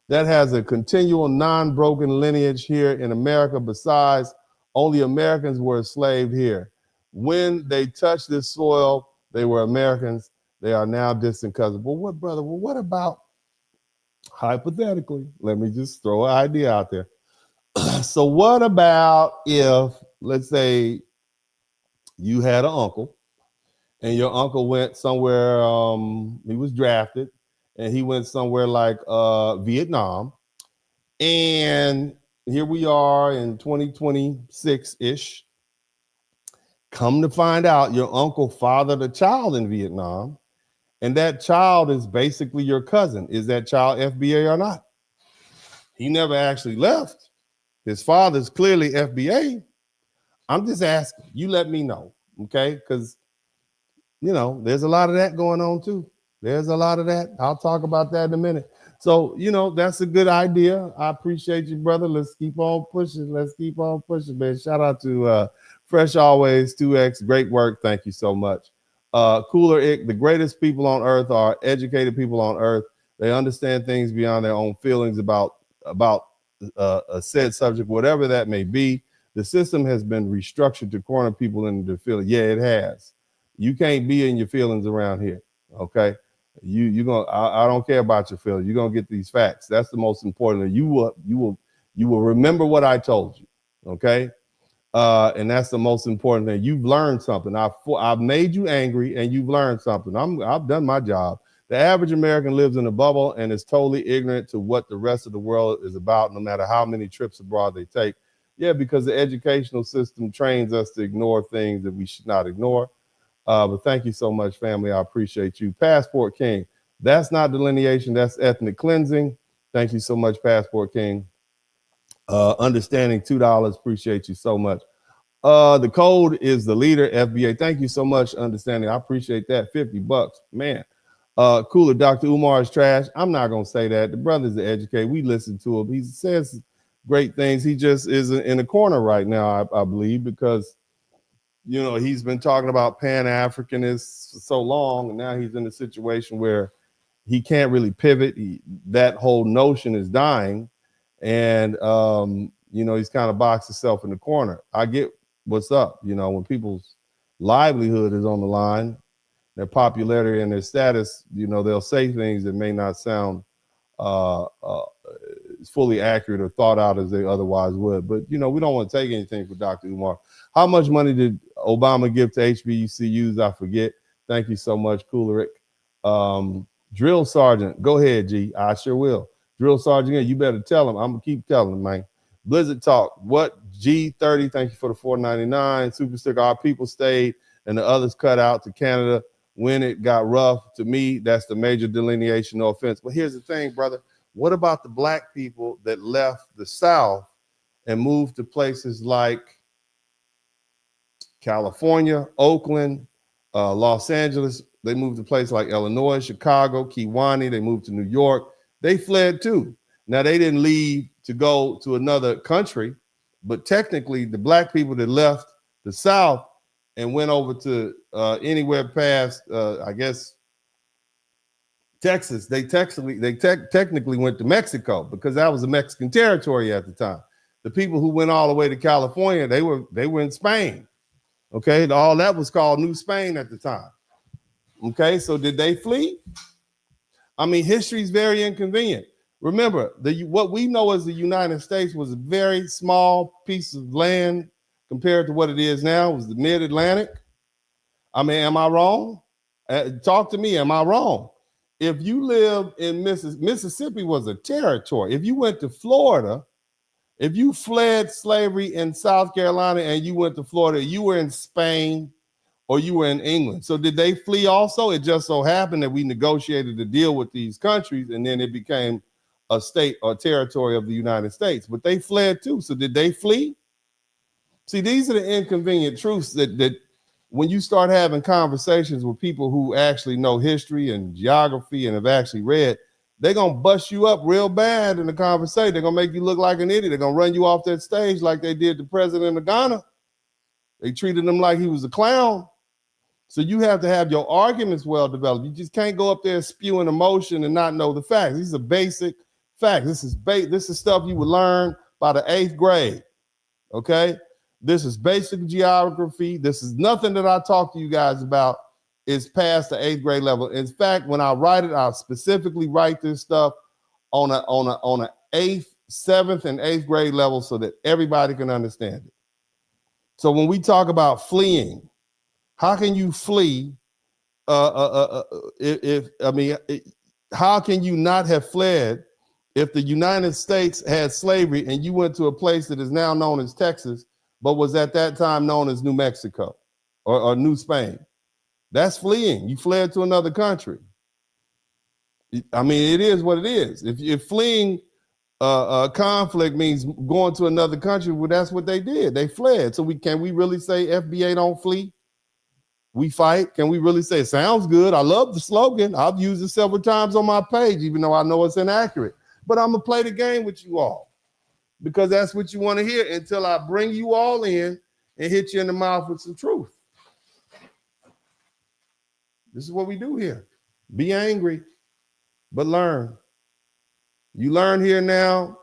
that has a continual non-broken lineage here in America. Besides, only Americans were enslaved here. When they touched this soil, they were Americans. They are now distant cousins. Well, what about, hypothetically, let me just throw an idea out there. So what about if, let's say, you had an uncle, and your uncle went somewhere, he was drafted, and he went somewhere like Vietnam, and here we are in 2026-ish. Come to find out, your uncle fathered a child in Vietnam, and that child is basically your cousin. Is that child FBA or not? He never actually left. His father's clearly FBA. I'm just asking. You let me know, okay? Because, there's a lot of that going on too. There's a lot of that. I'll talk about that in a minute. So, that's a good idea. I appreciate you, brother. Let's keep on pushing. Let's keep on pushing, man. Shout out to Fresh Always 2X. Great work. Thank you so much. Cooler Ick, the greatest people on earth are educated people on earth. They understand things beyond their own feelings about a said subject, whatever that may be. The system has been restructured to corner people into their feelings. Yeah, it has. You can't be in your feelings around here. Okay. I don't care about your feelings. You're gonna get these facts. That's the most important. You will remember what I told you. Okay. And that's the most important thing. You've learned something. I've made you angry, and you've learned something. I've done my job. The average American lives in a bubble and is totally ignorant to what the rest of the world is about, no matter how many trips abroad they take. Yeah, because the educational system trains us to ignore things that we should not ignore. But thank you so much, family. I appreciate you. Passport King, That's not delineation, that's ethnic cleansing. Thank you so much, Passport King. Understanding, $2, appreciate you so much. The code is the leader, FBA. Thank you so much, Understanding. I appreciate that. $50, man. Cooler, Dr. Umar is trash. I'm not gonna say that. The brother's an educator. We listen to him. He says great things. He just is in a corner right now, I believe, because you know he's been talking about pan-Africanists for so long, and now he's in a situation where he can't really pivot. That whole notion is dying, and you know he's kind of boxed himself in the corner. I get what's up. You know, when people's livelihood is on the line, their popularity and their status, you know, they'll say things that may not sound fully accurate or thought out as they otherwise would. But, you know, we don't want to take anything for Dr. Umar. How much money did Obama give to HBCUs? I forget. Thank you so much, Coolerick. Drill Sergeant, go ahead, G. I sure will. Drill Sergeant, you better tell him. I'm going to keep telling him, man. Blizzard Talk, what? G30, thank you for the $4.99. Super Sticker, our people stayed and the others cut out to Canada when it got rough. To me, that's the major delineation, no offense. But here's the thing, brother. What about the black people that left the South and moved to places like California, Oakland, Los Angeles? They moved to places like Illinois, Chicago, Kiwani. They moved to New York. They fled too. Now, they didn't leave to go to another country, but technically the black people that left the South and went over to anywhere past, I guess, Texas, they technically went to Mexico because that was a Mexican territory at the time. The people who went all the way to California, they were in Spain. Okay, all that was called New Spain at the time. Okay, so did they flee? I mean, history is very inconvenient. Remember, what we know as the United States was a very small piece of land compared to what it is now. It was the mid-Atlantic. I mean, am I wrong? Talk to me, am I wrong? If you live in Mississippi was a territory. If you went to Florida, if you fled slavery in South Carolina and you went to Florida, you were in Spain or you were in England. So did they flee also? It just so happened that we negotiated a deal with these countries and then it became a state or territory of the United States. But they fled too. So did they flee? See, these are the inconvenient truths that when you start having conversations with people who actually know history and geography and have actually read, they're going to bust you up real bad in the conversation. They're going to make you look like an idiot. They're going to run you off that stage like they did the president of Ghana. They treated him like he was a clown. So you have to have your arguments well developed. You just can't go up there spewing emotion and not know the facts. These are basic facts. This is stuff you would learn by the 8th grade, okay? This is basic geography. This is nothing that I talk to you guys about is past the 8th grade level. In fact, when I write it, I'll specifically write this stuff on a 8th, 7th, and 8th grade level so that everybody can understand it. So when we talk about fleeing, how can you flee? How can you not have fled if the United States had slavery and you went to a place that is now known as Texas, but was at that time known as New Mexico or New Spain? That's fleeing. You fled to another country. I mean, it is what it is. If fleeing conflict means going to another country, well, that's what they did. They fled. So can we really say FBA don't flee? We fight. Can we really say it sounds good? I love the slogan. I've used it several times on my page, even though I know it's inaccurate. But I'm going to play the game with you all because that's what you want to hear until I bring you all in and hit you in the mouth with some truth. This is what we do here. Be angry, but learn. You learn here now,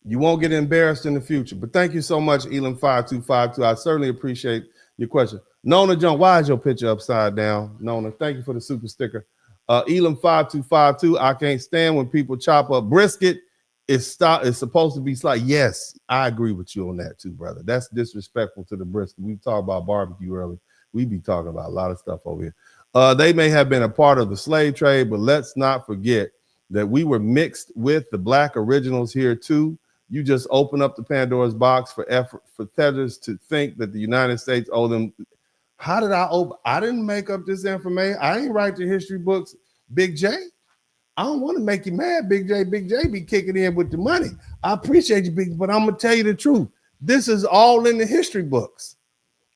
you won't get embarrassed in the future. But thank you so much, Elam5252. I certainly appreciate your question. Nona John, why is your picture upside down? Nona, thank you for the super sticker. Elam5252, I can't stand when people chop up brisket. It's supposed to be slight. Yes, I agree with you on that too, brother. That's disrespectful to the brisket. We talked about barbecue earlier. We be talking about a lot of stuff over here. They may have been a part of the slave trade, but let's not forget that we were mixed with the black originals here too. You just open up the Pandora's box for tethers to think that the United States owe them. How did I open? I didn't make up this information. I didn't write the history books. Big J. I don't want to make you mad, Big J. Big J be kicking in with the money. I appreciate you, Big, but I'm gonna tell you the truth. This is all in the history books.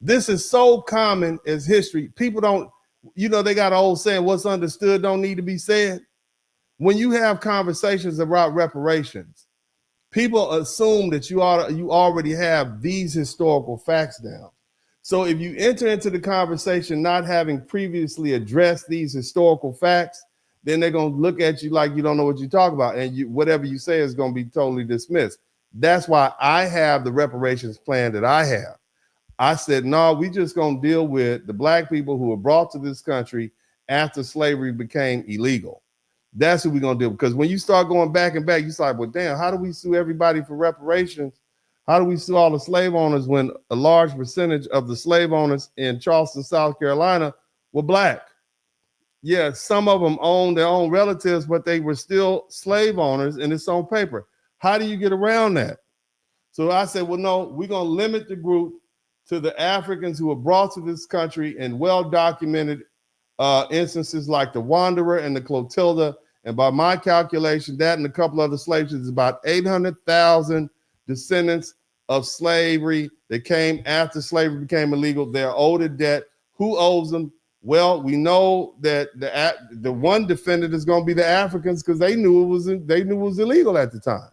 This is so common as history. People don't, they got an old saying, what's understood don't need to be said. When you have conversations about reparations, people assume that you already have these historical facts down. So if you enter into the conversation not having previously addressed these historical facts, then they're going to look at you like you don't know what you talk about, and whatever you say is going to be totally dismissed. That's why I have the reparations plan that I have. I said, no, we just going to deal with the black people who were brought to this country after slavery became illegal. That's what we're going to do. Because when you start going back and back, you start, well, damn, how do we sue everybody for reparations? How do we sue all the slave owners when a large percentage of the slave owners in Charleston, South Carolina were black? Yeah, some of them owned their own relatives, but they were still slave owners, and it's on paper. How do you get around that? So I said, well, no, we're going to limit the group to the Africans who were brought to this country in well-documented instances like the Wanderer and the Clotilda. And by my calculation, that and a couple other slave ships is about 800,000 descendants of slavery that came after slavery became illegal. They're owed a debt. Who owes them? Well, we know that the one defendant is going to be the Africans because they knew it was illegal at the time.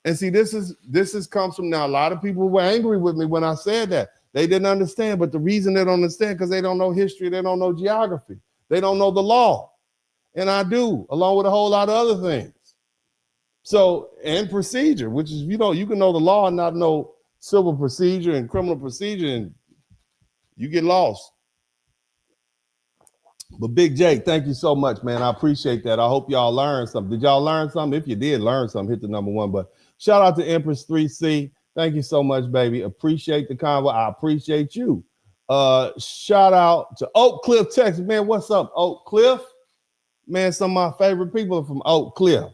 And see, this comes from now. A lot of people were angry with me when I said that. They didn't understand, but the reason they don't understand because they don't know history, they don't know geography, they don't know the law, and I do, along with a whole lot of other things. So, and procedure, which is you can know the law and not know civil procedure and criminal procedure, and you get lost. But Big J, thank you so much, man. I appreciate that. I hope y'all learned something. Did y'all learn something? If you did learn something, hit the number one. But shout out to Empress 3C. Thank you so much, baby. Appreciate the convo. I appreciate you. Shout out to Oak Cliff, Texas. Man, what's up, Oak Cliff? Man, some of my favorite people are from Oak Cliff.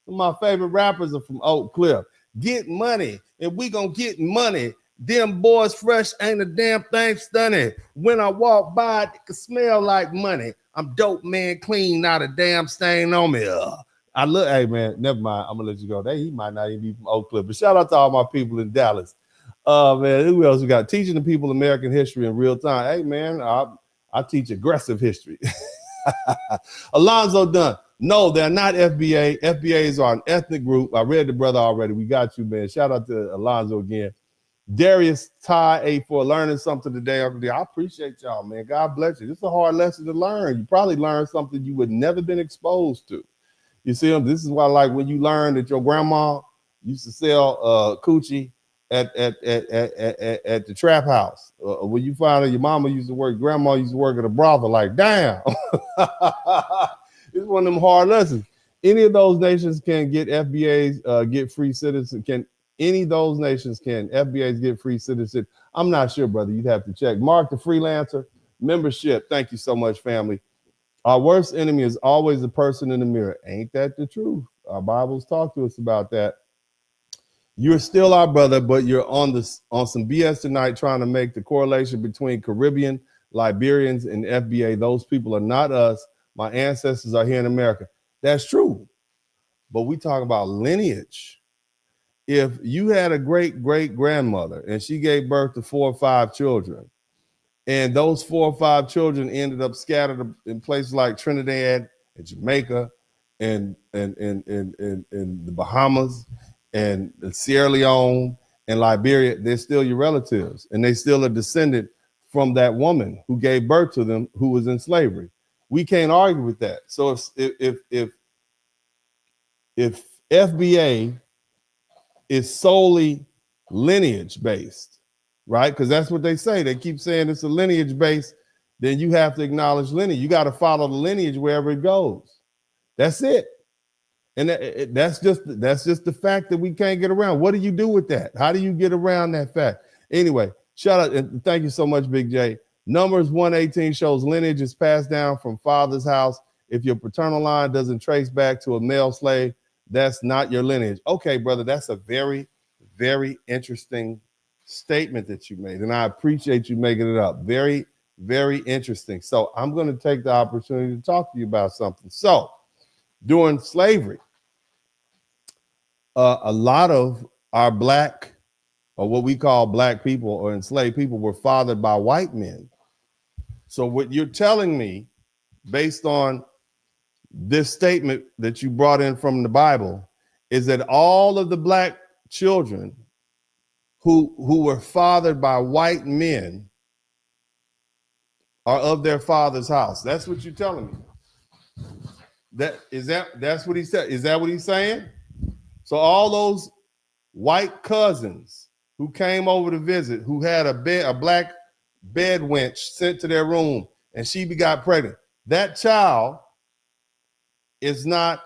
Some of my favorite rappers are from Oak Cliff. Get money, and we gonna get money. Them boys fresh, ain't a damn thing stunning. When I walk by, it can smell like money. I'm dope, man, clean, not a damn stain on me. Hey, man, never mind. I'm gonna let you go. He might not even be from Oak Cliff, but shout out to all my people in Dallas. Man, who else we got? Teaching the people American history in real time. Hey, man, I teach aggressive history. Alonzo Dunn. No, they're not FBA. FBAs are an ethnic group. I read the brother already. We got you, man. Shout out to Alonzo again. Darius Ty 84 learning something today. I appreciate y'all, man. God bless you. This is a hard lesson to learn. You probably learned something you would never been exposed to. You see them? This is why, like, when you learn that your grandma used to sell coochie at the trap house. When you find out your mama used to work, grandma used to work at a brothel, like, damn. It's one of them hard lessons. Any of those nations can get FBAs, get free citizens. Any of those nations can FBAs get free citizenship? I'm not sure, brother. You'd have to check. Mark the Freelancer, membership. Thank you so much, family. Our worst enemy is always the person in the mirror. Ain't that the truth? Our Bibles talk to us about that. You're still our brother, but you're on some BS tonight trying to make the correlation between Caribbean, Liberians, and FBA. Those people are not us. My ancestors are here in America. That's true. But we talk about lineage. If you had a great-great-grandmother and she gave birth to 4 or 5 children, and those 4 or 5 children ended up scattered in places like Trinidad and Jamaica and the Bahamas and Sierra Leone and Liberia, they're still your relatives, and they still are descended from that woman who gave birth to them who was in slavery. We can't argue with that. So if FBA is solely lineage based, right? Because that's what they say. They keep saying it's a lineage based. Then you have to acknowledge lineage. You got to follow the lineage wherever it goes. That's it. And that's just the fact that we can't get around. What do you do with that? How do you get around that fact? Anyway, shout out and thank you so much, Big J. Numbers 118 shows lineage is passed down from father's house. If your paternal line doesn't trace back to a male slave, that's not your lineage. Okay, brother, that's a very, very interesting statement that you made, and I appreciate you making it up. Very, very interesting. So I'm going to take the opportunity to talk to you about something. So during slavery, a lot of our black, or what we call black people or enslaved people, were fathered by white men. So what you're telling me, based on this statement that you brought in from the Bible, is that all of the black children who were fathered by white men are of their father's house. That's what you're telling me. That's what he said. Is that what he's saying? So all those white cousins who came over to visit, who had a black bed wench sent to their room, and she got pregnant, that child is not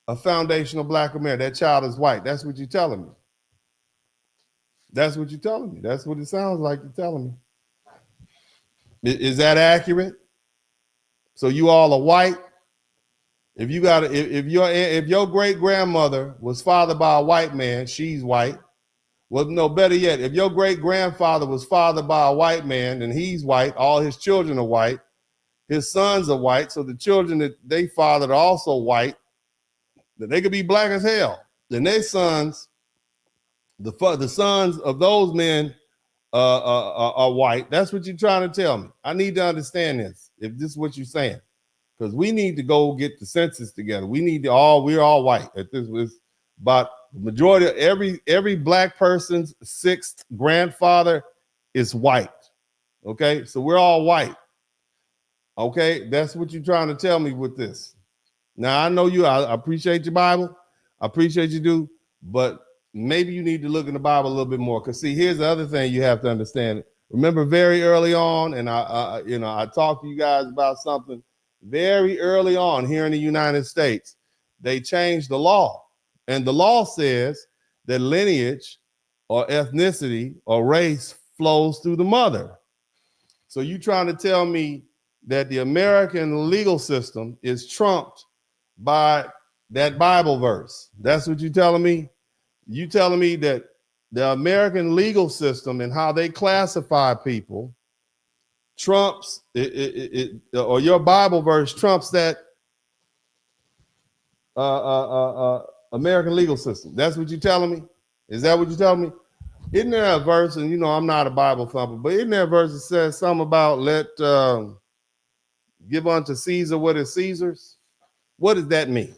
a foundational black American. That child is white. That's what you're telling me. That's what you're telling me. That's what it sounds like you're telling me. Is that accurate? So you all are white. If you got if your great grandmother was fathered by a white man, she's white. Well, no, better yet, if your great grandfather was fathered by a white man, then he's white. All his children are white. His sons are white. So the children that they fathered are also white. Then they could be black as hell. Then their sons, the sons of those men are white. That's what you're trying to tell me. I need to understand this, if this is what you're saying, because we need to go get the census together. We need to we're all white. At this was about the majority of every black person's sixth grandfather is white. Okay, so we're all white. Okay, that's what you're trying to tell me with this. Now I know you. I appreciate your Bible. I appreciate you do, but maybe you need to look in the Bible a little bit more. Because see, here's the other thing you have to understand. Remember, very early on, and I talked to you guys about something very early on here in the United States. They changed the law, and the law says that lineage or ethnicity or race flows through the mother. So you trying to tell me that the American legal system is trumped by that Bible verse? That's what you're telling me? You telling me that the American legal system and how they classify people trumps or your Bible verse trumps that American legal system? That's what you're telling me? Is that what you're telling me? Isn't there a verse, and I'm not a Bible thumper, but isn't there a verse that says something about give unto Caesar what is Caesar's? What does that mean?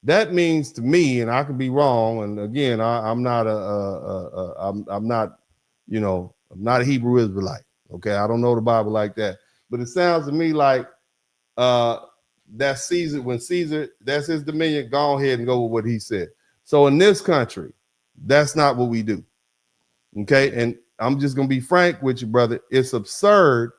That means to me, and I could be wrong, and again, I'm not I'm not a Hebrew Israelite. Okay, I don't know the Bible like that, but it sounds to me like that Caesar, when Caesar, that's his dominion, go ahead and go with what he said. So in this country, that's not what we do. Okay, and I'm just gonna be frank with you, brother. It's absurd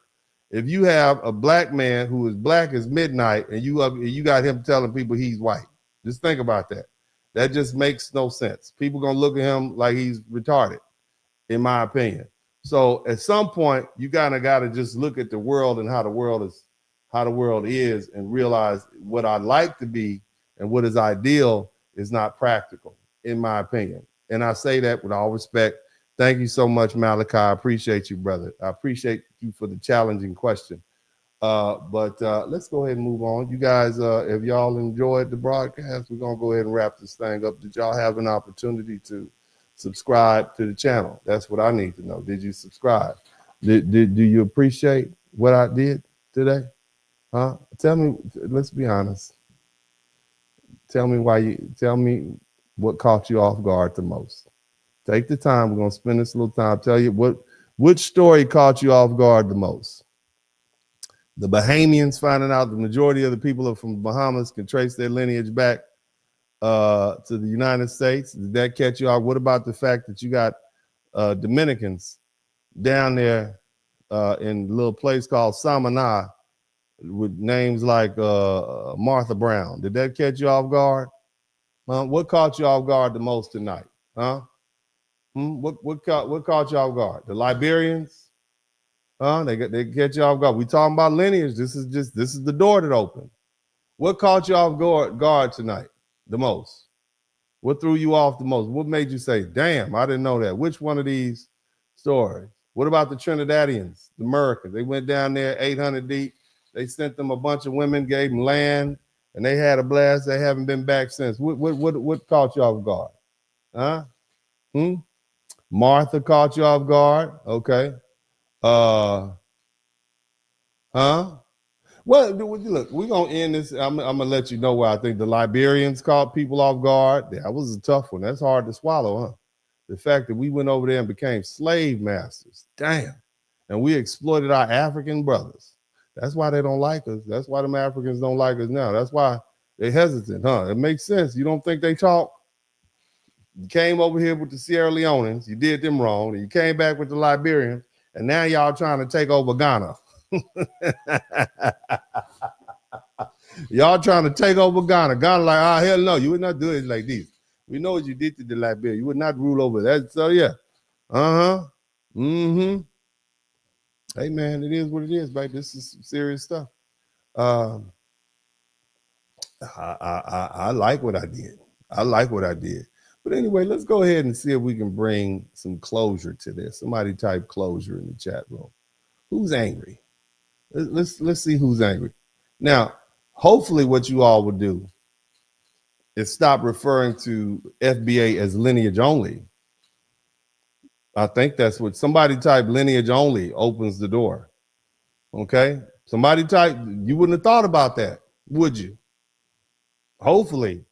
if you have a black man who is black as midnight and you got him telling people he's white. Just think about that. That just makes no sense. People gonna look at him like he's retarded, in my opinion. So at some point, you kind of got to just look at the world and how the world is, and realize what I'd like to be and what is ideal is not practical, in my opinion. And I say that with all respect. Thank you so much, Malachi. I appreciate you, brother. I appreciate you for the challenging question. But let's go ahead and move on. You guys, if y'all enjoyed the broadcast, we're going to go ahead and wrap this thing up. Did y'all have an opportunity to subscribe to the channel? That's what I need to know. Did you subscribe? Do you appreciate what I did today? Huh? Tell me, let's be honest. Tell me what caught you off guard the most. Take the time. We're going to spend this little time. Tell you which story caught you off guard the most. The Bahamians finding out the majority of the people are from Bahamas, can trace their lineage back to the United States. Did that catch you off? What about the fact that you got Dominicans down there in a little place called Samaná with names like Martha Brown? Did that catch you off guard? What caught you off guard the most tonight? Huh? What caught you off guard? The Liberians? They catch you off guard. We talking about lineage. This is the door that opened. What caught you off guard tonight the most? What threw you off the most? What made you say, damn, I didn't know that? Which one of these stories? What about the Trinidadians, the Americans? They went down there 800 deep. They sent them a bunch of women, gave them land, and they had a blast. They haven't been back since. What caught you off guard? Huh? Martha caught you off guard. Okay. Well, look, we're going to end this. I'm going to let you know where I think the Liberians caught people off guard. That was a tough one. That's hard to swallow, huh? The fact that we went over there and became slave masters. Damn. And we exploited our African brothers. That's why they don't like us. That's why them Africans don't like us now. That's why they're hesitant, huh? It makes sense. You don't think they talk? You came over here with the Sierra Leoneans. You did them wrong. And you came back with the Liberians. And now y'all trying to take over Ghana. Y'all trying to take over Ghana. Ghana like, hell no, you would not do it like this. We know what you did to the Liberia. You would not rule over that. So yeah. Hey man, it is what it is, right? This is some serious stuff. I like what I did. I like what I did. But anyway, let's go ahead and see if we can bring some closure to this. Somebody type closure in the chat room. Who's angry? Let's see who's angry. Now, hopefully what you all will do is stop referring to FBA as lineage only. I think that's what somebody type lineage only opens the door. Okay. Somebody type, you wouldn't have thought about that, would you? Hopefully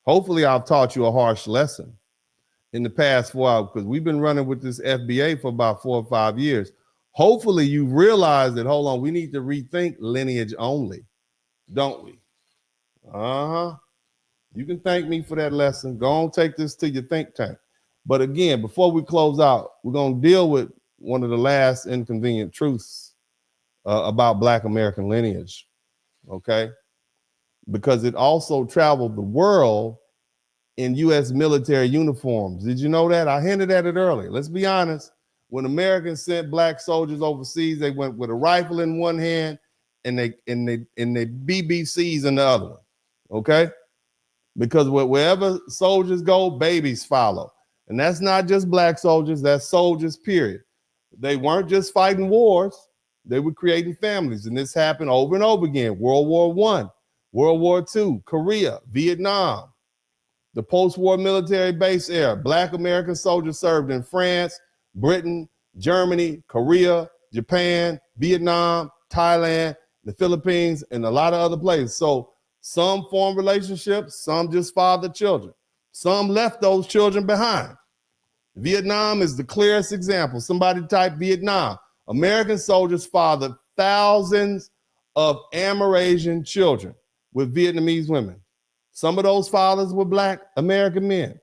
I've taught you a harsh lesson in the past 4 hours, because we've been running with this FBA for about 4 or 5 years. Hopefully you realize that, hold on, we need to rethink lineage only, don't we? You can thank me for that lesson. Go on, take this to your think tank. But again, before we close out, we're going to deal with one of the last inconvenient truths about Black American lineage, okay? Because it also traveled the world in U.S. military uniforms. Did you know that? I hinted at it earlier. Let's be honest. When Americans sent Black soldiers overseas, they went with a rifle in one hand and they BBCs in the other one, okay? Because wherever soldiers go, babies follow. And that's not just Black soldiers, that's soldiers, period. They weren't just fighting wars, they were creating families. And this happened over and over again. World War I, World War II, Korea, Vietnam, the post-war military base era. Black American soldiers served in France, Britain, Germany, Korea, Japan, Vietnam, Thailand, the Philippines, and a lot of other places. So some formed relationships, some just fathered children. Some left those children behind. Vietnam is the clearest example. Somebody type Vietnam. American soldiers fathered thousands of Amerasian children with Vietnamese women. Some of those fathers were Black American men.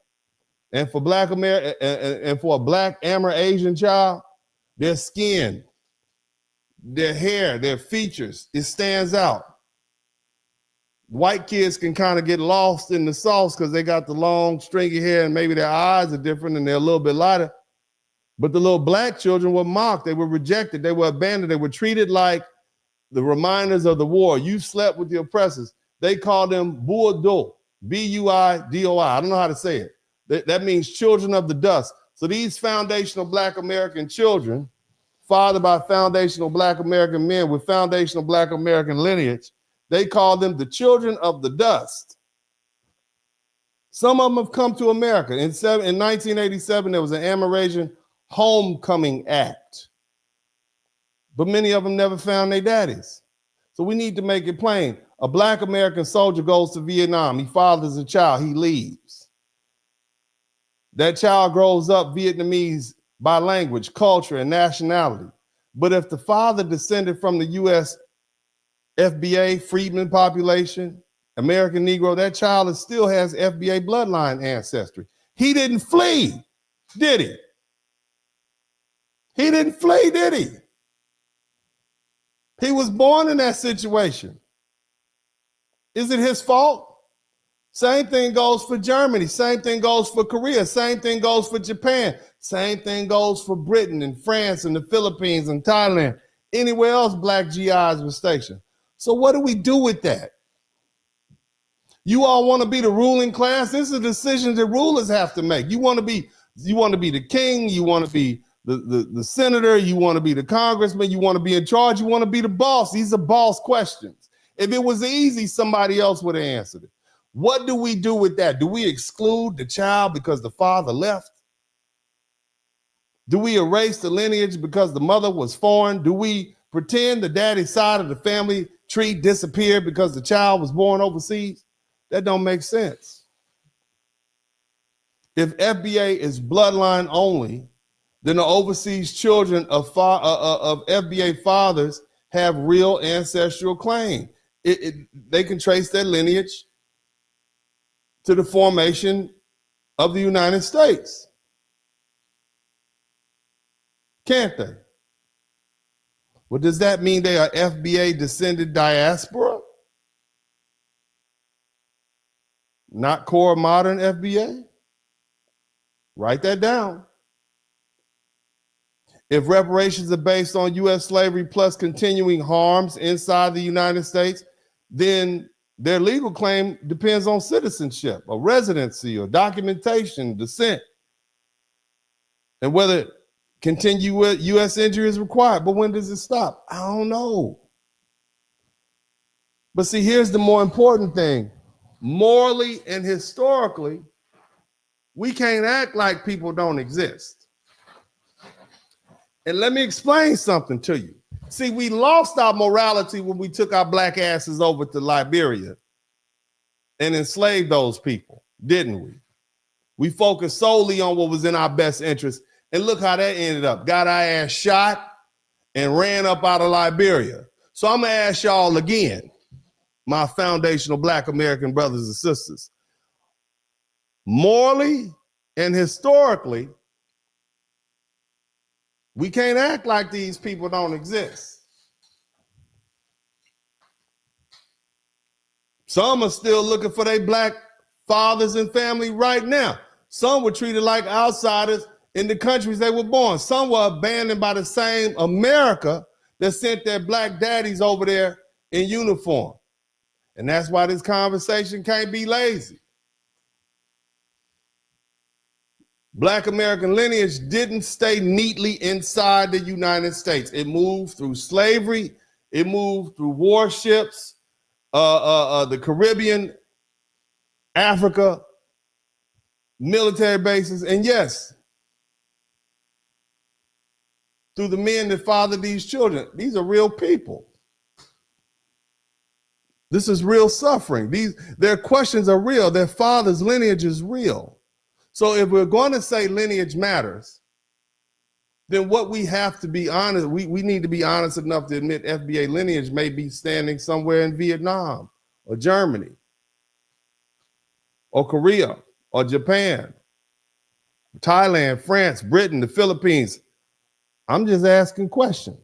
And for Black and for a Black Amerasian child, their skin, their hair, their features, it stands out. White kids can kind of get lost in the sauce because they got the long, stringy hair and maybe their eyes are different and they're a little bit lighter. But the little Black children were mocked. They were rejected. They were abandoned. They were treated like the reminders of the war. You slept with the oppressors. They called them Buido, B-U-I-D-O-I. I don't know how to say it. That means children of the dust. So these foundational Black American children, fathered by foundational Black American men with foundational Black American lineage, they call them the children of the dust. Some of them have come to America. In 1987, there was an Amerasian Homecoming Act. But many of them never found their daddies. So we need to make it plain. A Black American soldier goes to Vietnam. He fathers a child. He leaves. That child grows up Vietnamese by language, culture, and nationality. But if the father descended from the U.S. FBA, freedmen population, American Negro, that child still has FBA bloodline ancestry. He didn't flee, did he? He didn't flee, did he? He was born in that situation. Is it his fault? Same thing goes for Germany. Same thing goes for Korea. Same thing goes for Japan. Same thing goes for Britain and France and the Philippines and Thailand. Anywhere else Black GIs were stationed. So what do we do with that? You all want to be the ruling class? This is a decision that rulers have to make. You want to be the king, you want to be the senator, you want to be the congressman, you want to be in charge, you want to be the boss. These are boss questions. If it was easy, somebody else would have answered it. What do we do with that? Do we exclude the child because the father left? Do we erase the lineage because the mother was foreign? Do we pretend the daddy's side of the family tree disappeared because the child was born overseas? That don't make sense. If FBA is bloodline only, then the overseas children of FBA fathers have real ancestral claim. They can trace their lineage to the formation of the United States. Can't they? Well, does that mean they are FBA descended diaspora? Not core modern FBA? Write that down. If reparations are based on U.S. slavery plus continuing harms inside the United States, then their legal claim depends on citizenship or residency or documentation, descent, and whether continued U.S. injury is required. But when does it stop? I don't know. But see, here's the more important thing. Morally and historically, we can't act like people don't exist. And let me explain something to you. See, we lost our morality when we took our black asses over to Liberia and enslaved those people, didn't we? We focused solely on what was in our best interest. And look how that ended up. Got our ass shot and ran up out of Liberia. So I'm gonna ask y'all again, my foundational Black American brothers and sisters. Morally and historically, we can't act like these people don't exist. Some are still looking for their black fathers and family right now. Some were treated like outsiders in the countries they were born. Some were abandoned by the same America that sent their black daddies over there in uniform. And that's why this conversation can't be lazy. Black American lineage didn't stay neatly inside the United States. It moved through slavery. It moved through warships, the Caribbean, Africa, military bases, and yes, through the men that fathered these children. These are real people. This is real suffering. Their questions are real. Their father's lineage is real. So if we're going to say lineage matters, then what we have to be honest, we need to be honest enough to admit FBA lineage may be standing somewhere in Vietnam or Germany or Korea or Japan, Thailand, France, Britain, the Philippines. I'm just asking questions.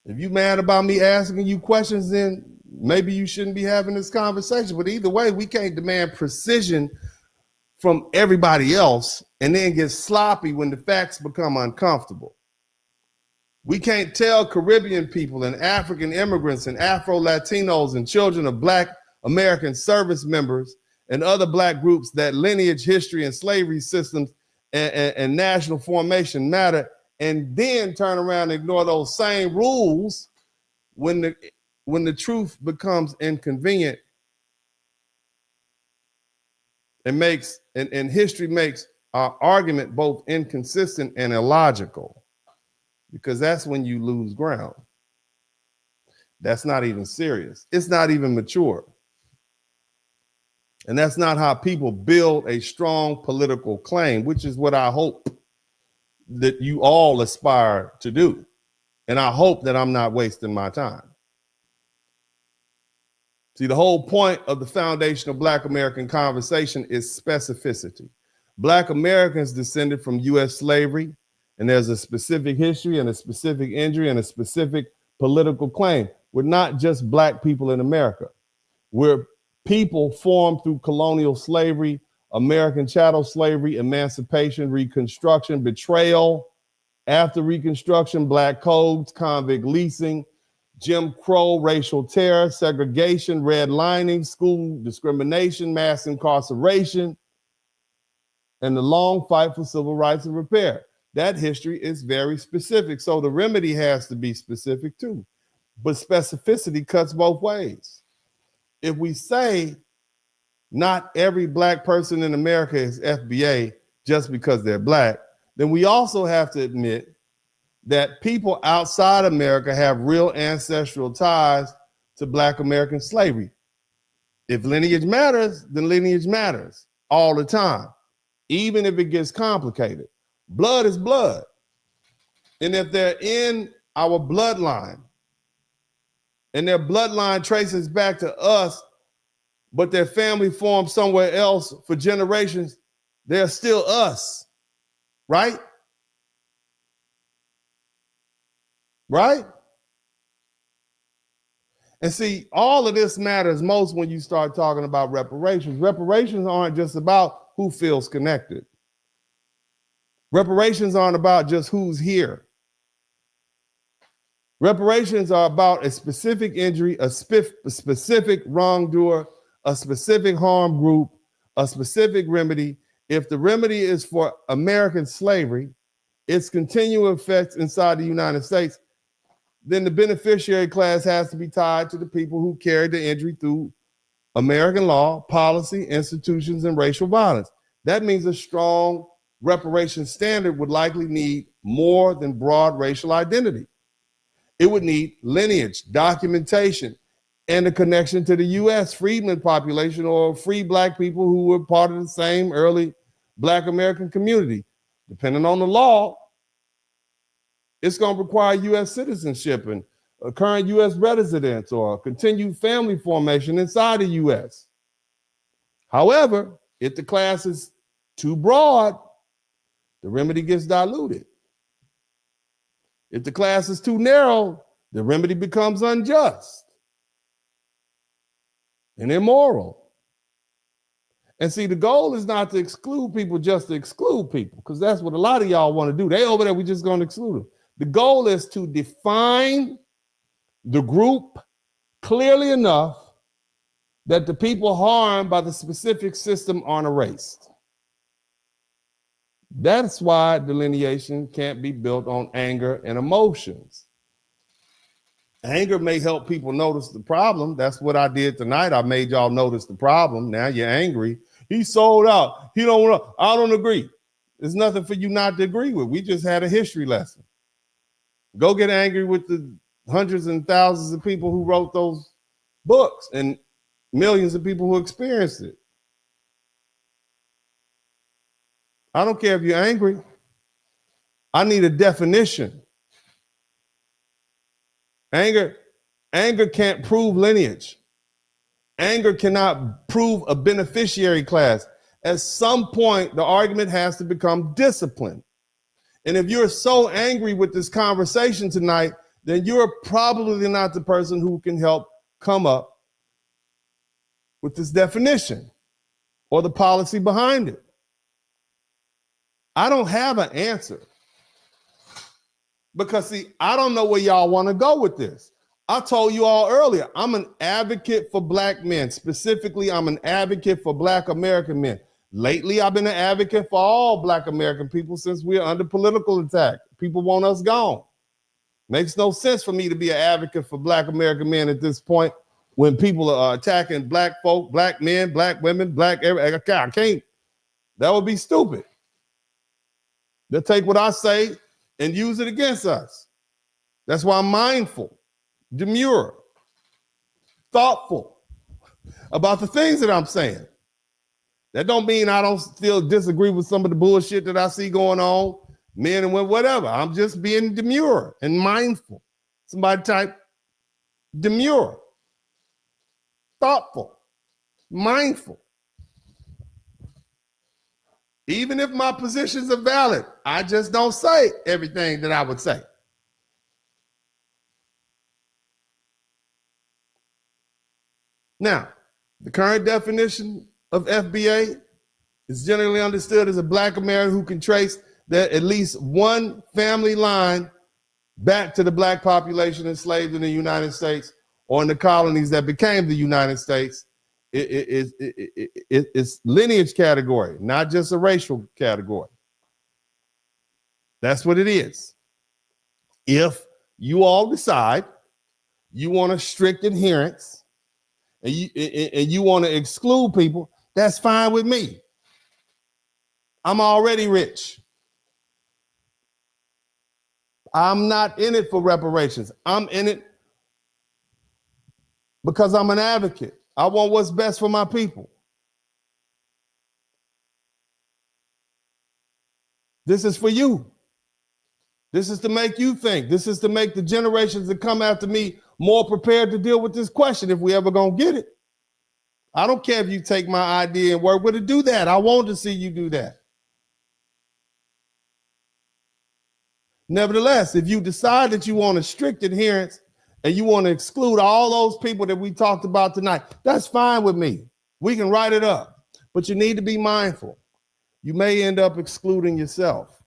If you're mad about me asking you questions, then maybe you shouldn't be having this conversation. But either way, we can't demand precision from everybody else and then get sloppy when the facts become uncomfortable. We can't tell Caribbean people and African immigrants and Afro-Latinos and children of Black American service members and other Black groups that lineage, history, and slavery systems and national formation matter, and then turn around and ignore those same rules when the truth becomes inconvenient and history makes our argument both inconsistent and illogical, because that's when you lose ground. That's not even serious. It's not even mature. And that's not how people build a strong political claim, which is what I hope that you all aspire to do. And I hope that I'm not wasting my time. See, the whole point of the foundational Black American conversation is specificity. Black Americans descended from U.S. slavery, and there's a specific history and a specific injury and a specific political claim. We're not just Black people in America. We're people formed through colonial slavery, American chattel slavery, emancipation, Reconstruction, betrayal after Reconstruction, Black codes, convict leasing, Jim Crow, racial terror, segregation, redlining, school discrimination, mass incarceration, and the long fight for civil rights and repair. that history is very specific. So the remedy has to be specific too. But specificity cuts both ways. If we say not every black person in America is FBA just because they're black, then we also have to admit that people outside America have real ancestral ties to Black American slavery. If lineage matters, then lineage matters all the time, even if it gets complicated. Blood is blood. And if they're in our bloodline and their bloodline traces back to us, but their family formed somewhere else for generations, they're still us, right? Right? And see, all of this matters most when you start talking about reparations. Reparations aren't just about who feels connected. Reparations aren't about just who's here. Reparations are about a specific injury, a specific wrongdoer, a specific harm group, a specific remedy. If the remedy is for American slavery, its continuing effects inside the United States, then the beneficiary class has to be tied to the people who carried the injury through American law, policy, institutions, and racial violence. That means a strong reparation standard would likely need more than broad racial identity. It would need lineage, documentation, and a connection to the U.S. freedmen population or free Black people who were part of the same early Black American community. Depending on the law, it's going to require U.S. citizenship and a current U.S. residence or continued family formation inside the U.S. However, if the class is too broad, the remedy gets diluted. If the class is too narrow, the remedy becomes unjust and immoral. And see, the goal is not to exclude people just to exclude people, because that's what a lot of y'all want to do. They over there, we just going to exclude them. The goal is to define the group clearly enough that the people harmed by the specific system aren't erased. That's why delineation can't be built on anger and emotions. Anger may help people notice the problem. That's what I did tonight. I made y'all notice the problem. Now you're angry. He sold out. He don't want to. I don't agree. There's nothing for you not to agree with. We just had a history lesson. Go get angry with the hundreds and thousands of people who wrote those books and millions of people who experienced it. I don't care if you're angry. I need a definition. Anger can't prove lineage. Anger cannot prove a beneficiary class. At some point, the argument has to become discipline. And if you're so angry with this conversation tonight, then you're probably not the person who can help come up with this definition or the policy behind it. I don't have an answer. Because see, I don't know where y'all want to go with this. I told you all earlier, I'm an advocate for Black men. Specifically, I'm an advocate for Black American men. Lately, I've been an advocate for all Black American people since we're under political attack. People want us gone. Makes no sense for me to be an advocate for Black American men at this point when people are attacking Black folk, Black men, Black women, Black, I can't. That would be stupid. They'll take what I say and use it against us. That's why I'm mindful, demure, thoughtful about the things that I'm saying. That don't mean I don't still disagree with some of the bullshit that I see going on, men and women, whatever. I'm just being demure and mindful. Somebody type demure, thoughtful, mindful. Even if my positions are valid, I just don't say everything that I would say. Now, the current definition of FBA is generally understood as a Black American who can trace that at least one family line back to the Black population enslaved in the United States or in the colonies that became the United States. It's lineage category, not just a racial category. That's what it is. If you all decide you want a strict adherence and you want to exclude people, that's fine with me. I'm already rich. I'm not in it for reparations. I'm in it because I'm an advocate. I want what's best for my people. This is for you. This is to make you think. This is to make the generations that come after me more prepared to deal with this question if we ever gonna get it. I don't care if you take my idea and work with it, do that. I want to see you do that. Nevertheless, if you decide that you want a strict adherence and you want to exclude all those people that we talked about tonight, that's fine with me. We can write it up, but you need to be mindful. You may end up excluding yourself.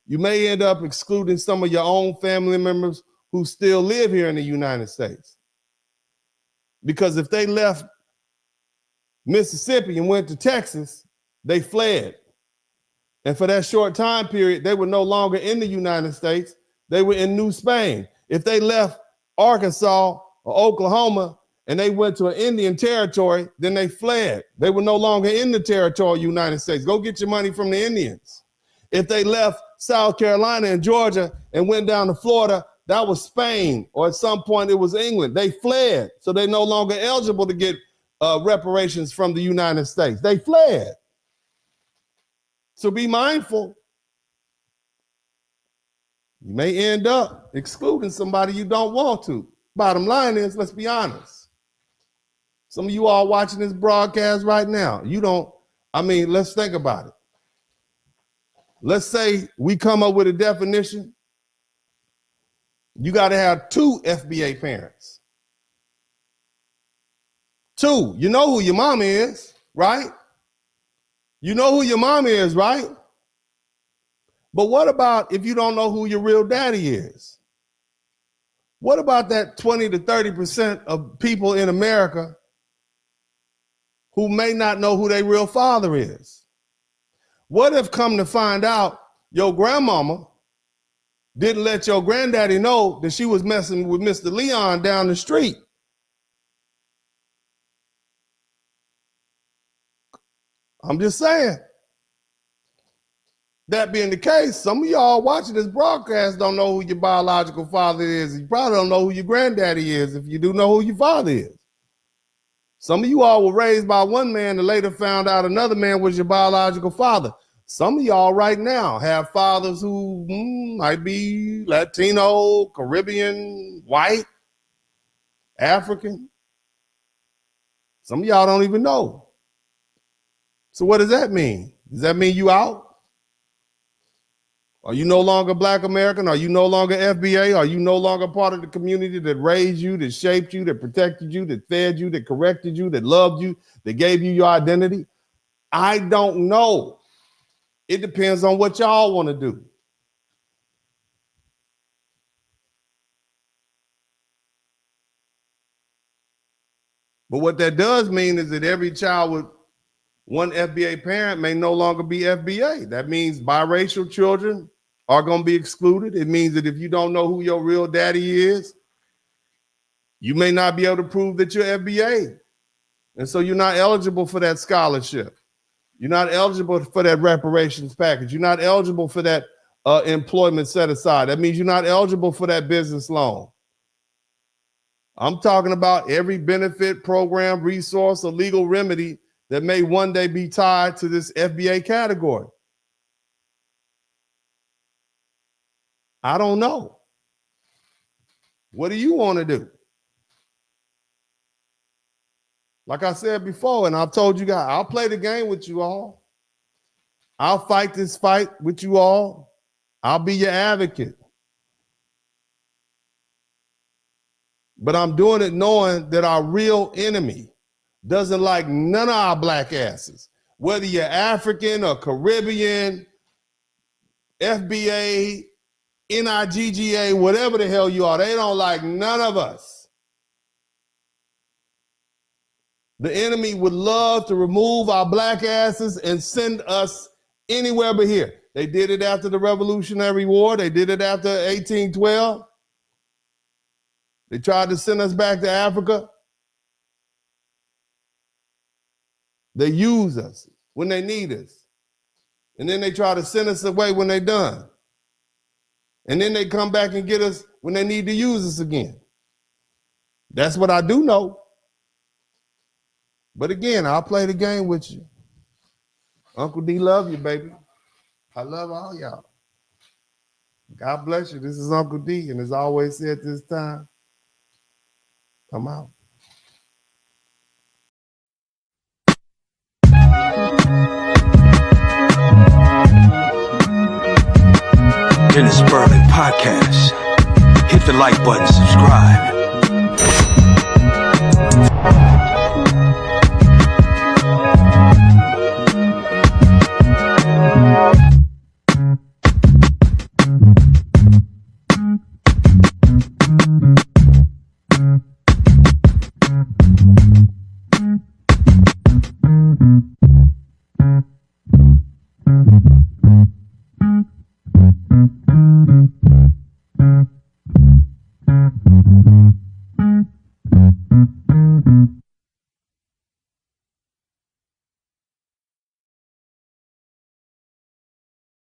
You may end up excluding some of your own family members who still live here in the United States. Because if they left Mississippi and went to Texas, they fled. And for that short time period, they were no longer in the United States. They were in New Spain. If they left Arkansas or Oklahoma and they went to an Indian territory, then they fled. They were no longer in the territorial United States. Go get your money from the Indians. If they left South Carolina and Georgia and went down to Florida, that was Spain, or at some point it was England. They fled, so they're no longer eligible to get reparations from the United States. They fled. So be mindful. You may end up excluding somebody you don't want to. Bottom line is, let's be honest. Some of you all watching this broadcast right now, let's think about it. Let's say we come up with a definition. You got to have 2 FBA parents. 2. You know who your mom is, right? You know who your mom is, right? But what about if you don't know who your real daddy is? What about that 20 to 30% of people in America who may not know who their real father is? What if, come to find out, your grandmama didn't let your granddaddy know that she was messing with Mr. Leone down the street? I'm just saying. That being the case, some of y'all watching this broadcast don't know who your biological father is. You probably don't know who your granddaddy is if you do know who your father is. Some of you all were raised by one man and later found out another man was your biological father. Some of y'all right now have fathers who might be Latino, Caribbean, white, African. Some of y'all don't even know. So what does that mean? Does that mean you out? Are you no longer Black American? Are you no longer FBA? Are you no longer part of the community that raised you, that shaped you, that protected you, that fed you, that corrected you, that loved you, that gave you your identity? I don't know. It depends on what y'all want to do. But what that does mean is that every child with one FBA parent may no longer be FBA. That means biracial children are going to be excluded. It means that if you don't know who your real daddy is, you may not be able to prove that you're FBA. And so you're not eligible for that scholarship. You're not eligible for that reparations package. You're not eligible for that employment set aside. That means you're not eligible for that business loan. I'm talking about every benefit, program, resource, or legal remedy that may one day be tied to this FBA category. I don't know. What do you want to do? Like I said before, and I've told you guys, I'll play the game with you all. I'll fight this fight with you all. I'll be your advocate. But I'm doing it knowing that our real enemy doesn't like none of our black asses. Whether you're African or Caribbean, FBA, NIGGA, whatever the hell you are, they don't like none of us. The enemy would love to remove our black asses and send us anywhere but here. They did it after the Revolutionary War. They did it after 1812. They tried to send us back to Africa. They use us when they need us. And then they try to send us away when they're done. And then they come back and get us when they need to use us again. That's what I do know. But again, I'll play the game with you. Uncle D love you, baby. I love all y'all. God bless you. This is Uncle D, and as I always say at this time, I'm out. In the Spurling podcast, hit the like button, subscribe.